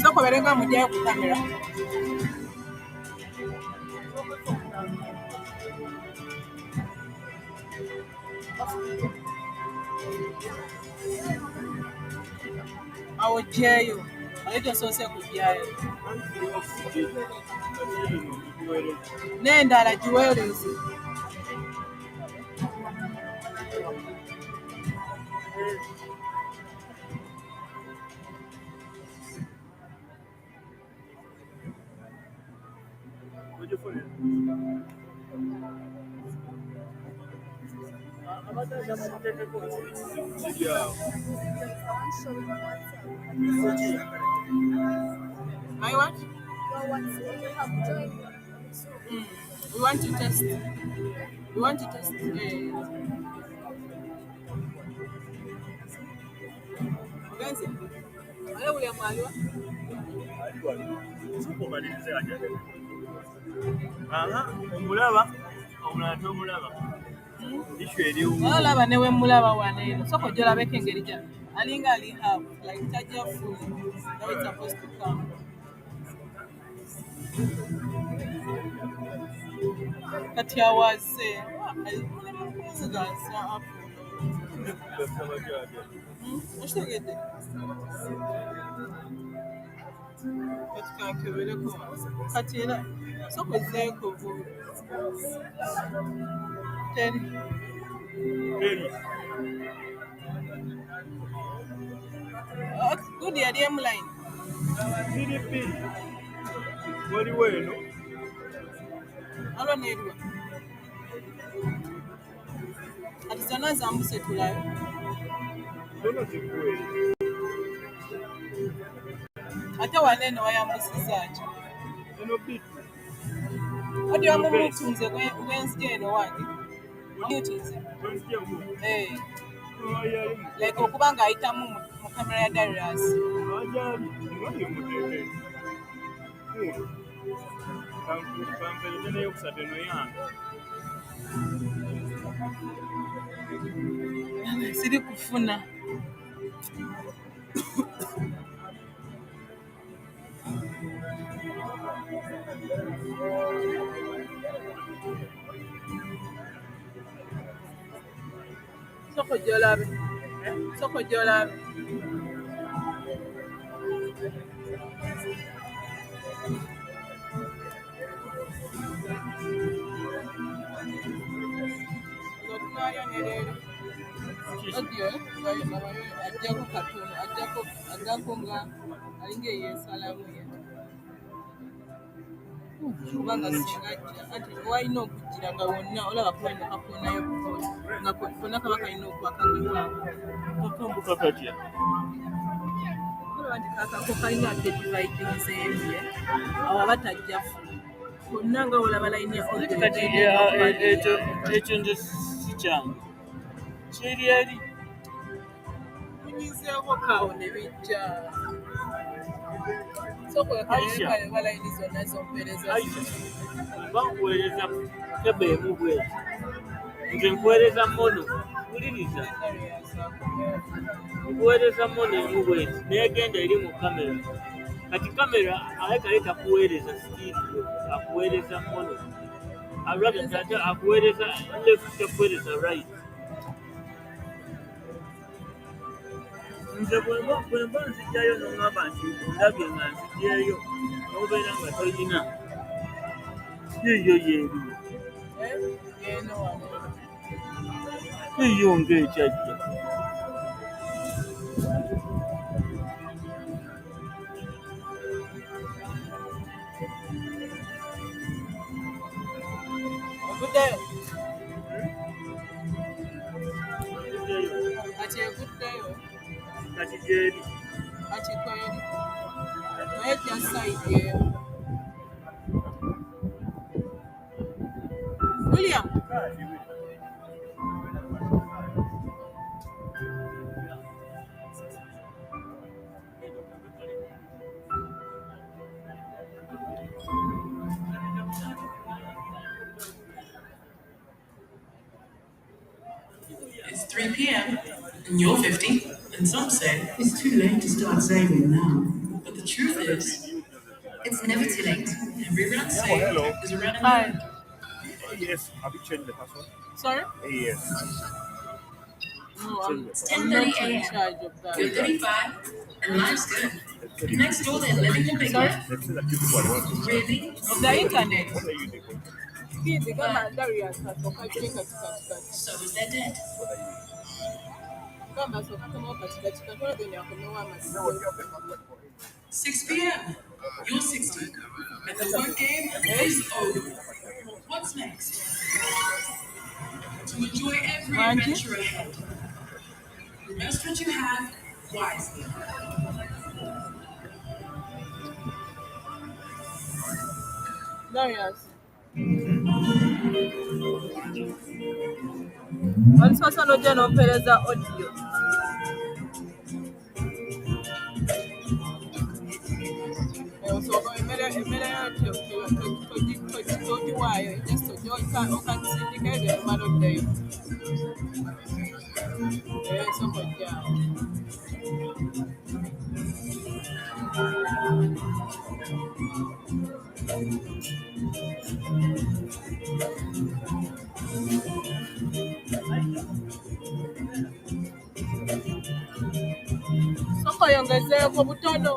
Soko berenga mujja ku kamera. Awo jeyo. Ayo sose kujyayo. Nendala giweereze. My what? We want to test. We want to test. Guys, wale ule mwaliwa? Aha, omulaba. Omulaba tomulaba. Olaba ne we mulaba waneeno. Soko jolabeko engeri gya. Alinga ali have like tajja full. Now it's supposed to come. Kati awaze. Okitegedde? Kati kankebereko. Kati era soko zeeko bu. Teri. Good yali line. Waliwo eno. Alo neerwa. Kati zonna zambuse tulayo. Ate waneeno wayambusizza ki? Odi wamumutunze gw'ensiki eno wange. Wamutunze? Like okuba ng'ayitamu mu kamera ya Darius. Siri kufuna. Soko jolabe. Soko jolabe. Ajjako nga alinga eyesalamu ye. Kubanga singa anti walina okugira nga wonna olaba kulina kakonayo nga konna kaba kalina okwakagaka. Kakambuka katya? Olaba nti kakako kalina ate dividings embye awo batajja konna nga olaba layini ekyo nze si kyange kiri eri munyizeeko kawo ne bijja sokoekale balayini zonna zompereza bankuweereza kebe emu bweti nze nkuweereza mono wuliriza nkuweereza mono emu bweti negenda eri mu kamera kati kamera alekale takuweereza studio akuweereza mono alwada tata akuweereza left takuweereza right nze bwemba nzijjayo n'ongamba nti ndabye nga nzijjeeyo n'obeera nga toyina yiyo yeeriyo yiyo ng'ekyajja
Good day. Ati good day. Ati Jerry. Ati kweli. Wewe just side here. William.
It's 3 p.m. and you're 50, and some say it's too late to start saving now. But the truth is, it's never too late. Every round saved is a round.
Hi.
Yes, have you changed the password?
Sorry?
Yes.
No, I'm
10:30
not in
a.m.
charge of that.
You're 35, and life's good. Next door, they're living the big
Sorry?
life. Really?
Of the internet.
What are you using?
Kids, kama ndari ya sasa katika
So is their debt.
kama so kama katika kwa ndio yakomewa masiko.
6 p.m. You're 60, and the work game is over. What's next? To enjoy every adventure ahead. Invest what you have wisely.
Darius. Wali sasa noja nompereza audio. So emere yote toji wayo just to join can syndicate the man of day. So much Soko yongezeko butono.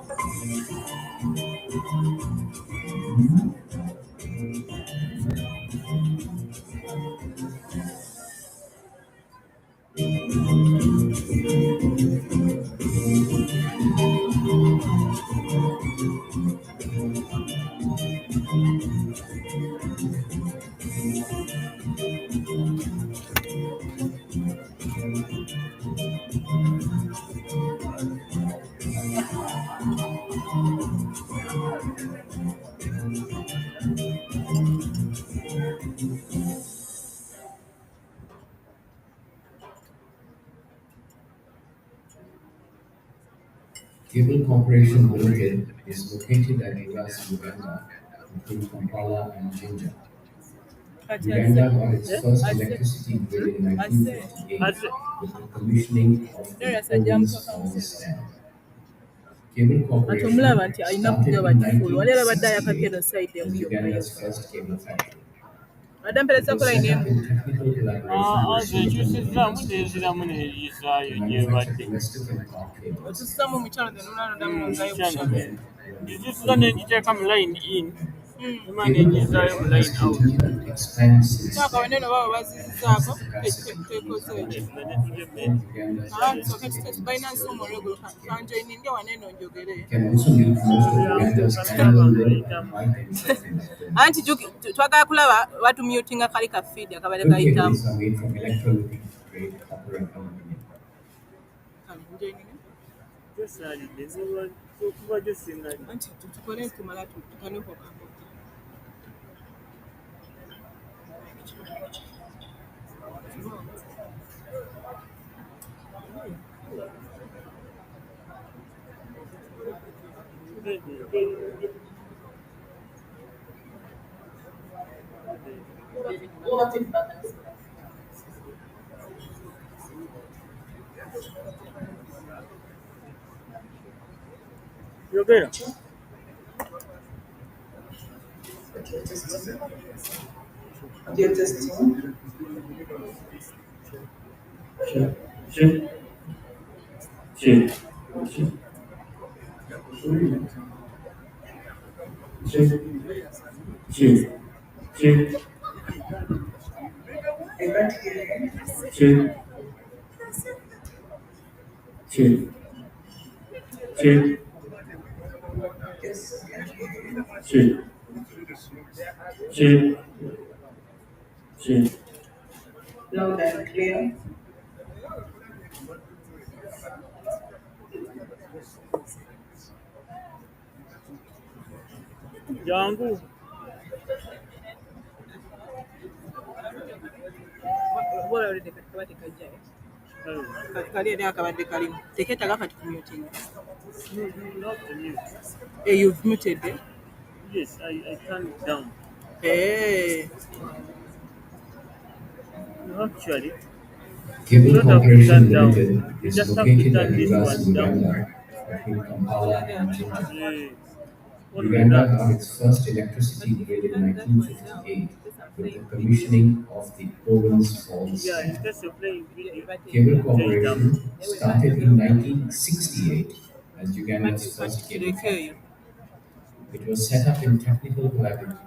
Cable Corporation Limited is located at Ras, Uganda, between Kampala and Jinja. Uganda got its first electricity grid in 1958 with the commissioning of the Police Power Stand. Cable Corporation started in 1960 as Uganda's first cable factory. It was set up in technical collaboration with the manufactured domestic and power cables. Cable operation has continued to expand since then. Can also meet most of Uganda's annual low and high temperature.
Anti twagala kulaba watu mutinga kali ka feed akabale kayitamu.
Cables are made from electrolytic grade copper and aluminum.
Anti tukole tumala tukane kwa kakoka.
You okay?
Audio testing.
Loud and clear.
Jangu.
Kali eri akabadde kalimu tekeetaaga kati kumyutinga.
Not the mute.
You've muted it?
Yes, I turned it down.
Hey.
Actually,
Cable
you don't have to
Corporation
turn down.
Limited
You
is
just have to
located
turn
at
this
Ras
one down.
Uganda, between Kampala and Jinja.
Yes. Only
Uganda
that.
had its first electricity grid in 1958 with the commissioning of the Owens Falls
Yeah, in
Dam.
case you're playing video,
Cable
play down.
Corporation started in 1968 as Uganda's first cable factory. It was set up in technical collaboration.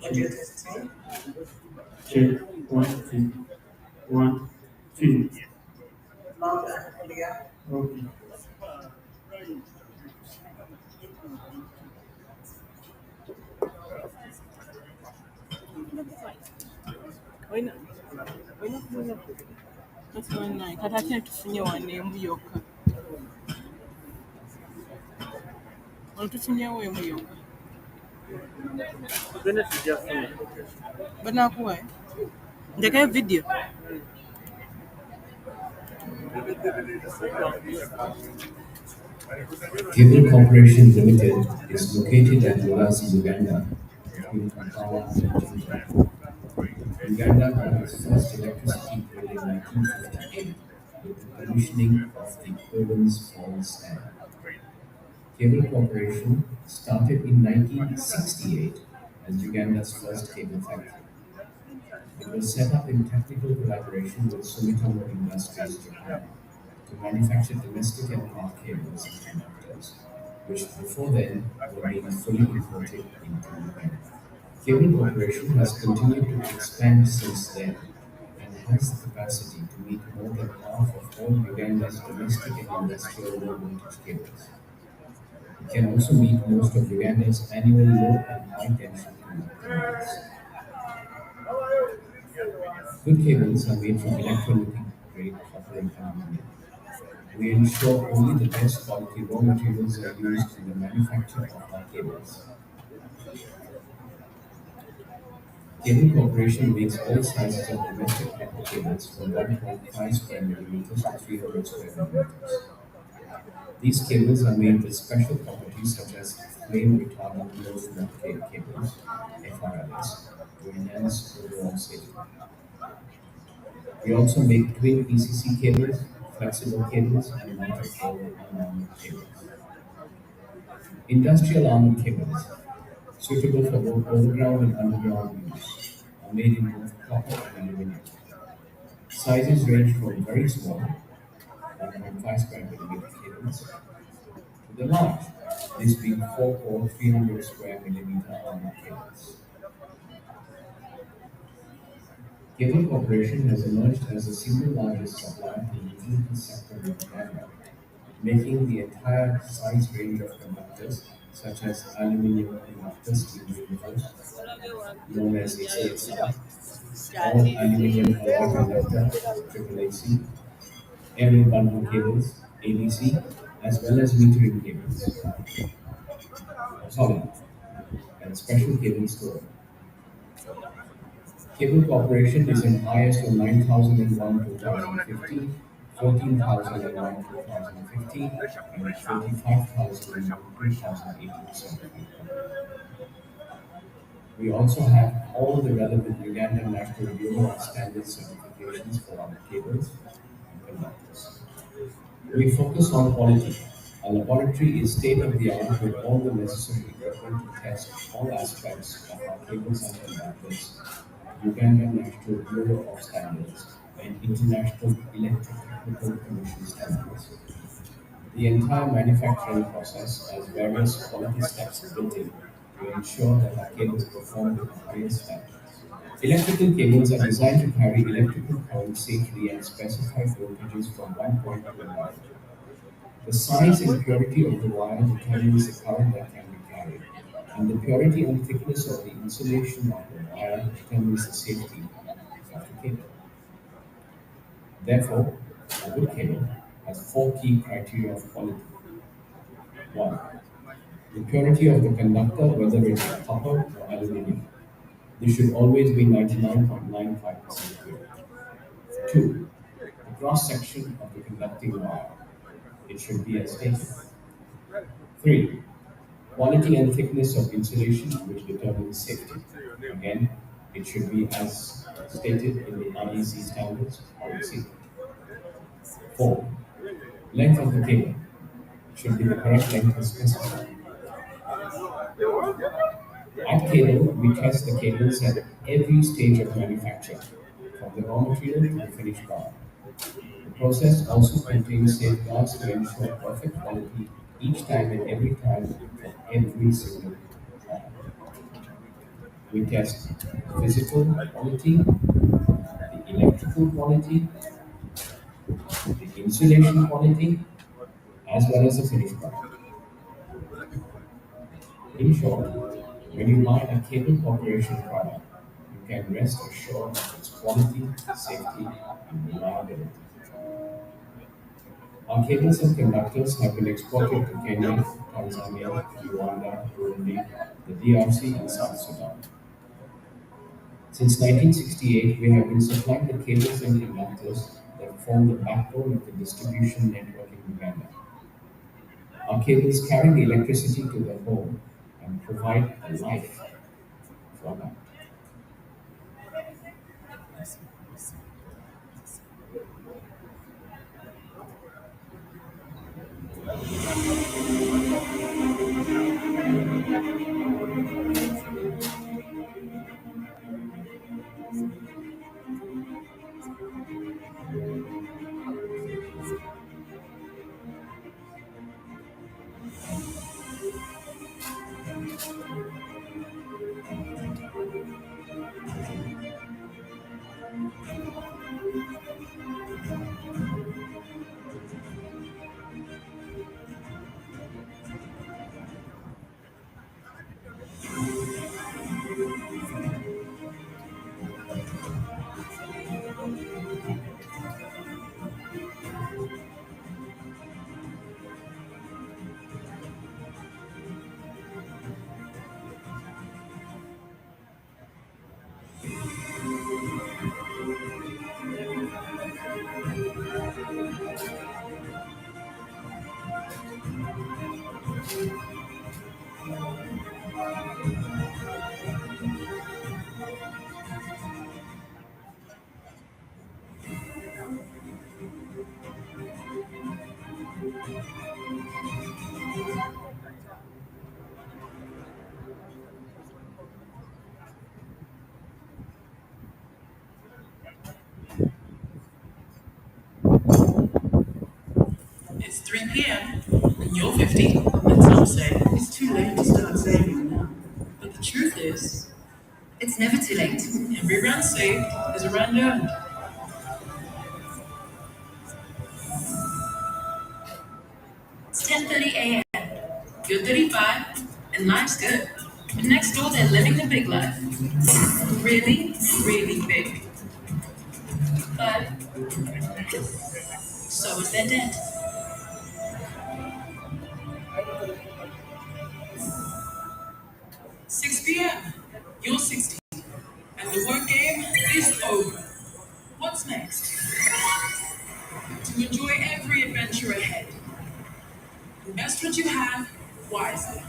Audio testing. Loud and clear.
Kati ate tufunye wano emu yokka. Wano tufunyewo emu yokka.
Tugende tujja kufuna.
Banaakuwa ndekayo video.
Cable Corporation Limited is located at Ras Uganda, between Kampala and Jinja. Uganda had its first electricity grid in 1958 with the commissioning of the Owens Falls Dam. Cable Corporation started in 1968 as Uganda's first cable factory. It was set up in technical collaboration with Sumitomo Industries Japan to manufacture domestic and car cables and conductors, which before then were being fully imported into Uganda. Cable Corporation has continued to expand since then and has the capacity to meet more than half of all Uganda's domestic and industrial low voltage cables. It can also meet most of Uganda's annual low and high tension conductor needs. Good cables are made from electrolytic grade copper and aluminum. We ensure only the best quality raw materials are used in the manufacture of our cables. Cable Corporation makes all sizes of domestic copper cables from 1.5 square millimeters to 300 square millimeters. These cables are made with special properties such as flame retardant low flow cables, FRLs, to enhance overall safety. We also make twin PCC cables, flexible cables, and multi-fold unarmored cables. Industrial armored cables, suitable for both overground and underground use, are made in both copper and aluminum. Sizes range from very small, 1.5 square millimeter cables, to the large, this being 4-core 300 square millimeter armored cables. Cable Corporation has emerged as the single largest supplier to the utility sector in Uganda, making the entire size range of conductors, such as aluminum conductor steel reinforced, known as ACSR, all aluminum alloy conductor, AAAC, aerial bundle cables, ABC, as well as metering cables, solid, and special cable storage. Cable Corporation is in ISO 9001 2015, 14001 2015, and 45001 2018 certified. We also have all the relevant Uganda National Bureau of Standards certifications for our cables and conductors. We focus on quality. Our laboratory is state-of-the-art with all the necessary equipment to test all aspects of our cables and conductors, Uganda National Bureau of Standards, and International Electrotechnical Commission standards. The entire manufacturing process has various quality steps built in to ensure that our cables perform to the highest standards. Electrical cables are designed to carry electrical current safely at specified voltages from one point to another. The size and purity of the wire determines the current that can be carried, and the purity and thickness of the insulation of the wire determines the safety of the cable. Therefore, a good cable has four key criteria of quality. 1. The purity of the conductor, whether it is copper or aluminum. This should always be 99.95% pure. 2. The cross section of the conducting wire. It should be as stated. 3. Quality and thickness of insulation, which determines safety. Again, it should be as stated in the REC standards, REC. 4. Length of the cable should be the correct length as specified. At Cable, we test the cables at every stage of manufacture, from the raw material to the finished product. The process also contains safeguards to ensure perfect quality each time and every time for every single product. We test the physical quality, the electrical quality, the insulation quality, as well as the finished product. In short, when you buy a Cable Corporation product, you can rest assured of its quality, safety, and reliability. Our cables and conductors have been exported to Kenya, Tanzania, Rwanda, Burundi, the DRC, and South Sudan. Since 1968, we have been supplying the cables and conductors that form the backbone of the distribution network in Uganda. Our cables carry the electricity to the home and provide a life for that.
It's 3 p.m. and you're 50, and some say it's too late to start saving now. But the truth is, it's never too late. Every round saved is a round earned. It's 10:30 a.m. You're 35, and life's good. But next door, they're living the big life. Really, really big. But so is their debt. Six p.m. You're 60, and the work game is over. What's next? To enjoy every adventure ahead. Invest what you have wisely.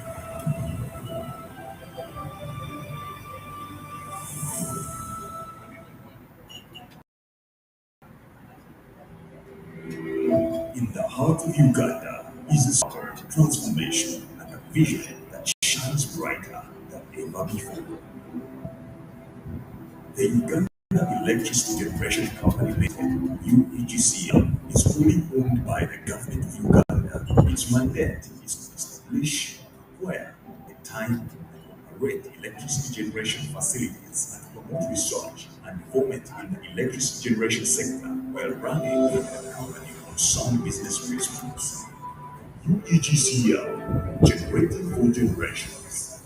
In the heart of Uganda is a spark of transformation and a vision that shines brighter than ever before. The Uganda Electricity Generation Company Limited, UEGCL, is fully owned by the government of Uganda its mandate is to establish, acquire, maintain, and operate electricity generation facilities and promote research and development in the electricity generation sector while running the company on sound business principles. UEGCL, generating for generations.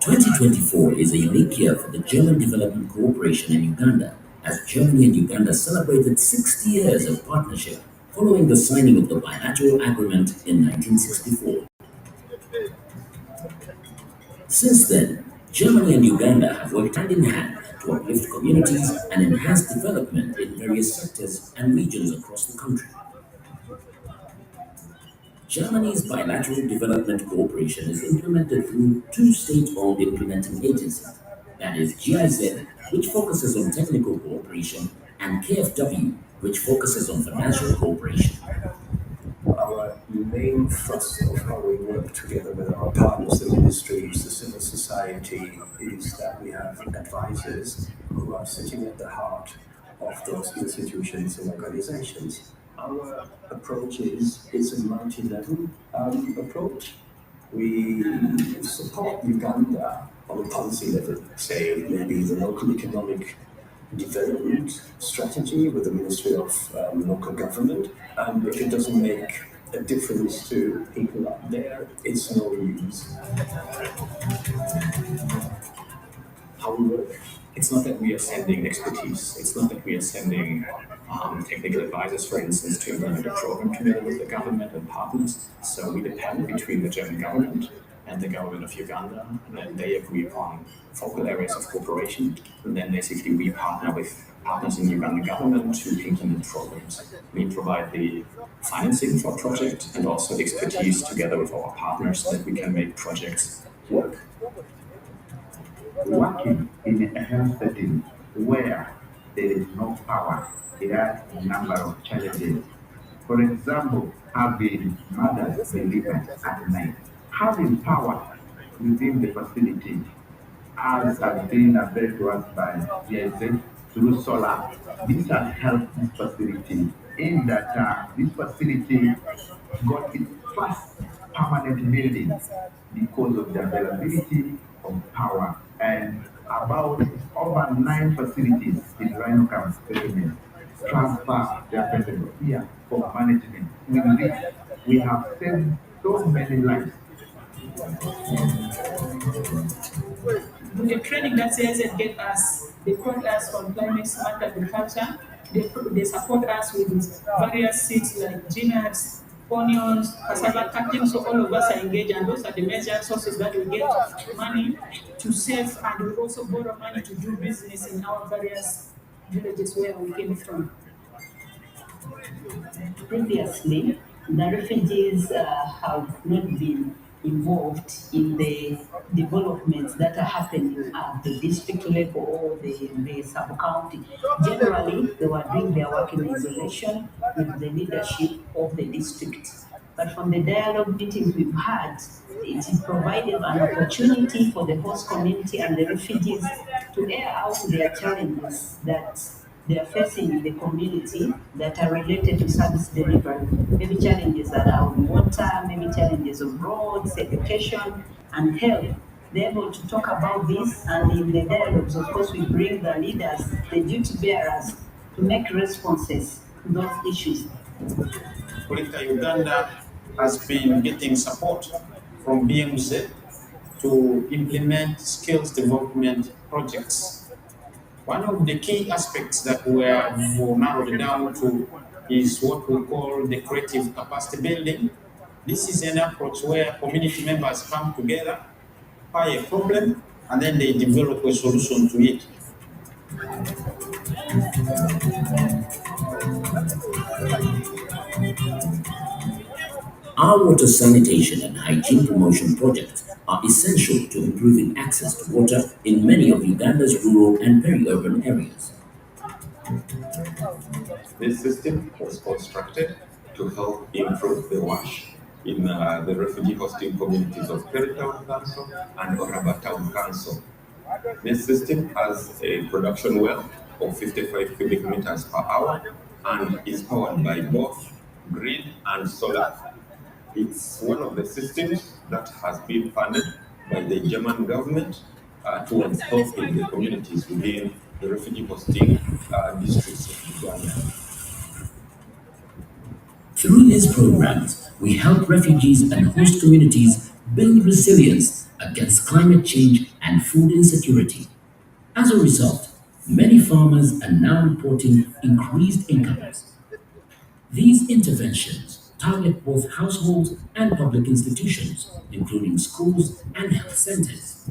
2024 is a unique year for the German Development Cooperation in Uganda, as Germany and Uganda celebrated 60 years of partnership following the signing of the bilateral agreement in 1964. Since then, Germany and Uganda have worked hand in hand to uplift communities and enhance development in various sectors and regions across the country. Germany's bilateral development cooperation is implemented through two state-owned implementing agencies, that is GIZ, which focuses on technical cooperation, and KfW, which focuses on financial cooperation.
Our main thrust of how we work together with our partners, the ministries, the civil society, is that we have advisors who are sitting at the heart of those institutions and organizations. Our approach is a multi-level approach. We support Uganda on a policy level, say maybe the local economic development strategy with the Ministry of Local Government. If it doesn't make a difference to people up there, it's no use. How we work? It's not that we are sending expertise. It's not that we are sending technical advisors, for instance, to implement a program together with the government and partners. So we depend between the German government and the government of Uganda, and then they agree upon focal areas of cooperation. And then basically we partner with partners in the Ugandan government to implement programs. We provide the financing for a project and also expertise together with our partners so that we can make projects work.
Working in a health setting where there is no power, there are a number of challenges. For example, having mothers delivered at night. Having power within the facility, as has been advised to us by GIZ through solar, this has helped this facility in that this facility got its first permanent building because of the availability of power. And about over 9 facilities in Rhino Camp settlement transfer their presence here for management. With this, we have saved so many lives.
The training that CIZ get us, they brought us from climate smart agriculture. They support us with various seeds like peanuts, onions, cassava cutting. So all of us are engaged, and those are the major sources that we get money to save, and we also borrow money to do business in our various villages where we came from.
Previously, the refugees have not been involved in the developments that are happening at the district level or the sub-county. Generally, they were doing their work in isolation with the leadership of the district. But from the dialogue meetings we've had, it provided an opportunity for the host community and the refugees to air out their challenges that they are facing in the community that are related to service delivery. Maybe challenges around water, maybe challenges of roads, education, and health. They're able to talk about this, and in the dialogues, of course, we bring the leaders, the duty bearers, to make responses to those issues.
Political Uganda has been getting support from BMZ to implement skills development projects. One of the key aspects that we have narrowed down to is what we call the creative capacity building. This is an approach where community members come together, find a problem, and then they develop a solution to it.
Our water sanitation and hygiene promotion projects are essential to improving access to water in many of Uganda's rural and peri-urban areas.
This system was constructed to help improve the WASH
in the refugee hosting communities of Kerry Town Council and Oraba Town Council. This system has a production well of 55 cubic meters per hour and is powered by both grid and solar. It's one of the systems that has been funded by the German government towards helping the communities within the refugee hosting districts of Uganda.
Through these programs, we help refugees and host communities build resilience against climate change and food insecurity. As a result, many farmers are now reporting increased incomes. These interventions target both households and public institutions, including schools and health centers.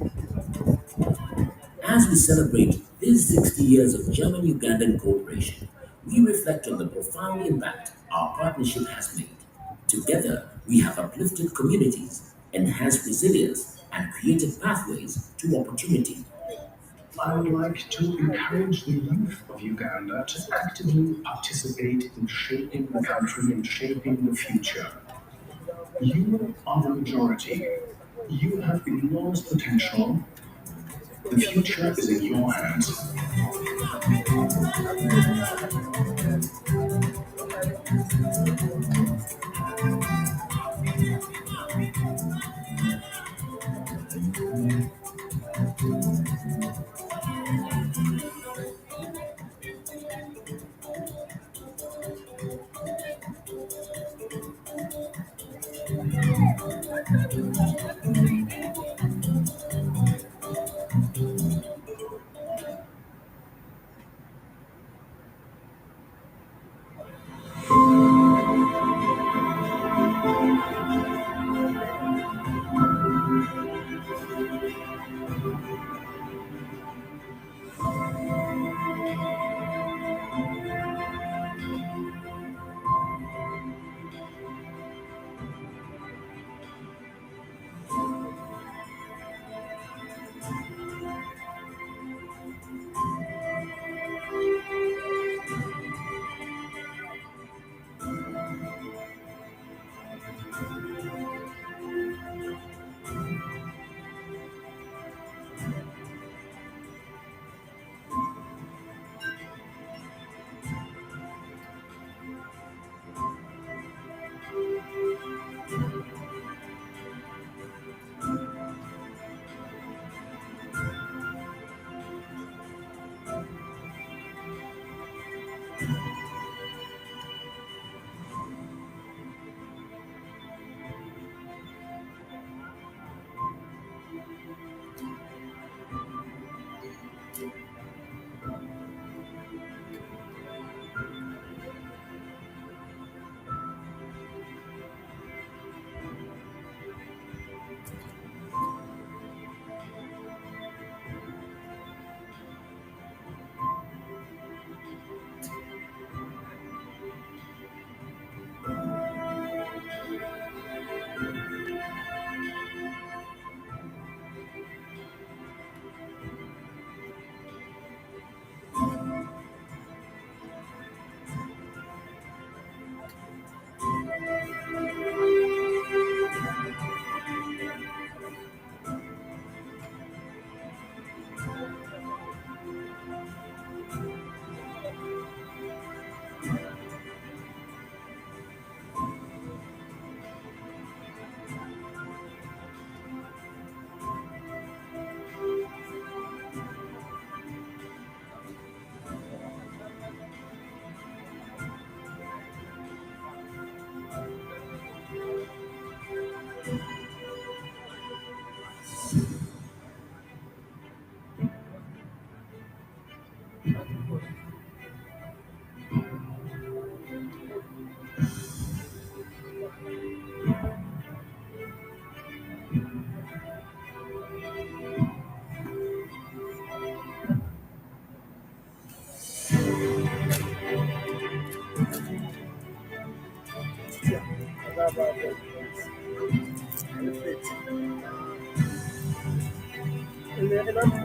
As we celebrate these 60 years of German-Ugandan cooperation, we reflect on the profound impact our partnership has made. Together, we have uplifted communities, enhanced resilience, and created pathways to opportunity.
I would like to encourage the youth of Uganda to actively participate in shaping the country and shaping the future. You are the majority. You have enormous potential. The future is in your hands.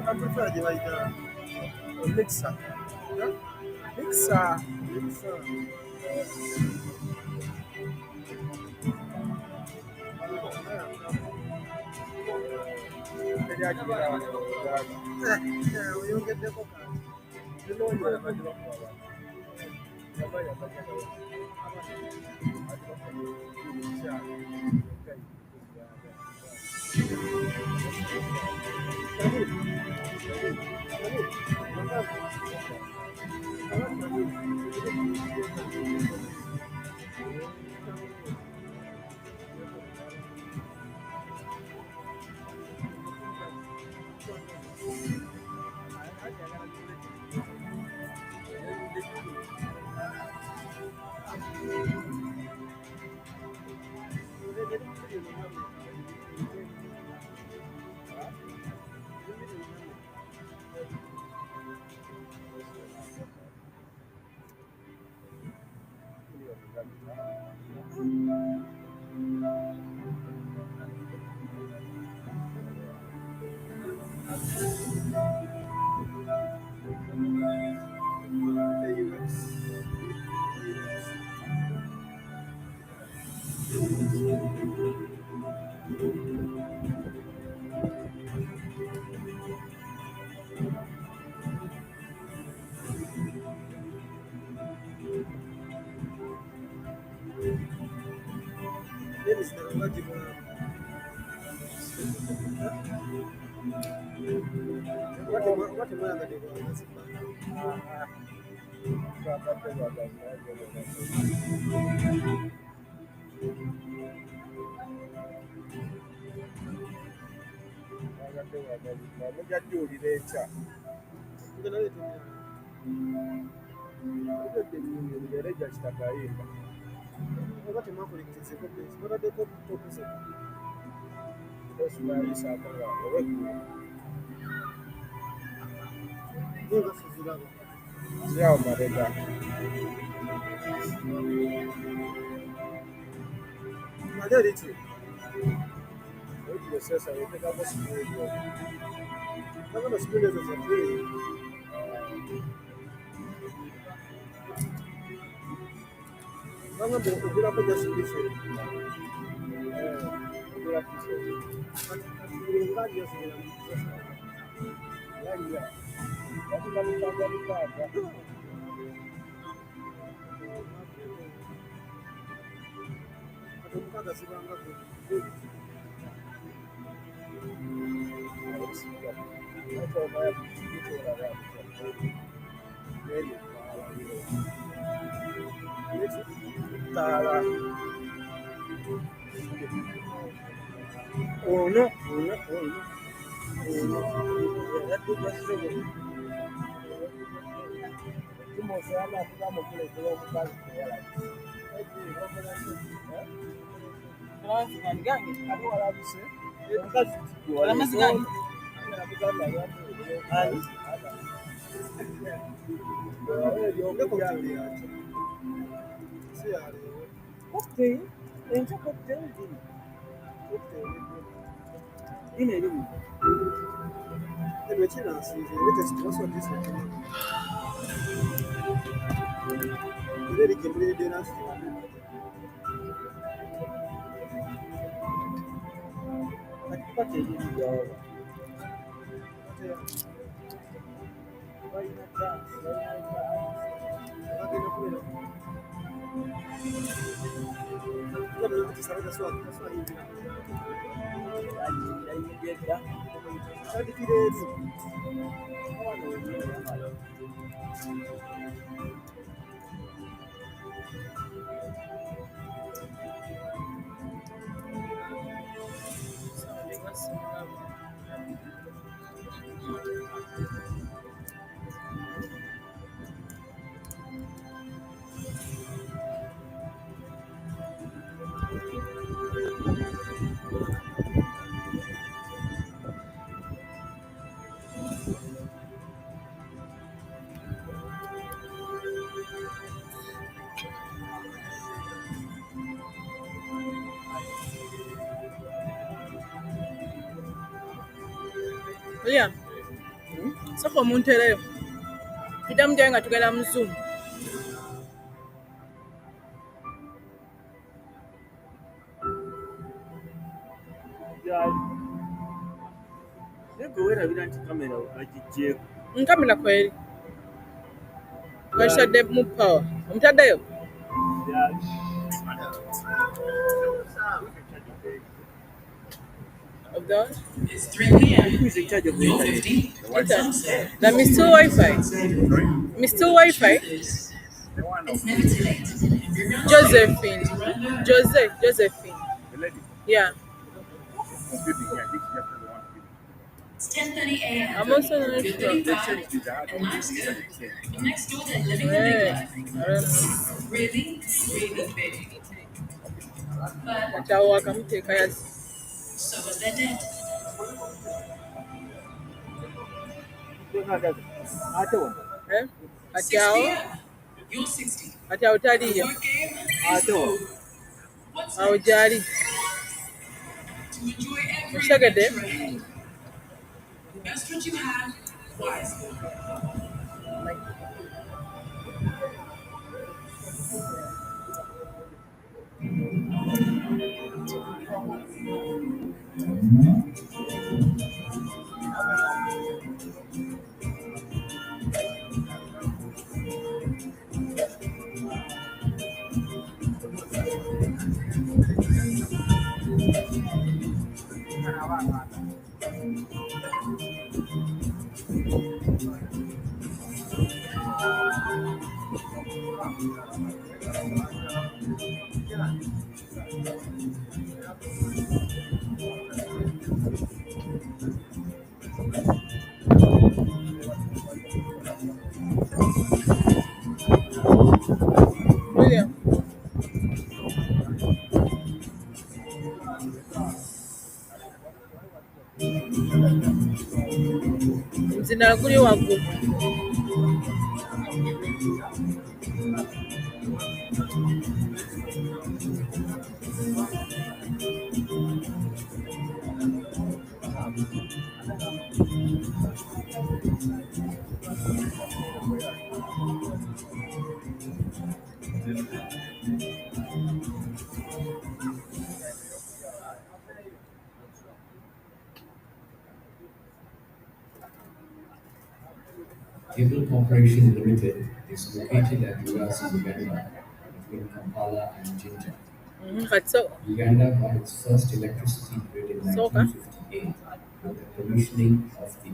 I prefer the mixer. Yeah? Mixer. oyongeddeko kanti ninonya abadde bakuba abantu yamanya bajjaga mujajulira ekya ereja kitakayimba oba temwakulikirizeko besi bataddeko tokuse esibayisakala oweggulu nga siziraba zirawo mabega ate eriki oikiresesa yetekako sikuulo nakano sikuulo ezo zabbeeyi banga ogulako jasibise taala ono yaddugasebe kimosana kubamukulekera omukazi tewalabise omukazi
William, soko omuntu erayo tujja mujayo nga tugenda mu Zoom.
weerabira nti kamera agiggyeko.
Nkamera kweri. Washadde mu power. Omutaddeyo? Of that?
It's 3 p.m. You're 50.
That means still Wi-Fi. Miss still Wi-Fi.
It's never too late.
Josephine. Josephine. Yeah.
It's 10:30 a.m.
I'm also not
You're
sure.
35 and life's good. But next door they're living the big life. Really, really big. But so was their debt.
Ati awo?
You're 60.
Ati awo taliyo? Awo gyali. Okitegedde?
Invest what you have wisely.
William. Nzina guli waggulu.
Cable Corporation Limited is located at Lugasi, Uganda, between Kampala and Jinja. Uganda got its first electricity grid in 1958 with the commissioning of the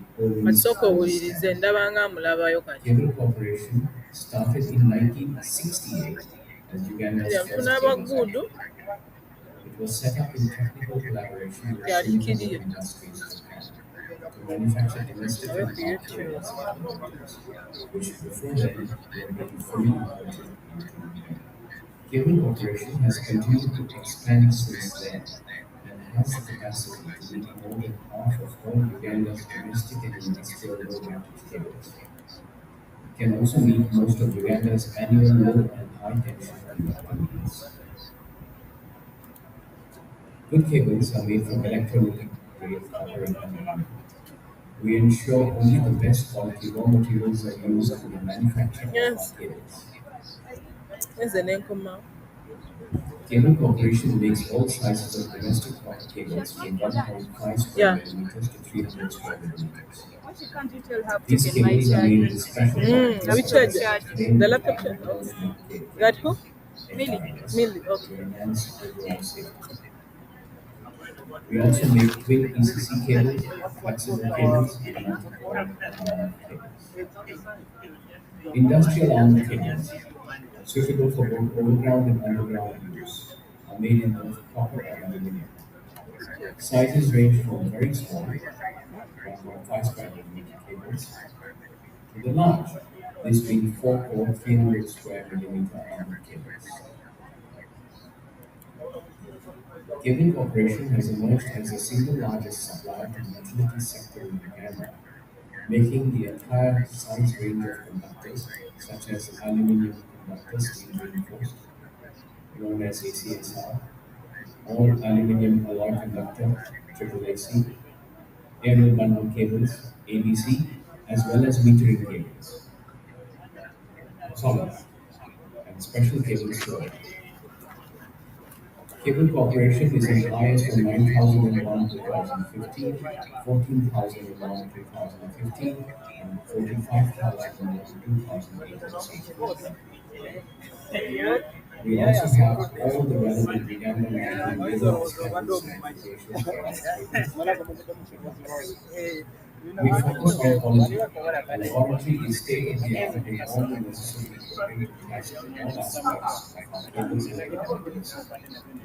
Cable Corporation started in 1968 as Uganda's first cable company. It was set up in technical collaboration with Symposium Industries Japan to manufacture domestic and arc cables and conductors, which before then were being fully imported into Uganda. Cable Corporation has continued to expand since then and has the capacity to meet more than half of all Uganda's domestic and industrial low voltage cables. It can also meet most of Uganda's annual low and high tension conductor needs. Good cables are made from electrolytic grade copper and aluminum. We ensure only the best quality raw materials are used in the manufacture of our cables. Cable Corporation makes all sizes of domestic copper cables from 1.5 square millimeters to 300 square millimeters. These cables are made with special
The laptop that who? Millie. Okay.
To enhance overall safety. We also make twin ECC cables, flexible cables, and multi-core cables. Industrial armored cables, suitable for both overground and underground use, are made in both copper and aluminum. Sizes range from very small, 1.5 square millimeter cables, to the large, this being 4-core 300 square millimeter armored cables. Cable Corporation has emerged as the single largest supplier to the utility sector in Uganda, making the entire size range of conductors, such as aluminum conductor steel reinforced, known as ACSR, all aluminum alloy conductor, AAAC, aerial bundle cables, ABC, as well as metering cables, solid, and special cable storage. Cable Corporation is in ISO 9001 2015, 14001 2015, and 45001 2018. We also have all the relevant Uganda national legal standards certifications for our cables. We focus on quality. The laboratory is state-of-the-art with all the necessary equipment to test all aspects of our cables and connectors.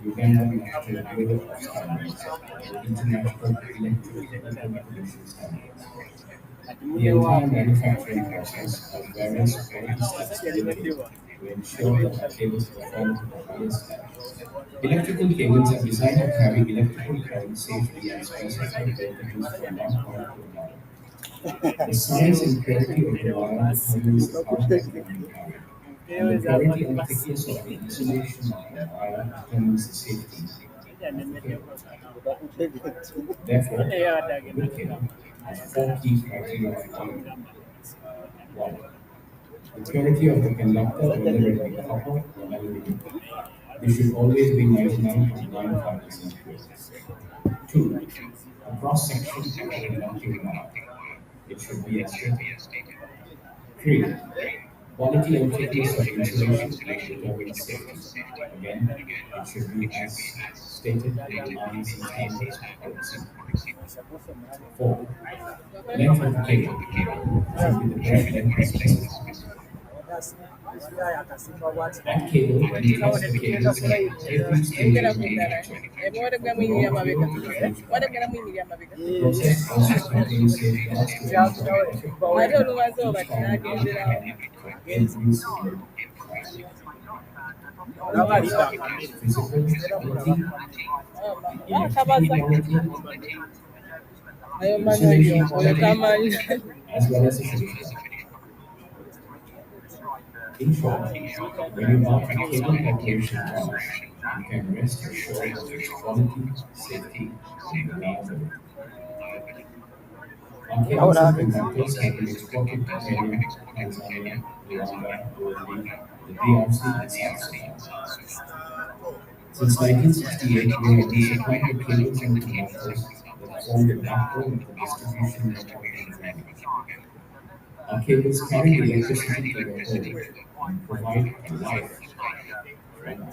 Uganda National Bureau of Standards, and International Electrical Pollution Standards. The entire manufacturing process has various quality steps to ensure that our cables perform to the highest standards. Electrical cables are designed to carry electrical current safely at specified voltages from one point to another. The size and purity of the wire determines the current that can be carried, and the purity and thickness of the insulation of the wire determines the safety of the cable. Therefore, a good cable has four key criteria for quality. 1. The purity of the conductor, whether it be copper or aluminum. This should always be 99.95% pure. 2. A cross-section of the conducting wire. It should be as stated. 3. Quality and thickness of insulation will determine safety. Again, it should be as stated in the IEC standards policy. 4. Length of the cable should be the correct length specified. At cable, we test the cables at every stage of manufacturing, from raw material to the finished product. The process also contains safeguards to ensure perfect quality each time we can for every single trial. Physical quality, electrical quality, insulation quality, as well as the finished product. In short, when you buy a cable corporation product, you can rest assured of its quality, safety, and reliability. Our cables and conductors have been exported to Kenya, Tanzania, Rwanda, Burundi, the DRC, and South Sudan. Since 1968, we have been supplying the cables and conductors that form the backbone of the distribution network in Zambia. Our cables carry the electricity to the home and provide a life for life.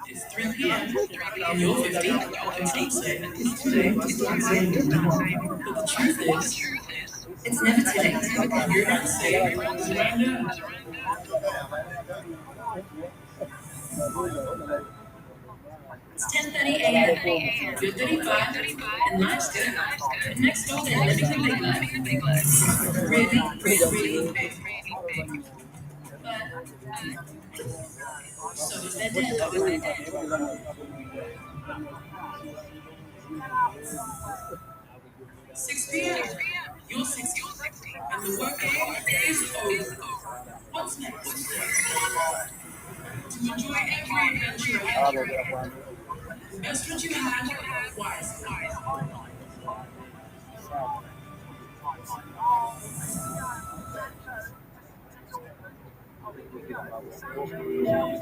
It's 3 p.m. and you're 15 complete statement is too late to start saving your money. But the truth is, it's never too late. You're about to save surrender. It's 10:30 a.m. 2:35 and life's good. But next door they're living the big life. Really, really big. But so is their dead. 6 p.m. You're 60, and the workday is over. What's next? To enjoy every adventure ahead. Invest what you have wisely.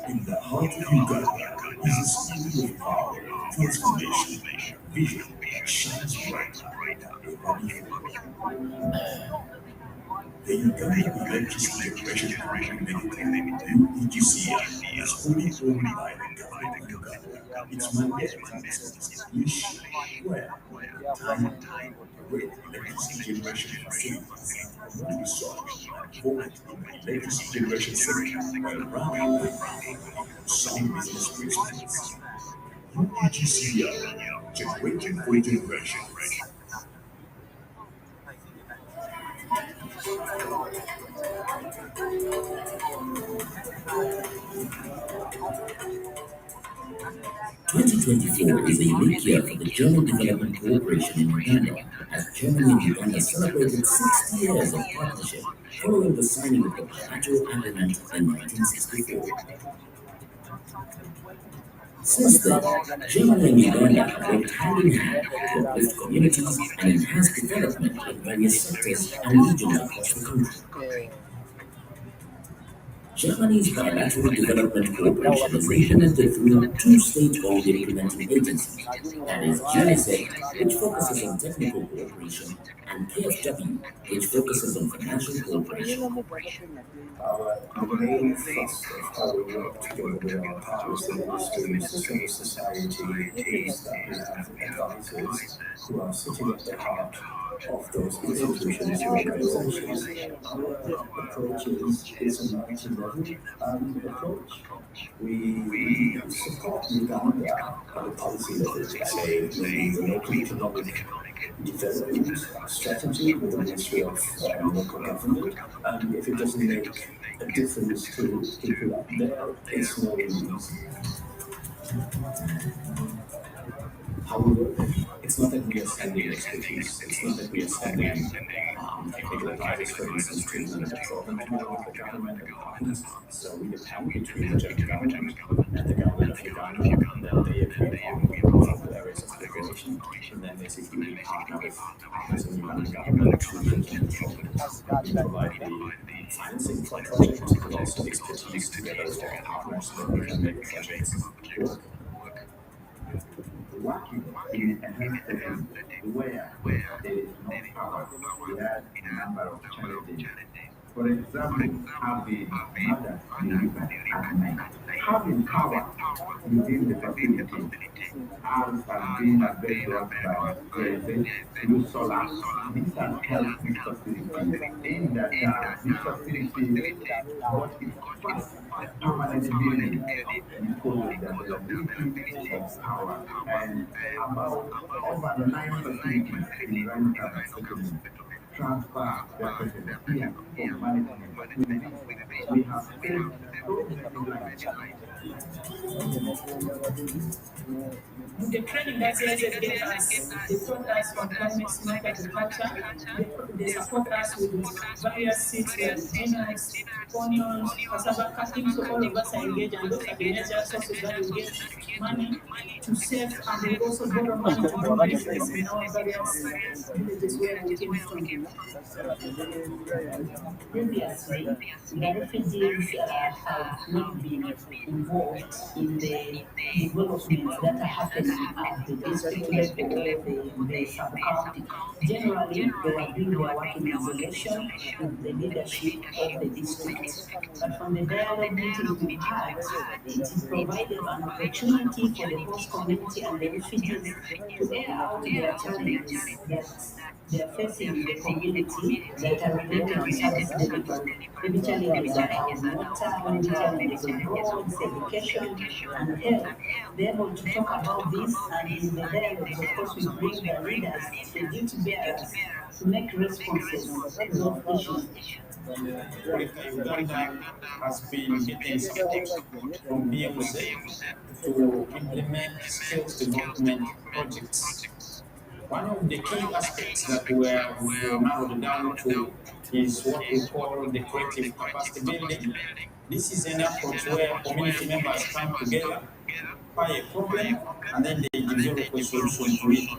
In the heart of Uganda is a school of power, transformation, and vision that shines brighter than ever before. The Uganda Electricity Generation Company Limited, UEGCL, is wholly owned by the government of Uganda. Its mandate is to establish, where, time, operate electricity generation facilities, promote research and development in the electricity generation sector while running sound business principles. UEGCL, generating for generations.
"2024 is a unique year for the German Development Cooperation in Uganda, as Germany and Uganda celebrated 60 years of partnership following the signing of the bilateral agreement in 1964. Since then, Germany and Uganda have worked hand in hand to uplift communities and enhance development in various sectors and regions across the country. Germany's bilateral development cooperation is implemented through two state-owned implementing agencies, that is UNICEF, which focuses on technical cooperation, and KfW, which focuses on financial cooperation.
The main thrust of how we work together with our partners in industries, civil society, is that we have advisors who are sitting at the heart of those institutions and organizations. Our approach is a multi-level approach. We support Uganda at the policy level, say maybe the local economic development strategy with the Ministry of Local Government. If it doesn't make a difference to people up there, it's no use. However, it's not that we are sending expertise, it's not that we are sending technical advisors, for instance, to implement a program together with the government and partners. So we depend between the German government and the government of Uganda that they agree on multiple areas of cooperation, and then basically we partner with partners in the Ugandan government to implement the program. We provide the financing for projects, but also expertise together with our partners so that we can make projects work.
Working in a health setting where there is no power, there are a number of challenges. For example, having mother delivered at night, having power within the facility, as has been advised by through solar. These are health facilities in that these facilities got its first permanent building because of the availability of power, and about over 9 facilities in rental settlements transfer their presence here for management. With this, we have saved so many lives.
The training that CSS gave us, they taught us on climate smart agriculture. They support us with various seeds like peanuts, onions, cassava cutting. So all of us are engaged, and those are the major sources that we get money to save, and they also borrow money to do business in our various villages where we came from.
Previously, the refugees have not been involved in the developments that are happening at the district level or the sub-county. Generally, they were doing their work in isolation with the leadership of the district. But from the dialogue meetings we've had, it provided an opportunity for the host community and the refugees to air out their challenges that they are facing in the community that are related to service delivery. Maybe challenges about water, maybe challenges of roads, education, and health. They're able to talk about this, and in the dialogues, of course, we bring the leaders, the duty bearers, to make responses to those issues.
Uganda has been getting support from BMZ to implement skills development projects. One of the key aspects that we have narrowed down to is what we call the creative capacity building. This is an approach where community members come together, find a problem, and then they develop a solution to it.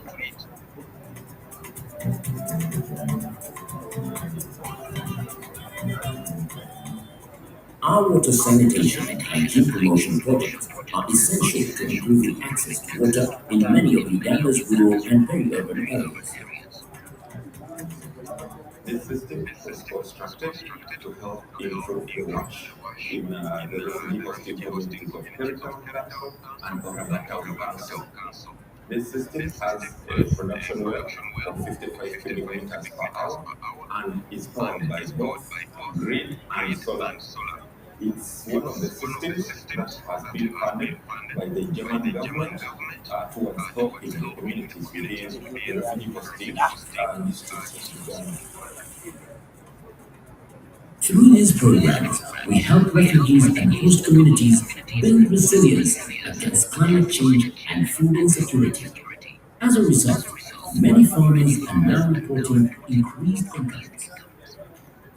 Our water sanitation and hygiene promotion projects are essential to improving access to water in many of Uganda's rural and peri-urban areas.
This system was constructed to help improve the wash in the refugee hosting communities of Keritown Council and Oraba Town Council. This system has a production well of 55 cubic meters per hour and is powered by both grid and solar. It's one of the systems that has been funded by the German government towards helping the communities within the refugee hosting districts of Uganda.
Through these programs, we help refugees and host communities build resilience against climate change and food insecurity. As a result, many farmers are now reporting increased incomes.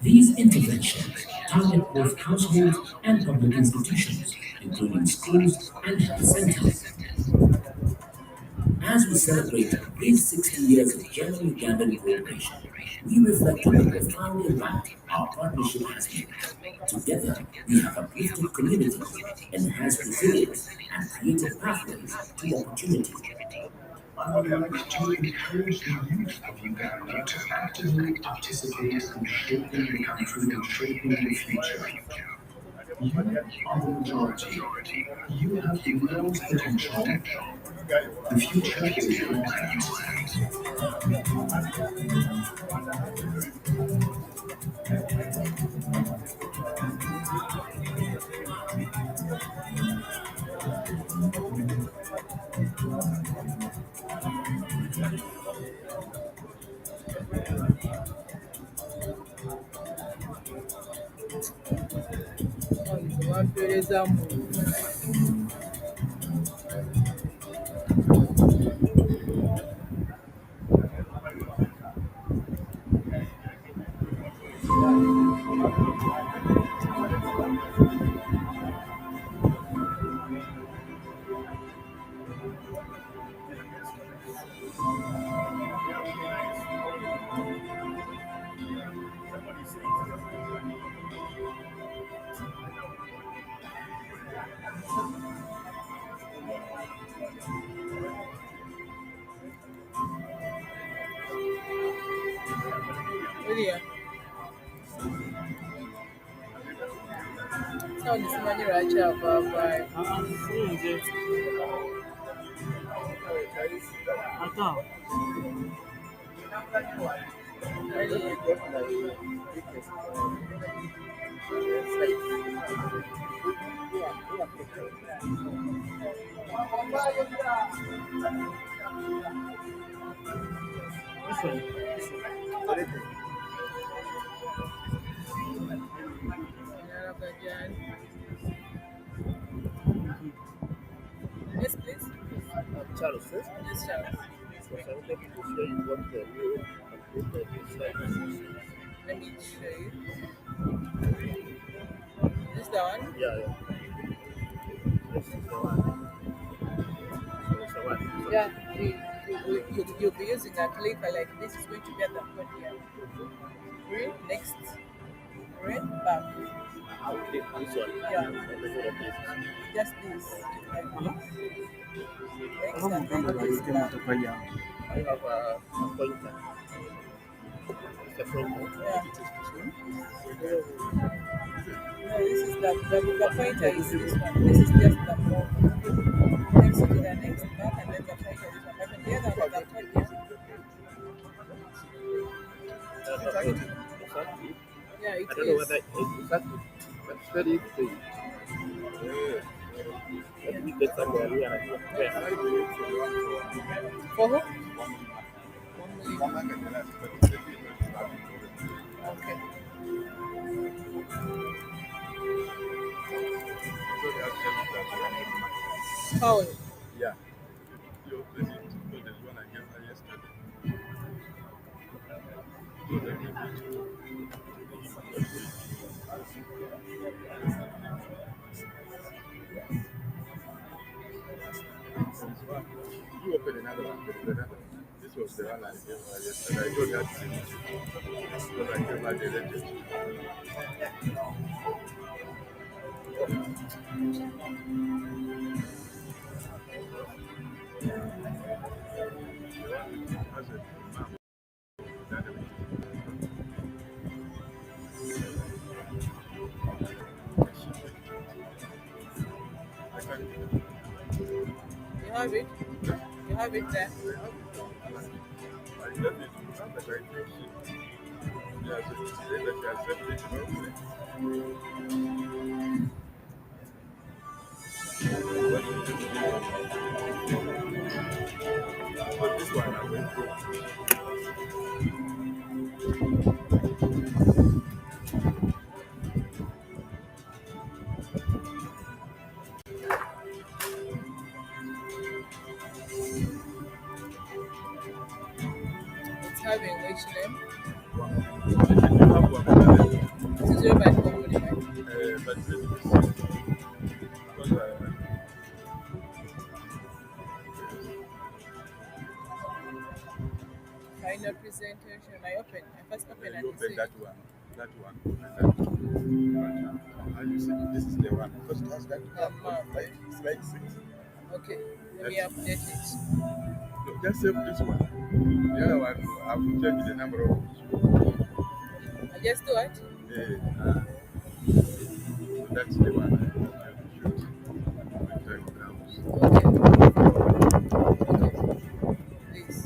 These interventions target both households and public institutions, including schools and health centers. As we celebrate these 60 years of German-Ugandan cooperation, we reflect on the profound impact our partnership has made. Together, we have uplifted communities, enhanced resilience, and created pathways to opportunity.
I would like to encourage the youth of Uganda to actively participate in shaping the country and shaping the future. You are the majority. You have enormous potential. The future is in your hands.
Lydia. Sound is money right here, bye. Yes, please.
Charles first.
Yes, Charles.
Because I would like to show you what the new updated slide.
Let me show you. Is this the one?
Yeah. This is the one. So it's the one.
Yeah, you'll be using a clicker like this. Is going to be at the point here. Read next. Read back.
Okay, this one.
Yeah.
This.
Just this. Like this. Next
I
and then this back.
I have a pointer. It's a pointer.
Yeah. No, this is the pointer is this one. This is just the move. Next to the next back and then the pointer is this one. But on the other one, the point is
Exactly.
yeah, it
I don't know
is.
whether it's exactly. That's very clear. Let me get somewhere here.
For who? Okay. How?
Yeah.
Your president, the one I gave her yesterday.
You open another one. There is another one. This was the one I gave her yesterday. I told her to send it to you. Because I gave her the latest.
You have it? You have it there?
This one I went through.
It's having which name?
This
is your bad company, right?
But let me see. Because
Final presentation. I first open and
you open
see.
that one. That one. And you see, this is the one. First has that slide 6.
Okay, let me update it.
No, just save this one. The other one, I've changed the number of
I just do it?
so that's the one I shoot.
Okay. Please.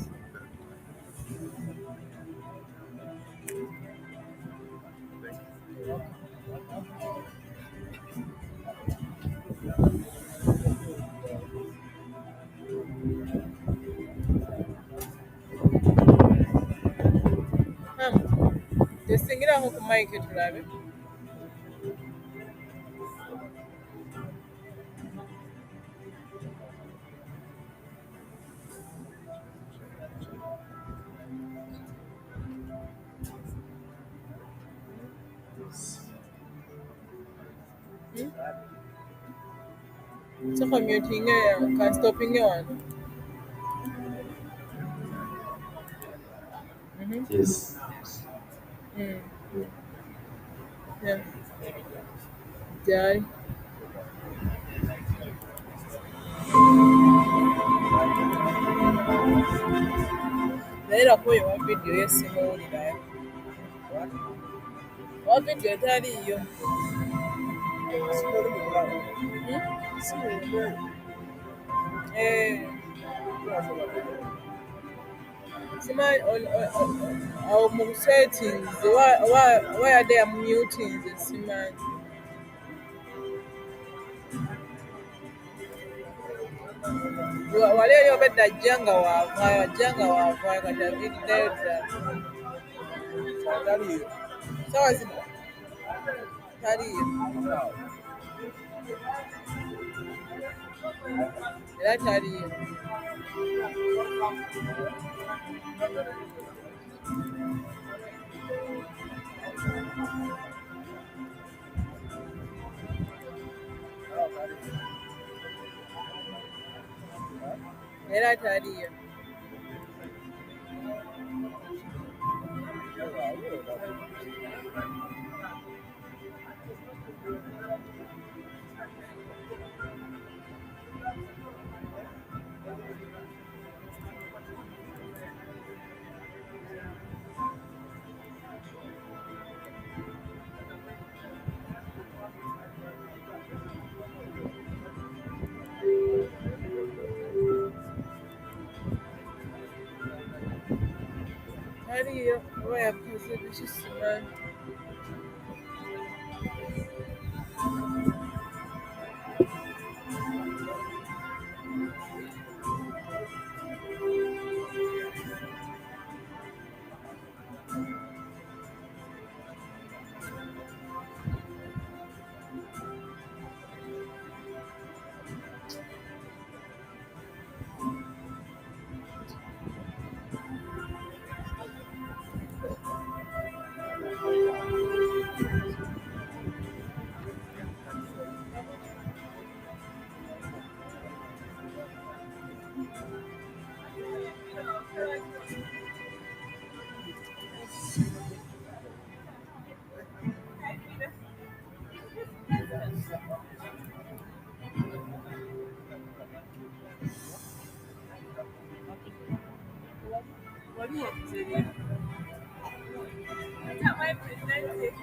Tesingira nko ku mic tulabe. So muting can stopping one.
Yes.
Yeah. Jai. Naera kuyo wa video y'essimu owulirayo. Wa video etaliiyo. Simanyi awo mu settings where they are muting nze simanyi. Wali eri obedda ajja nga waavaayo kati aviirireyo ddala. Sawa zino taliiyo. Era taliiyo. Era taliiyo. Taliiyo oba yakoze biki simanyi. What do you have to say? What am I presenting?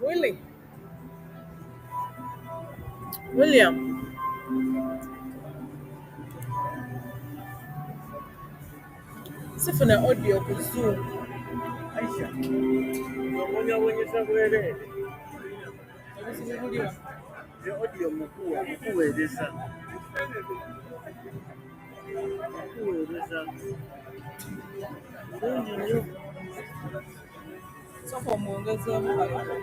Really? William? See for the audio ku Zoom.
Aisha, wabonyabonyeza bwereere.
Ebisibuliwa.
The audio mukuweereza. Bulungi nnyo.
Soko omwongezeemu kalono.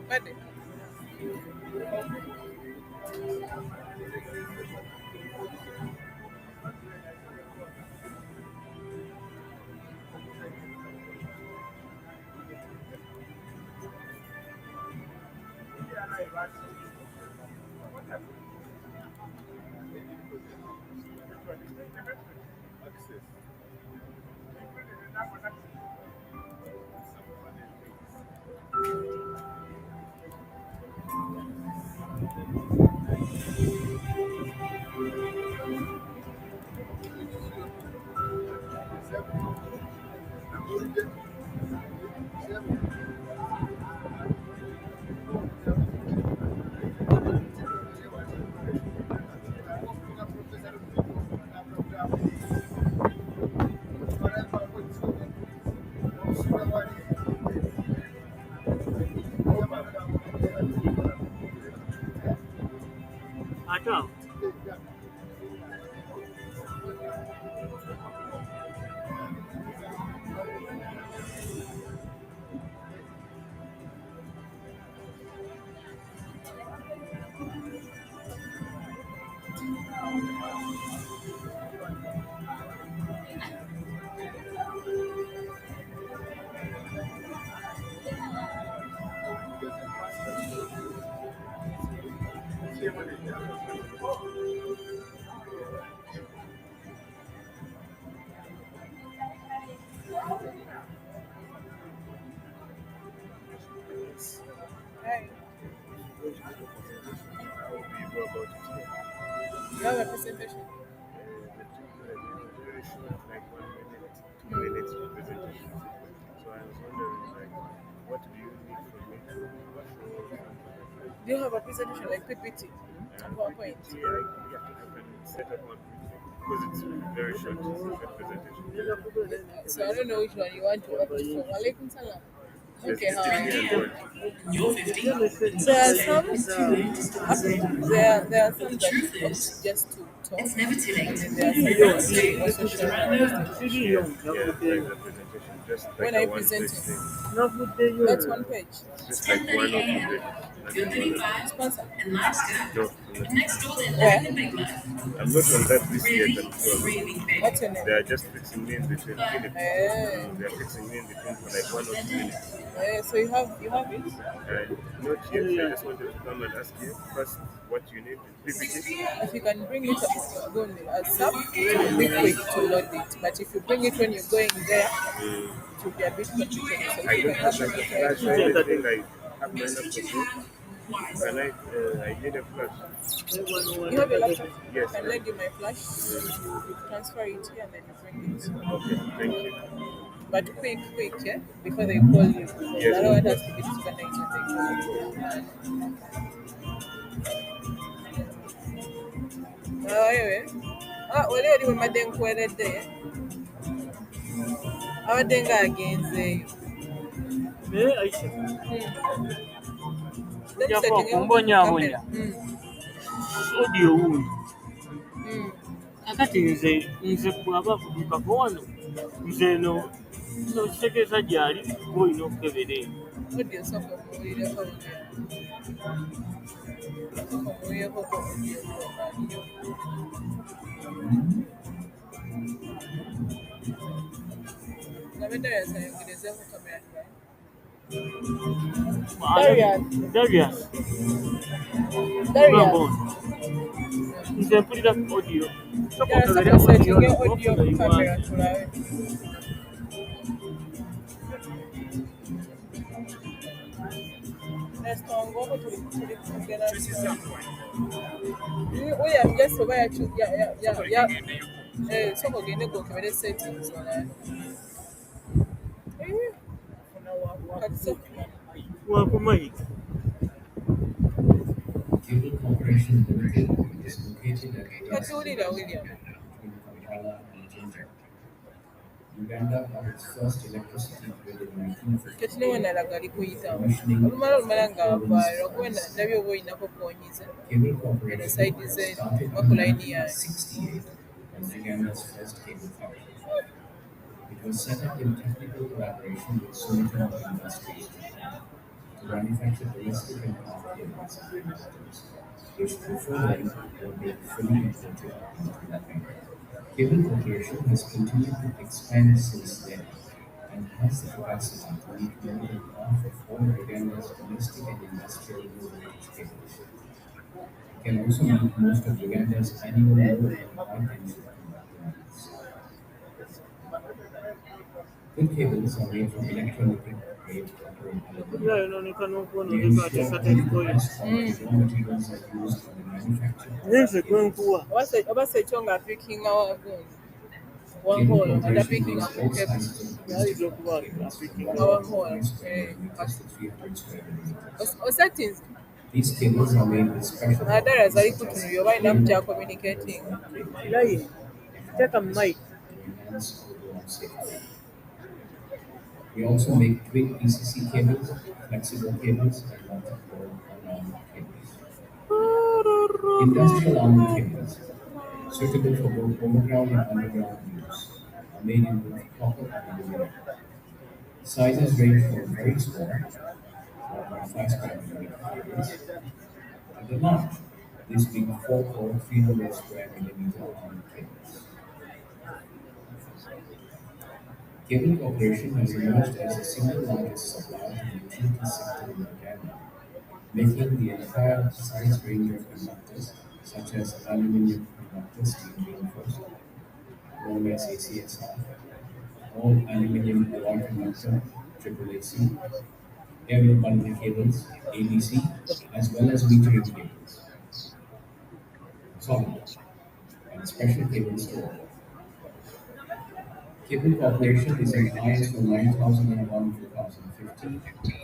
Ready?
Ata.
a presentation?
Very short, like 1 minute, 2 minutes for presentation. So I was wondering, like, what do you need from me to show something like that?
Do you have a presentation like PPT and PowerPoint?
Yeah, I can set up one quickly because it's very short. It's a short presentation.
So I don't know which one you want to opt for. Walaikum salam. Okay,
It's the
You're 50.
there are some there are some that opt just to talk.
It's never too late.
And then there are some that also share when I presenting. That's one page.
Just like one or two pages.
You're 35.
Sponsor.
And life's good.
No,
Next door, they're
Where?
living the big life.
I'm not on that list yet.
Really big.
What's your name?
They are just fixing me in between minutes.
Eh.
They are fixing me in between for like 1 or 2 minutes.
So you have it?
Not yet. I just wanted to come and ask you first what you need. PPT?
If you can bring it as sub, it will be quick to load it. But if you bring it when you're going there, it will be a bit complicated. So
I
if you
don't
can
have
have
a
it
flash or anything. I have my laptop. Can I need a flash.
You have your laptop?
Yes.
I can lend you my flash. You transfer it here and then you bring it.
Okay, thank you.
But quick, yeah? Before they call you.
Yes.
I don't want us to be disorganized when they call you. Anyway. Wali oli bwemadde nkuweredde abadde ng'agenzeeyo.
Aisha. Ojja kumbonyaabonya. Audio wuuno. Kakati nze bw'aba kudukako wano, nze no kitegeeza gy'ali gw'olina okukebera eno.
Audio sooka omuwulireko bunya. Sooka omuwulireko ko audio aliyo. Darius ayongerezeeko kamera Darius.
Nze mpulira audio.
Setinga audio kamera tulabe. Nestongo tuli kugera. Oya just oba ya soko gende gokebere settings wala.
Cable Corporation Limited is located at
William.
between Kampala and Jinja. Uganda had its first electricity grid in 1950.
Cable
Corporation started in 1968 as Uganda's first cable company. It was set up in technical collaboration with Symposium Industries to manufacture domestic and power cables and connectors, which before then were being fully imported into Uganda. Cable Corporation has continued to expand since then and has the capacity to meet more than half of all Uganda's domestic and industrial low voltage cables. It can also meet most of Uganda's annual low and high tension requirements. Good cables are made from electrolytic grade copper and aluminum. They ensure that the best quality raw materials are used in the manufacture.
Oba ekyo ng'apikinga wagundi. Wanholo, adapikinga ku cable. Settings.
These cables are made with special.
Darius ali kutunuulira oba alina kutya communicating.
Take a mic.
Enhance overall safety. We also make twin PCC cables, flexible cables, and multi-pole unarmed cables. Industrial armored cables, suitable for both overground and underground use, are made in both copper and aluminum. Sizes range from very small, 1.5 square millimeter cables, and the large, this being 4 300 square millimeter armored cables. Cable Corporation has emerged as the single largest supplier to the utility sector in Uganda, making the entire size range of conductors, such as aluminium conductor steel reinforced, known as ACSR, all aluminium alloy conductor, AAAC, aerial bundle cables, ABC, as well as metering cables. Solid. special cable store. Cable Corporation is in ISO 9001 2015,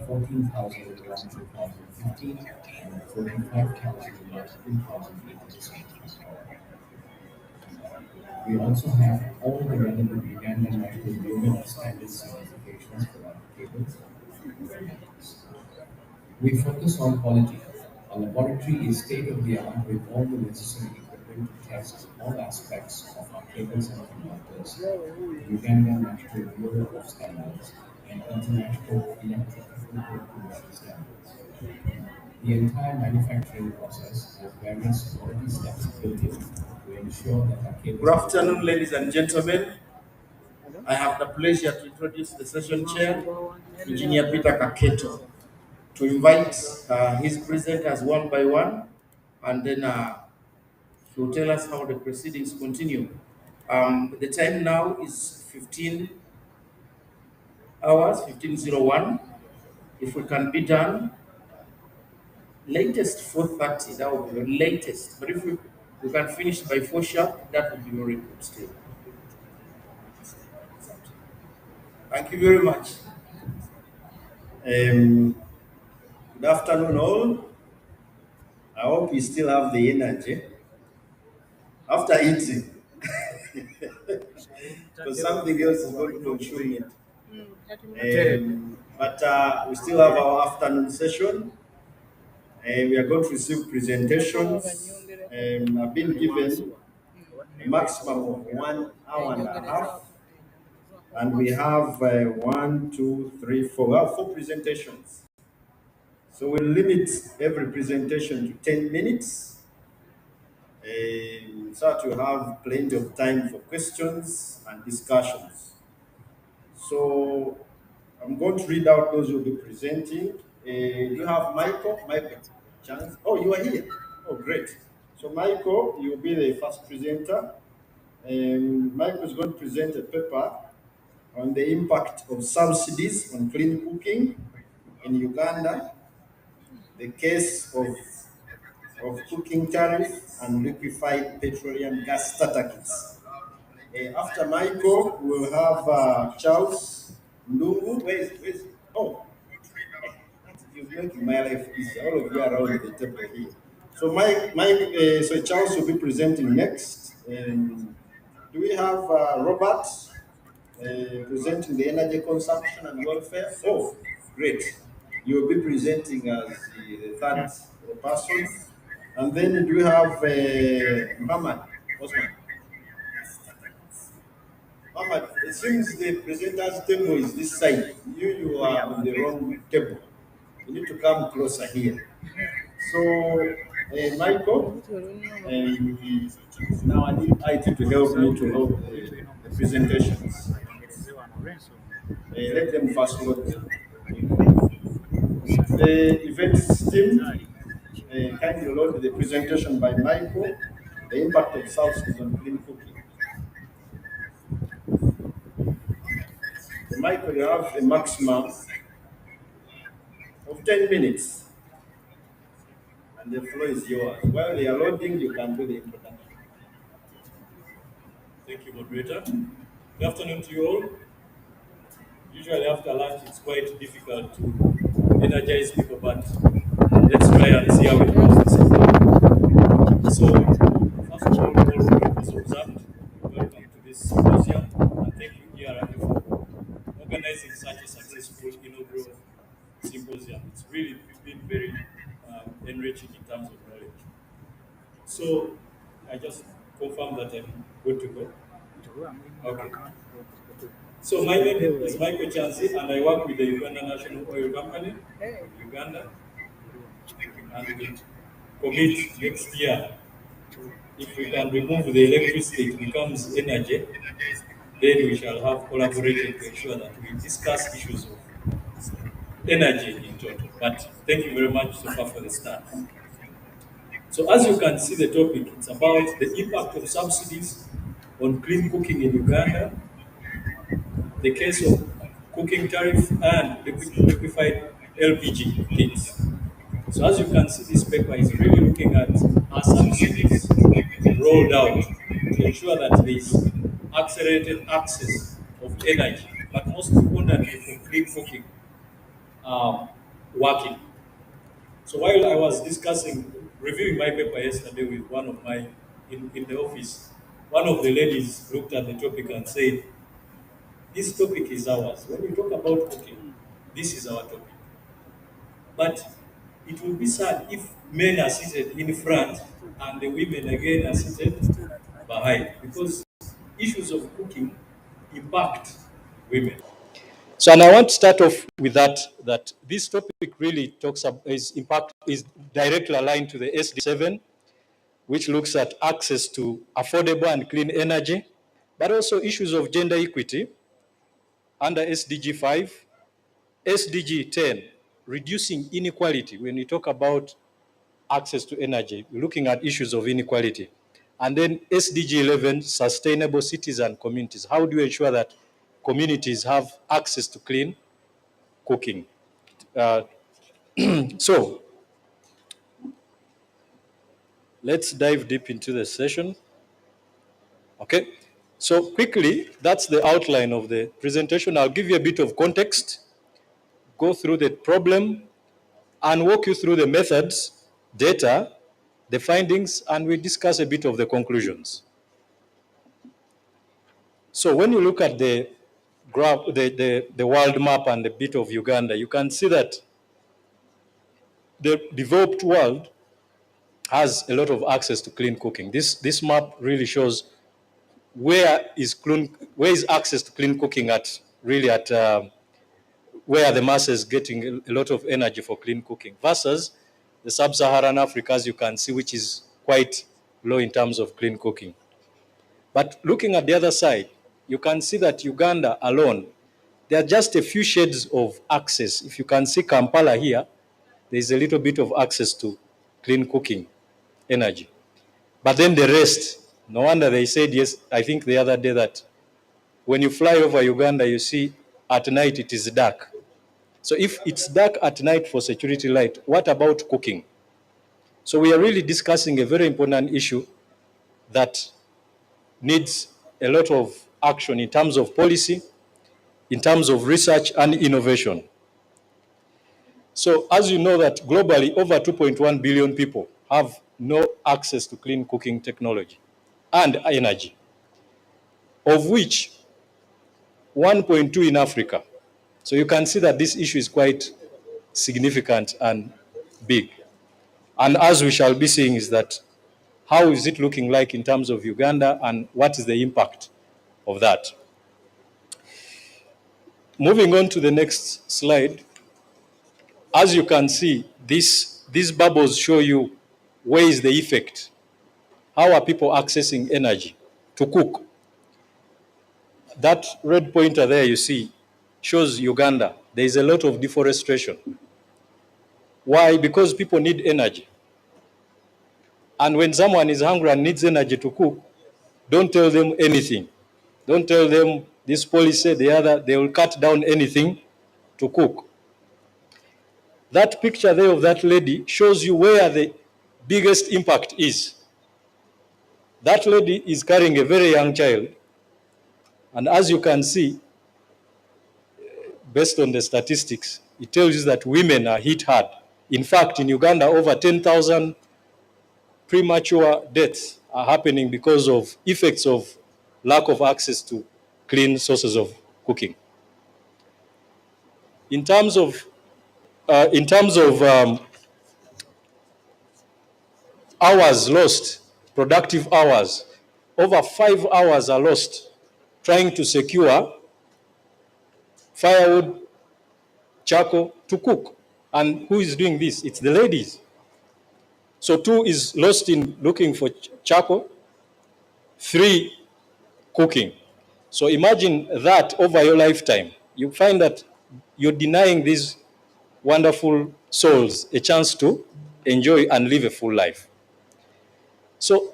14001 2015, and 45001 2018. We also have all the relevant Ugandan National Bureau of Standards certifications for our cables and webinars. We focus on quality. Our laboratory is state-of-the-art with all the necessary equipment to test all aspects of our cables and conductors, Ugandan National Bureau of Standards, and International Electrical Commission standards. The entire manufacturing process has various quality steps built in to ensure that our cables...
Good afternoon, ladies and gentlemen. I have the pleasure to introduce the session chair, Engineer Peter Kaketo, to invite his presenters one by one, and then he will tell us how the proceedings continue. The time now is 15 hours, 15:01. If we can be done, latest 4:30, that would be the latest. But if we can finish by 4 sharp, that would be very good still. Thank you very much. Good afternoon, all. I hope you still have the energy after eating, because something else is going to consume it. But we still have our afternoon session, and we are going to receive presentations. I've been given a maximum of 1 hour and a half, and we have 1, 2, 3, 4. We have 4 presentations. So we'll limit every presentation to 10 minutes, so that you have plenty of time for questions and discussions. So I'm going to read out those who will be presenting. You have Michael Chance. Oh, you are here. Oh, great. So Michael, you'll be the first presenter. Michael is going to present a paper on the impact of subsidies on clean cooking in Uganda, the case of cooking tariff and liquefied petroleum gas starter kits. After Michael, we'll have Charles Ndungu. Where's oh, you're making my life easy. All of you are around the table here. So so Charles will be presenting next. Do we have Robert presenting the energy consumption and welfare? Oh, great. You will be presenting as the third person. And then do we have Muhammad Osman? Muhammad, it seems the presenter's table is this side. You are on the wrong table. You need to come closer here. So, Michael, now I need IT to help me to hold the presentations. Let them fast forward. The events team, kindly load the presentation by Michael, the impact of subsidies on clean cooking. So Michael, you have a maximum of 10 minutes, and the floor is yours. While they are loading, you can do the introduction.
Thank you, moderator. Good afternoon to you all. Usually after lunch, it's quite difficult to energize people, but let's try and see how it goes. So, first of all is observed. Welcome to this symposium, and thank you, ERF, for organizing such a successful inaugural symposium. It's really been very enriching in terms of knowledge. So, I just confirm that I'm good to go. Okay. So my name is Michael Chansi, and I work with the Uganda National Oil Company of Uganda. And we commit next year, if we can remove the electricity, it becomes energy, then we shall have collaborated to ensure that we discuss issues of energy in total. But thank you very much so far for the start. So as you can see, the topic, it's about the impact of subsidies on clean cooking in Uganda, the case of cooking tariff and liquefied LPG kits. So as you can see, this paper is really looking at how subsidies rolled out to to ensure that there is accelerated access of energy, but most importantly for clean cooking working. So while I was reviewing my paper yesterday with one of my, in the office, one of the ladies looked at the topic and said, this topic is ours. When you talk about cooking, this is our topic. But it will be sad if men are seated in front and the women again are seated behind, because issues of cooking impact women. So, and I want to start off with that this topic really is directly aligned to the SD7, which looks at access to affordable and clean energy, but also issues of gender equity under SDG 5, SDG 10, reducing inequality. When we talk about access to energy, we're looking at issues of inequality. And then SDG 11, sustainable cities and communities. How do you ensure that communities have access to clean cooking? So let's dive deep into the session. Okay, so quickly, that's the outline of the presentation. I'll give you a bit of context, go through the problem, and walk you through the methods, data, the findings, and we discuss a bit of the conclusions. So when you look at the graph, the world map and the bit of Uganda, you can see that the developed world has a lot of access to clean cooking. This map really shows where is access to clean cooking at, really at where the masses getting a lot of energy for clean cooking versus the sub-Saharan Africa, as you can see, which is quite low in terms of clean cooking. But looking at the other side, you can see that Uganda alone, there are just a few shades of access. If you can see Kampala here, there is a little bit of access to clean cooking energy. But then the rest, no wonder they said, yes, I think the other day, that when you fly over Uganda, you see at night it is dark. So if it's dark at night for security light, what about cooking? So we are really discussing a very important issue that needs a lot of action in terms of policy, in terms of research and innovation. So as you know that globally, over 2.1 billion people have no access to clean cooking technology and energy, of which 1.2 in Africa. So you can see that this issue is quite significant and big. And as we shall be seeing is that, how is it looking like in terms of Uganda and what is the impact of that? Moving on to the next slide, as you can see, these bubbles show you where is the effect. How are people accessing energy to cook? That red pointer there you see shows Uganda. There is a lot of deforestation. Why? Because people need energy. And when someone is hungry and needs energy to cook, don't tell them anything. Don't tell them this policy, the other, they will cut down anything to cook. That picture there of that lady shows you where the biggest impact is. That lady is carrying a very young child. And as you can see, based on the statistics, it tells you that women are hit hard. In fact, in Uganda, over 10,000 premature deaths are happening because of effects of lack of access to clean sources of cooking. In terms of hours lost, productive hours, over 5 hours are lost trying to secure firewood, charcoal to cook. And who is doing this? It's the ladies. So 2 is lost in looking for charcoal, 3 cooking. So imagine that over your lifetime. You find that you're denying these wonderful souls a chance to enjoy and live a full life. So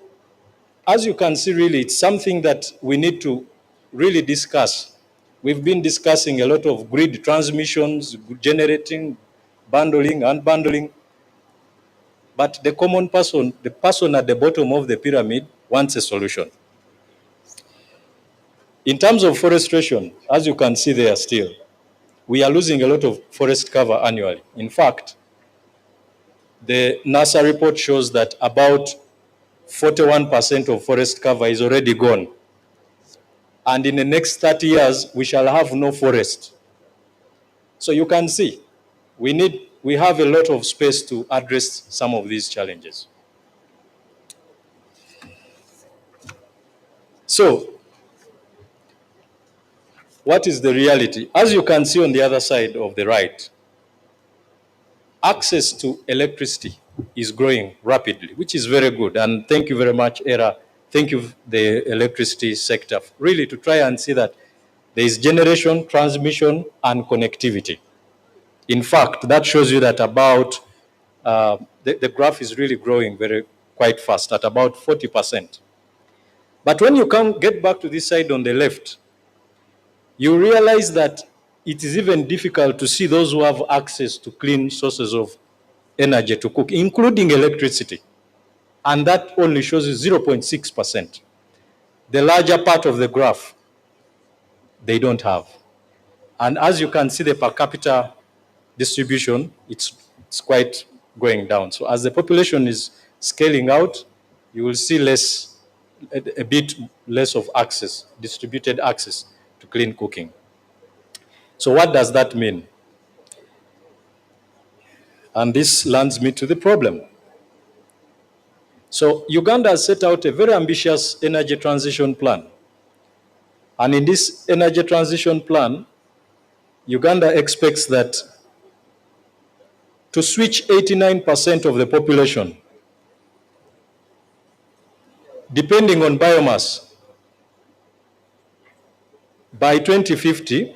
as you can see, really, it's something that we need to really discuss. We've been discussing a lot of grid transmissions, generating, bundling, unbundling. But the common person, the person at the bottom of the pyramid, wants a solution. In terms of forestation, as you can see there still, we are losing a lot of forest cover annually. In fact, the NASA report shows that about 41% of forest cover is already gone. And in the next 30 years, we shall have no forest. So you can see, we have a lot of space to address some of these challenges. So, what is the reality? As you can see on the other side of the right, access to electricity is growing rapidly, which is very good. And thank you very much, ERA. Thank you, the electricity sector, really to try and see that there is generation, transmission, and connectivity. In fact, that shows you that about, the graph is really growing quite fast at about 40%. But when you get back to this side on the left, you realize that it is even difficult to see those who have access to clean sources of energy to cook, including electricity. And that only shows you 0.6%. The larger part of the graph, they don't have. And as you can see, the per capita distribution, it's quite going down. So as the population is scaling out, you will see a bit less of access, distributed access to clean cooking. So what does that mean? And this lands me to the problem. So Uganda has set out a very ambitious energy transition plan. And in this energy transition plan, Uganda expects that to switch 89% of the population, depending on biomass, by 2050,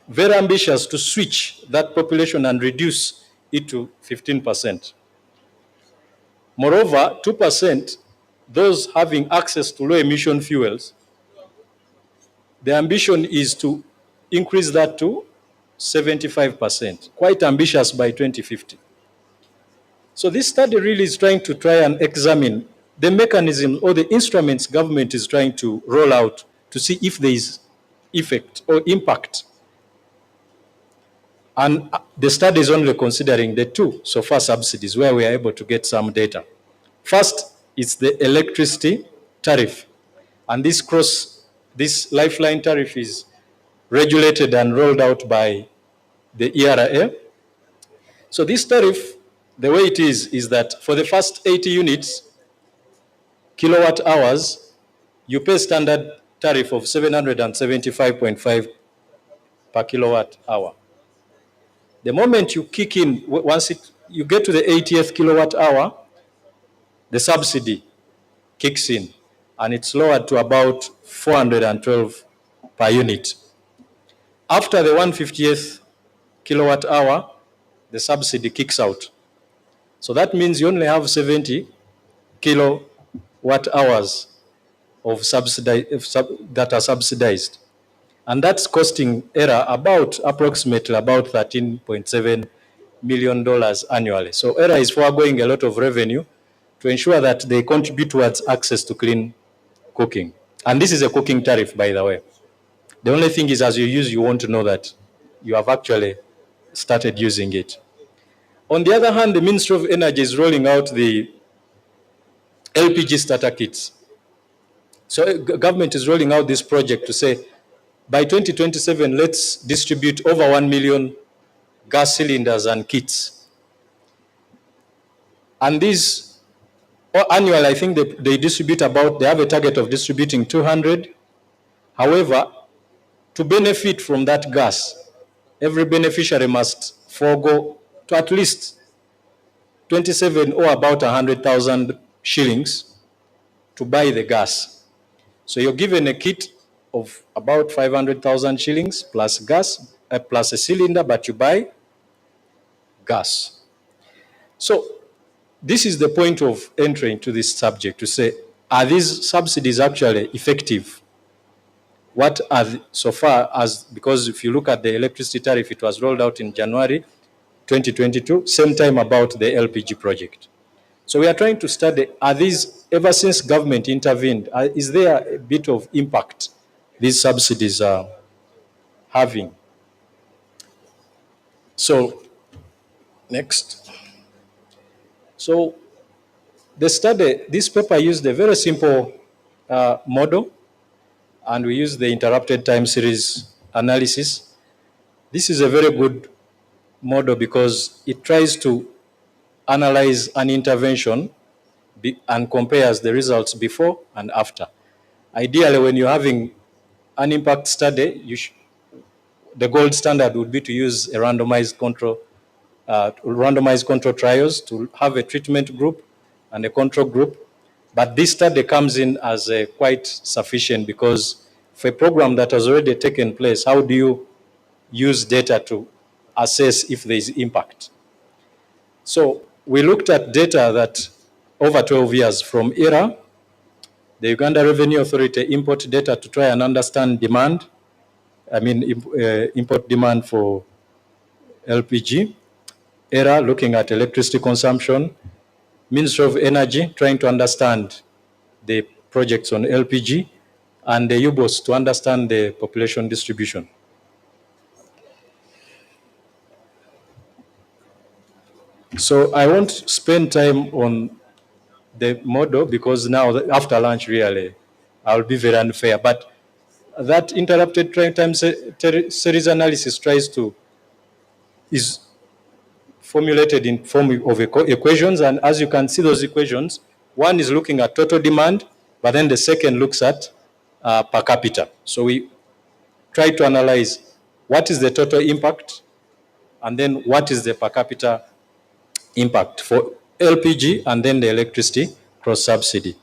very ambitious to switch that population and reduce it to 15%. Moreover, 2%, those having access to low emission fuels, the ambition is to increase that to 75%, quite ambitious by 2050. So this study really is trying to examine the mechanism or the instruments government is trying to roll out to see if there is effect or impact. And the study is only considering the two so far subsidies where we are able to get some data. First, it's the electricity tariff. And this lifeline tariff is regulated and rolled out by the ERA. So this tariff, the way it is that for the first 80 units, kilowatt hours, you pay standard tariff of 775.5 per kilowatt hour. The moment you kick in, you get to the 80th kilowatt hour, the subsidy kicks in, and it's lowered to about 412 per unit. After the 150th kilowatt hour, the subsidy kicks out. So that means you only have 70 kilowatt hours of that are subsidized. And that's costing ERA approximately about $13.7 million annually. So ERA is foregoing a lot of revenue to ensure that they contribute towards access to clean cooking. And this is a cooking tariff, by the way. The only thing is, as you use, you want to know that you have actually started using it. On the other hand, the Ministry of Energy is rolling out the LPG starter kits. So government is rolling out this project to say, by 2027, let's distribute over 1 million gas cylinders and kits. And these, annually, I think they have a target of distributing 200. However, to benefit from that gas, every beneficiary must forego to at least 27 or about 100,000 shillings to buy the gas. So you're given a kit of about 500,000 shillings plus gas, plus a cylinder, but you buy gas. So this is the point of entry into this subject, to say, are these subsidies actually effective? What are so far as, because if you look at the electricity tariff, it was rolled out in January 2022, same time about the LPG project. So we are trying to study, are these, ever since government intervened, is there a bit of impact
these subsidies are having. So, next. So, this paper used a very simple model, and we used the interrupted time series analysis. This is a very good model because it tries to analyze an intervention and compares the results before and after. Ideally, when you're having an impact study, the gold standard would be to use a randomized control trials to have a treatment group and a control group. But this study comes in as quite sufficient because for a program that has already taken place, how do you use data to assess if there is impact? So we looked at data that over 12 years from ERA, the Uganda Revenue Authority import data to try and understand demand, import demand for LPG, ERA looking at electricity consumption, Ministry of Energy trying to understand the projects on LPG, and the UBOS to understand the population distribution. So I won't spend time on the model because now after lunch really I'll be very unfair, but that interrupted time series analysis is formulated in form of equations, and as you can see those equations, one is looking at total demand, but then the second looks at per capita. So we try to analyze what is the total impact and then what is the per capita impact for LPG and then the electricity cross subsidy.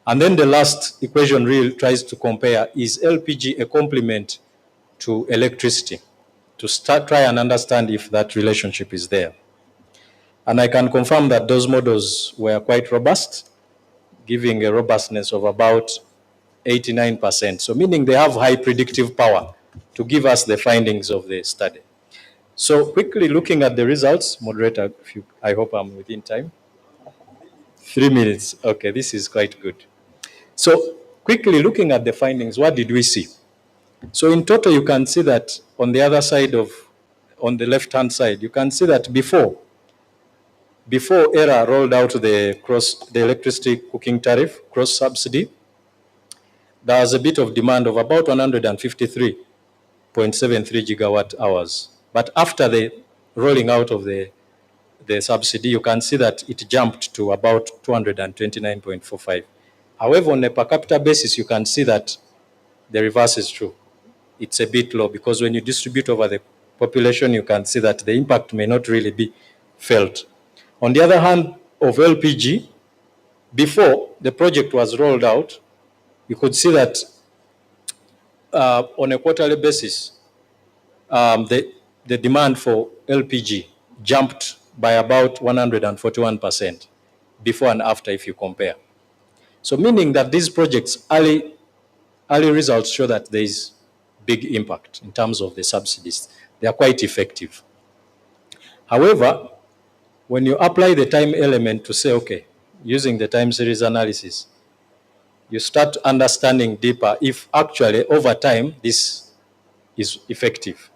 And then the last equation really tries to compare, is LPG a complement to electricity, to try and understand if that relationship is there. And I can confirm that those models were quite robust, giving a robustness of about 89%. So meaning they have high predictive power to give us the findings of the study. So quickly looking at the results, moderator, I hope I'm within time. 3 minutes. Okay, this is quite good. So quickly looking at the findings, what did we see? So in total, you can see that on the other side on the left-hand side, you can see that before ERA rolled out the electricity cooking tariff cross subsidy, there was a bit of demand of about 153.73 gigawatt hours. But after the rolling out of the subsidy, you can see that it jumped to about 229.45. However, on a per capita basis, you can see that the reverse is true. It's a bit low because when you distribute over the population, you can see that the impact may not really be felt. On the other hand, of LPG, before the project was rolled out, you could see that on a quarterly basis, the demand for LPG jumped by about 141% before and after if you compare. So meaning that these projects, early results show that there is big impact in terms of the subsidies. They are quite effective. However, when you apply the time element to say, okay, using the time series analysis, you start understanding deeper if actually over time this is effective.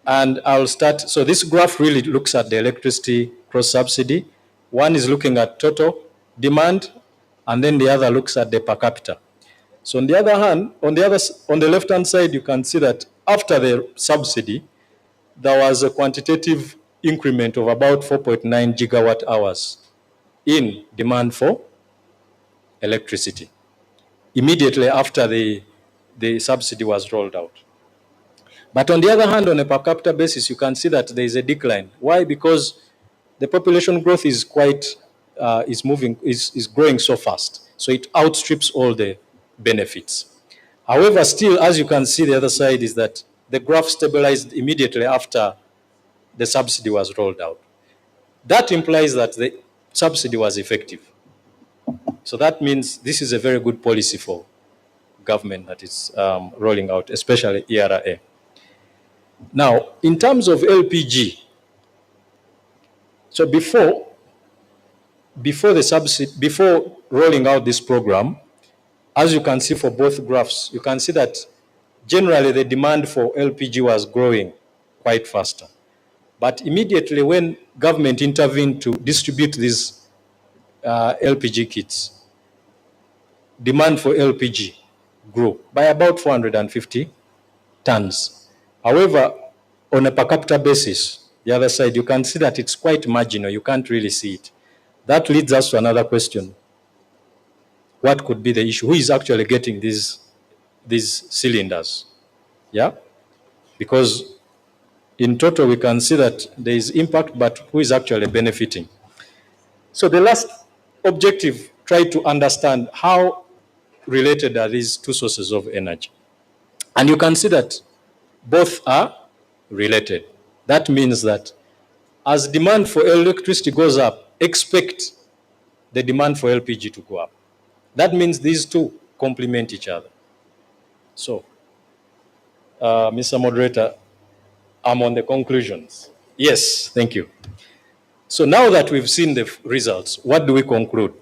And I'll start, so this graph really looks at the electricity cross subsidy. One is looking at total demand, and then the other looks at the per capita. So on the other hand, on the left-hand side, you can see that after the subsidy, there was a quantitative increment of about 4.9 gigawatt hours in demand for electricity immediately after the subsidy was rolled out. But on the other hand, on a per capita basis, you can see that there is a decline. Why? Because the population growth is is growing so fast. So it outstrips all the benefits. However, still, as you can see, the other side is that the graph stabilized immediately after the subsidy was rolled out. That implies that the subsidy was effective. So that means this is a very good policy for government that is rolling out, especially ERA. Now, in terms of LPG, so before rolling out this program, as you can see for both graphs, you can see that generally the demand for LPG was growing quite faster. But immediately when government intervened to distribute these LPG kits, demand for LPG grew by about 450 tons. However, on a per capita basis, the other side, you can see that it's quite marginal. You can't really see it. That leads us to another question. What could be the issue? Who is actually getting these cylinders? Yeah? Because in total, we can see that there is impact, but who is actually benefiting? So the last objective, try to understand how related are these two sources of energy. And you can see that both are related. That means that as demand for electricity goes up, expect the demand for LPG to go up. That means these two complement each other. So, Mr. Moderator, I'm on the conclusions. Yes, thank you. So now that we've seen the results, what do we conclude?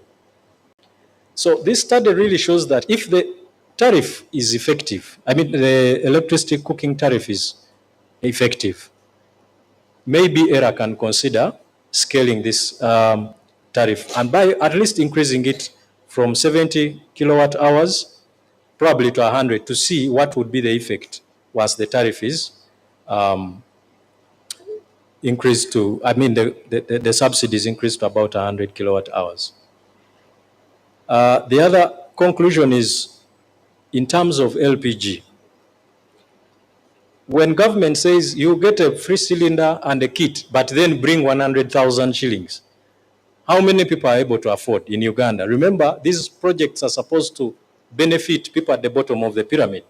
So this study really shows that if the tariff is effective, I mean the electricity cooking tariff is effective, maybe ERA can consider scaling this tariff and by at least increasing it from 70 kilowatt hours probably to 100 to see what would be the effect once the tariff is increased to, I mean the subsidies increased to about 100 kilowatt hours. The other conclusion is in terms of LPG. When government says you get a free cylinder and a kit, but then bring 100,000 shillings, how many people are able to afford in Uganda? Remember, these projects are supposed to benefit people at the bottom of the pyramid.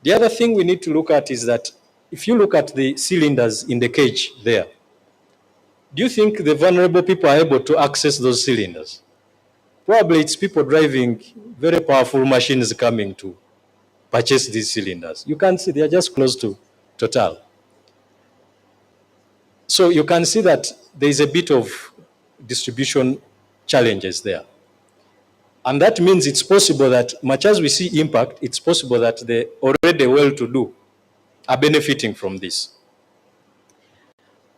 The other thing we need to look at is that if you look at the cylinders in the cage there, do you think the vulnerable people are able to access those cylinders? Probably it's people driving very powerful machines coming to purchase these cylinders. You can see they are just close to Total. So you can see that there is a bit of distribution challenges there. And that means it's possible that much as we see impact, it's possible that the already well-to-do are benefiting from this.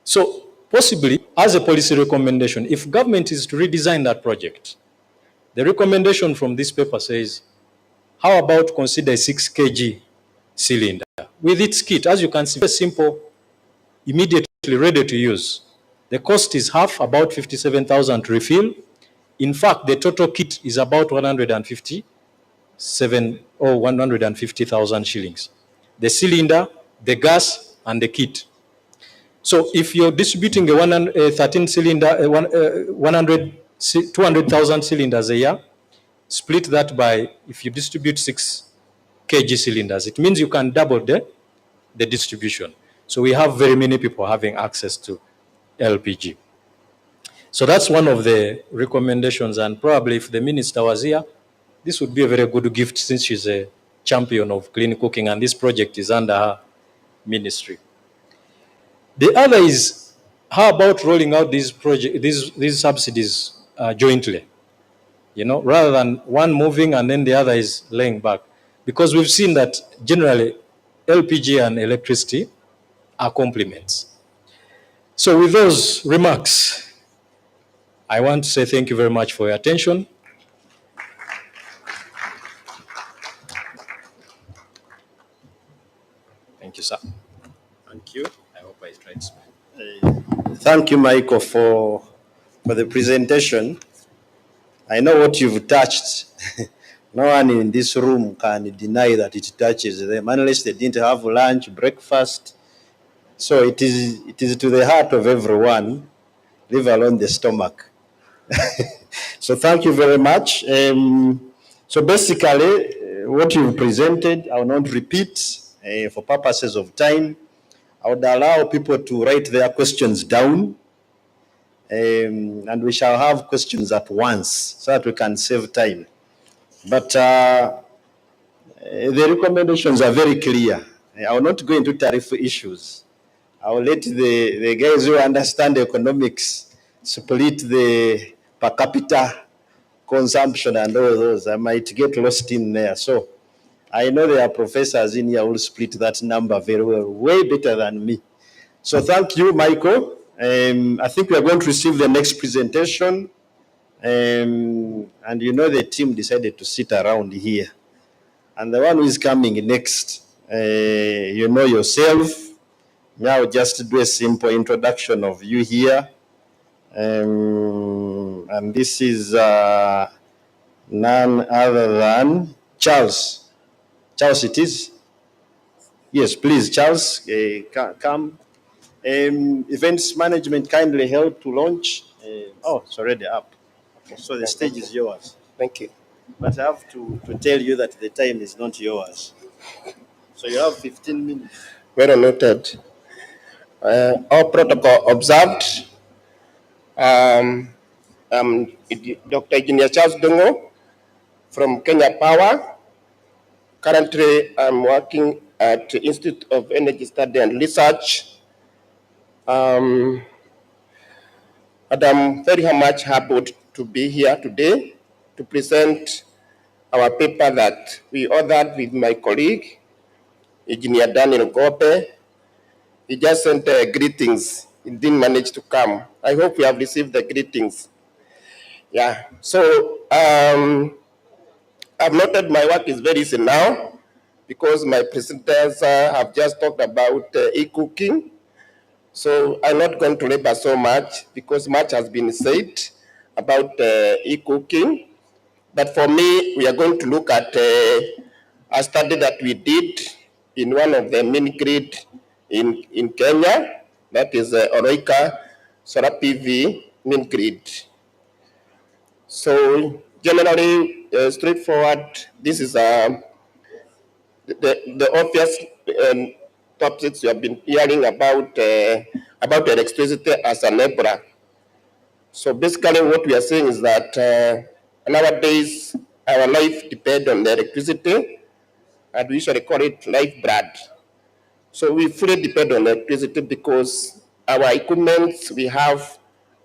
So possibly, as a policy recommendation, if government is to redesign that project, the recommendation from this paper says, how about consider a 6 kg cylinder with its kit? As you can see, very simple, immediately ready to use. The cost is half, about 57,000 to refill. In fact, the total kit is about 150,000 shillings. The cylinder, the gas, and the kit. So if you're distributing a 13 cylinder, 200,000 cylinders a year, split that by, if you distribute 6 kg cylinders, it means you can double the distribution. So we have very many people having access to LPG. So that's one of the recommendations, and probably if the minister was here, this would be a very good gift since she's a champion of clean cooking and this project is under her ministry. The other is, how about rolling out these subsidies jointly? You know, rather than one moving and then the other is laying back. Because we've seen that generally LPG and electricity are complements. So with those remarks, I want to say thank you very much for your attention. Thank you, sir. Thank you. I hope I tried to speak.
Thank you, Michael, for the presentation. I know what you've touched. No one in this room can deny that it touches them unless they didn't have lunch, breakfast. So it is to the heart of everyone, leave alone the stomach. So thank you very much. So basically, what you've presented, I will not repeat for purposes of time. I would allow people to write their questions down, and we shall have questions at once so that we can save time. But the recommendations are very clear. I will not go into tariff issues. I will let the guys who understand economics split the per capita consumption and all those. I might get lost in there. So I know there are professors in here who will split that number very well, way better than me. So thank you, Michael. I think we are going to receive the next presentation. And you know the team decided to sit around here. And the one who is coming next, you know yourself. Now just do a simple introduction of you here. And this is none other than Charles. Charles it is? Yes, please, Charles, come. Events management kindly help to launch. Oh, it's already up. Okay, so the stage is yours.
Thank you.
But I have to tell you that the time is not yours. So you have 15 minutes.
Well noted. All protocol observed. I'm Dr. Engineer Charles Dongo from Kenya Power. Currently, I'm working at the Institute of Energy Study and Research. And I'm very much happy to be here today to present our paper that we authored with my colleague, Engineer Daniel Gope. He just sent greetings. He didn't manage to come. I hope you have received the greetings. Yeah, so I've noted my work is very easy now because my presenters have just talked about e-cooking. So I'm not going to labor so much because much has been said about e-cooking. But for me, we are going to look at a study that we did in one of the mini grid in Kenya, that is Oroika Solar PV mini grid. So generally, straightforward, this is the obvious topics you have been hearing about electricity as a enabler. So basically what we are saying is that nowadays our life depends on the electricity, and we usually call it lifeblood. So we fully depend on electricity because our equipment we have,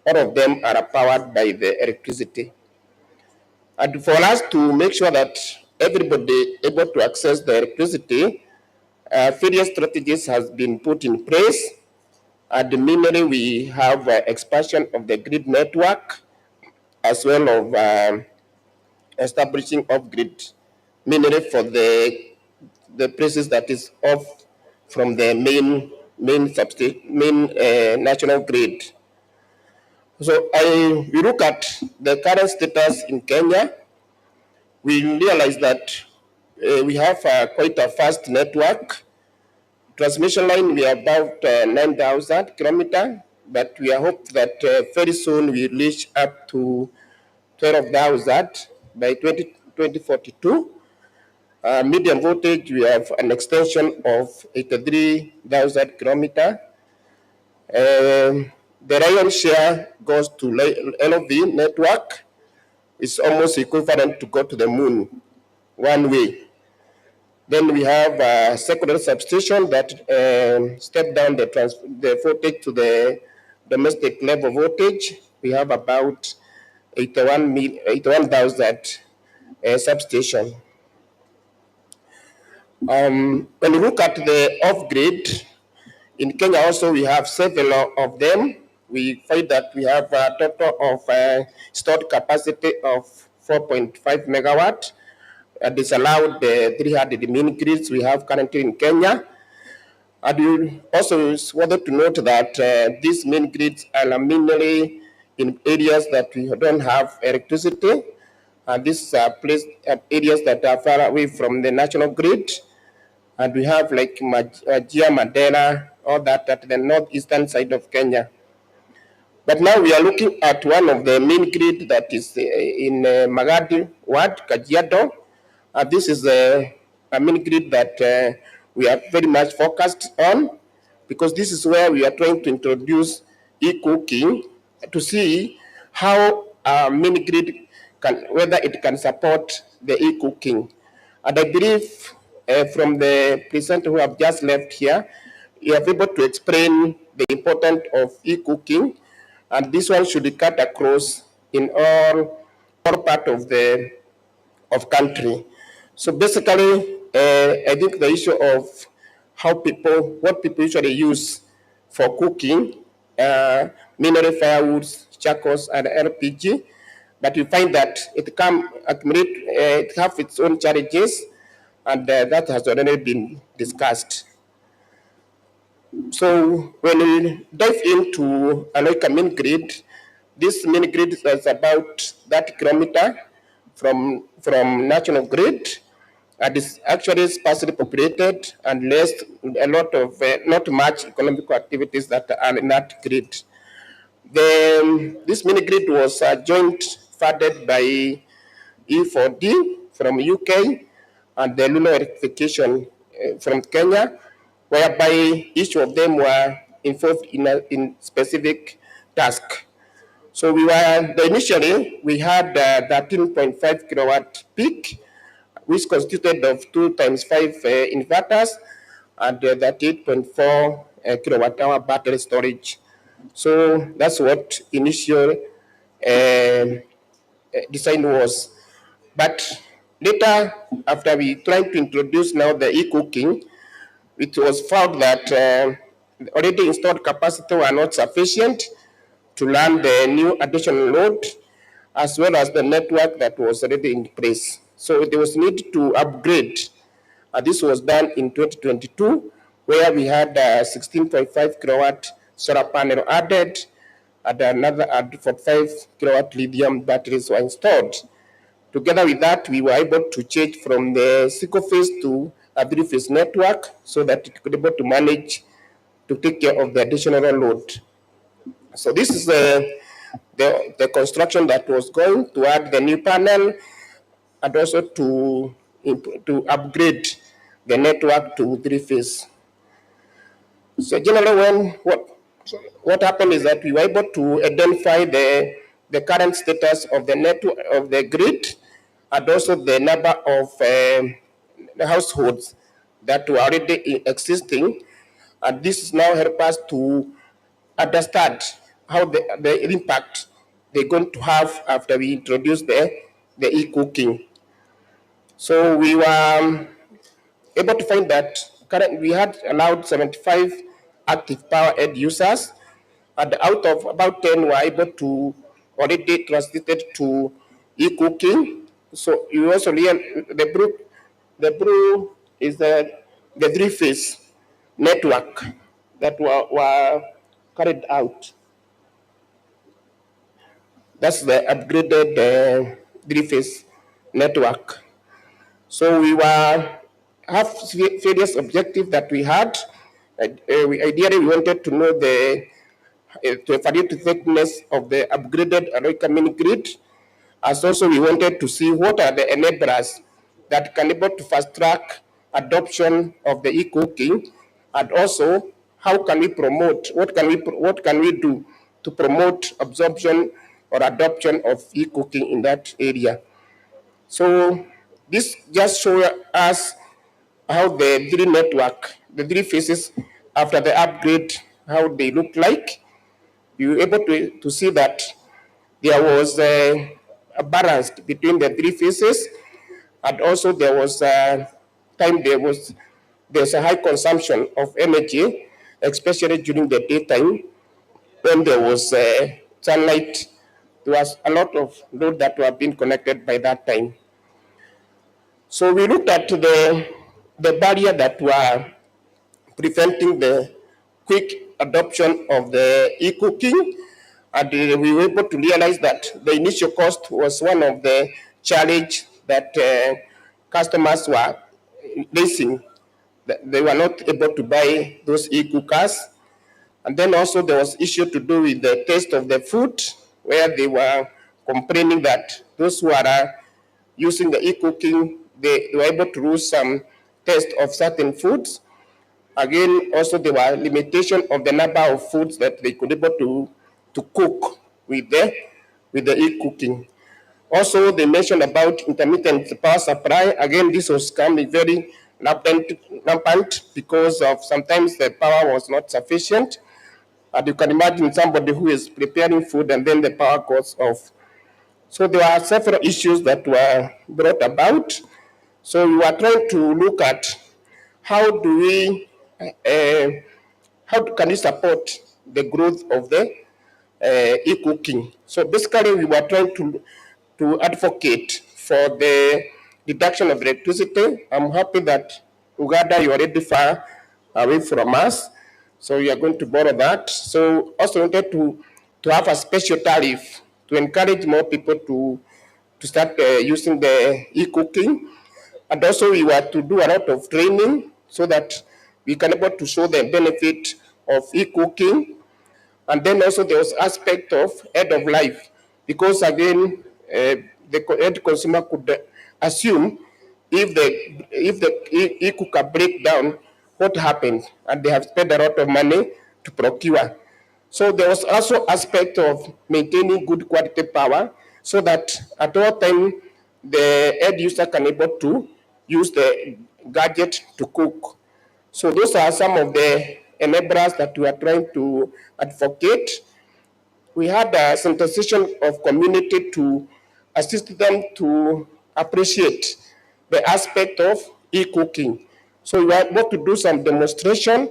all of them are powered by the electricity. And for us to make sure that everybody able to access the electricity, various strategies has been put in place. At the mainly we have expansion of the grid network, as well as establishing off-grid, mainly for the places that is off from the main national grid. So we look at the current status in Kenya. We realize that we have quite a fast network. Transmission line, we are about 9,000 kilometers, but we are hope that very soon we reach up to 12,000 by 2042. Medium voltage, we have an extension of 83,000 kilometers. The lion's share goes to LOV network. It's almost equivalent to go to the moon one way. Then we have a secondary substation that step down the voltage to the domestic level voltage. We have about 81,000 substation. When you look at the off-grid, in Kenya also we have several of them. We find that we have a total of stored capacity of 4.5 megawatt. Disallowed the 300 mini grids we have currently in Kenya. And we also wanted to note that these mini grids are mainly in areas that we don't have electricity. And these are areas that are far away from the national grid. And we have like Majia, Mandela, all that at the northeastern side of Kenya. But now we are looking at one of the main grid that is in Magadi Ward, Kajiado. This is a main grid that we are very much focused on, because this is where we are trying to introduce e-cooking to see how mini grid whether it can support the e-cooking. And I believe from the presenter who have just left here, you are able to explain the importance of e-cooking, and this one should cut across in all part of the country. So basically, I think the issue of what people usually use for cooking, mineral firewoods, charcoals, and LPG, but you find that it can accumulate, it have its own challenges, and that has already been discussed. So when we dive into Aloika main grid, this main grid is about 30 kilometers from national grid, and is actually sparsely populated and less a lot of not much economic activities that are in that grid. This mini grid was joint funded by E4D from UK and the Lunar Electrification from Kenya, whereby each of them were involved in specific task. So initially we had 13.5 kilowatt peak, which constituted of 2 times 5 inverters and that 8.4 kilowatt hour battery storage. So that's what initial design was. But later, after we tried to introduce now the e-cooking, it was found that already installed capacity were not sufficient to run the new additional load, as well as the network that was already in place. So there was need to upgrade. This was done in 2022, where we had 16.5 kilowatt solar panel added, and another 45 kilowatt lithium batteries were installed. Together with that, we were able to change from the single phase to a three-phase network so that it could be able to manage to take care of the additional load. So this is the construction that was going to add the new panel and also to upgrade the network to three-phase. So generally, what happened is that we were able to identify the current status of the network of the grid and also the number of households that were already existing, and this now help us to understand how the impact they're going to have after we introduce the e-cooking. So we were able to find that currently we had allowed 75 active power end users, and out of about 10 were able to already transited to e-cooking. So you also learn the brew is the three-phase network that were carried out. That's the upgraded three-phase network. So we have various objectives that we had. Ideally, we wanted to know to evaluate the thickness of the upgraded Aloika mini grid. As also, we wanted to see what are the enablers that can be able to fast track adoption of the e-cooking, and also how can we promote, what can we do to promote absorption or adoption of e-cooking in that area. So this just shows us how the three phases after the upgrade, how they look like. You were able to see that there was a balance between the three phases, and also there was there's a high consumption of energy, especially during the daytime when there was sunlight. There was a lot of load that were being connected by that time. So we looked at the barrier that were preventing the quick adoption of the e-cooking, and we were able to realize that the initial cost was one of the challenge that customers were facing. They were not able to buy those e-cookers. And then also there was issue to do with the taste of the food, where they were complaining that those who are using the e-cooking, they were able to lose some taste of certain foods. Again, also there were limitation of the number of foods that they could be able to cook with the e-cooking. Also, they mentioned about intermittent power supply. Again, this was coming very rampant because of sometimes the power was not sufficient. And you can imagine somebody who is preparing food and then the power goes off. So there are several issues that were brought about. So we were trying to look at how do we, how can we support the growth of the e-cooking. So basically we were trying to advocate for the reduction of electricity. I'm happy that Uganda, you already far away from us. So we are going to borrow that. So also wanted to have a special tariff to encourage more people to start using the e-cooking. And also we were to do a lot of training so that we can able to show the benefit of e-cooking. And then also there was aspect of end of life, because again, the end consumer could assume if the e-cooker break down, what happened? And they have spent a lot of money to procure. So there was also aspect of maintaining good quality power so that at all time the end user can able to use the gadget to cook. So those are some of the enablers that we are trying to advocate. We had a sensitization of community to assist them to appreciate the aspect of e-cooking. So we are able to do some demonstration,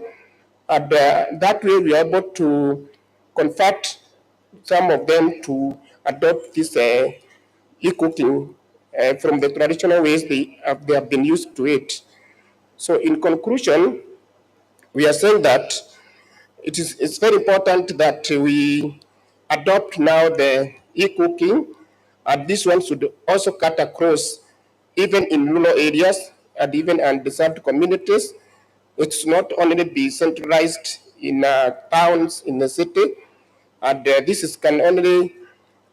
and that way we are able to convert some of them to adopt this e-cooking from the traditional ways they have been used to it. So in conclusion, we are saying that it's very important that we adopt now the e-cooking, and this one should also cut across even in rural areas and even undeserved communities. It should not only be centralized in towns in the city, and can only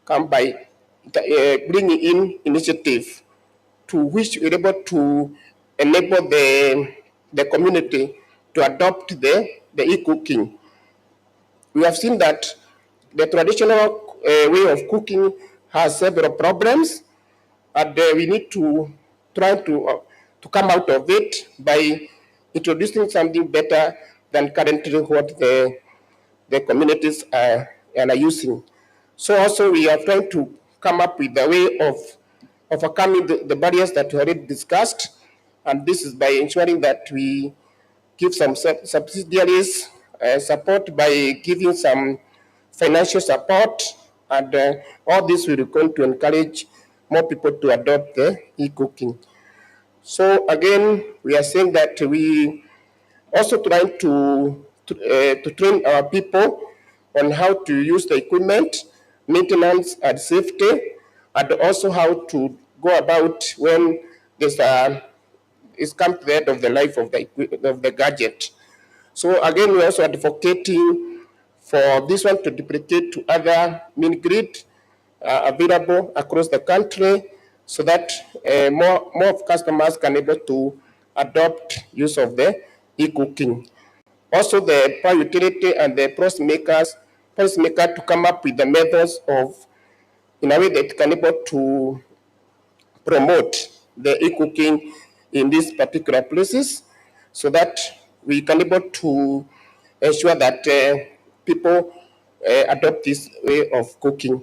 come by bringing in initiative to which we're able to enable the community to adopt the e-cooking. We have seen that the traditional way of cooking has several problems, and we need to try to come out of it by introducing something better than currently what the communities are using. So also we are trying to come up with a way of overcoming the barriers that we already discussed, and this is by ensuring that we give some subsidiaries support by giving some financial support, and all this will going to encourage more people to adopt the e-cooking. So again, we are saying that we also trying to train our people on how to use the equipment, maintenance and safety, and also how to go about when there's it's come to the end of the life of the gadget. So again, we're also advocating for this one to duplicate to other mini grid available across the country, so that more of customers can able to adopt use of the e-cooking. Also, the power utility and the policymaker to come up with the methods of, in a way that can able to promote the e-cooking in these particular places, so that we can able to ensure that people adopt this way of cooking.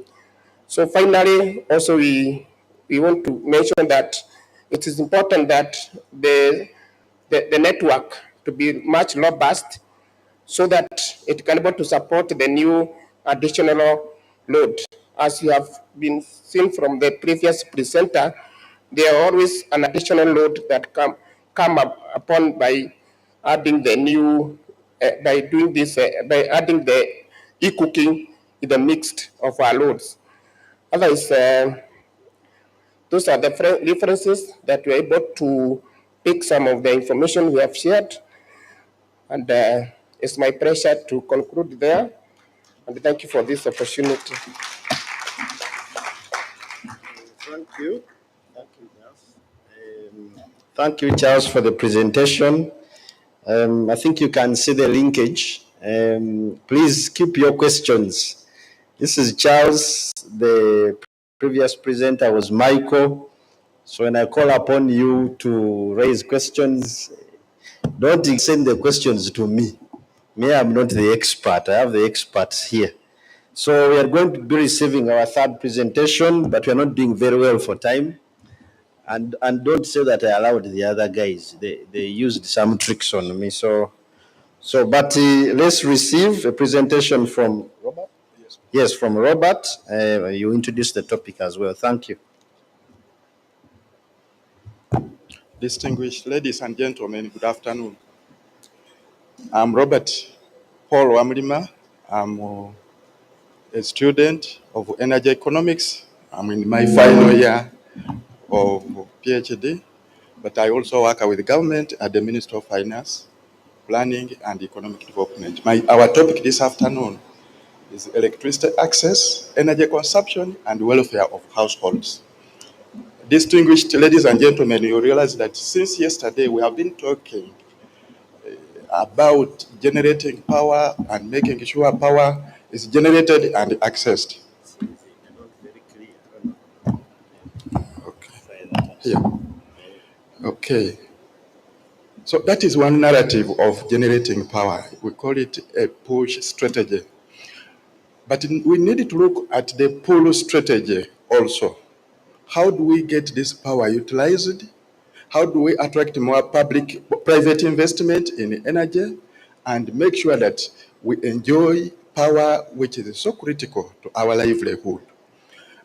So finally, also we want to mention that it is important that the network to be much robust, so that it can be able to support the new additional load. As you have been seen from the previous presenter, there are always an additional load that come up upon by adding the new by doing this by adding the e-cooking in the mix of our loads. Otherwise, those are the references that we're able to pick some of the information we have shared. And it's my pleasure to conclude there. And thank you for this opportunity.
Thank you. Thank you, Charles, for the presentation. I think you can see the linkage. Please keep your questions. This is Charles. The previous presenter was Michael. So when I call upon you to raise questions, don't send the questions to me. Me, I'm not the expert. I have the experts here. So we are going to be receiving our third presentation, but we are not doing very well for time. And don't say that I allowed the other guys. They used some tricks on me. But let's receive a presentation from Robert. Yes, from Robert. You introduce the topic as well. Thank you.
Distinguished ladies and gentlemen, good afternoon. I'm Robert Paul Wamlima. I'm a student of energy economics. I'm in my final year of PhD, but I also work with the government at the Ministry of Finance, Planning and Economic Development. Our topic this afternoon is electricity access, energy consumption, and welfare of households. Distinguished ladies and gentlemen, you realize that since yesterday we have been talking about generating power and making sure power is generated and accessed. Okay. Yeah. Okay. So that is one narrative of generating power. We call it a push strategy. But we need to look at the pull strategy also. How do we get this power utilized? How do we attract more private investment in energy and make sure that we enjoy power which is so critical to our livelihood?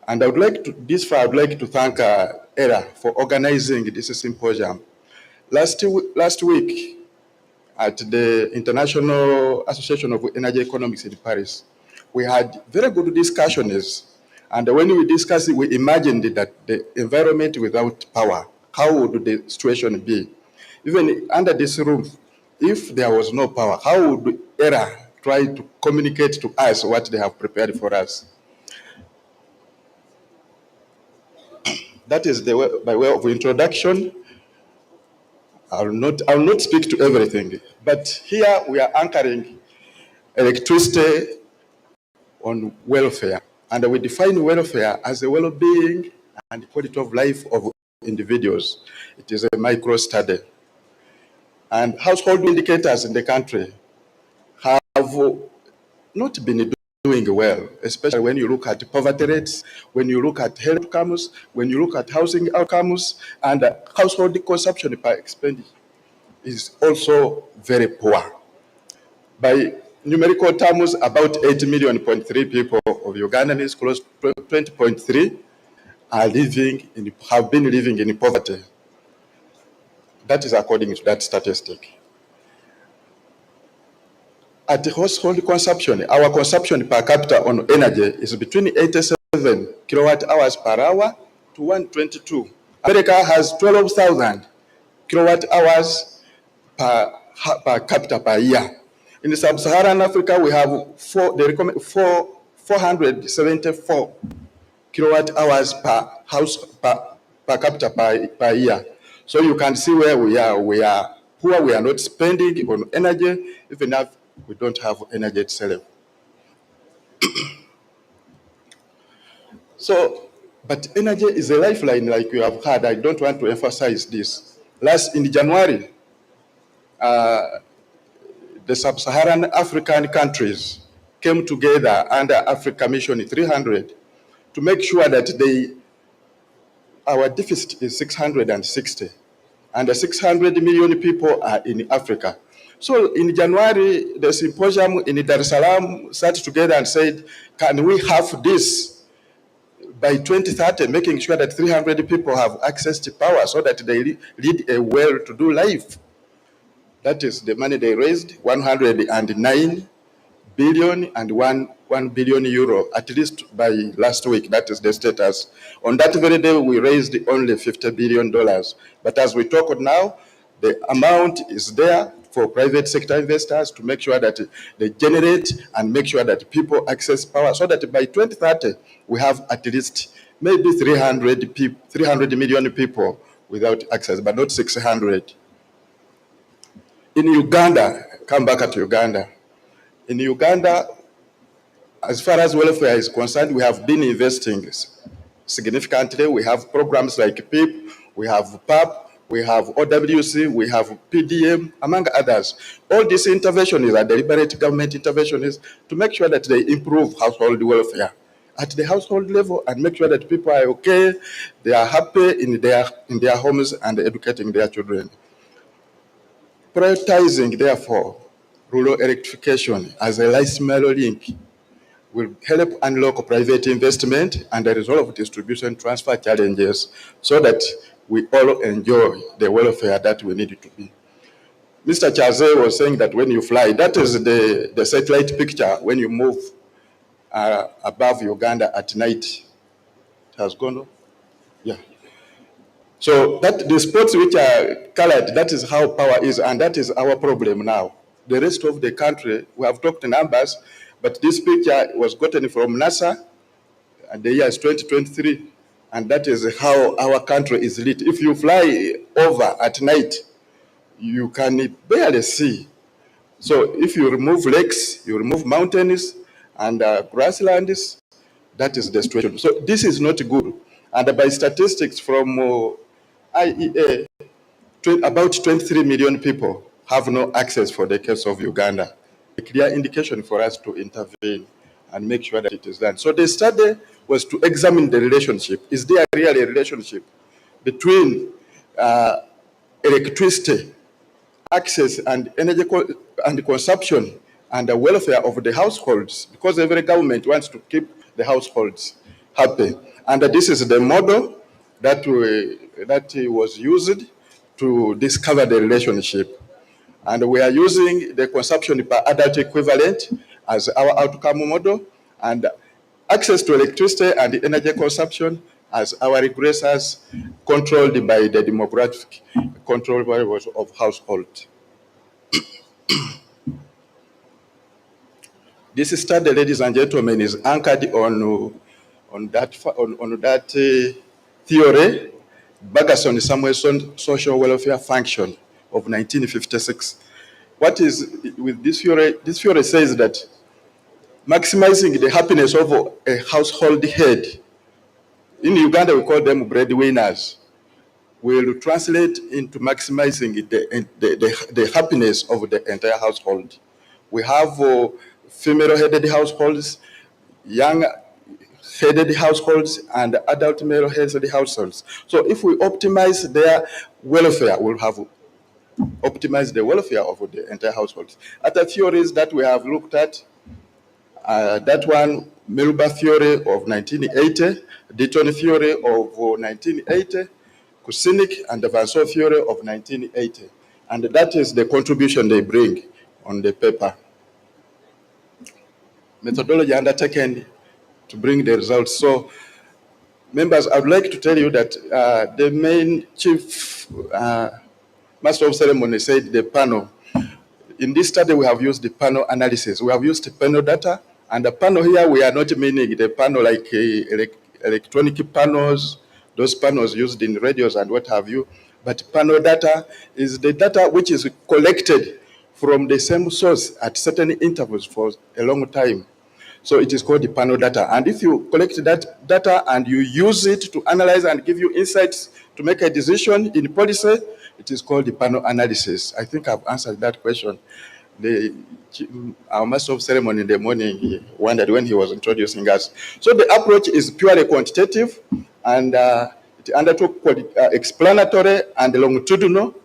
And I'd like to thank ERA for organizing this symposium. Last week at the International Association of Energy Economics in Paris, we had very good discussions. And when we discussed, we imagined that the environment without power, how would the situation be? Even under this roof, if there was no power, how would ERA try to communicate to us what they have prepared for us? That is by way of introduction. I'll not speak to everything, but here we are anchoring electricity on welfare, and we define welfare as the well-being and quality of life of individuals. It is a micro study, and household indicators in the country have not been doing well, especially when you look at poverty rates, when you look at health outcomes, when you look at housing outcomes, and household consumption per expenditure is also very poor. By numerical terms, about 80.3 million people of Ugandans, close to 20.3, have been living in poverty. That is according to that statistic. At the household consumption, our consumption per capita on energy is between 87 kilowatt hours per hour to 122. America has 12,000 kilowatt hours per capita per year. In sub-Saharan Africa, we have 474 kilowatt hours per capita per year. So you can see where we are. We are poor. We are not spending on energy, even if we don't have energy itself. But energy is a lifeline, like you have heard. I don't want to emphasize this. In January, the sub-Saharan African countries came together under Africa Mission 300 to make sure that our deficit is 660, and 600 million people are in Africa. So in January, the symposium in Dar es Salaam sat together and said, can we have this by 2030, making sure that 300 people have access to power so that they lead a well-to-do life? That is the money they raised, 109 billion and 1 billion euro, at least by last week. That is the status. On that very day, we raised only $50 billion. But as we talk now, the amount is there for private sector investors to make sure that they generate and make sure that people access power so that by 2030, we have at least maybe 300 million people without access, but not 600. In Uganda, come back at Uganda. In Uganda, as far as welfare is concerned, we have been investing significantly. We have programs like PIP, we have PAP, we have OWC, we have PDM, among others. All these interventions are deliberate government interventions to make sure that they improve household welfare at the household level and make sure that people are okay, they are happy in their homes and educating their children. Prioritizing, therefore, rural electrification as a last mile link will help unlock private investment and resolve distribution transfer challenges so that we all enjoy the welfare that we need to be. Mr. Chaze was saying that when you fly, that is the satellite picture when you move above Uganda at night. It has gone, yeah. So that the spots which are colored, that is how power is, and that is our problem now. The rest of the country, we have talked numbers, but this picture was gotten from NASA, and the year is 2023, and that is how our country is lit. If you fly over at night, you can barely see. So if you remove lakes, you remove mountains and grasslands, that is the situation. So this is not good. And by statistics from IEA, about 23 million people have no access for the case of Uganda. A clear indication for us to intervene and make sure that it is done. So the study was to examine the relationship. Is there really a relationship between electricity, access and energy and consumption and the welfare of the households? Because every government wants to keep the households happy. And this is the model that was used to discover the relationship. And we are using the consumption per adult equivalent as our outcome model, and access to electricity and energy consumption as our regressors, controlled by the demographic control variables of household. This study, ladies and gentlemen, is anchored on that theory, Bergerson-Samuelson social welfare function of 1956. What is with this theory? This theory says that maximizing the happiness of a household head, in Uganda we call them breadwinners, will translate into maximizing the happiness of the entire household. We have female-headed households, young-headed households, and adult male-headed households. So if we optimize their welfare, we'll have optimized the welfare of the entire household. Other theories that we have looked at, that one, Milba theory of 1980, Deaton theory of 1980, Kusinik and the Vanso theory of 1980. And that is the contribution they bring on the paper. Methodology undertaken to bring the results. So, members, I would like to tell you that the main chief master of ceremony said the panel. In this study, we have used the panel analysis. We have used the panel data, and the panel here, we are not meaning the panel like electronic panels, those panels used in radios and what have you, but panel data is the data which is collected from the same source at certain intervals for a long time. So it is called the panel data. And if you collect that data and you use it to analyze and give you insights to make a decision in policy, it is called the panel analysis. I think I've answered that question. Our master of ceremony in the morning, he wondered when he was introducing us. So the approach is purely quantitative, and it undertook explanatory and longitudinal.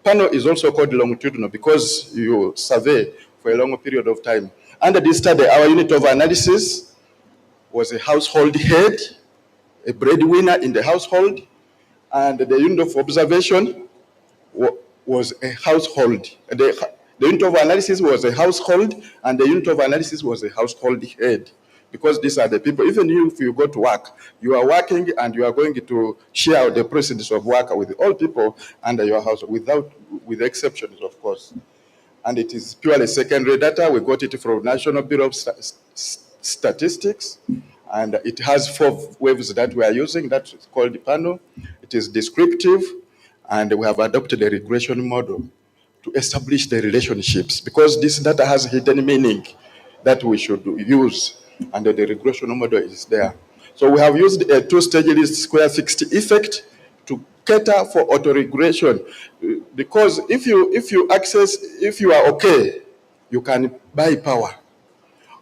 Panel is also called longitudinal because you survey for a long period of time. Under this study, our unit of analysis was a household head, a breadwinner in the household, and the unit of observation was a household. The unit of analysis was a household, and the unit of analysis was a household head. Because these are the people, even if you go to work, you are working and you are going to share the proceeds of work with all people under your house, with exceptions, of course. And it is purely secondary data. We got it from National Bureau of Statistics, and it has 4 waves that we are using. That is called the panel. It is descriptive, and we have adopted a regression model to establish the relationships, because this data has hidden meaning that we should use, and the regression model is there. So we have used a 2-stage least square fixed effect to cater for auto-regulation, because if you are okay, you can buy power.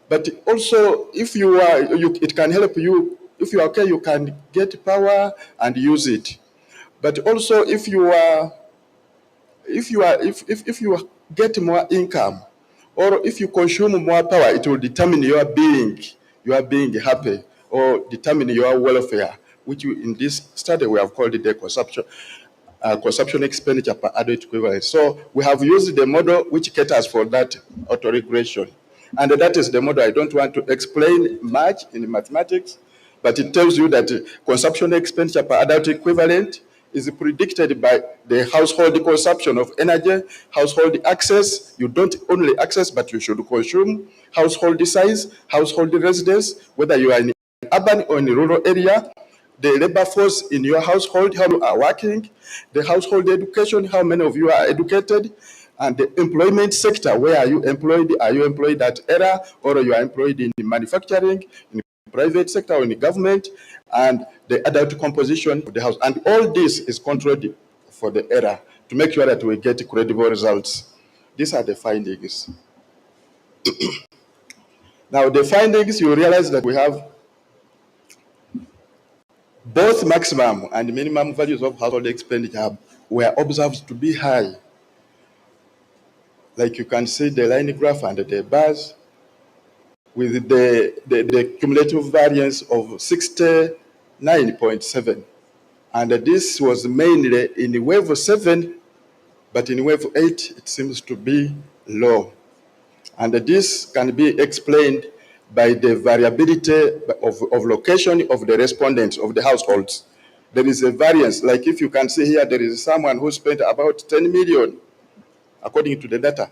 But also, if it can help you. If you are okay, you can get power and use it. But also, if you get more income, or if you consume more power, it will determine your being happy, or determine your welfare, which in this study we have called it the consumption expenditure per adult equivalent. So we have used the model which caters for that auto-regulation. And that is the model I don't want to explain much in mathematics, but it tells you that consumption expenditure per adult equivalent is predicted by the household consumption of energy, household access. You don't only access, but you should consume, household size, household residence, whether you are in urban or in rural area, the labor force in your household, how you are working, the household education, how many of you are educated, and the employment sector, where are you employed? Are you employed at ERA, or you are employed in manufacturing, in the private sector, or in the government, and the adult composition of the house. And all this is controlled for the ERA to make sure that we get credible results. These are the findings. Now, the findings, you realize that we have both maximum and minimum values of household expenditure were observed to be high. Like you can see the line graph and the bars with the cumulative variance of 69.7. And this was mainly in wave 7, but in wave 8, it seems to be low. And this can be explained by the variability of location of the respondents, of the households. There is a variance. Like if you can see here, there is someone who spent about 10 million, according to the data.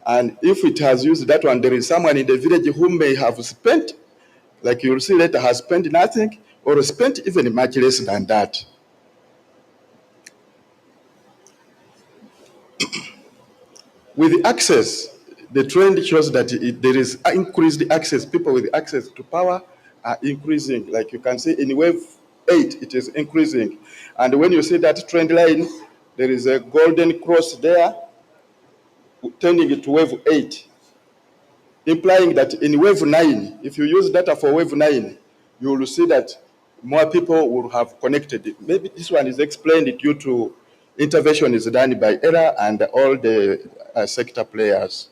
And if it has used that one, there is someone in the village who may have spent, like you'll see later, has spent nothing, or spent even much less than that. With access, the trend shows that there is increased access. People with access to power are increasing. Like you can see in wave 8, it is increasing. And when you see that trend line, there is a golden cross there, turning it to wave 8, implying that in wave 9, if you use data for wave 9, you will see that more people will have connected. Maybe this one is explained due to intervention is done by ERA and all the sector players.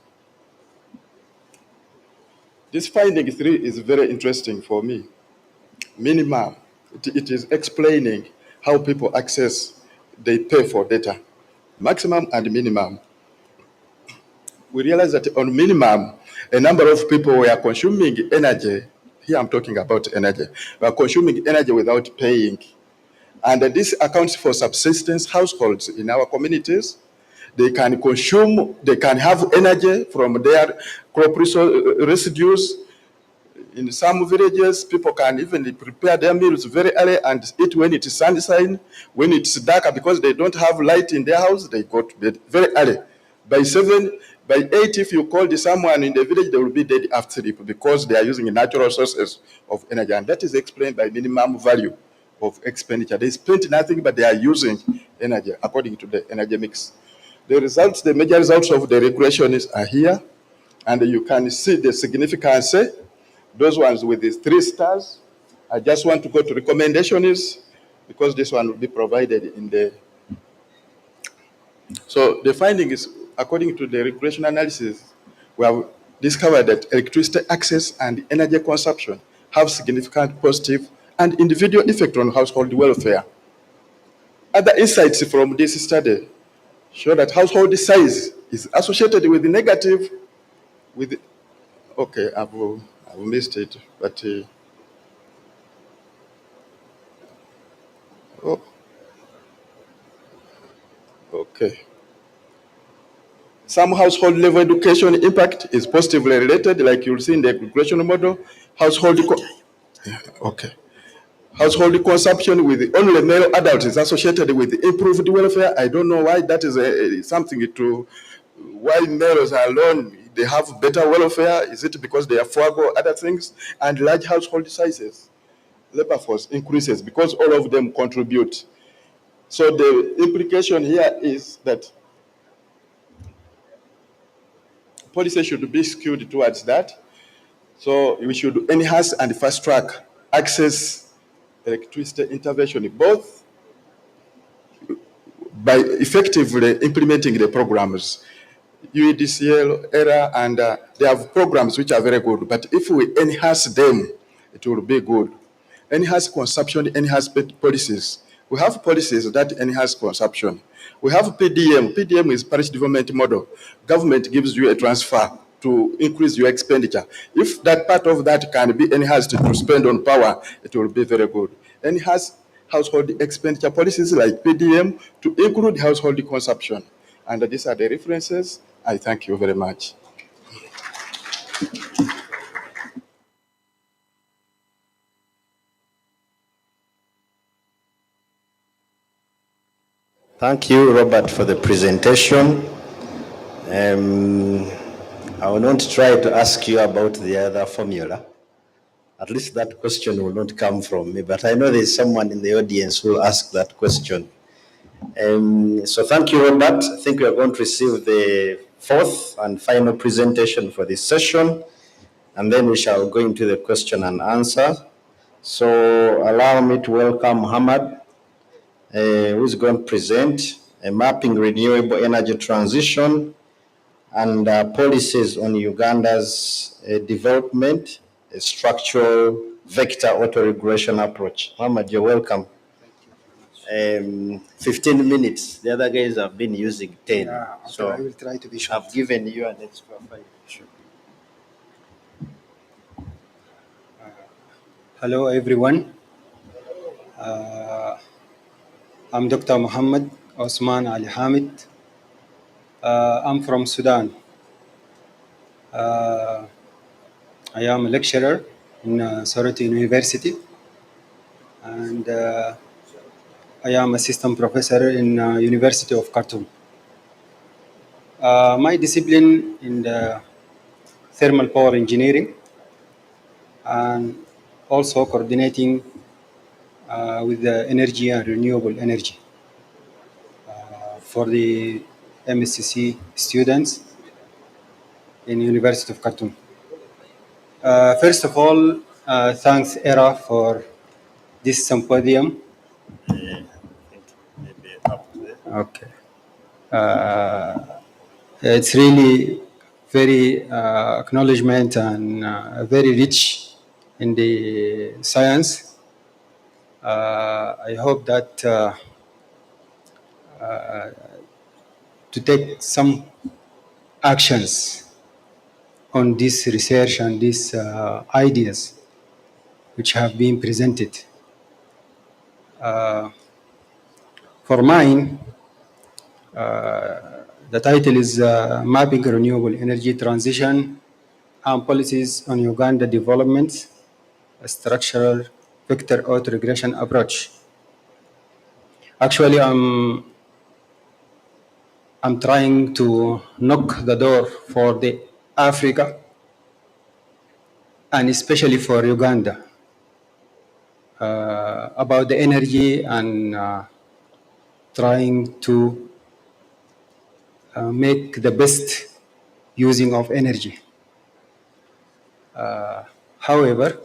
This finding 3 is very interesting for me. Minimum, it is explaining how people access, they pay for data. Maximum and minimum. We realize that on minimum, a number of people were consuming energy. Here I'm talking about energy. Were consuming energy without paying. And this accounts for subsistence households in our communities. They can consume, they can have energy from their crop residues. In some villages, people can even prepare their meals very early and eat when it is sunshine. When it's darker, because they don't have light in their house, they go to bed very early. By 7, by 8, if you call someone in the village, they will be dead after sleep because they are using natural sources of energy. And that is explained by minimum value of expenditure. They spent nothing, but they are using energy according to the energy mix. The results, the major results of the regulation are here, and you can see the significance. Those ones with these 3 stars. I just want to go to recommendations because this one will be provided in the. So the finding is, according to the regression analysis, we have discovered that electricity access and energy consumption have significant positive and individual effect on household welfare. Other insights from this study show that household size is associated with the negative, with, okay, I've missed it, but, oh, okay. Some household level education impact is positively related, like you'll see in the regression model. Household consumption with only male adults is associated with improved welfare. I don't know why that is something to, why males are alone, they have better welfare. Is it because they forego other things? And large household sizes, labor force increases because all of them contribute. So the implication here is that policy should be skewed towards that. So we should enhance and fast track access electricity intervention, both by effectively implementing the programs. UEDCL, ERA, and they have programs which are very good, but if we enhance them, it will be good. Enhance consumption, enhance policies. We have policies that enhance consumption. We have PDM. PDM is parish development model. Government gives you a transfer to increase your expenditure. If that part of that can be enhanced to spend on power, it will be very good. Enhance household expenditure policies like PDM to include household consumption. And these are the references. I thank you very much.
Thank you, Robert, for the presentation. I will not try to ask you about the other formula. At least that question will not come from me, but I know there's someone in the audience who will ask that question. So thank you, Robert. I think we are going to receive the fourth and final presentation for this session, and then we shall go into the question and answer. So allow me to welcome Muhammad, who is going to present a mapping renewable energy transition and policies on Uganda's development, a structural vector auto-regulation approach. Muhammad, you're welcome. 15 minutes. The other guys have been using 10.
Yeah,
so
I will try to be short.
I've given you an extra 5. Sure.
Hello, everyone. I'm Dr. Muhammad Osman Ali Hamid. I'm from Sudan. I am a lecturer in Soroti University, and I am assistant professor in University of Khartoum. My discipline in the thermal power engineering, and also coordinating with the energy and renewable energy for the MSCC students in University of Khartoum. First of all, thanks ERA for this symposium. Okay. It's really very acknowledgement and very rich in the science. I hope that to take some actions on this research and these ideas which have been presented. For mine, the title is Mapping Renewable Energy Transition and Policies on Uganda Development, a Structural Vector Auto-Regression Approach. Actually, I'm trying to knock the door for the Africa and especially for Uganda about the energy and trying to make the best using of energy. However,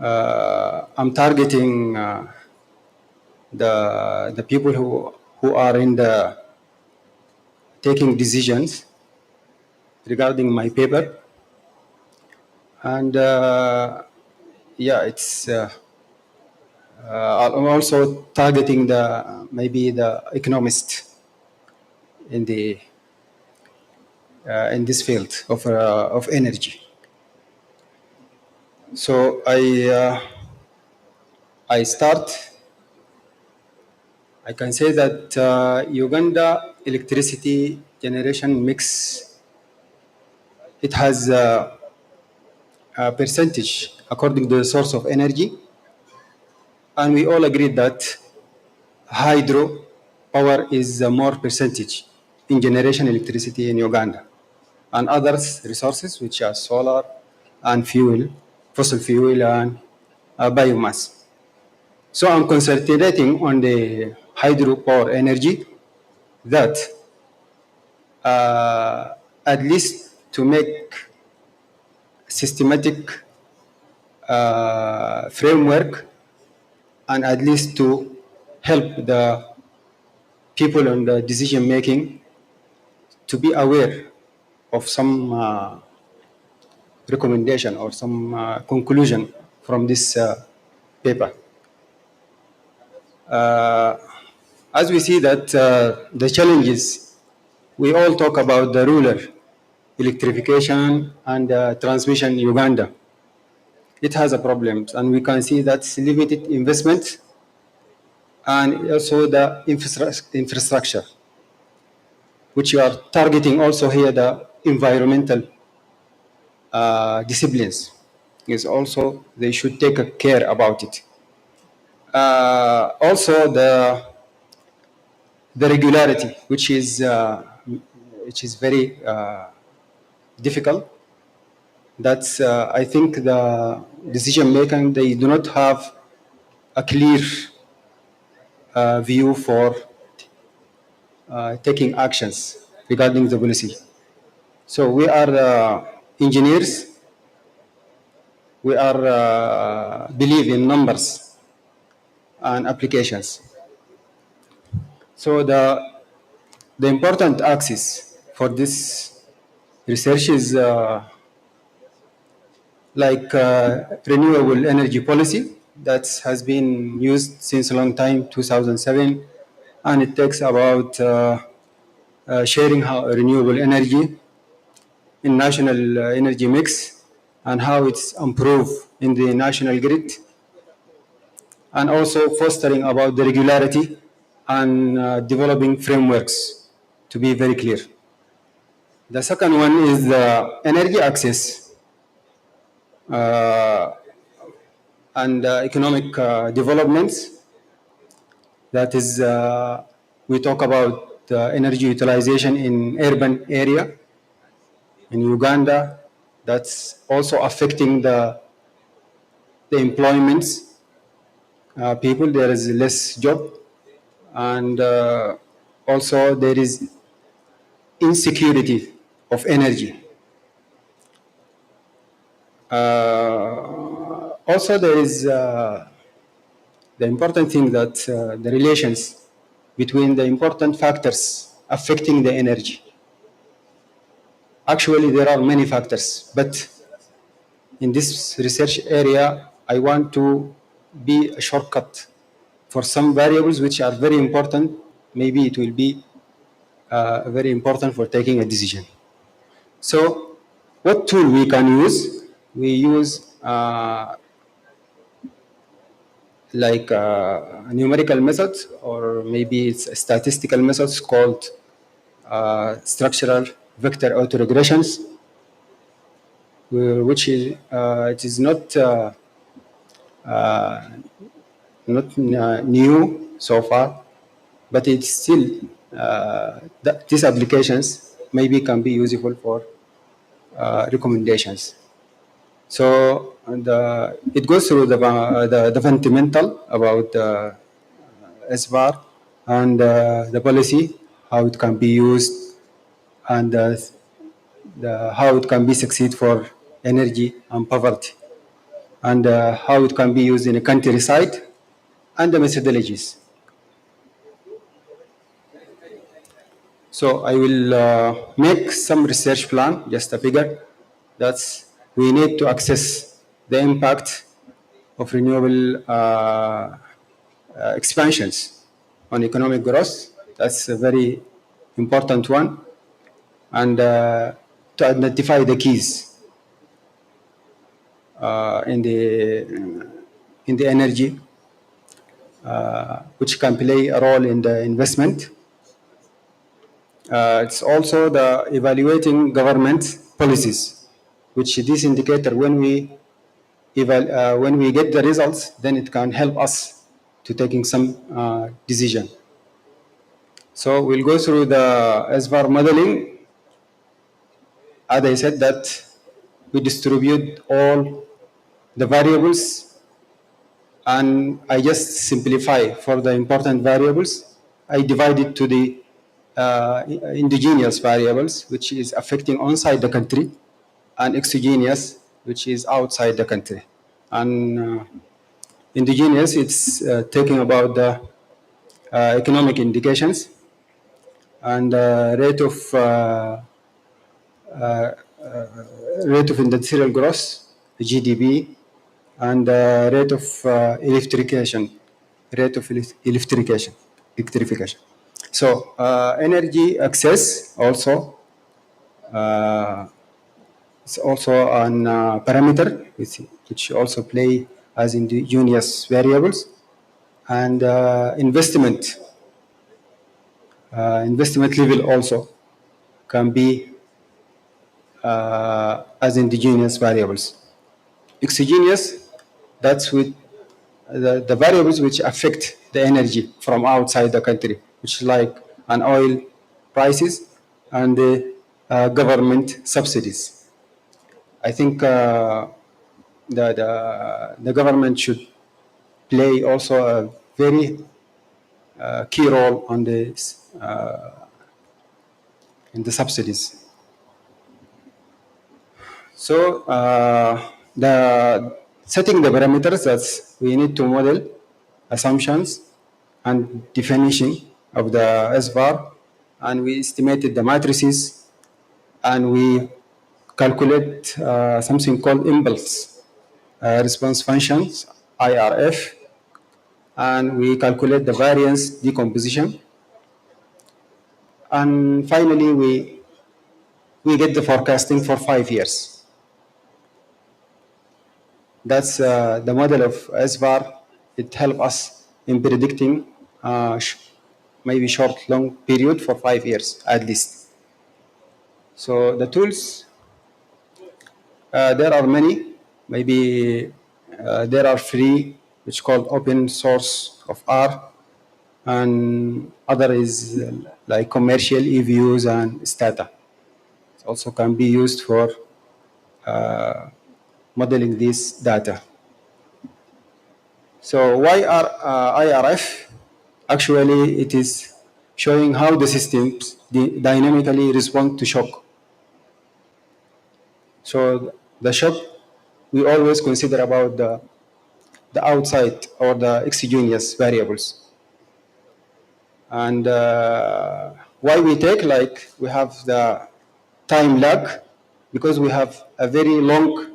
I'm targeting the people who are in the taking decisions regarding my paper, and yeah, it's I'm also targeting maybe the economist in this field of energy. So I can say that Uganda electricity generation mix, it has a percentage according to the source of energy, and we all agree that hydro power is more percentage in generation electricity in Uganda, and other resources which are solar and fuel, fossil fuel and biomass. So I'm concentrating on the hydropower energy that at least to make systematic framework and at least to help the people in the decision making to be aware of some recommendation or some conclusion from this paper. As we see that the challenges, we all talk about the rural electrification and transmission in Uganda. It has a problem, and we can see that's limited investment and also the infrastructure, which you are targeting also here the environmental disciplines is also they should take care about it. Also the regularity, which is very difficult. That's I think the decision making they do not have a clear view for taking actions regarding the policy. So we are engineers. We are believe in numbers and applications. So the important axis for this research is like renewable energy policy that has been used since a long time, 2007, and it takes about sharing how renewable energy in national energy mix and how it's improved in the national grid, and also fostering about the regularity and developing frameworks to be very clear. The second one is the energy access and economic developments. That is, we talk about energy utilization in urban area in Uganda. That's also affecting the employments. People, there is less job, and also there is insecurity of energy. Also, there is the important thing that the relations between the important factors affecting the energy. Actually, there are many factors, but in this research area, I want to be a shortcut for some variables which are very important. Maybe it will be very important for taking a decision. So, what tool we can use? We use like numerical methods, or maybe it's a statistical methods called structural vector autoregressions, which is it is not new so far, but it's still these applications maybe can be useful for recommendations. So it goes through the fundamental about SVAR and the policy, how it can be used, and how it can be succeed for energy and poverty, and how it can be used in a countryside, and the methodologies. So I will make some research plan, just a figure. That's we need to access the impact of renewable expansions on economic growth. That's a very important one. And to identify the keys in the energy, which can play a role in the investment. It's also the evaluating government policies, which this indicator, when we get the results, then it can help us to taking some decision. So we'll go through the SVAR modeling. As I said that we distribute all the variables and I just simplify for the important variables. I divide it to the endogenous variables, which is affecting inside the country, and exogenous, which is outside the country. And indigenous, it's talking about the economic indications and rate of industrial growth, GDP, and rate of electrification. So energy access also is also an parameter which also play as indigenous variables, and investment level also can be as indigenous variables. Exogenous, that's with the variables which affect the energy from outside the country, which is like an oil prices and the government subsidies. I think the government should play also a very key role on this in the subsidies. So the setting the parameters that we need to model assumptions and definition of the SVAR, and we estimated the matrices, and we calculate something called impulse response functions, IRF, and we calculate the variance decomposition, and finally we get the forecasting for 5 years. That's the model of SVAR. It helps us in predicting maybe short, long period for 5 years at least. So the tools, there are many. Maybe there are free, which called open source of R, and other is like commercial EVUs and Stata. It also can be used for modeling this data. So why are IRF? Actually, it is showing how the systems dynamically respond to shock. So the shock, we always consider about the outside or the exogenous variables. And why we take, like, we have the time lag, because we have a very long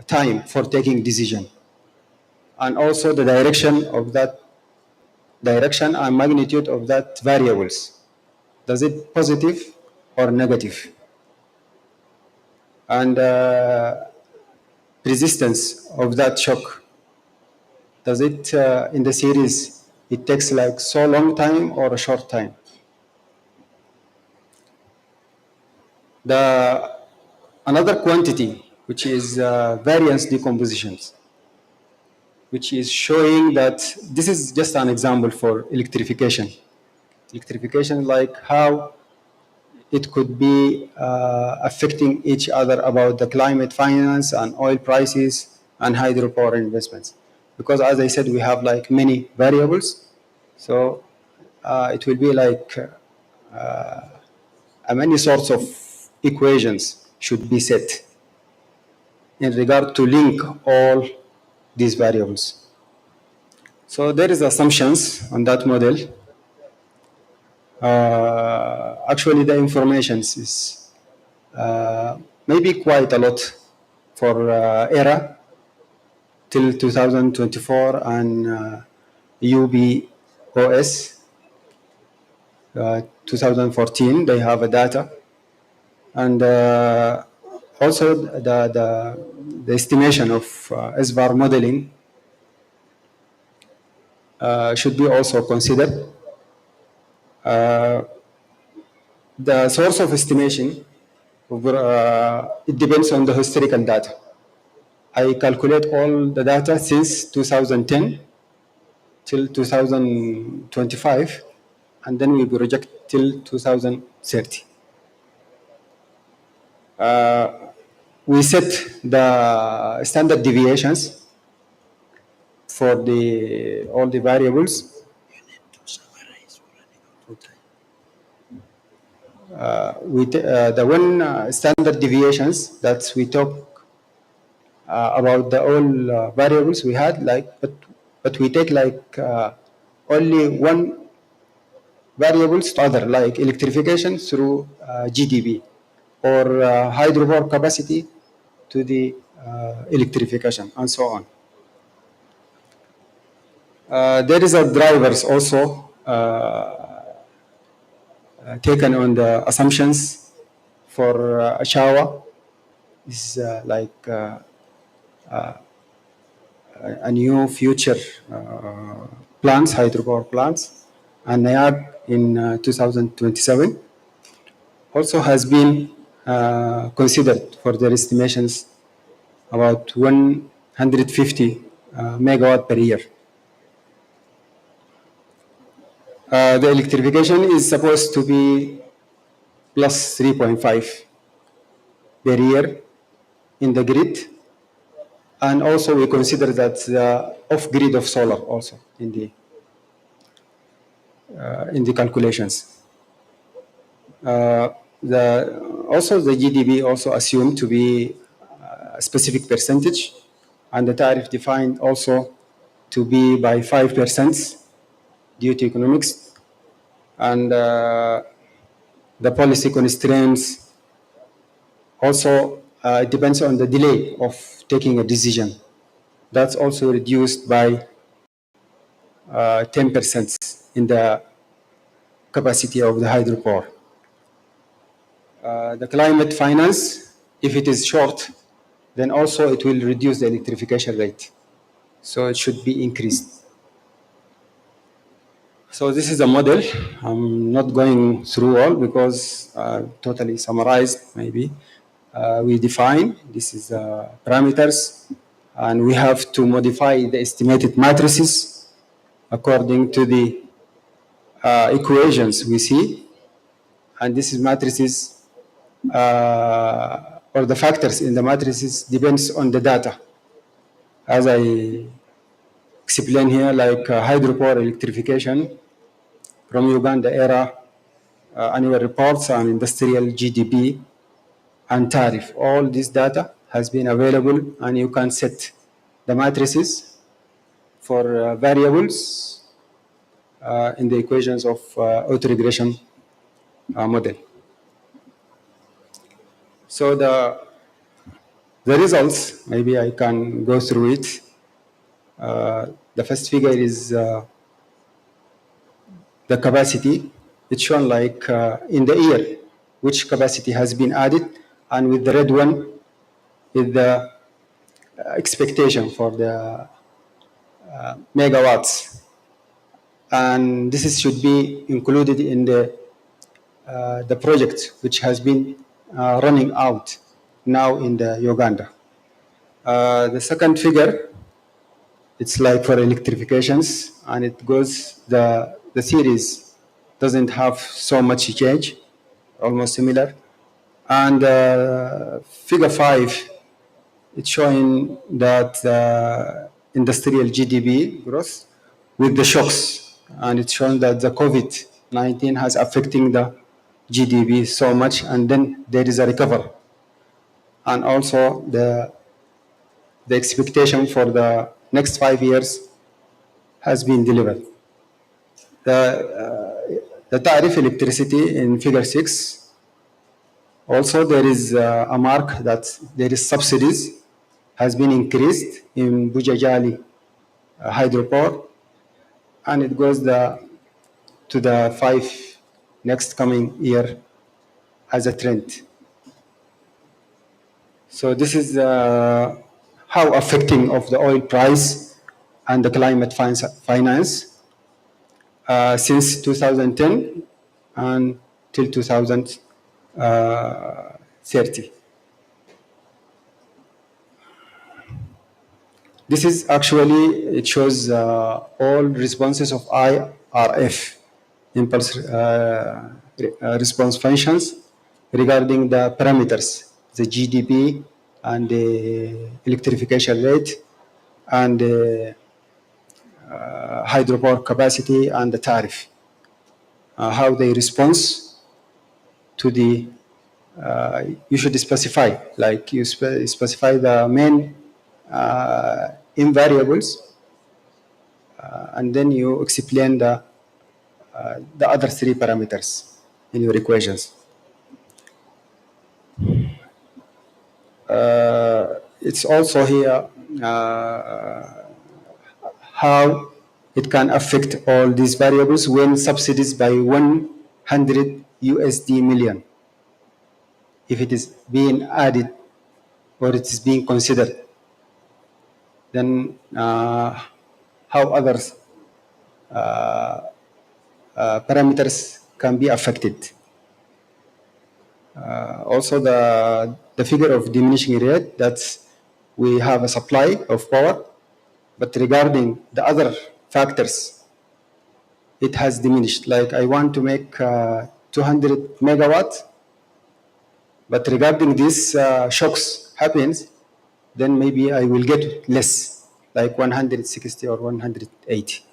time for taking decision. And also the direction of that, direction and magnitude of that variables. Does it positive or negative? And resistance of that shock. Does it, in the series, it takes like so long time or a short time? Another quantity, which is variance decompositions, which is showing that this is just an example for electrification. Electrification, like how it could be affecting each other about the climate finance and oil prices and hydropower investments. Because as I said, we have like many variables. So it will be like many sorts of equations should be set in regard to link all these variables. So there is assumptions on that model. Actually, the information is maybe quite a lot for ERA till 2024 and UBOS 2014. They have a data, and also the estimation of SVAR modeling should be also considered. The source of estimation, it depends on the historical data. I calculate all the data since 2010 till 2025, and then we project till 2030. We set the standard deviations for all the variables. The one standard deviations that we talk about the all variables we had, but we take only one variables to other, like electrification through GDP, or hydropower capacity to the electrification, and so on. There is a drivers also taken on the assumptions for a shower is a new future plants, hydropower plants, and NIAG in 2027 also has been considered for their estimations about 150 megawatt per year. The electrification is supposed to be plus 3.5 per year in the grid, and also we consider that the off-grid of solar also in the calculations. Also the GDP also assumed to be a specific percentage, and the tariff defined also to be by 5% due to economics, and the policy constraints also it depends on the delay of taking a decision. That's also reduced by 10% in the capacity of the hydropower. The climate finance, if it is short, then also it will reduce the electrification rate. So it should be increased. So this is a model. I'm not going through all because totally summarized maybe. We define, this is parameters, and we have to modify the estimated matrices according to the equations we see. And this is matrices, or the factors in the matrices depends on the data. As I explain here, like hydropower electrification from Uganda era, annual reports on industrial GDP and tariff. All this data has been available, and you can set the matrices for variables in the equations of auto-regression model. So the results, maybe I can go through it. The first figure is the capacity. It's shown like in the year, which capacity has been added, and with the red one is the expectation for the megawatts. And this should be included in the project which has been running out now in the Uganda. The second figure, it's like for electrifications, and it goes, the series doesn't have so much change, almost similar. And figure 5, it's showing that industrial GDP growth with the shocks, and it's showing that the COVID-19 has affecting the GDP so much, and then there is a recovery. And also the expectation for the next 5 years has been delivered. The tariff electricity in figure 6, also there is a mark that there is subsidies has been increased in Bujajali hydropower, and it goes to the 5 next coming year as a trend. So this is how affecting of the oil price and the climate finance since 2010 until 2030. This is actually, it shows all responses of IRF, impulse response functions, regarding the parameters, the GDP and the electrification rate and hydropower capacity and the tariff, how they respond to the, you should specify, like you specify the main invariables, and then you explain the other three parameters in your equations. It's also here how it can affect all these variables when subsidies by 100 USD million, if it is being added or it is being considered, then how others parameters can be affected. Also the figure of diminishing rate, that's we have a supply of power, but regarding the other factors, it has diminished. Like I want to make 200 megawatts, but regarding these shocks happens, then maybe I will get less, like 160 or 180.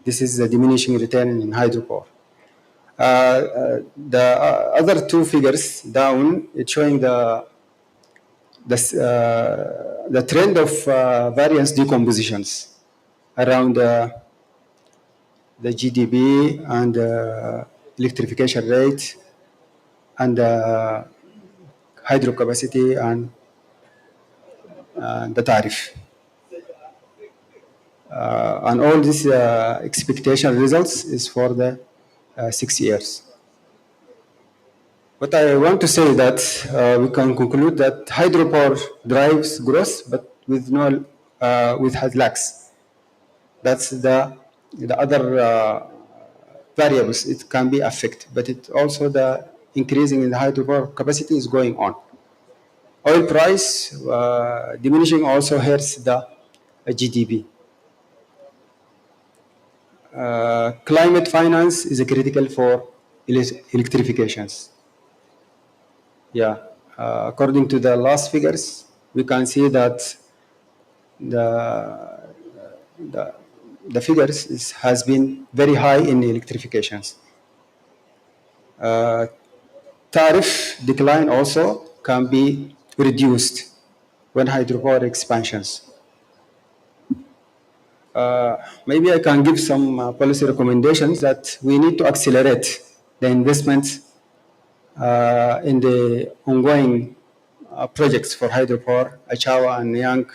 This is the diminishing return in hydropower. The other two figures down, it's showing the trend of variance decompositions around the GDP and electrification rate and hydro capacity and the tariff. And all these expectation results is for the 6 years. But I want to say that we can conclude that hydropower drives growth, but with no, with has lacks. That's the other variables it can be affected, but it also the increasing in the hydropower capacity is going on. Oil price diminishing also hurts the GDP. Climate finance is critical for electrifications. Yeah, according to the last figures, we can see that the figures has been very high in electrifications. Tariff decline also can be reduced when hydropower expansions. Maybe I can give some policy recommendations that we need to accelerate the investments in the ongoing projects for hydropower, Achawa and Nyang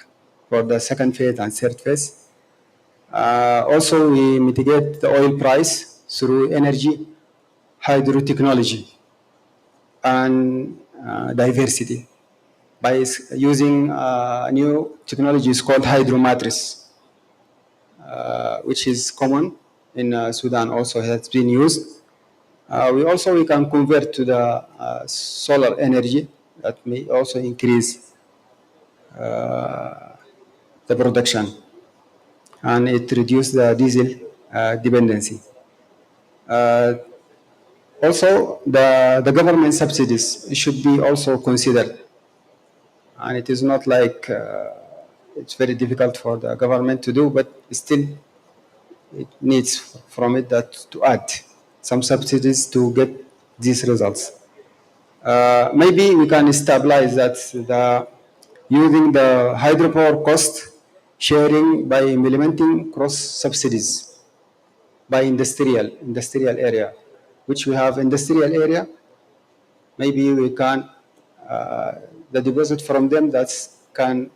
for the second phase and third phase. Also, we mitigate the oil price through energy, hydro technology, and diversity by using new technologies called hydromatrix, which is common in Sudan, also has been used. We can convert to the solar energy that may also increase the production, and it reduces the diesel dependency. Also, the government subsidies should be also considered, and it is not like it's very difficult for the government to do, but still it needs from it that to add some subsidies to get these results. Maybe we can stabilize that using the hydropower cost sharing by implementing cross subsidies by industrial area, which we have industrial area. Maybe we can the deposit from them that can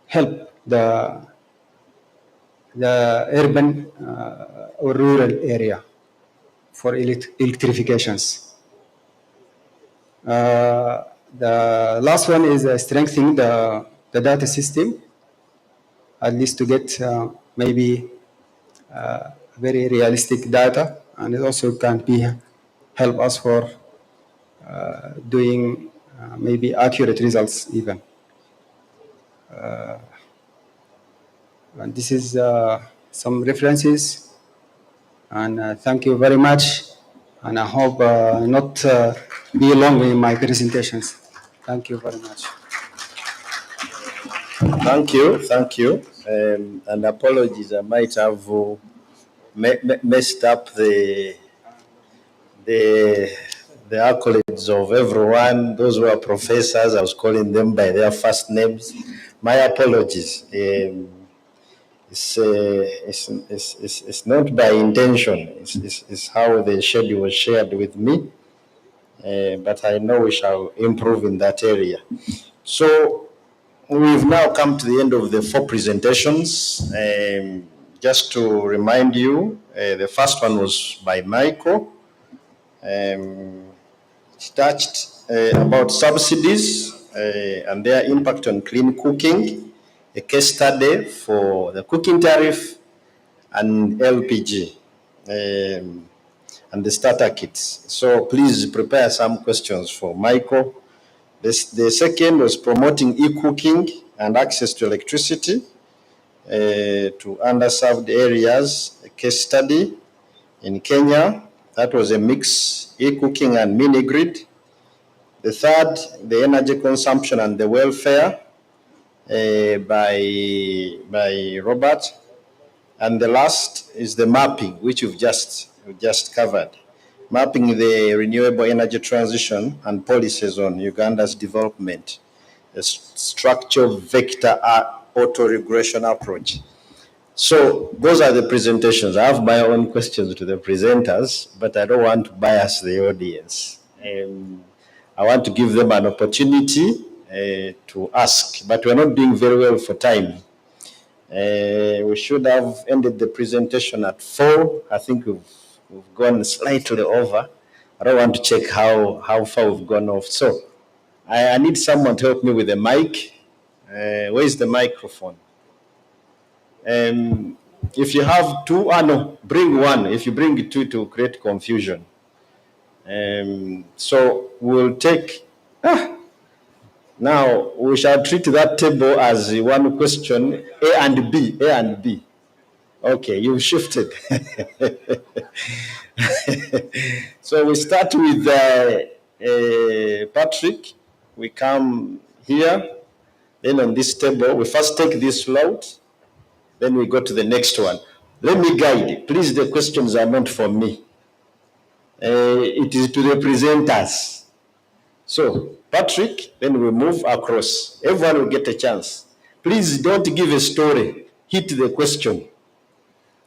help the urban or rural area for electrifications. The last one is strengthening the data system, at least to get maybe very realistic data, and it also can be help us for doing maybe accurate results even. And this is some references, and thank you very much, and I hope not be long in my presentations. Thank you very much.
Thank you. And apologies, I might have messed up the accolades of everyone. Those who are professors, I was calling them by their first names. My apologies. It's not by intention. It's how the schedule was shared with me. But I know we shall improve in that area. So we've now come to the end of the 4 presentations. Just to remind you, the first one was by Michael. It touched about subsidies and their impact on clean cooking, a case study for the cooking tariff and LPG and the starter kits. So please prepare some questions for Michael. The second was promoting e-cooking and access to electricity to underserved areas, a case study in Kenya. That was a mix, e-cooking and mini-grid. The third, the energy consumption and the welfare by Robert. And the last is the mapping, which we've just covered. Mapping the renewable energy transition and policies on Uganda's development, a structural vector auto-regulation approach. So those are the presentations. I have my own questions to the presenters, but I don't want to bias the audience. I want to give them an opportunity to ask, but we're not doing very well for time. We should have ended the presentation at 4. I think we've gone slightly over. I don't want to check how far we've gone off. So I need someone to help me with the mic. Where is the microphone? If you have 2, no, bring 1. If you bring 2 to create confusion. So we'll take, now we shall treat that table as one question, A and B. Okay, you've shifted. So we start with Patrick. We come here, then on this table, we first take this float, then we go to the next one. Let me guide. Please, the questions are not for me. It is to the presenters. So, Patrick, then we move across. Everyone will get a chance. Please don't give a story. Hit the question.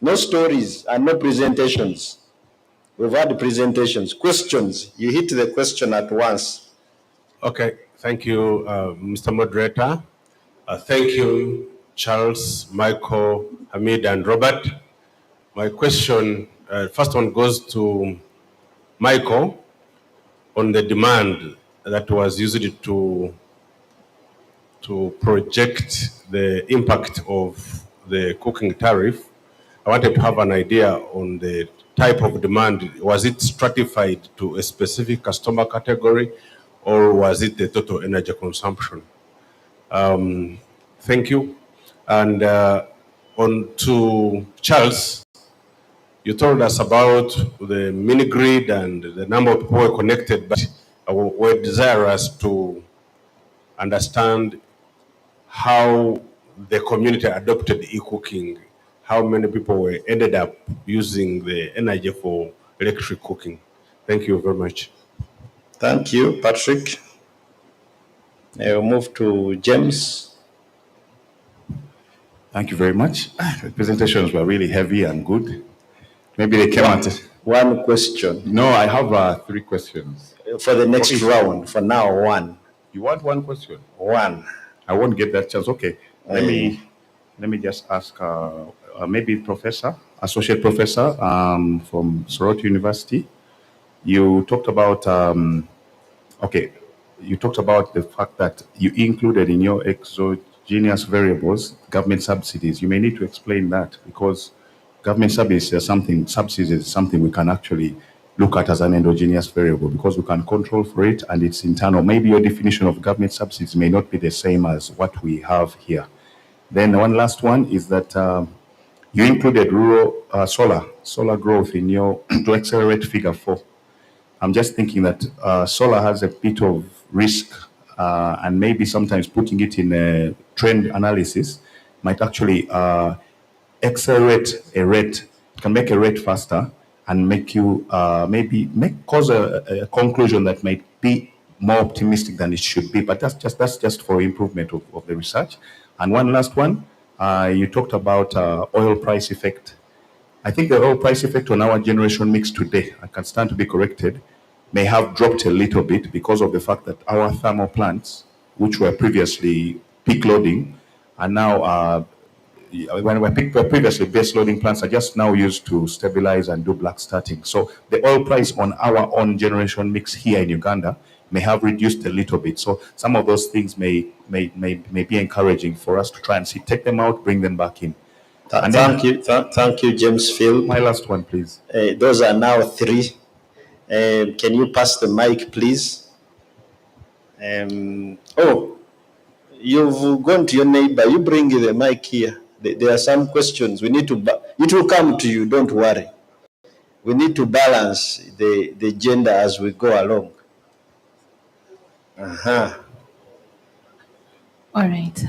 No stories and no presentations. We've had presentations. Questions, you hit the question at once.
Okay, thank you, Mr. Moderator. Thank you, Charles, Michael, Hamid, and Robert. My question, first one goes to Michael on the demand that was used to project the impact of the cooking tariff. I wanted to have an idea on the type of demand. Was it stratified to a specific customer category, or was it the total energy consumption? Thank you. And on to Charles, you told us about the mini grid and the number of people were connected, but we're desirous to understand how the community adopted e-cooking, how many people ended up using the energy for electric cooking. Thank you very much.
Thank you, Patrick. We'll move to James.
Thank you very much. The presentations were really heavy and good. Maybe they came at it.
One question.
No, I have 3 questions.
For the next round, for now, 1.
You want 1 question?
1.
I won't get that chance. Okay. Let me just ask maybe associate professor from Soroti University. You talked about you talked about the fact that you included in your exogenous variables government subsidies. You may need to explain that, because government subsidies is something we can actually look at as an endogenous variable, because we can control for it and it's internal. Maybe your definition of government subsidies may not be the same as what we have here. Then one last one is that you included rural solar growth in your to accelerate figure 4. I'm just thinking that solar has a bit of risk and maybe sometimes putting it in a trend analysis might actually accelerate a rate, can make a rate faster and make you cause a conclusion that might be more optimistic than it should be. But that's just for improvement of the research. And one last one, you talked about oil price effect. I think the oil price effect on our generation mix today, I can stand to be corrected, may have dropped a little bit because of the fact that our thermal plants, which were previously peak loading, are now when were previously base loading plants are just now used to stabilize and do black starting. So the oil price on our own generation mix here in Uganda may have reduced a little bit. So some of those things may be encouraging for us to try and see, take them out, bring them back in.
Thank you, James Field.
My last one, please.
Those are now 3. Can you pass the mic, please? You've gone to your neighbor. You bring the mic here. There are some questions. We need to. It will come to you. Don't worry. We need to balance the gender as we go along.
All right.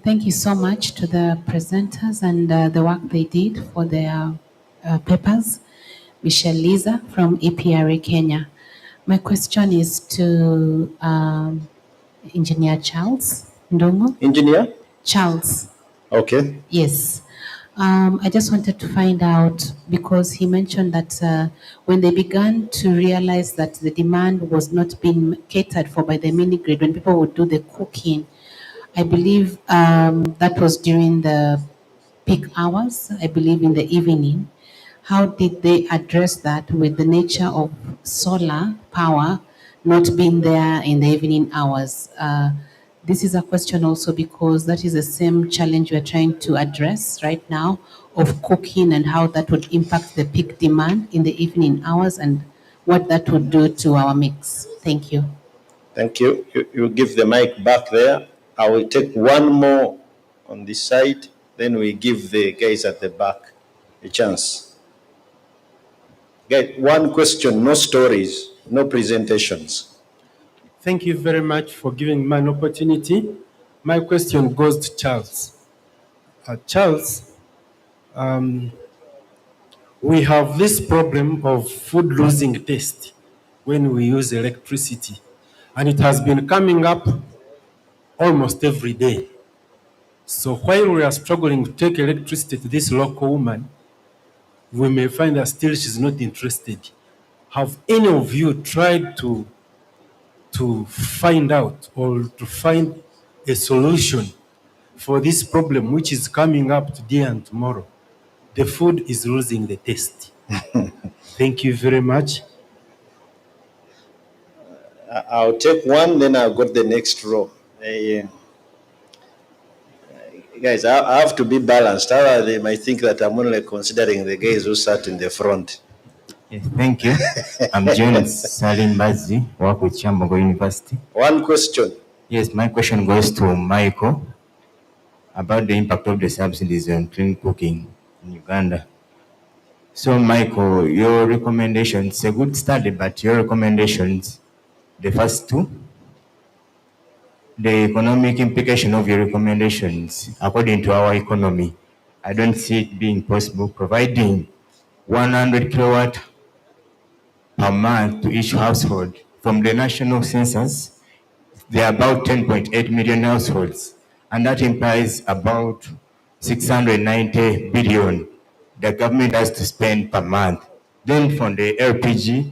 Thank you so much to the presenters and the work they did for their papers. Michelle Liza from EPRA Kenya. My question is to Engineer Charles Ndongo.
Engineer?
Charles.
Okay.
Yes. I just wanted to find out, because he mentioned that when they began to realize that the demand was not being catered for by the mini grid, when people would do the cooking, I believe that was during the peak hours, I believe in the evening. How did they address that with the nature of solar power not being there in the evening hours? This is a question also because that is the same challenge we're trying to address right now of cooking and how that would impact the peak demand in the evening hours and what that would do to our mix. Thank you.
Thank you. You give the mic back there. I will take one more on this side. Then we give the guys at the back a chance. Get one question, no stories, no presentations.
Thank you very much for giving me an opportunity. My question goes to Charles. Charles, we have this problem of food losing taste when we use electricity, and it has been coming up almost every day. So while we are struggling to take electricity to this local woman, we may find that still she's not interested. Have any of you tried to find out or to find a solution for this problem which is coming up today and tomorrow? The food is losing the taste. Thank you very much.
I'll take one, then I'll go to the next row. Guys, I have to be balanced. Otherwise, they might think that I'm only considering the guys who sat in the front.
Yes, thank you. I'm John Salim Bazi, work with Chambogo University.
One question.
Yes, my question goes to Michael about the impact of the subsidies on clean cooking in Uganda. So, Michael, your recommendations, it's a good study, but your recommendations, the first two, the economic implication of your recommendations, according to our economy, I don't see it being possible, providing 100 kilowatt per month to each household. From the national census, there are about 10.8 million households, and that implies about 690 billion the government has to spend per month. Then from the LPG,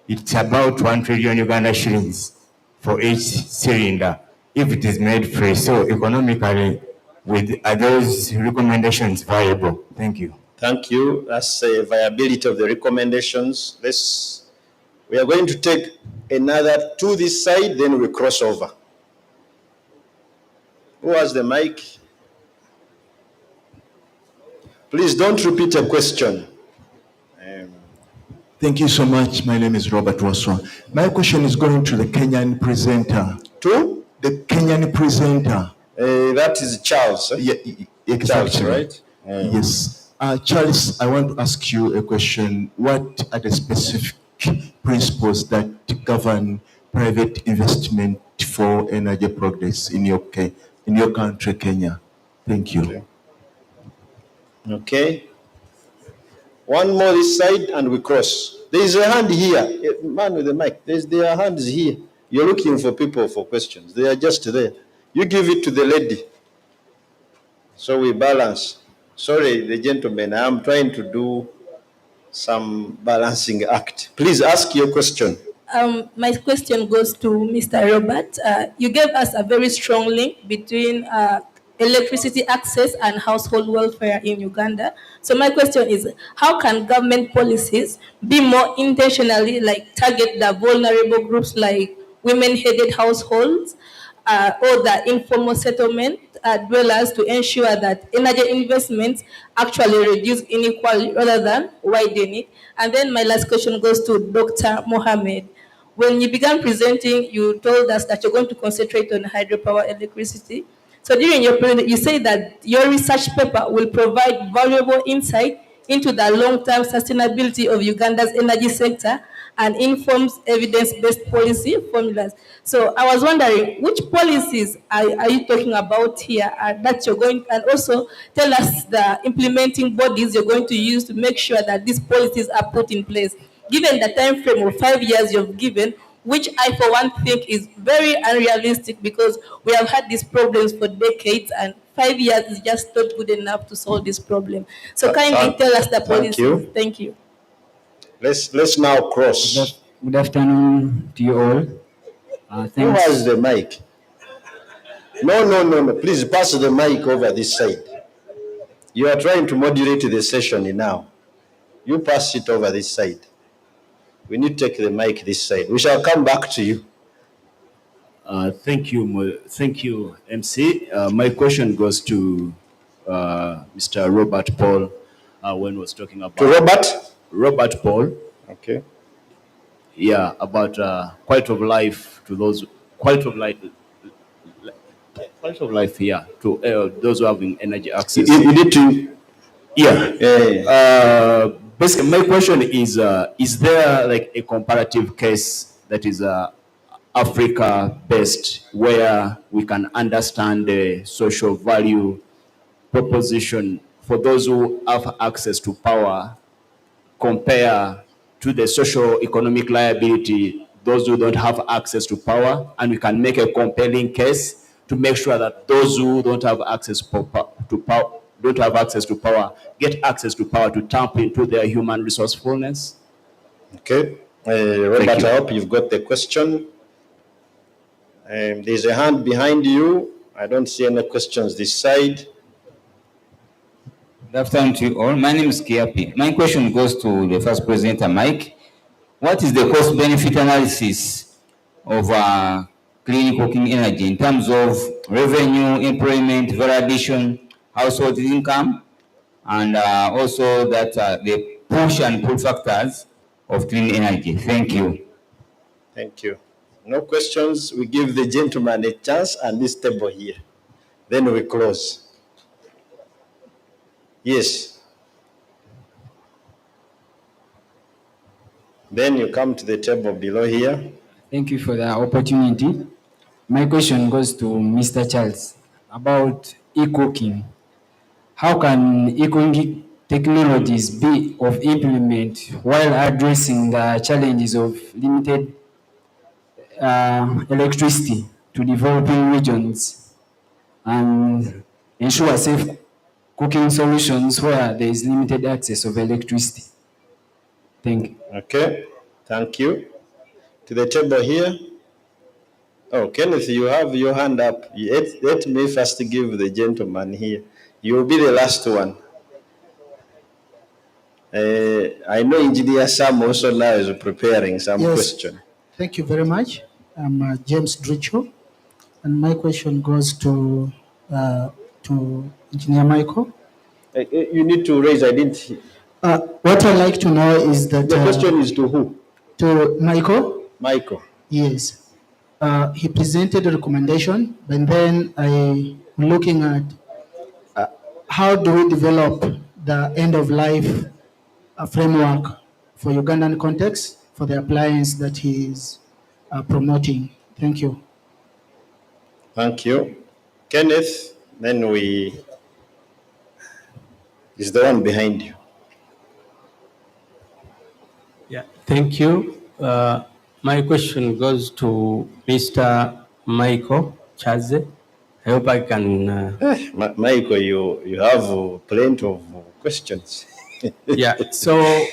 it's about 1 trillion Uganda shillings for each cylinder if it is made free. So economically, are those recommendations viable? Thank you.
Thank you. That's the viability of the recommendations. We are going to take another to this side, then we cross over. Who has the mic? Please don't repeat a question.
Thank you so much. My name is Robert Waswa. My question is going to the Kenyan presenter.
To?
The Kenyan presenter.
That is Charles.
Yeah, exactly.
Charles, right?
Yes. Charles, I want to ask you a question. What are the specific principles that govern private investment for energy progress in your country, Kenya? Thank you.
Okay. One more this side and we cross. There is a hand here. Man with the mic. There are hands here. You're looking for people for questions. They are just there. You give it to the lady. So we balance. Sorry, the gentleman, I am trying to do some balancing act. Please ask your question.
My question goes to Mr. Robert. You gave us a very strong link between electricity access and household welfare in Uganda. So my question is, how can government policies be more intentionally target the vulnerable groups like women-headed households or the informal settlement dwellers to ensure that energy investments actually reduce inequality rather than widen it? And then my last question goes to Dr. Mohammed. When you began presenting, you told us that you're going to concentrate on hydropower electricity. So during your presentation, you say that your research paper will provide valuable insight into the long-term sustainability of Uganda's energy sector and informs evidence-based policy formulas. So I was wondering, which policies are you talking about here that you're going, and also tell us the implementing bodies you're going to use to make sure that these policies are put in place, given the time frame of 5 years you've given, which I, for one, think is very unrealistic because we have had these problems for decades and 5 years is just not good enough to solve this problem. So kindly tell us the policies.
you.
Thank you.
Let's now cross.
Good afternoon to you all.
Who has the mic? No. Please pass the mic over this side. You are trying to moderate the session now. You pass it over this side. We need to take the mic this side. We shall come back to you.
Thank you, MC. My question goes to Mr. Robert Paul when was talking about...
To Robert?
Robert Paul.
Okay.
Yeah, about quality of life to those... Quality of life, yeah, to those who have energy access.
You need to...
Yeah. Basically, my question is there like a comparative case that is Africa-based where we can understand the social value proposition for those who have access to power compare to the social economic liability those who don't have access to power, and we can make a compelling case to make sure that those who don't have access to power get access to power to tap into their human resourcefulness.
Okay. Robert, I hope you've got the question. There's a hand behind you. I don't see any questions this side.
Good afternoon to you all. My name is Kiapi. My question goes to the first presenter, Mike. What is the cost-benefit analysis of clean cooking energy in terms of revenue, employment, value addition, household income, and also that the push and pull factors of clean energy? Thank you.
Thank you. No questions. We give the gentleman a chance and this table here. Then we close. Yes. Then you come to the table below here.
Thank you for the opportunity. My question goes to Mr. Charles about e-cooking. How can e-cooking technologies be of implement while addressing the challenges of limited electricity to developing regions and ensure safe cooking solutions where there is limited access of electricity? Thank you.
Okay, thank you. To the table here. Oh, Kenneth, you have your hand up. Let me first give the gentleman here. You will be the last one. I know Engineer Sam also now is preparing some question.
Thank you very much. I'm James Dricho, and my question goes to Engineer Michael.
You need to raise, I didn't.
What I'd like to know is that...
The question is to who?
To Michael.
Michael.
Yes. He presented a recommendation, but then I'm looking at how do we develop the end-of-life framework for Ugandan context for the appliance that he is promoting. Thank you.
Thank you. Kenneth, then is the one behind you.
Yeah, thank you. My question goes to Mr. Michael Chaze. I hope I can.
Michael, you have plenty of questions.
Yeah, so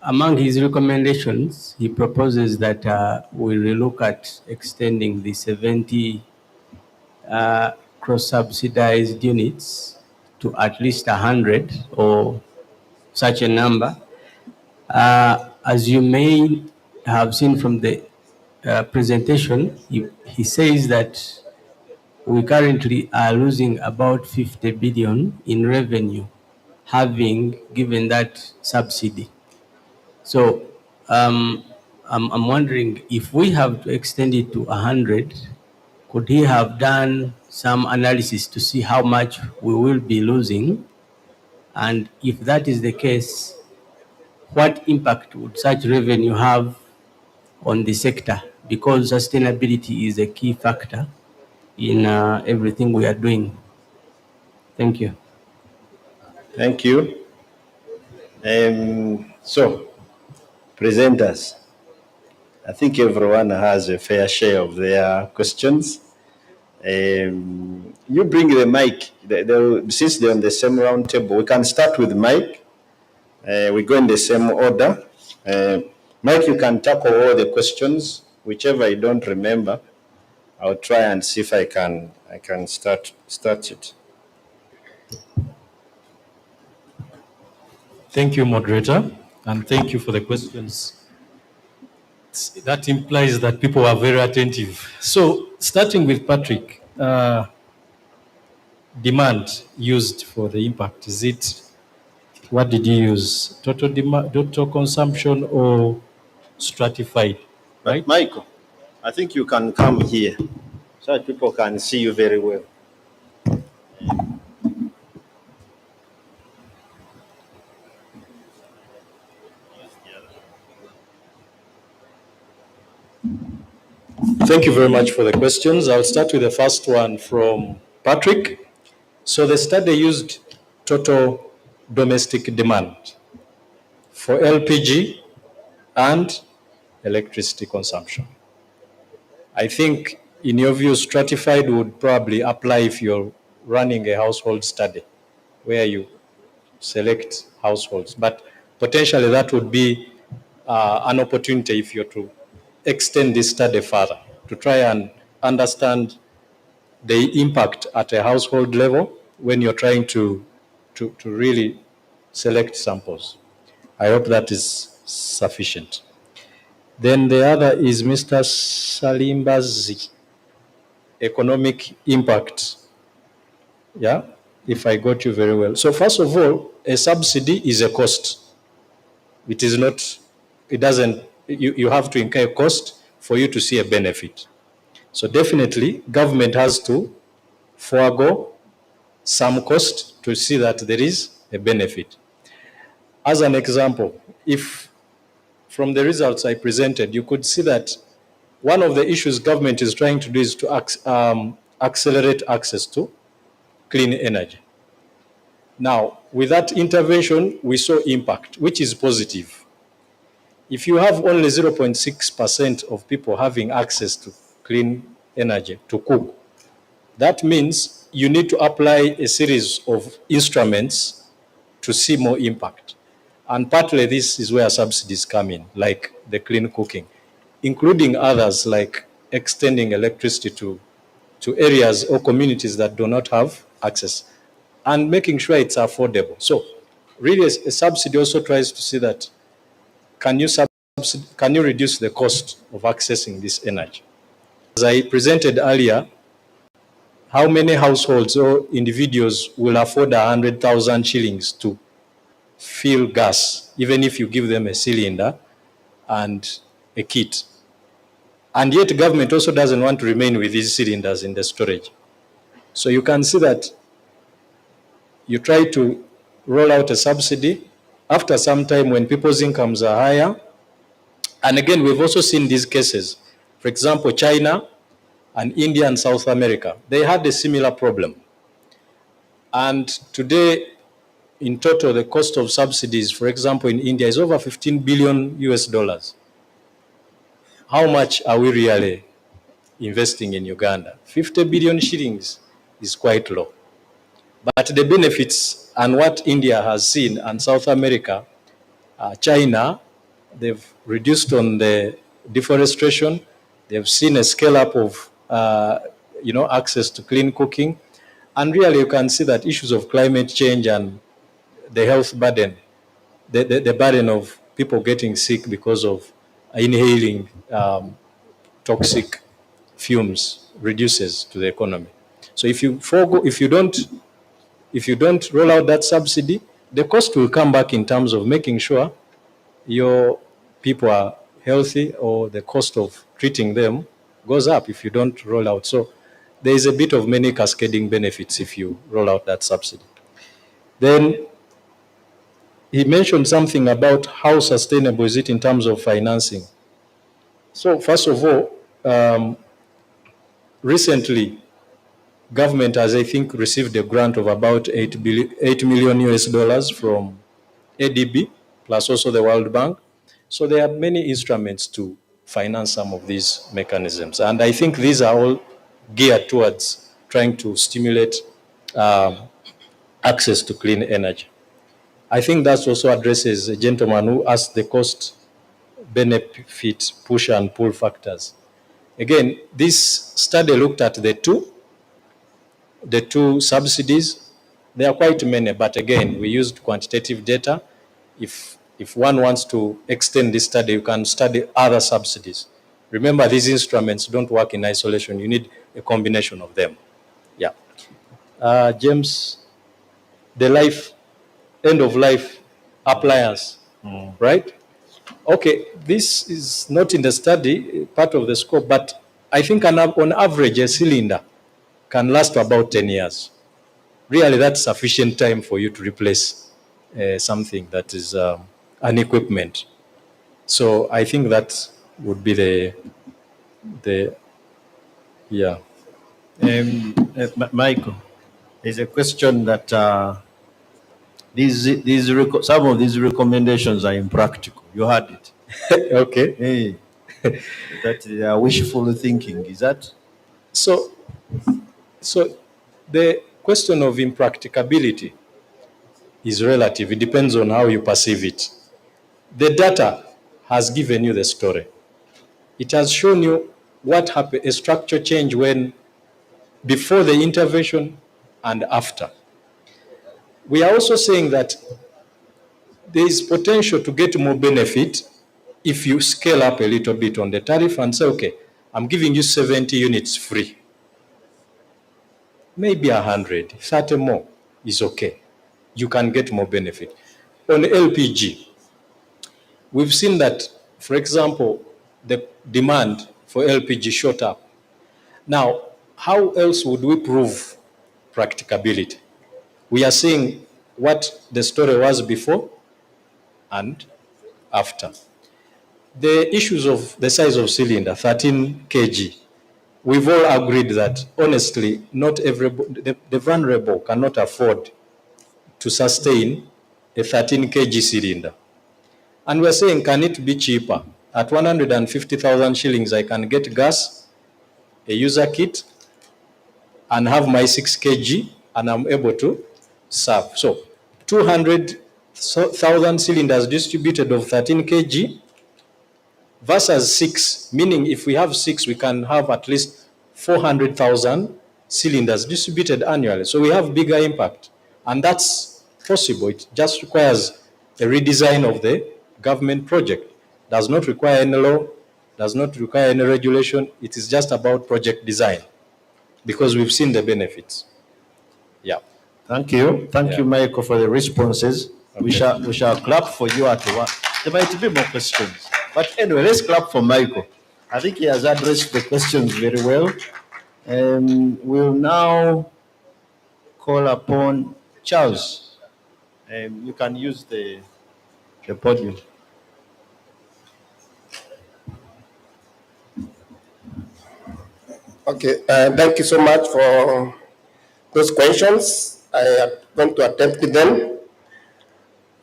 among his recommendations, he proposes that we relook at extending the 70 cross-subsidized units to at least 100 or such a number. As you may have seen from the presentation, he says that we currently are losing about 50 billion in revenue, having given that subsidy. So I'm wondering if we have to extend it to 100, could he have done some analysis to see how much we will be losing? And if that is the case, what impact would such revenue have on the sector? Because sustainability is a key factor in everything we are doing. Thank you.
Thank you. So, presenters, I think everyone has a fair share of their questions. You bring the mic. Since they're on the same round table, we can start with Mike. We go in the same order. Mike, you can tackle all the questions, whichever I don't remember. I'll try and see if I can start it.
Thank you, moderator, and thank you for the questions. That implies that people are very attentive. So, starting with Patrick, demand used for the impact, is it, what did you use? Total demand, total consumption, or stratified?
Right, Michael, I think you can come here so that people can see you very well.
Thank you very much for the questions. I'll start with the first one from Patrick. So the study used total domestic demand for LPG and electricity consumption. I think, in your view, stratified would probably apply if you're running a household study where you select households. But potentially that would be an opportunity if you're to extend this study further to try and understand the impact at a household level when you're trying to really select samples. I hope that is sufficient. Then the other is Mr. Salimbazi, economic impact. Yeah, if I got you very well. So first of all, a subsidy is a cost. It is not, it doesn't, you have to incur a cost for you to see a benefit. So definitely, government has to forego some cost to see that there is a benefit. As an example, if from the results I presented, you could see that one of the issues government is trying to do is to accelerate access to clean energy. Now, with that intervention, we saw impact, which is positive. If you have only 0.6% of people having access to clean energy to cook, that means you need to apply a series of instruments to see more impact. And partly this is where subsidies come in, like the clean cooking, including others like extending electricity to areas or communities that do not have access, and making sure it's affordable. So really a subsidy also tries to see that can you reduce the cost of accessing this energy? As I presented earlier, how many households or individuals will afford 100,000 shillings to fill gas, even if you give them a cylinder and a kit? And yet government also doesn't want to remain with these cylinders in the storage. So you can see that you try to roll out a subsidy after some time when people's incomes are higher. And again, we've also seen these cases. For example, China and India and South America, they had a similar problem. And today, in total, the cost of subsidies, for example, in India is over 15 billion US dollars. How much are we really investing in Uganda? 50 billion shillings is quite low. But the benefits and what India has seen and South America, China, they've reduced on the deforestation. They've seen a scale up of access to clean cooking. And really you can see that issues of climate change and the health burden, the burden of people getting sick because of inhaling toxic fumes reduces to the economy. So if you don't roll out that subsidy, the cost will come back in terms of making sure your people are healthy, or the cost of treating them goes up if you don't roll out. So there is a bit of many cascading benefits if you roll out that subsidy. Then he mentioned something about how sustainable is it in terms of financing. So first of all, recently, government has, I think, received a grant of about 8 million US dollars from ADB, plus also the World Bank. So there are many instruments to finance some of these mechanisms. And I think these are all geared towards trying to stimulate access to clean energy. I think that also addresses a gentleman who asked the cost benefit push and pull factors. Again, this study looked at the two subsidies. There are quite many, but again, we used quantitative data. If one wants to extend this study, you can study other subsidies. Remember, these instruments don't work in isolation. You need a combination of them. Yeah. James, the end of life appliance, right? Okay, this is not in the study, part of the scope, but I think on average, a cylinder can last for about 10 years. Really, that's sufficient time for you to replace something that is an equipment. So I think that would be the yeah.
Michael, there's a question that some of these recommendations are impractical. You heard it.
Okay.
Hey, that they are wishful thinking. Is that?
So the question of impracticability is relative. It depends on how you perceive it. The data has given you the story. It has shown you what happened, a structure change when before the intervention and after. We are also saying that there is potential to get more benefit if you scale up a little bit on the tariff and say, okay, I'm giving you 70 units free. Maybe 100, 30 more is okay. You can get more benefit. On LPG, we've seen that, for example, the demand for LPG shot up. Now, how else would we prove practicability? We are seeing what the story was before and after. The issues of the size of cylinder, 13 kg, we've all agreed that, honestly, not everybody, the vulnerable cannot afford to sustain a 13 kg cylinder. And we're saying, can it be cheaper? At 150,000 shillings, I can get gas, a user kit, and have my 6 kg, and I'm able to serve. So 200,000 cylinders distributed of 13 kg versus 6, meaning if we have 6, we can have at least 400,000 cylinders distributed annually. So we have bigger impact. And that's possible. It just requires a redesign of the government project. Does not require any law, does not require any regulation. It is just about project design, because we've seen the benefits. Yeah.
Thank you. Thank you, Michael, for the responses. Okay. We shall clap for you at one. There might be more questions. But anyway, let's clap for Michael. I think he has addressed the questions very well. We'll now call upon Charles. You can use the podium.
Okay, thank you so much for those questions. I am going to attempt them.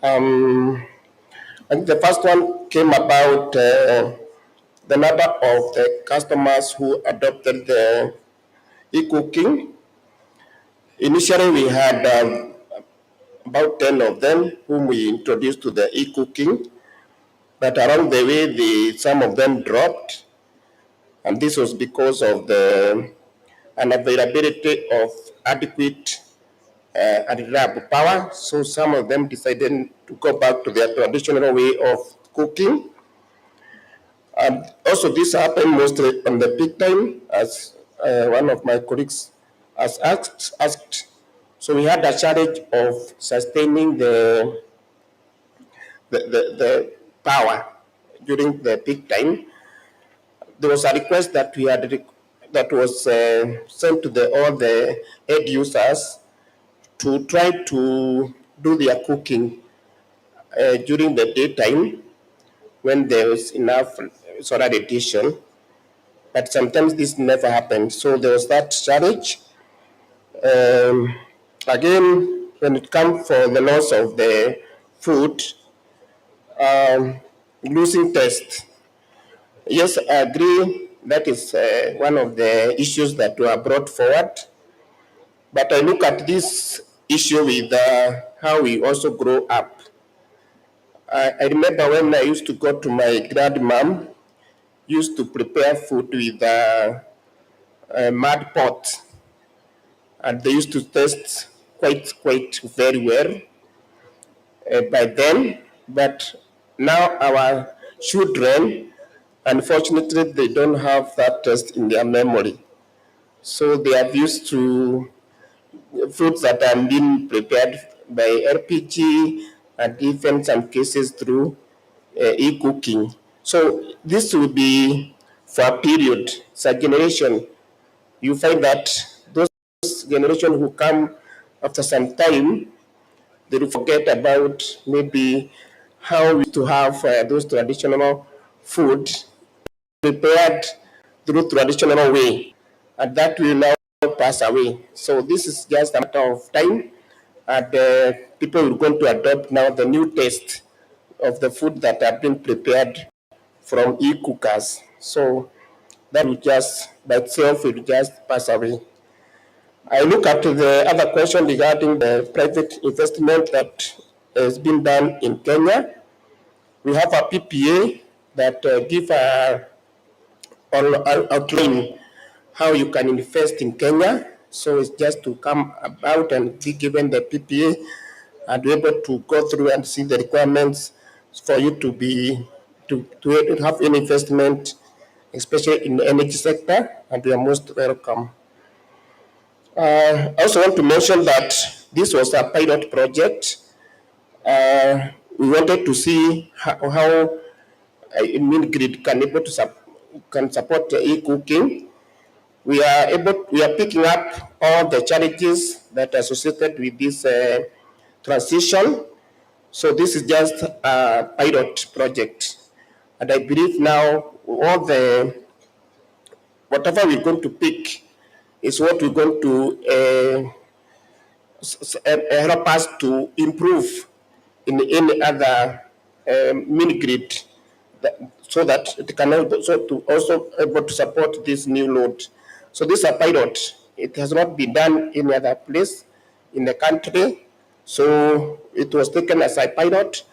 And the first one came about the number of the customers who adopted the e-cooking. Initially, we had about 10 of them whom we introduced to the e-cooking, but along the way, some of them dropped, and this was because of the unavailability of adequate and reliable power. So some of them decided to go back to their traditional way of cooking. And also this happened mostly on the peak time, as one of my colleagues has asked. So we had a challenge of sustaining the power during the peak time. There was a request that we had that was sent to all the end users to try to do their cooking during the daytime when there was enough solar radiation, but sometimes this never happened. So there was that challenge. Again, when it comes for the loss of the food, losing taste. Yes, I agree. That is one of the issues that were brought forward. But I look at this issue with how we also grow up. I remember when I used to go to my grandmom, used to prepare food with a mud pot, and they used to taste quite very well by then. But now our children, unfortunately, they don't have that taste in their memory. So they are used to foods that are being prepared by LPG and even some cases through e-cooking. So this will be for a period, it's a generation. You find that those generation who come after some time, they will forget about maybe how we used to have those traditional food prepared through traditional way, and that will now pass away. So this is just a matter of time, and people are going to adopt now the new taste of the food that have been prepared from e-cookers. So that will just, by itself, will just pass away. I look at the other question regarding the private investment that has been done in Kenya. We have a PPA that give outline how you can invest in Kenya. So it's just to come about and be given the PPA and be able to go through and see the requirements for you to be to have any investment, especially in the energy sector, and you are most welcome. I also want to mention that this was a pilot project. We wanted to see how mini-grid can able to can support e-cooking. We are picking up all the challenges that are associated with this transition. So this is just a pilot project, and I believe now whatever we're going to pick is what we're going to help us to improve in any other mini grid, so that it can also able to support this new load. So this is a pilot. It has not been done any other place in the country. So it was taken as a pilot.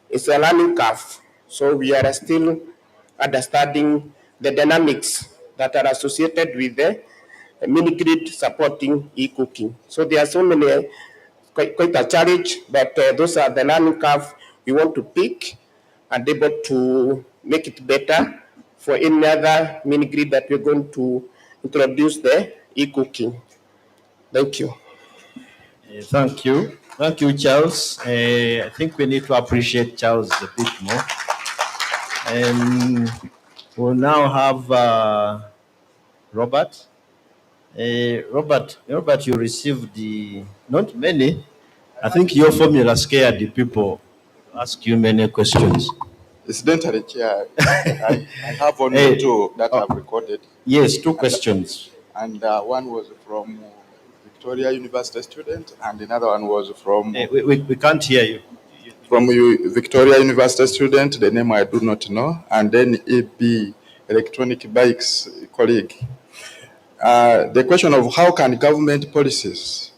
It's a learning curve. So we are still understanding the dynamics that are associated with the mini grid supporting e-cooking. So there are so many, quite a challenge, but those are the learning curve we want to pick and able to make it better for any other mini grid that we're going to introduce the e-cooking. Thank you.
Thank you. Thank you, Charles. I think we need to appreciate Charles a bit more. And we'll now have Robert. Robert, you received not many. I think your formula scared the people, ask you many questions.
Incidentally, Chair, I have only two that I've recorded.
Yes, two questions.
and one was from Victoria University student, and another one was from...
We can't hear you.
From Victoria University student, the name I do not know, and then AB Electronic Bikes colleague. The question of how can government policies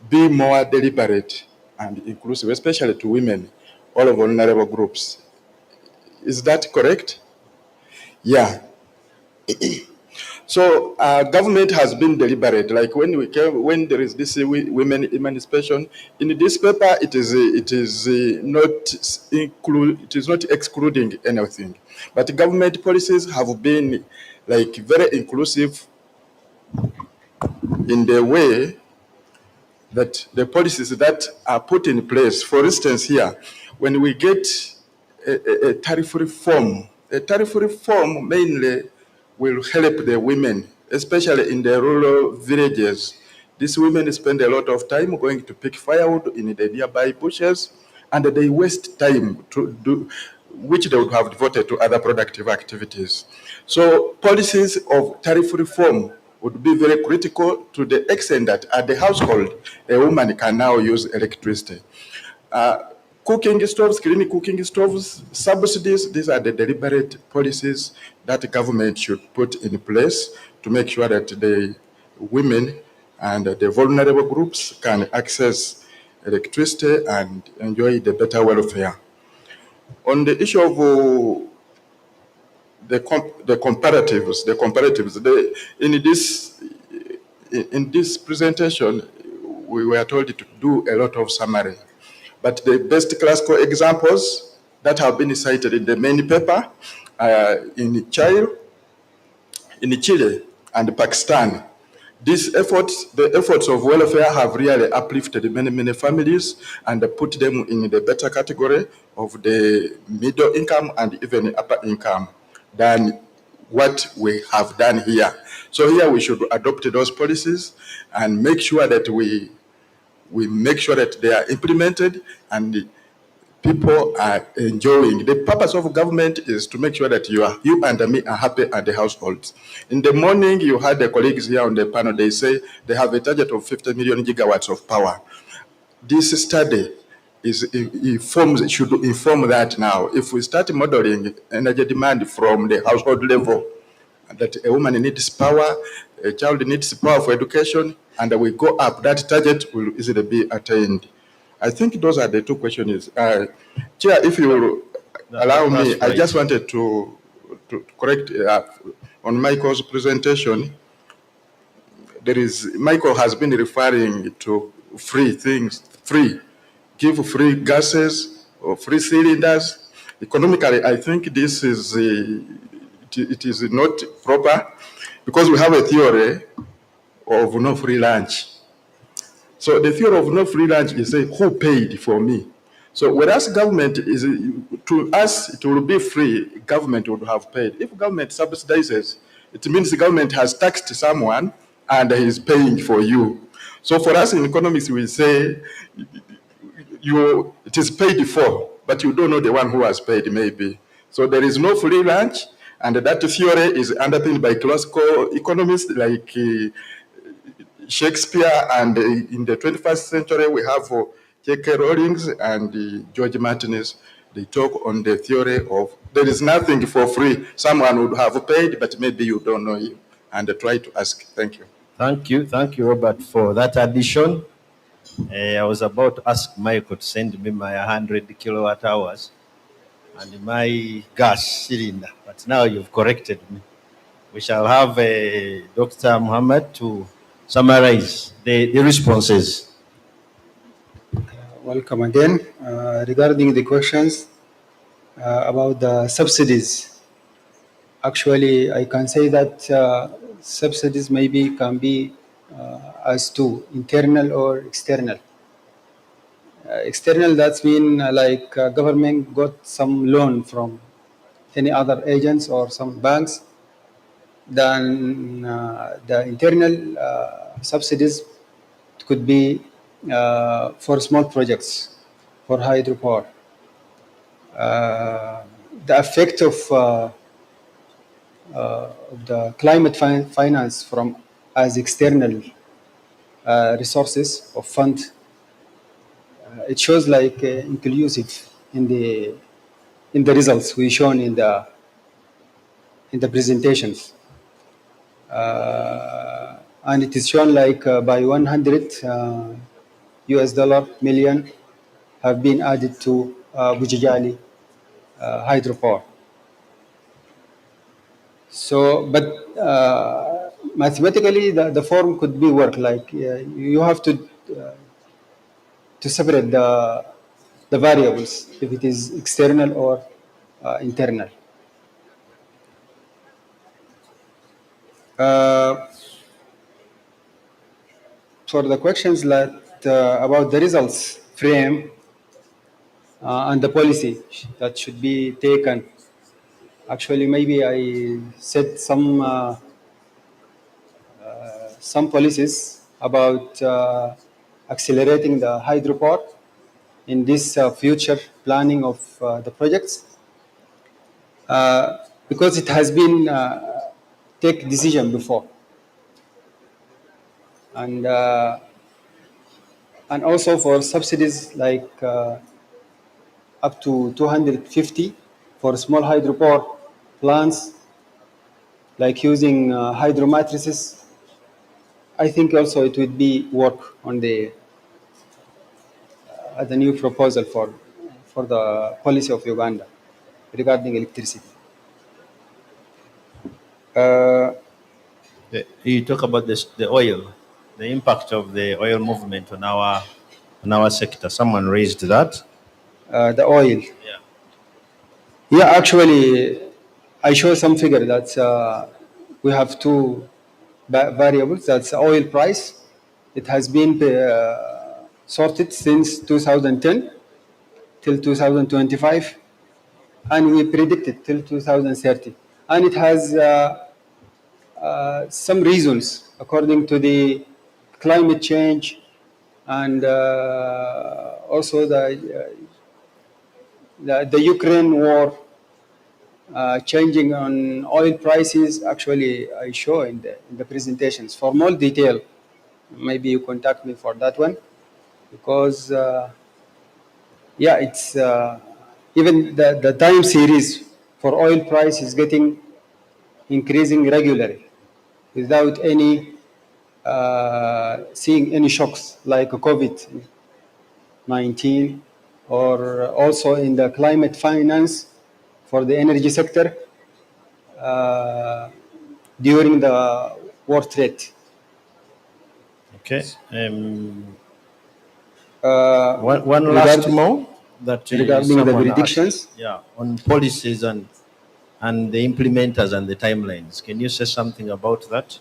be more deliberate and inclusive, especially to women, all of vulnerable groups. Is that correct? Yeah. So government has been deliberate. Like when there is this women emancipation in this paper, it is not excluding anything. But government policies have been like very inclusive in the way that the policies that are put in place. For instance, here, when we get a tariff reform mainly will help the women, especially in the rural villages. These women spend a lot of time going to pick firewood in the nearby bushes, and they waste time to do, which they would have devoted to other productive activities. So policies of tariff reform would be very critical to the extent that at the household, a woman can now use electricity. Cooking stoves, clean cooking stoves, subsidies, these are the deliberate policies that the government should put in place to make sure that the women and the vulnerable groups can access electricity and enjoy the better welfare. On the issue of the comparatives, in this presentation, we were told to do a lot of summary. But the best classical examples that have been cited in the main paper in Chile and Pakistan. These efforts, the efforts of welfare have really uplifted many families and put them in the better category of the middle income and even upper income than what we have done here. So here we should adopt those policies and make sure that we make sure that they are implemented and people are enjoying. The purpose of government is to make sure that you and me are happy at the households. In the morning, you had the colleagues here on the panel, they say they have a target of 50 million gigawatts of power. This study should inform that now. If we start modeling energy demand from the household level, that a woman needs power, a child needs power for education, and we go up, that target will easily be attained. I think those are the two questions. Chair, if you allow me,
right.
I just wanted to correct on Michael's presentation. Michael has been referring to free things, give free gases or free cylinders. Economically, I think this is it is not proper because we have a theory of no free lunch. So the theory of no free lunch is who paid for me. So whereas government is, to us, it will be free, government would have paid. If government subsidizes, it means the government has taxed someone and is paying for you. So for us in economics, we say it is paid for, but you don't know the one who has paid maybe. So there is no free lunch, and that theory is underpinned by classical economists like Shakespeare, and in the 21st century, we have J.K. Rowling's and George Martinez. They talk on the theory of there is nothing for free. Someone would have paid, but maybe you don't know him, and try to ask. Thank you.
Thank you, Robert, for that addition. I was about to ask Michael to send me my 100 kilowatt hours and my gas cylinder, but now you've corrected me. We shall have Dr. Muhammad to summarize the responses.
Welcome again. Regarding the questions about the subsidies, actually, I can say that subsidies maybe can be as two, internal or external. External, that's mean like government got some loan from any other agents or some banks. Then the internal subsidies could be for small projects, for hydropower. The effect of the climate finance from as external resources of fund, it shows like inclusive in the results we shown in the presentations. And it is shown like by 100 US dollar million have been added to Bujajali hydropower. So, but mathematically, the form could be worked like you have to separate the variables if it is external or internal. For the questions that about the results frame and the policy that should be taken, actually maybe I said some policies about accelerating the hydropower in this future planning of the projects, because it has been take decision before, and also for subsidies like up to 250 for small hydropower plants, like using hydro matrices. I think also it would be work on the new proposal for the policy of Uganda regarding electricity.
You talk about the oil, the impact of the oil movement on our sector. Someone raised that.
The oil.
Yeah.
Yeah, actually, I show some figure that we have two variables. That's oil price. It has been sorted since 2010 till 2025, and we predicted till 2030. And it has some reasons according to the climate change and also the Ukraine war, changing on oil prices. Actually, I show in the presentations. For more detail, maybe you contact me for that one, because yeah, it's even the time series for oil price is getting increasing regularly without any seeing any shocks like COVID-19, or also in the climate finance for the energy sector during the war threat.
Okay. One last more that
regarding the
someone
predictions.
asked, yeah, on policies and the implementers and the timelines. Can you say something about that?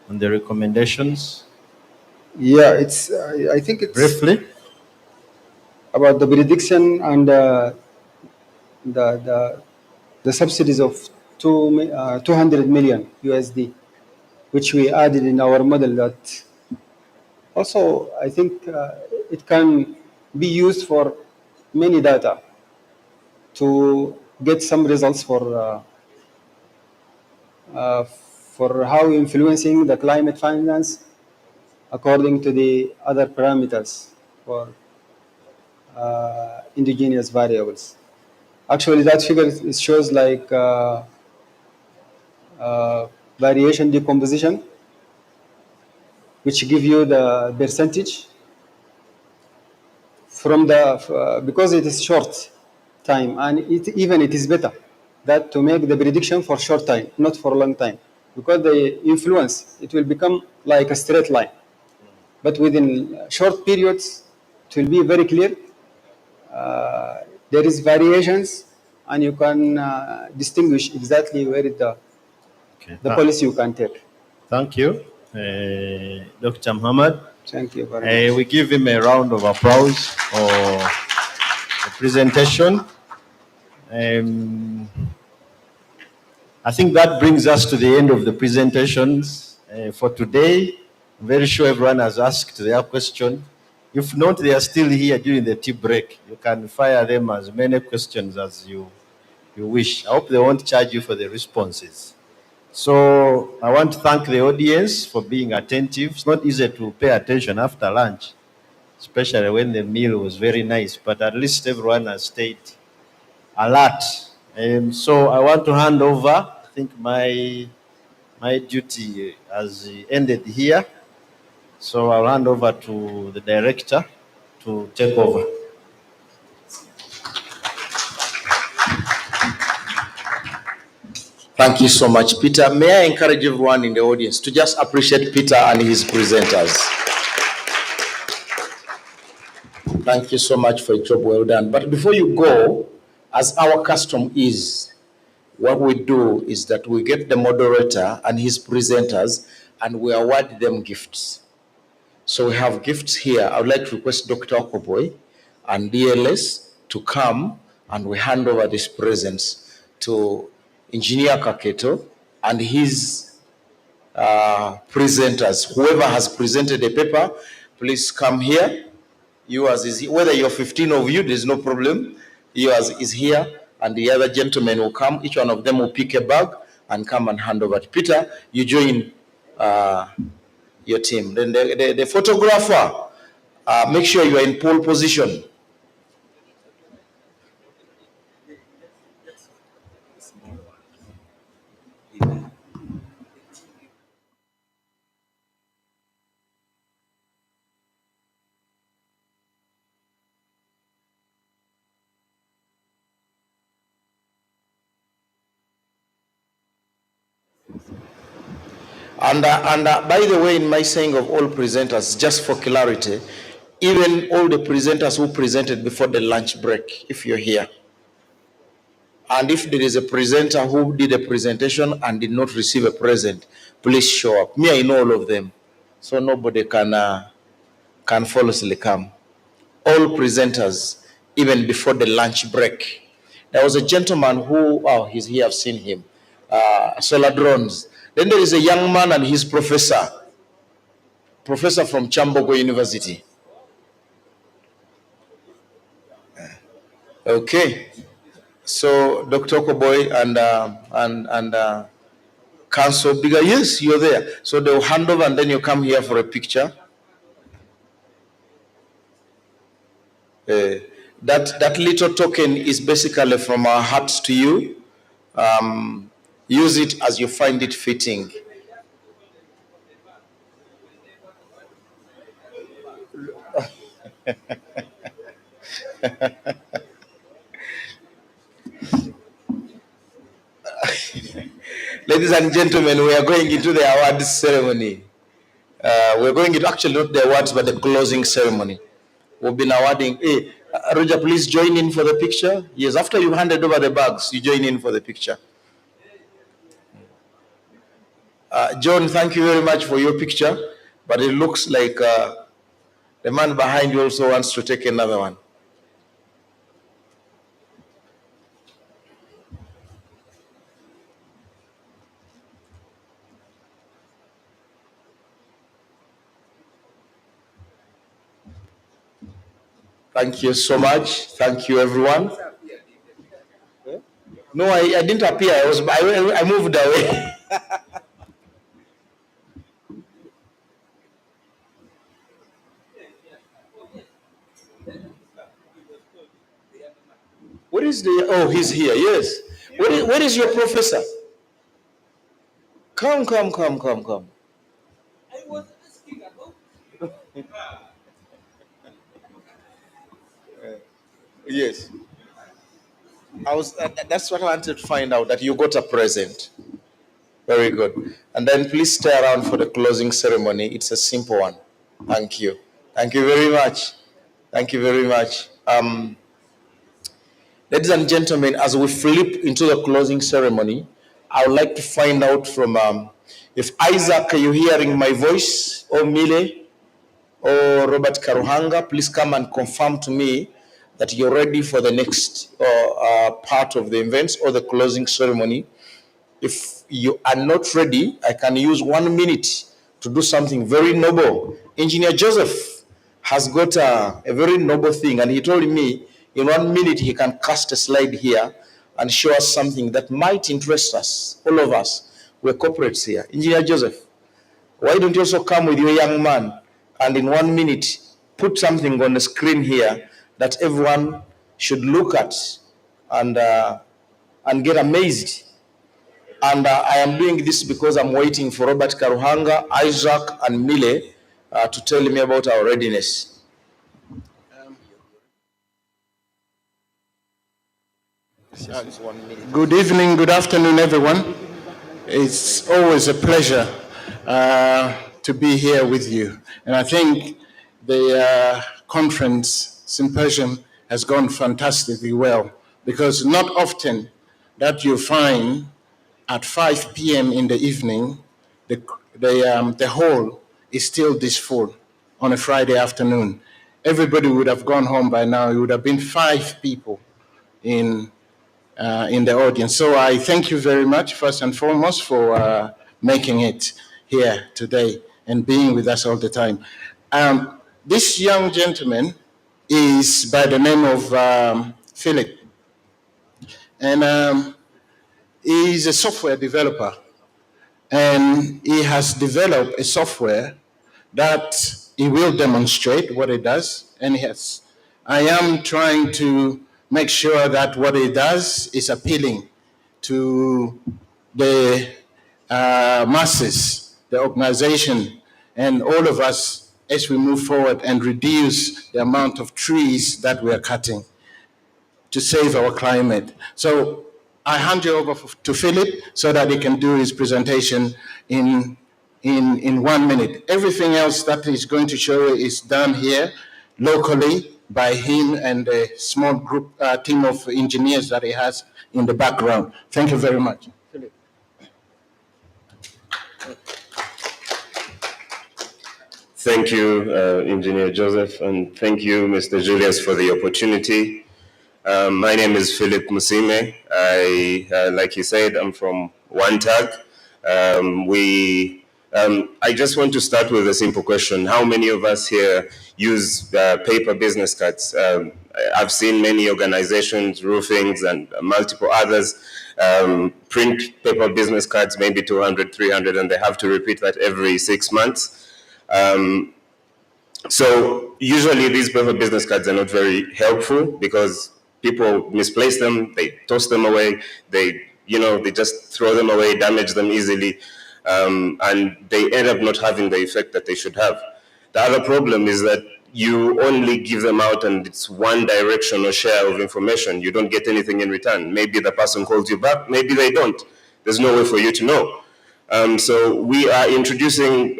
On the recommendations?
Yeah, it's. I think it's
briefly
about the prediction and the subsidies of 200 million USD, which we added in our model. That also, I think it can be used for many data to get some results for how influencing the climate finance according to the other parameters for indigenous variables. Actually, that figure shows like variation decomposition, which give you the percentage from the because it is short time, and it is better that to make the prediction for short time, not for a long time, because the influence it will become like a straight line, but within short periods it will be very clear. There is variations, and you can distinguish exactly where the policy you can take.
Thank you, Dr. Muhammad.
Thank you very much.
We give him a round of applause for the presentation. I think that brings us to the end of the presentations for today. I'm very sure everyone has asked their question. If not, they are still here during the tea break. You can fire them as many questions as you wish. I hope they won't charge you for the responses. So I want to thank the audience for being attentive. It's not easy to pay attention after lunch, especially when the meal was very nice, but at least everyone has stayed alert. So I want to hand over. I think my duty has ended here. So I'll hand over to the director to take over.
Thank you so much, Peter. May I encourage everyone in the audience to just appreciate Peter and his presenters. Thank you so much for a job well done. But before you go, as our custom is, what we do is that we get the moderator and his presenters and we award them gifts. So we have gifts here. I would like to request Dr. Okoboy and DLS to come and we hand over these presents to Engineer Kaketo and his presenters. Whoever has presented a paper, please come here. Yours is here. Whether you're 15 of you, there's no problem. Yours is here, and the other gentlemen will come. Each one of them will pick a bag and come and hand over to Peter. You join your team. Then the photographer, make sure you are in pole position. And by the way, in my saying of all presenters, just for clarity, even all the presenters who presented before the lunch break, if you're here, and if there is a presenter who did a presentation and did not receive a present, please show up. Me, I know all of them, so nobody can falsely come. All presenters, even before the lunch break. There was a gentleman who, oh, he's here, I've seen him, solar drones. Then there is a young man and his professor from Chambogo University. Okay. So Dr. Okoboy and Council Bigger, yes, you're there. So they'll hand over and then you come here for a picture. That little token is basically from our hearts to you. Use it as you find it fitting. Ladies and gentlemen, we are going into the awards ceremony. We're going into actually not the awards, but the closing ceremony. We've been awarding. Hey, Roger, please join in for the picture. Yes, after you've handed over the bags, you join in for the picture. John, thank you very much for your picture, but it looks like the man behind you also wants to take another one. Thank you so much. Thank you, everyone. No, I didn't appear. I moved away. Where is the? Oh, he's here. Yes. Where is your professor? Come.
I was asking about.
Yes. That's what I wanted to find out, that you got a present. Very good. And then please stay around for the closing ceremony. It's a simple one. Thank you. Thank you very much. Thank you very much. Ladies and gentlemen, as we flip into the closing ceremony, I would like to find out from, if Isaac, are you hearing my voice, or Mile, or Robert Karuhanga, please come and confirm to me that you're ready for the next part of the events or the closing ceremony. If you are not ready, I can use 1 minute to do something very noble. Engineer Joseph has got a very noble thing, and he told me in 1 minute he can cast a slide here and show us something that might interest us, all of us, We're corporates here. Engineer Joseph, why don't you also come with your young man and in 1 minute put something on the screen here that everyone should look at and get amazed. And I am doing this because I'm waiting for Robert Karuhanga, Isaac, and Mile to tell me about our readiness.
Good evening, good afternoon, everyone. It's always a pleasure to be here with you. And I think the conference symposium has gone fantastically well, because not often that you find at 5 p.m. in the evening, the hall is still this full on a Friday afternoon. Everybody would have gone home by now. It would have been 5 people in the audience. So I thank you very much, first and foremost, for making it here today and being with us all the time. This young gentleman is by the name of Philip, and he's a software developer, and he has developed a software that he will demonstrate what it does, and yes, I am trying to make sure that what it does is appealing to the masses, the organization, and all of us as we move forward and reduce the amount of trees that we are cutting to save our climate. So I hand you over to Philip so that he can do his presentation in 1 minute. Everything else that he's going to show you is done here locally by him and a small group team of engineers that he has in the background. Thank you very much. Philip.
Thank you, Engineer Joseph, and thank you, Mr. Julius, for the opportunity. My name is Philip Musime. Like you said, I'm from OneTag. I just want to start with a simple question. How many of us here use paper business cards? I've seen many organizations, roofings, and multiple others print paper business cards, maybe 200, 300, and they have to repeat that every 6 months. So usually these paper business cards are not very helpful because people misplace them, they toss them away, they just throw them away, damage them easily, and they end up not having the effect that they should have. The other problem is that you only give them out and it's one directional share of information. You don't get anything in return. Maybe the person calls you back, maybe they don't. There's no way for you to know. So we are introducing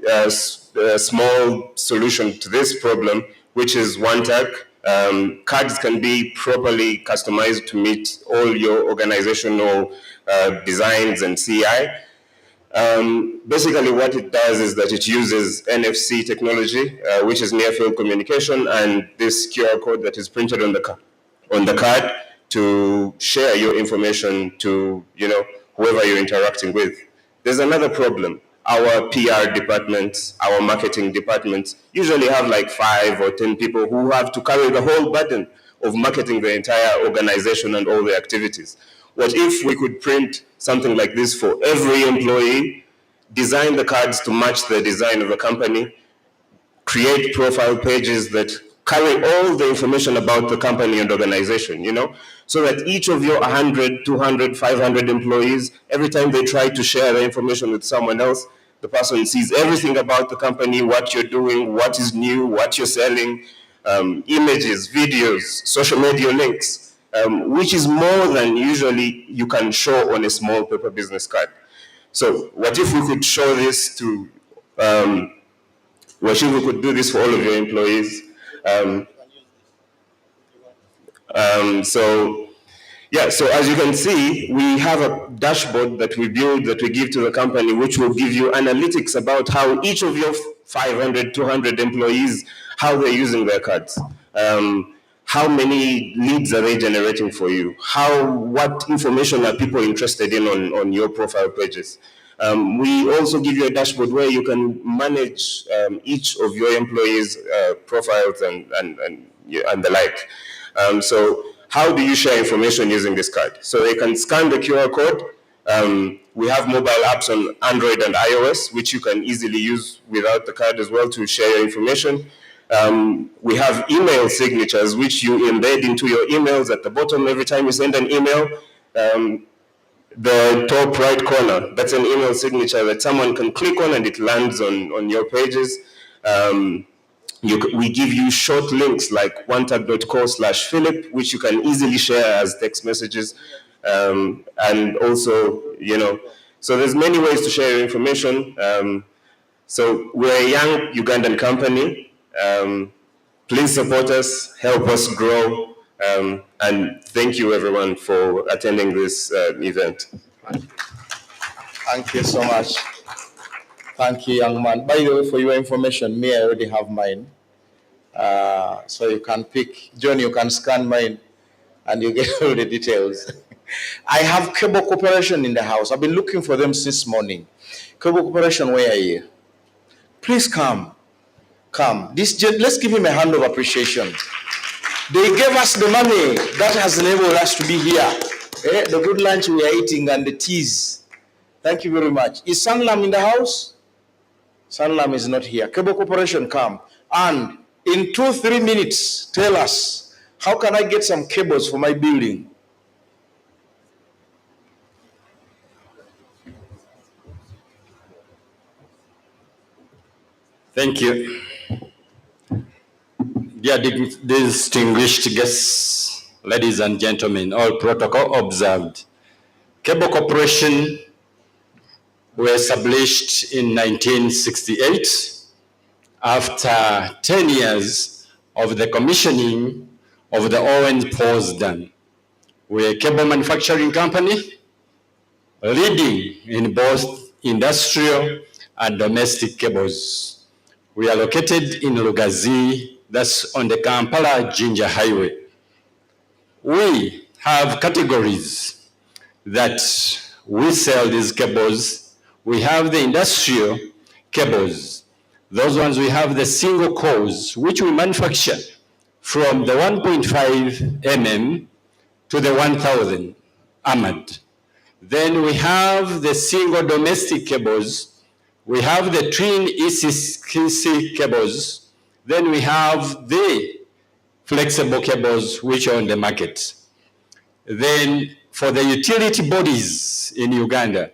a small solution to this problem, which is OneTag. Cards can be properly customized to meet all your organizational designs and CI. Basically what it does is that it uses NFC technology, which is near field communication, and this QR code that is printed on the card to share your information to whoever you're interacting with. There's another problem. Our PR departments, our marketing departments usually have like 5 or 10 people who have to carry the whole burden of marketing the entire organization and all the activities. What if we could print something like this for every employee, design the cards to match the design of the company, create profile pages that carry all the information about the company and organization, so that each of your 100, 200, 500 employees, every time they try to share the information with someone else, the person sees everything about the company, what you're doing, what is new, what you're selling, images, videos, social media links, which is more than usually you can show on a small paper business card. So what if we could show this to, what if we could do this for all of your employees? So as you can see, we have a dashboard that we build, that we give to the company, which will give you analytics about how each of your 500, 200 employees, how they're using their cards. How many leads are they generating for you? What information are people interested in on your profile pages? We also give you a dashboard where you can manage each of your employees' profiles and the like. So how do you share information using this card? So they can scan the QR code, We have mobile apps on Android and iOS, which you can easily use without the card as well to share your information. We have email signatures, which you embed into your emails at the bottom every time you send an email. The top right corner, that's an email signature that someone can click on and it lands on your pages. We give you short links like onetag.co/Philip, which you can easily share as text messages. And also, so there's many ways to share your information. So we're a young Ugandan company. Please support us, help us grow, and thank you everyone for attending this event.
Thank you so much. Thank you, young man. By the way, for your information, I already have mine. So you can pick. John, you can scan mine and you get all the details. I have Cable Corporation in the house. I've been looking for them since morning. Cable Corporation, where are you? Please come. Come. Let's give him a hand of appreciation. They gave us the money that has enabled us to be here. The good lunch we are eating and the teas. Thank you very much. Is Sanlam in the house? Sanlam is not here. Cable Corporation, come. And in 2-3 minutes, tell us, how can I get some cables for my building?
Thank you. Dear distinguished guests, ladies and gentlemen, all protocol observed. Cable Corporation were established in 1968 after 10 years of the commissioning of the Owen Pause Dam. We're a cable manufacturing company leading in both industrial and domestic cables. We are located in Lugazi, that's on the Kampala-Jinja Highway. We have categories that we sell these cables. We have the industrial cables. Those ones we have the single cores, which we manufacture from the 1.5 mm to the 1000 armored. Then we have the single domestic cables. We have the twin ECC cables. Then we have the flexible cables which are on the market. Then for the utility bodies in Uganda,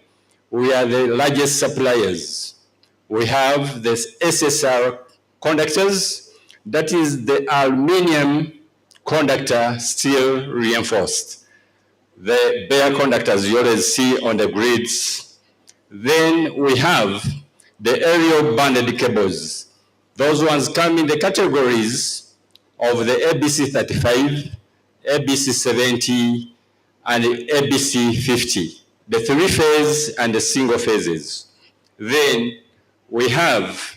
we are the largest suppliers. We have the SSR conductors, that is the aluminum conductor steel reinforced. The bare conductors you always see on the grids. Then we have the aerial banded cables. Those ones come in the categories of the ABC 35, ABC 70, and ABC 50, the 3-phase and the single phases. Then we have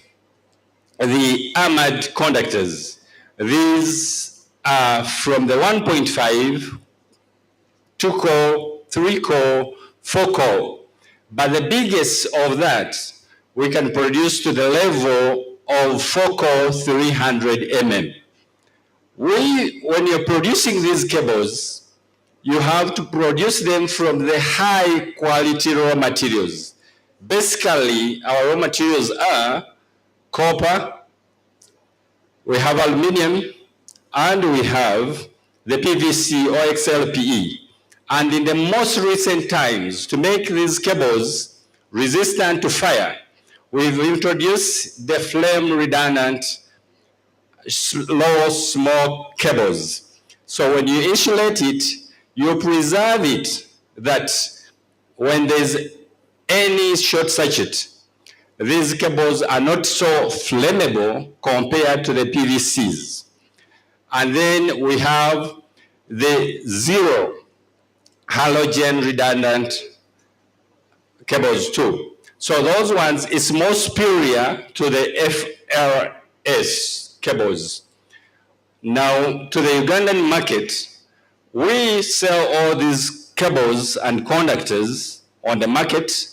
the armored conductors. These are from the 1.5, 2-core, 3-core, 4-core. But the biggest of that, we can produce to the level of 4-core 300 mm. When you're producing these cables, you have to produce them from the high quality raw materials. Basically, our raw materials are copper, we have aluminum, and we have the PVC or XLPE. And in the most recent times, to make these cables resistant to fire, we've introduced the flame redundant low smoke cables. So when you insulate it, you preserve it that when there's any short circuit, these cables are not so flammable compared to the PVCs. And then we have the zero halogen redundant cables too. So those ones is more superior to the FRS cables. Now to the Ugandan market, we sell all these cables and conductors on the market.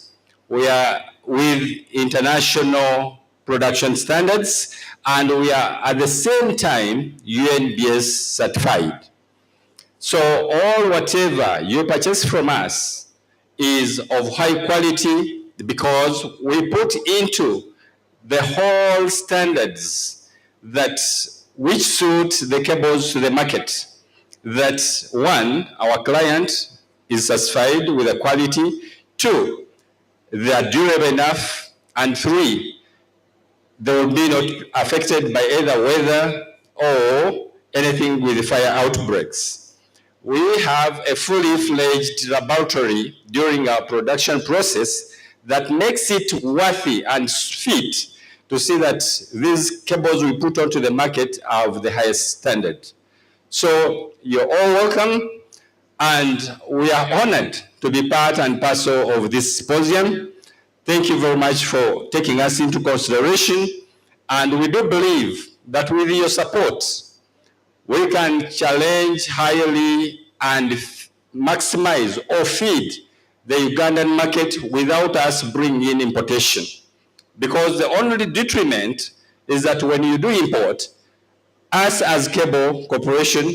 We are with international production standards, and we are at the same time UNBS certified. So all whatever you purchase from us is of high quality because we put into the whole standards that which suit the cables to the market. That one, our client is satisfied with the quality. Two, they are durable enough. And three, they will be not affected by either weather or anything with fire outbreaks. We have a fully fledged laboratory during our production process that makes it worthy and fit to see that these cables we put onto the market are of the highest standard. So you're all welcome, and we are honored to be part and parcel of this symposium. Thank you very much for taking us into consideration, and we do believe that with your support, we can challenge highly and maximize or feed the Ugandan market without us bringing in importation. Because the only detriment is that when you do import, us as Cable Corporation,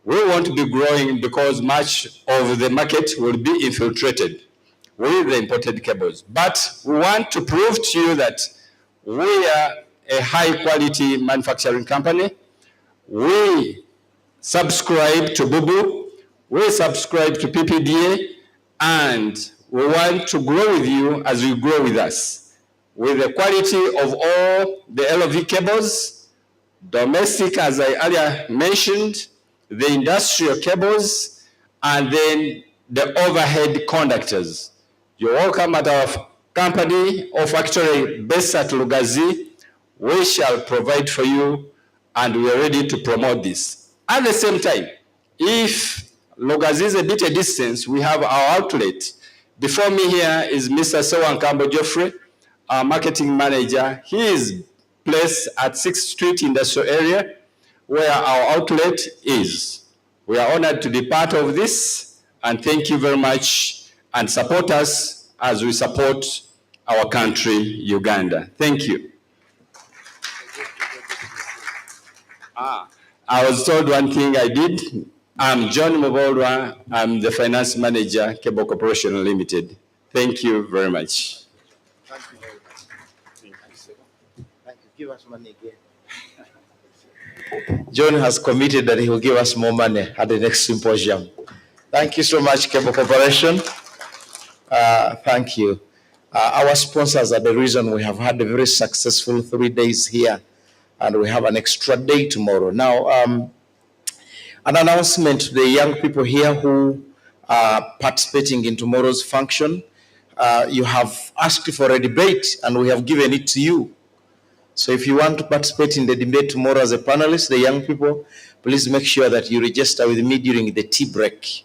we won't be growing because much of the market will be infiltrated with the imported cables. But we want to prove to you that we are a high quality manufacturing company. We subscribe to Bubu, we subscribe to PPDA, and we want to grow with you as you grow with us. With the quality of all the LV cables, domestic, as I earlier mentioned, the industrial cables, and then the overhead conductors. You're welcome at our company or factory based at Lugazi. We shall provide for you, and we are ready to promote this. At the same time, if Lugazi is a bit a distance, we have our outlet. Before me here is Mr. Sewankambo Geoffrey, our marketing manager. He is placed at 6th Street Industrial Area, where our outlet is. We are honored to be part of this, and thank you very much, and support us as we support our country, Uganda. Thank you. I was told one thing I did. I'm John Mubolwa. I'm the finance manager, Cable Corporation Limited. Thank you very much.
Thank you very much. Thank you. Give us money again. John has committed that he will give us more money at the next symposium. Thank you so much, Cable Corporation. Thank you. Our sponsors are the reason we have had a very successful 3 days here, and we have an extra day tomorrow. Now, an announcement to the young people here who are participating in tomorrow's function. You have asked for a debate, and we have given it to you. So if you want to participate in the debate tomorrow as a panelist, the young people, please make sure that you register with me during the tea break.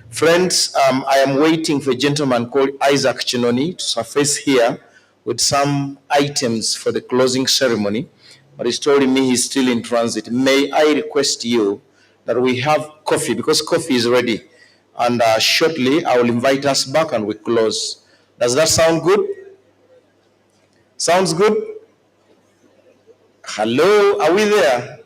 Friends, I am waiting for a gentleman called Isaac Chinoni to surface here with some items for the closing ceremony, but he's told me he's still in transit. May I request you that we have coffee, because coffee is ready, and shortly I will invite us back and we close. Does that sound good? Sounds good? Hello, are we there?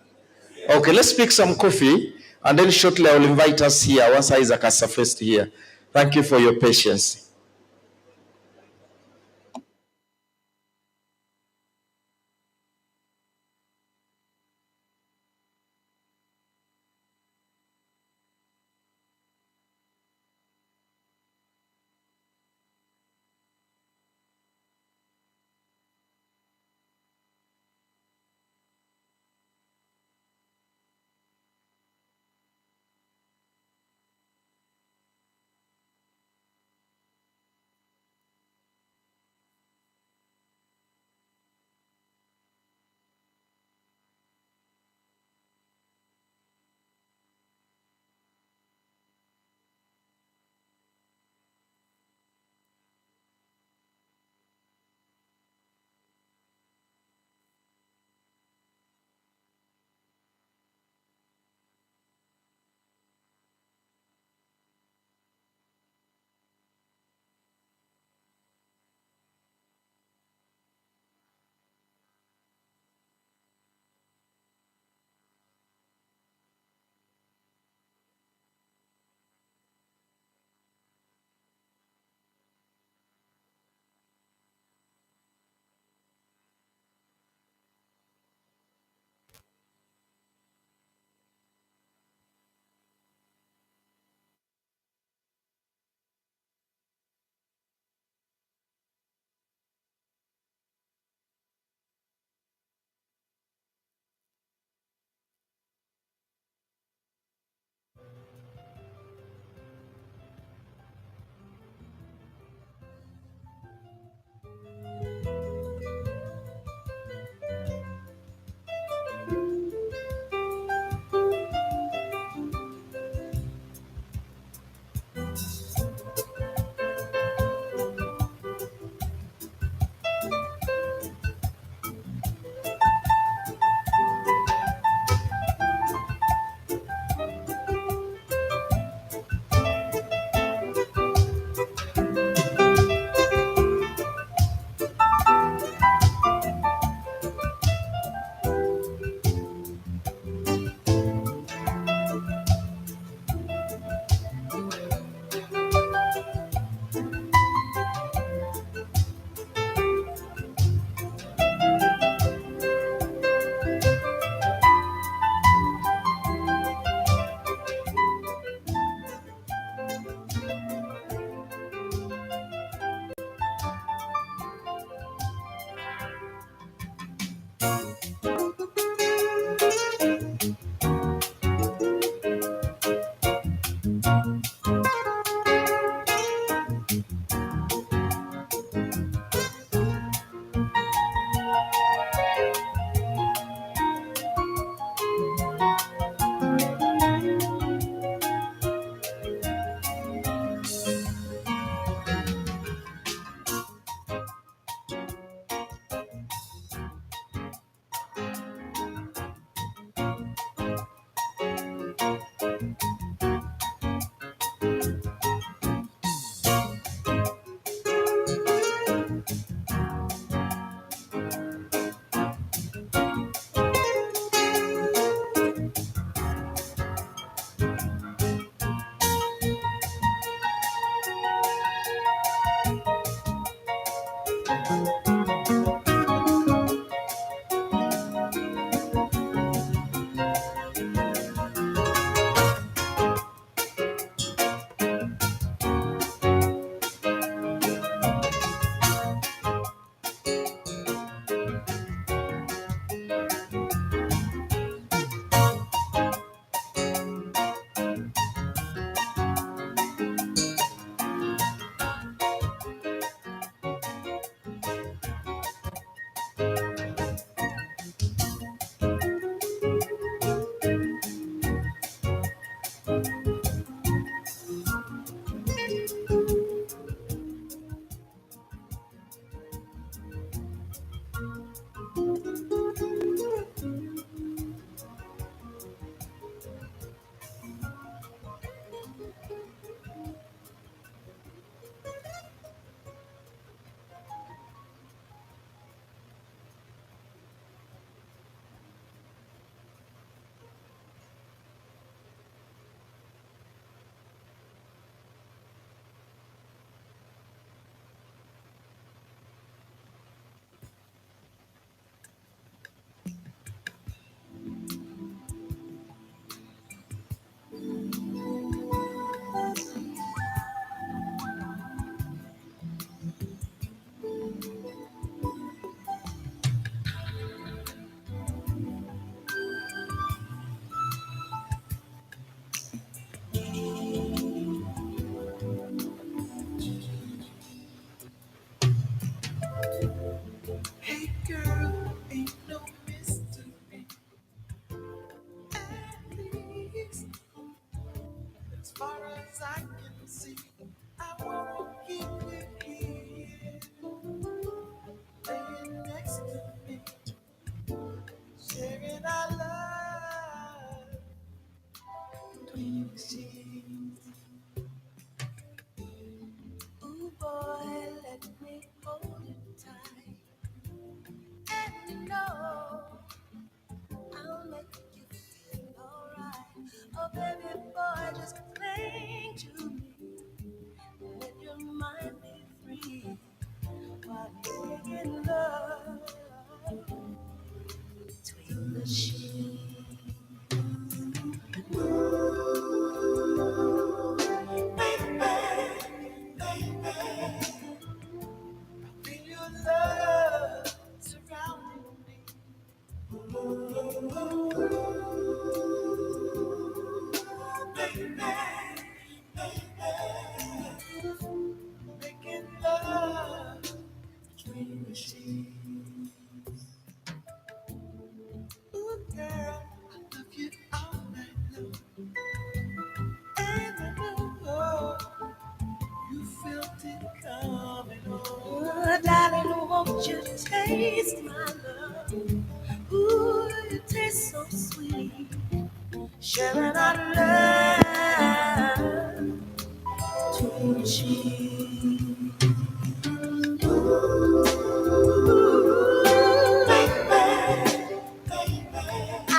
Okay, let's pick some coffee, and then shortly I will invite us here once Isaac has surfaced here. Thank you for your patience.
Hey girl, ain't no mystery. At least, as far as I can see, I wanna keep you here, laying next to me, sharing our love between the sheets. Ooh boy, let me hold you tight, and you know I'll make you feel alright. Oh baby boy, just cling to me, let your mind be free while making love between the sheets. Ooh, baby, baby, feel your love surrounding me. Ooh, baby, baby, making love between the sheets. Ooh, girl, I love you all night long, and I know you felt it coming on. Ooh, darling, won't you taste my love? Ooh, it tastes so sweet. Sharing our love between the sheets. Ooh, baby, baby, I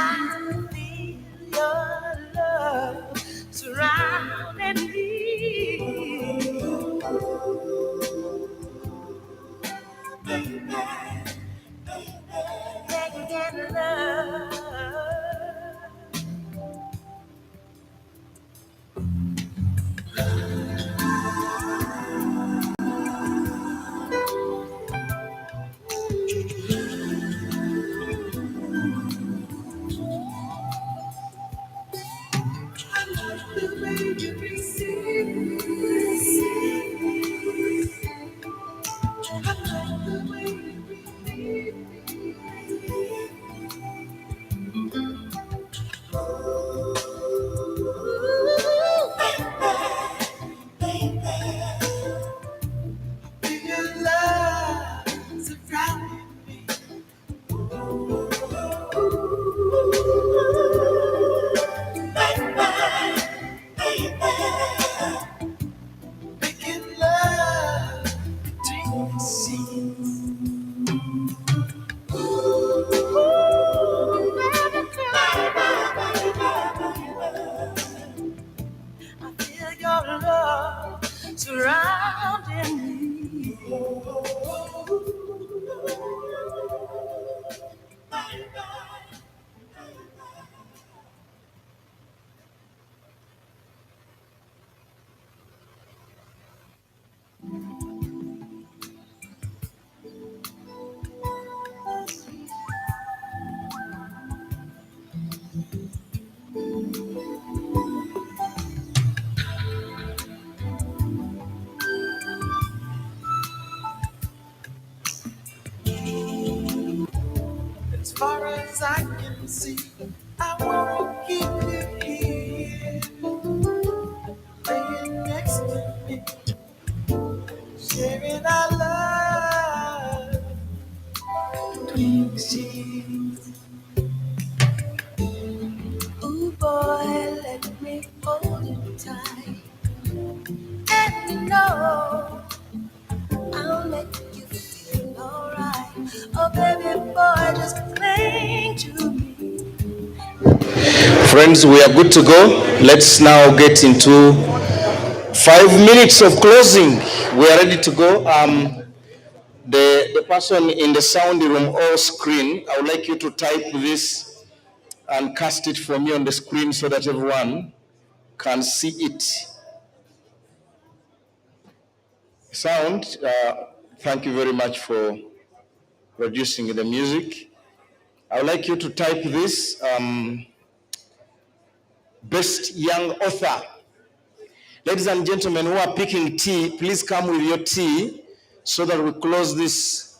feel your love surrounding me. Baby, making love. I feel your love surrounding me. As far as I can see, I wanna keep you here, laying next to me, sharing our love between the sheets. Ooh boy, let me hold you tight, and you know I'll make you feel alright. Oh baby boy, just cling to me.
Friends, we are good to go. Let's now get into 5 minutes of closing. We are ready to go. The person in the sound room or screen, I would like you to type this and cast it for me on the screen so that everyone can see it. Sound, thank you very much for producing the music. I would like you to type this, best young author. Ladies and gentlemen who are picking tea, please come with your tea so that we close this.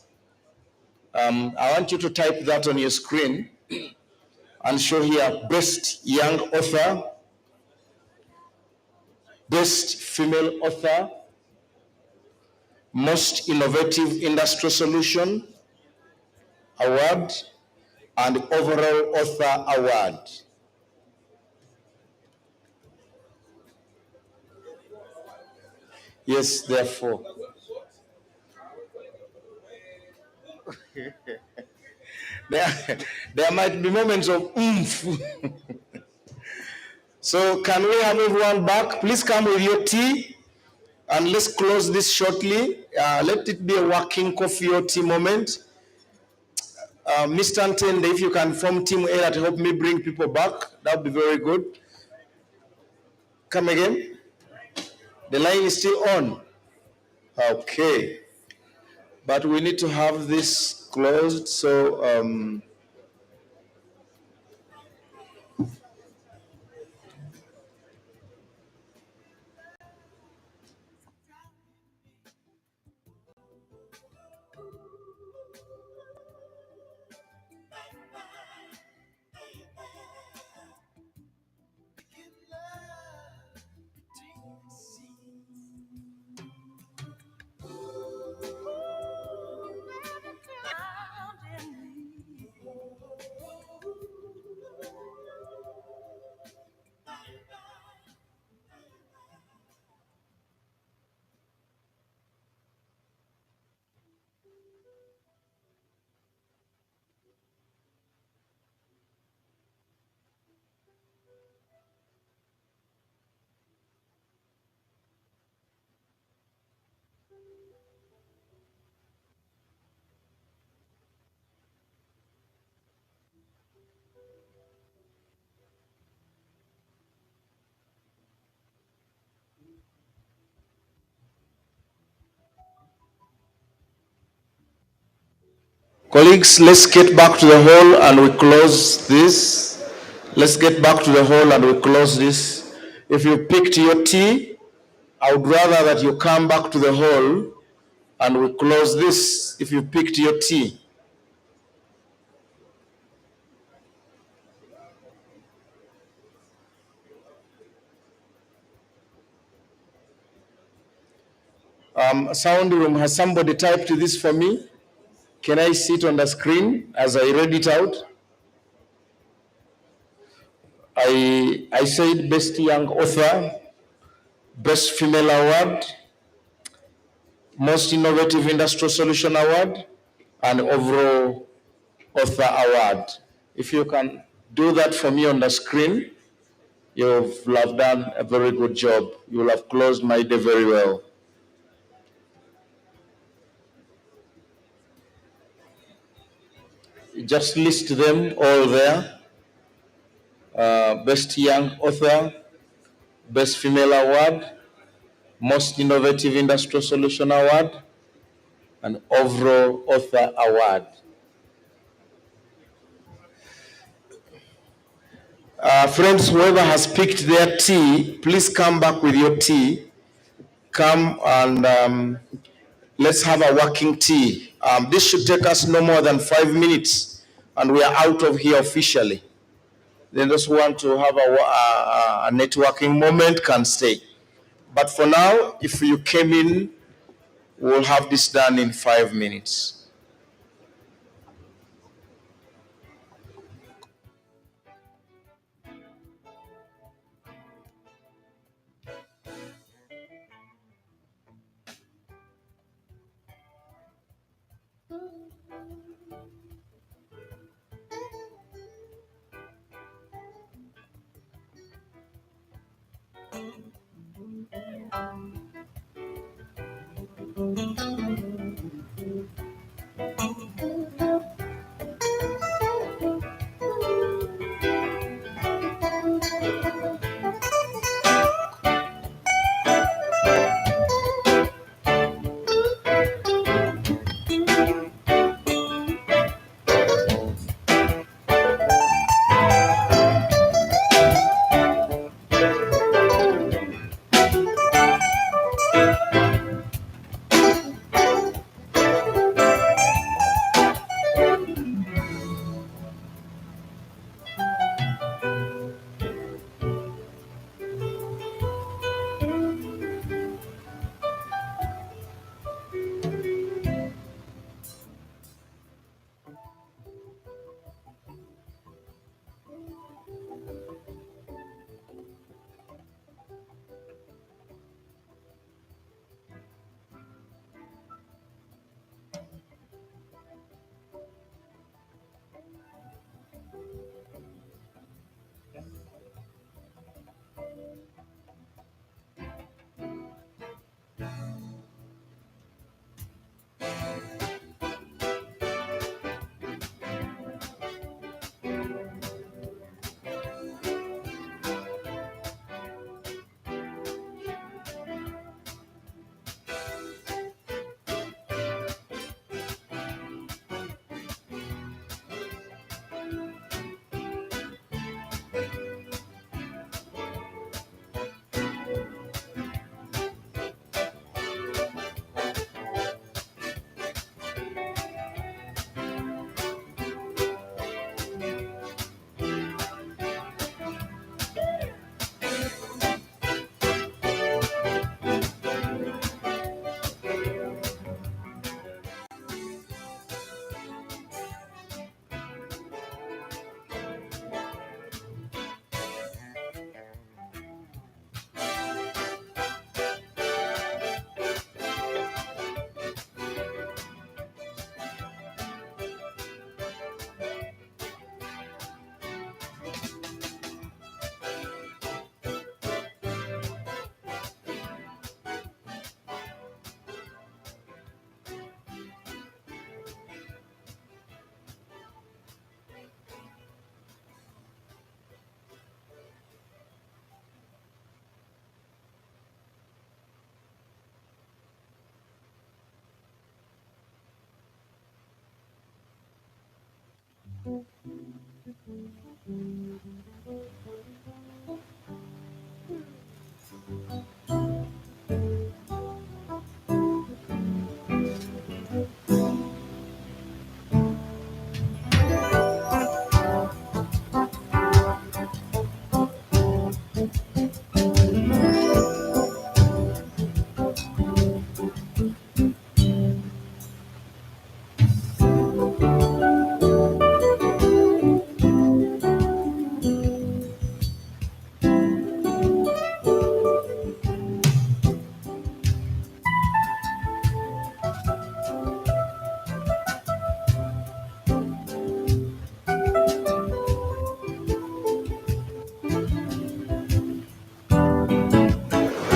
I want you to type that on your screen and show here, best young author, best female author, most innovative industry solution award, and overall author award. Yes, therefore. there might be moments of oomph. So can we have everyone back? Please come with your tea and let's close this shortly. Let it be a working coffee or tea moment. Mr. Antende, if you can form Team A to help me bring people back, that would be very good. Come again. The line is still on. Okay. But we need to have this closed, so colleagues, let's get back to the hall and we close this. Let's get back to the hall and we close this. If you picked your tea, I would rather that you come back to the hall and we close this if you picked your tea. Sound room, has somebody typed this for me? Can I see it on the screen as I read it out? I said best young author, best female award, Most Innovative Industrial Solution Award, and overall Author Award. If you can do that for me on the screen, you will have done a very good job. You will have closed my day very well. Just list them all there. Best Young Author, Best Female Award, Most Innovative Industrial Solution Award, and Overall Author Award. Friends, whoever has picked their tea, please come back with your tea. Come and let's have a working tea. This should take us no more than 5 minutes, and we are out of here officially. They just want to have a networking moment, can stay. But for now, if you came in, we'll have this done in 5 minutes.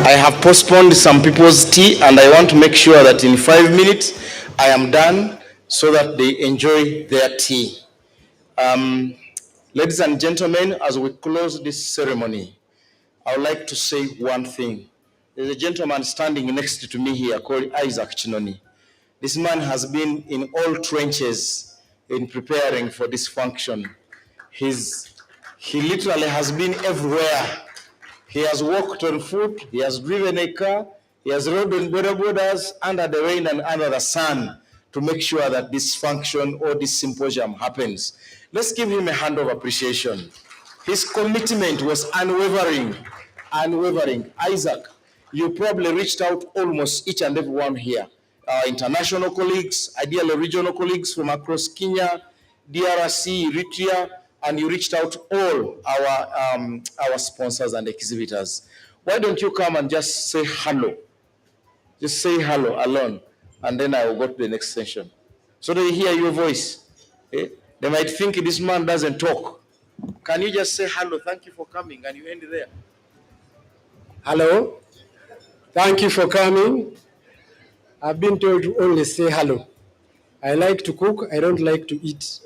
I have postponed some people's tea, and I want to make sure that in 5 minutes I am done so that they enjoy their tea. Ladies and gentlemen, as we close this ceremony, I would like to say one thing. There's a gentleman standing next to me here called Isaac Chinoni. This man has been in all trenches in preparing for this function. He literally has been everywhere. He has walked on foot, he has driven a car, he has rode on border borders under the rain and under the sun to make sure that this function or this symposium happens. Let's give him a hand of appreciation. His commitment was unwavering, unwavering. Isaac, you probably reached out almost each and every one here. International colleagues, ideally regional colleagues from across Kenya, DRC, Eritrea, and you reached out all our sponsors and exhibitors. Why don't you come and just say hello? Just say hello alone, and then I will go to the next session. So they hear your voice. They might think this man doesn't talk. Can you just say hello, thank you for coming, and you end there?
Hello, thank you for coming. I've been told to only say hello. I like to cook, I don't like to eat.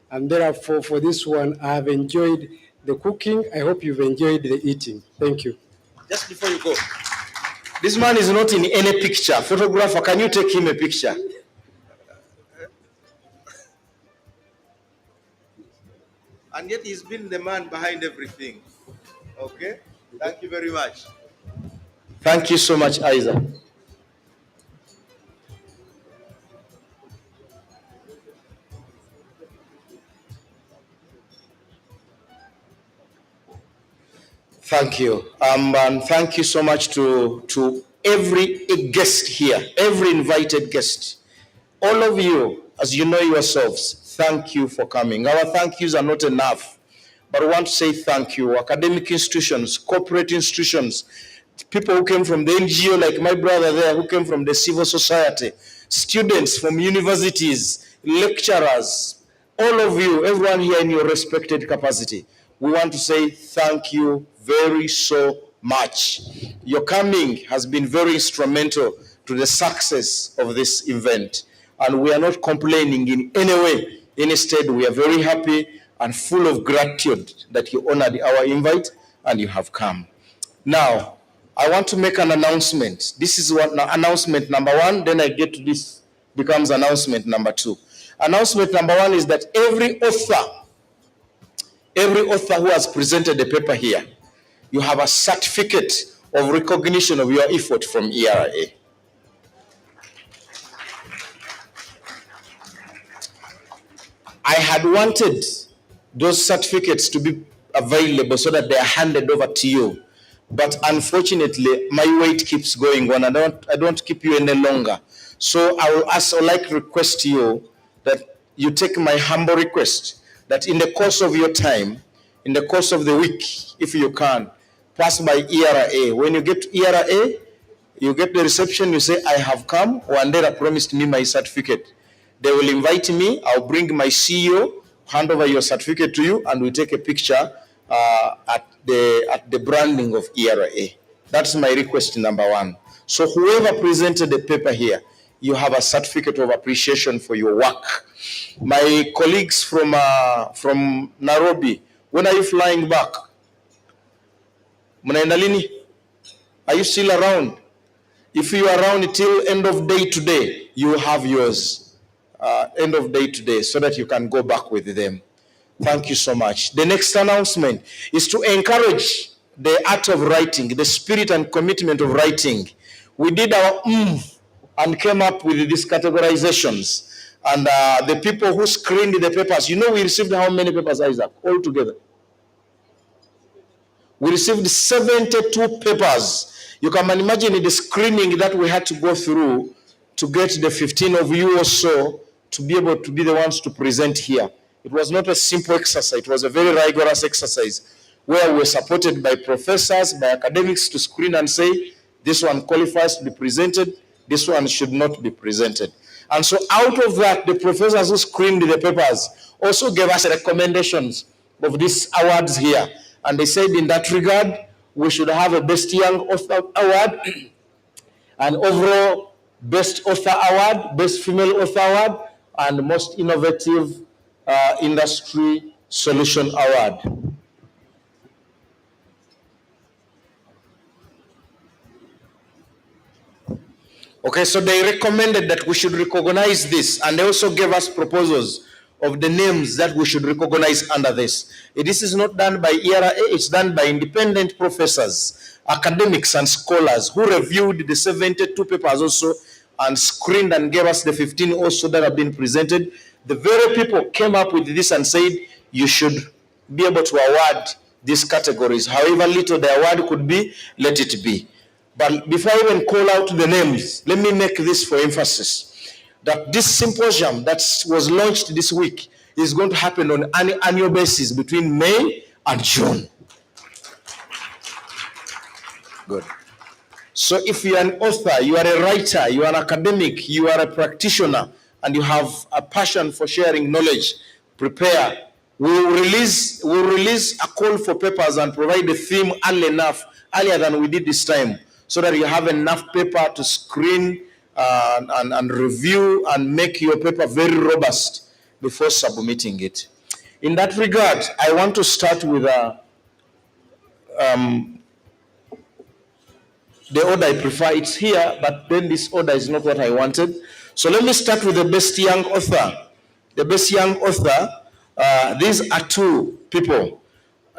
And therefore, for this one, I have enjoyed the cooking. I hope you've enjoyed the eating. Thank you.
Just before you go, this man is not in any picture. Photographer, can you take him a picture? And yet he's been the man behind everything. Okay? Thank you very much. Thank you so much, Isaac. Thank you. And thank you so much to every guest here, every invited guest. All of you, as you know yourselves, thank you for coming. Our thank yous are not enough, but I want to say thank you. Academic institutions, corporate institutions, people who came from the NGO, like my brother there, who came from the civil society, students from universities, lecturers, all of you, everyone here in your respected capacity, we want to say thank you very so much. Your coming has been very instrumental to the success of this event, and we are not complaining in any way. Instead, we are very happy and full of gratitude that you honored our invite and you have come. Now, I want to make an announcement. This is what announcement number one, then I get to this, becomes announcement number two. Announcement number one is that every author who has presented a paper here, you have a certificate of recognition of your effort from ERA. I had wanted those certificates to be available so that they are handed over to you. But unfortunately, my wait keeps going on. I don't keep you any longer. So I would like to request you that you take my humble request that in the course of your time, in the course of the week, if you can, pass by ERA. When you get to ERA, you get the reception, you say, I have come, Wandera promised me my certificate. They will invite me, I'll bring my CEO, hand over your certificate to you, and we take a picture at the branding of ERA. That's my request number one. So whoever presented the paper here, you have a certificate of appreciation for your work. My colleagues from Nairobi, when are you flying back? Mnaenda lini? Are you still around? If you are around till end of day today, you will have yours. End of day today, so that you can go back with them. Thank you so much. The next announcement is to encourage the art of writing, the spirit and commitment of writing. We did our and came up with these categorizations. And the people who screened the papers, you know we received how many papers, Isaac, all together? We received 72 papers. You can imagine the screening that we had to go through to get the 15 of you or so to be able to be the ones to present here. It was not a simple exercise. It was a very rigorous exercise where we were supported by professors, by academics to screen and say, this one qualifies to be presented, this one should not be presented. And so out of that, the professors who screened the papers also gave us recommendations of these awards here. And they said in that regard, we should have a Best Young Author Award, an overall Best Author Award, Best Female Author Award, and Most Innovative Industry Solution Award. Okay, so they recommended that we should recognize this, and they also gave us proposals of the names that we should recognize under this. This is not done by ERA, it's done by independent professors, academics, and scholars who reviewed the 72 papers also and screened and gave us the 15 also that have been presented. The very people came up with this and said you should be able to award these categories. However little the award could be, let it be. But before I even call out the names, let me make this for emphasis, that this symposium that was launched this week is going to happen on an annual basis between May and June. Good. So if you are an author, you are a writer, you are an academic, you are a practitioner, and you have a passion for sharing knowledge, prepare. We'll release a call for papers and provide the theme earlier than we did this time, so that you have enough paper to screen and review and make your paper very robust before submitting it. In that regard, I want to start with the order I prefer. It's here, but then this order is not what I wanted. So let me start with the Best Young Author. The Best Young Author, these are two people.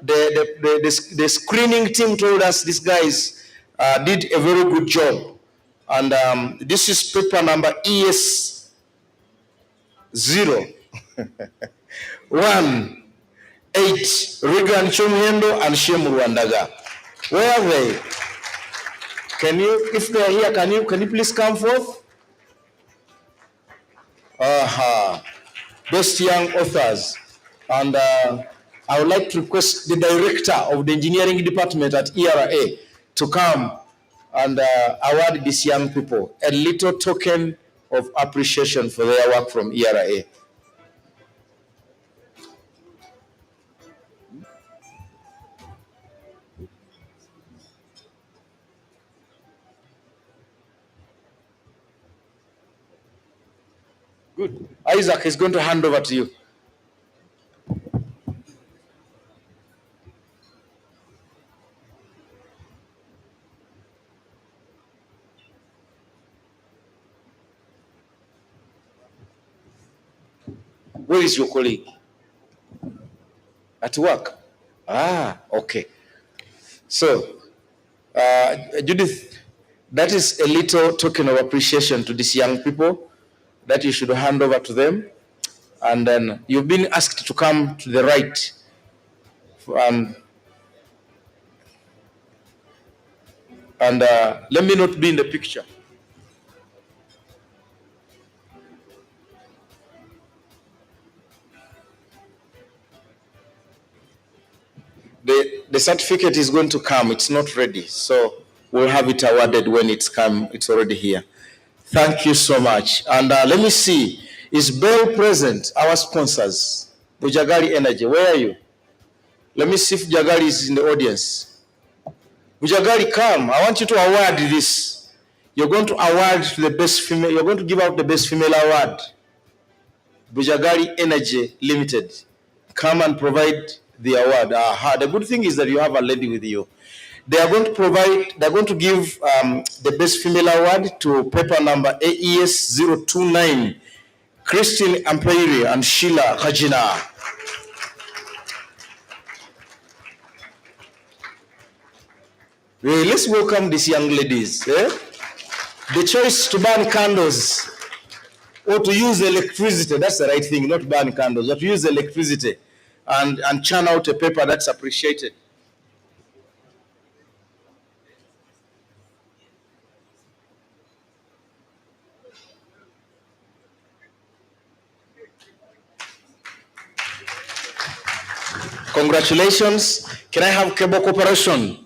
The screening team told us these guys did a very good job. And this is paper number ES 018, Regan Chomhendo and Shemu Rwandaga. Where are they? Can you, if they are here, can you please come forth? Best Young Authors. And I would like to request the director of the engineering department at ERA to come and award these young people a little token of appreciation for their work from ERA. Good. Isaac is going to hand over to you. Where is your colleague? At work? Okay. So, Judith, that is a little token of appreciation to these young people that you should hand over to them. And then you've been asked to come to the right. And let me not be in the picture. The certificate is going to come. It's not ready. So we'll have it awarded when it's come. It's already here. Thank you so much. And let me see. Is Bell present? Our sponsors. Bujagali Energy. Where are you? Let me see if Bujagali is in the audience. Bujagali, come. I want you to award this. You're going to award the best female. You're going to give out the best female award. Bujagali Energy Limited. Come and provide the award. The good thing is that you have a lady with you. They are going to provide, they're going to give the best female award to paper number AES 029, Christine Ampere and Sheila Kajina. Let's welcome these young ladies. The choice to burn candles or to use electricity, that's the right thing, not burn candles, but to use electricity and churn out a paper that's appreciated. Congratulations. Can I have Cable Corporation,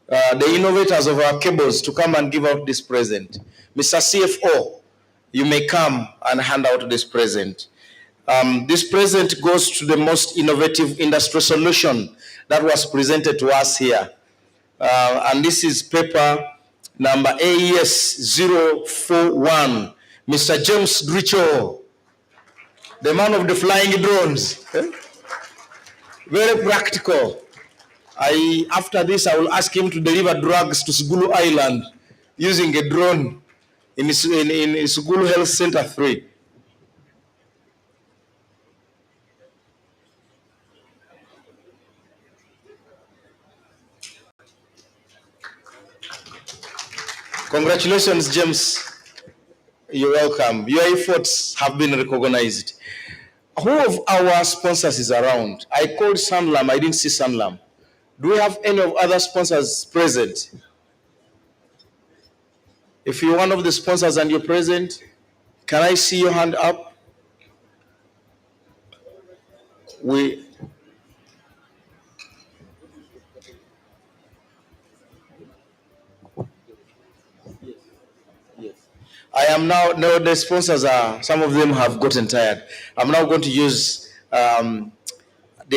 the innovators of our cables, to come and give out this present? Mr. CFO, you may come and hand out this present. This present goes to the most innovative industry solution that was presented to us here. and this is paper number AES 041. Mr. James Dricho, the man of the flying drones. Very practical. After this, I will ask him to deliver drugs to Sugulu Island using a drone in Sugulu Health Center 3. Congratulations, James. You're welcome. Your efforts have been recognized. Who of our sponsors is around? I called Sanlam. I didn't see Sanlam. Do we have any of other sponsors present? If you're one of the sponsors and you're present, can I see your hand up? I am now, no, the sponsors are, some of them have gotten tired. I'm now going to use the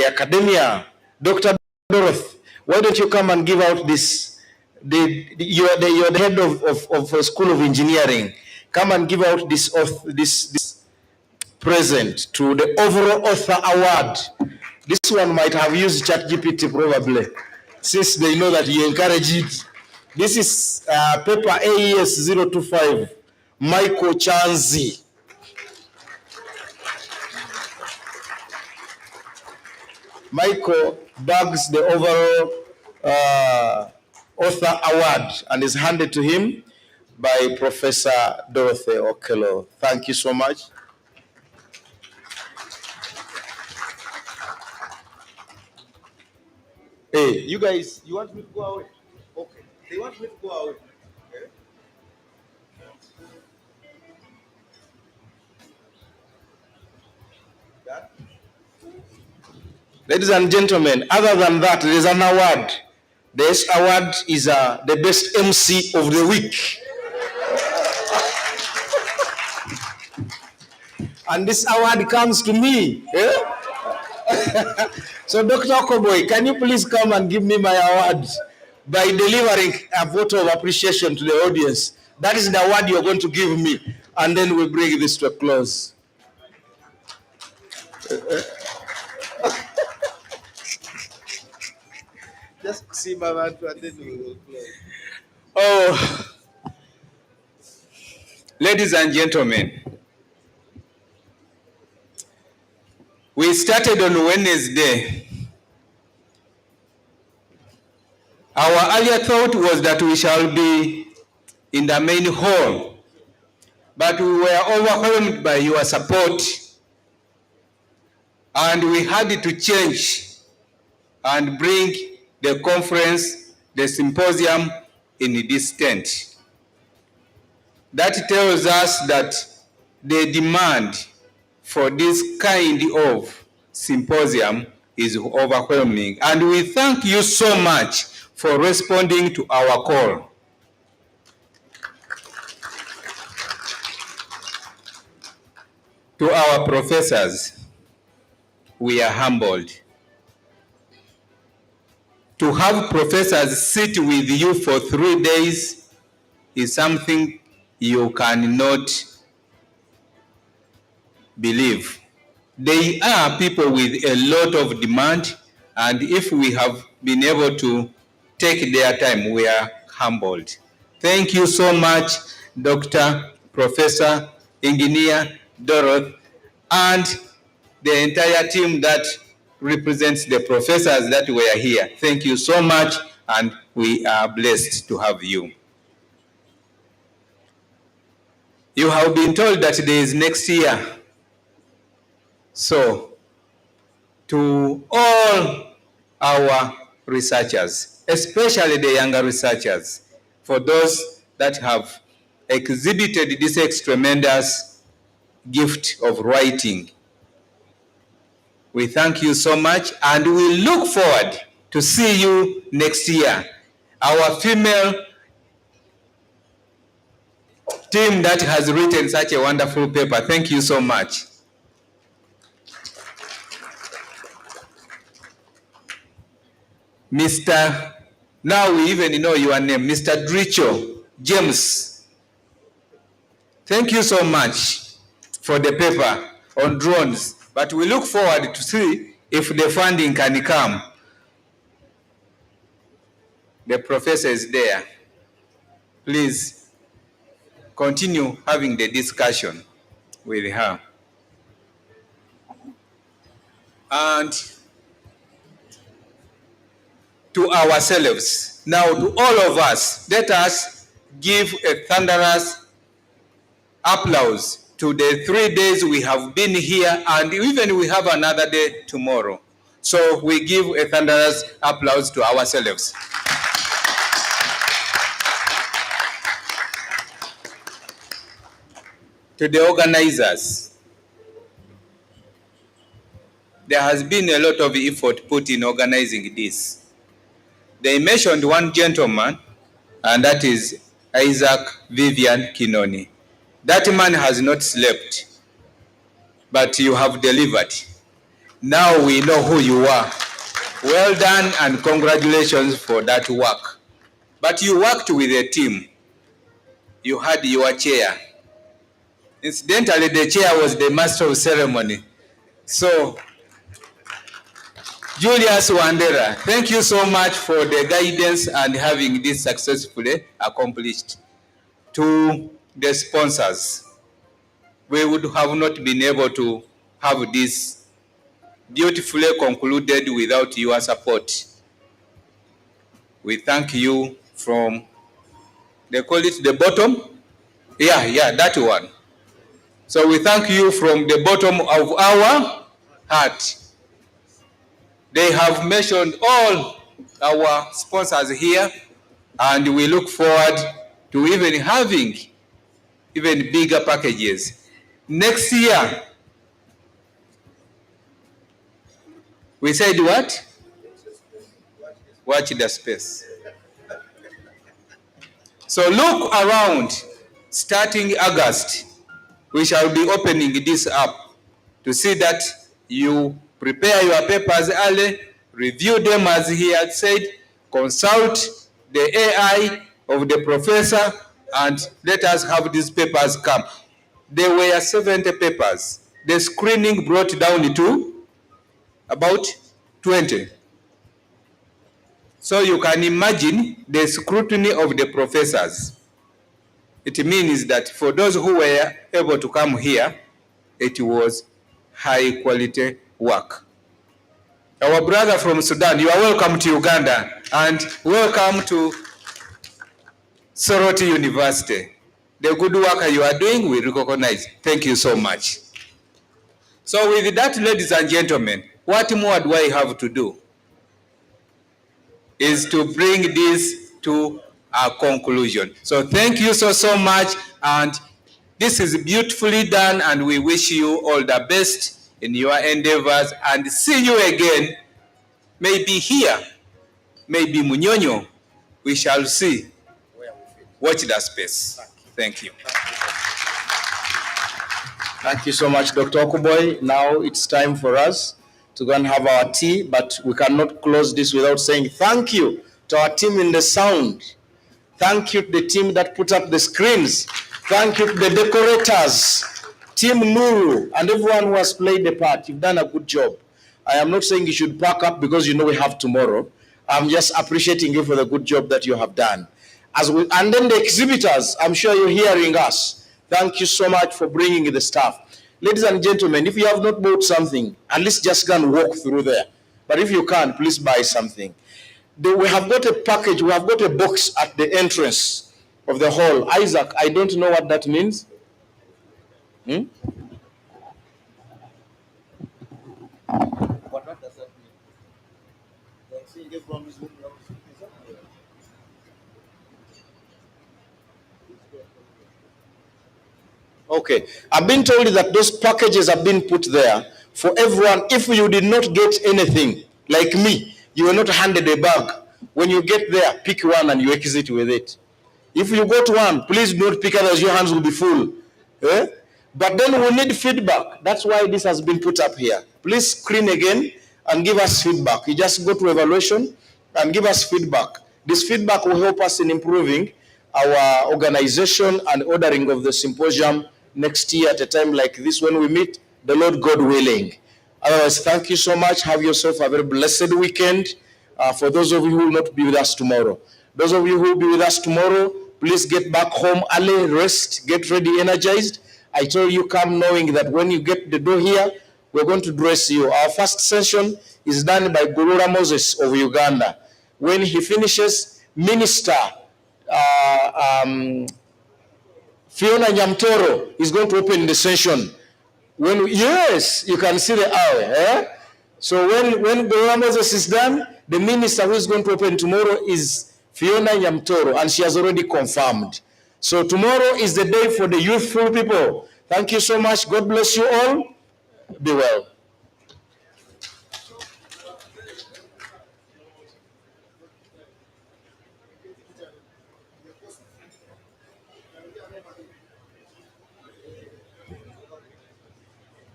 academia. Dr. Dorothy, why don't you come and give out this? You're the head of a school of engineering. Come and give out this present to the overall author award. This one might have used ChatGPT probably, since they know that you encourage it. This is paper AES 025, Michael Chanzi. Michael bags the overall author award and is handed to him by Professor Dorothy Okello. Thank you so much. Hey, you guys, you want me to go away? Okay. They want me to go away. Okay. That? Ladies and gentlemen, other than that, there is an award. This award is the best MC of the week. And this award comes to me. Eh? So Dr. Okoboy, can you please come and give me my award by delivering a vote of appreciation to the audience? That is the award you're going to give me. And then we bring this to a close. Just see my man and then we will close.
Oh, ladies and gentlemen, we started on Wednesday. Our earlier thought was that we shall be in the main hall, but we were overwhelmed by your support, and we had to change and bring the conference, the symposium, in this tent. That tells us that the demand for this kind of symposium is overwhelming. And we thank you so much for responding to our call. To our professors, we are humbled. To have professors sit with you for 3 days is something you cannot believe. They are people with a lot of demand, and if we have been able to take their time, we are humbled. Thank you so much, Dr. Professor, Engineer Dorothy, and the entire team that represents the professors that were here. Thank you so much, and we are blessed to have you. You have been told that there is next year. So, to all our researchers, especially the younger researchers, for those that have exhibited this tremendous gift of writing, we thank you so much, and we look forward to see you next year. Our female team that has written such a wonderful paper, thank you so much. Mr.
Now we even know your name, Mr. Dricho James. Thank you so much for the paper on drones, but we look forward to see if the funding can come. The professor is there. Please continue having the discussion with her. And to ourselves, now to all of us, let us give a thunderous applause to the 3 days we have been here, and even we have another day tomorrow. So we give a thunderous applause to ourselves. To the organizers, there has been a lot of effort put in organizing this. They mentioned one gentleman, and that is Isaac Vivian Kinoni. That man has not slept, but you have delivered. Now we know who you are. Well done and congratulations for that work. But you worked with a team. You had your chair. Incidentally, the chair was the master of ceremony. So, Julius Wandera, thank you so much for the guidance and having this successfully accomplished. To the sponsors, we would have not been able to have this beautifully concluded without your support. We thank you from, they call it the bottom? Yeah, that one. So we thank you from the bottom of our heart. They have mentioned all our sponsors here, and we look forward to even having even bigger packages. Next year, we said what? Watch the space. So look around, starting August, we shall be opening this up to see that you prepare your papers early, review them as he had said, consult the AI of the professor, and let us have these papers come. There were 70 papers. The screening brought down to about 20. So you can imagine the scrutiny of the professors. It means that for those who were able to come here, it was high quality work. Our brother from Sudan, you are welcome to Uganda, and welcome to Soroti University. The good work you are doing, we recognize. Thank you so much. So with that, ladies and gentlemen, what more do I have to do? Is to bring this to a conclusion. So thank you so much, and this is beautifully done, and we wish you all the best in your endeavors, and see you again, maybe here, maybe Munyonyo, we shall see. Watch the space. Thank you.
Thank you so much, Dr. Okuboy. Now it's time for us to go and have our tea, but we cannot close this without saying thank you to our team in the sound. Thank you to the team that put up the screens. Thank you to the decorators, Team Nuru, and everyone who has played the part. You've done a good job. I am not saying you should pack up because you know we have tomorrow. I'm just appreciating you for the good job that you have done. And then the exhibitors, I'm sure you're hearing us. Thank you so much for bringing the staff. Ladies and gentlemen, if you have not bought something, at least just go and walk through there. But if you can't, please buy something. We have got a package, we have got a box at the entrance of the hall. Isaac, I don't know what that means. What does that mean? Okay, I've been told that those packages have been put there for everyone. If you did not get anything, like me, you were not handed a bag. When you get there, pick one and you exit with it. If you got one, please do not pick others, your hands will be full. Eh? But then we need feedback. That's why this has been put up here. Please screen again and give us feedback. You just go to evaluation and give us feedback. This feedback will help us in improving our organization and ordering of the symposium next year at a time like this when we meet, the Lord God willing. Otherwise, thank you so much. Have yourself a very blessed weekend. For those of you who will not be with us tomorrow. Those of you who will be with us tomorrow, please get back home early, rest, get ready, energized. I told you, come knowing that when you get the door here, we're going to dress you. Our first session is done by Gurura Moses of Uganda. When he finishes, Minister Fiona Nyamtoro is going to open the session. Yes, you can see the hour. Eh? So when Gurura Moses is done, the minister who is going to open tomorrow is Fiona Nyamtoro, and she has already confirmed. So tomorrow is the day for the youthful people. Thank you so much. God bless you all. Be well.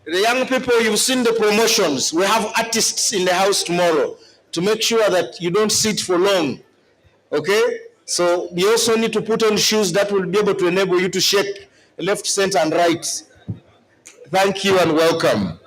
The young people, you've seen the promotions. We have artists in the house tomorrow to make sure that you don't sit for long. Okay? So you also need to put on shoes that will be able to enable you to shake left, center, and right. Thank you and welcome.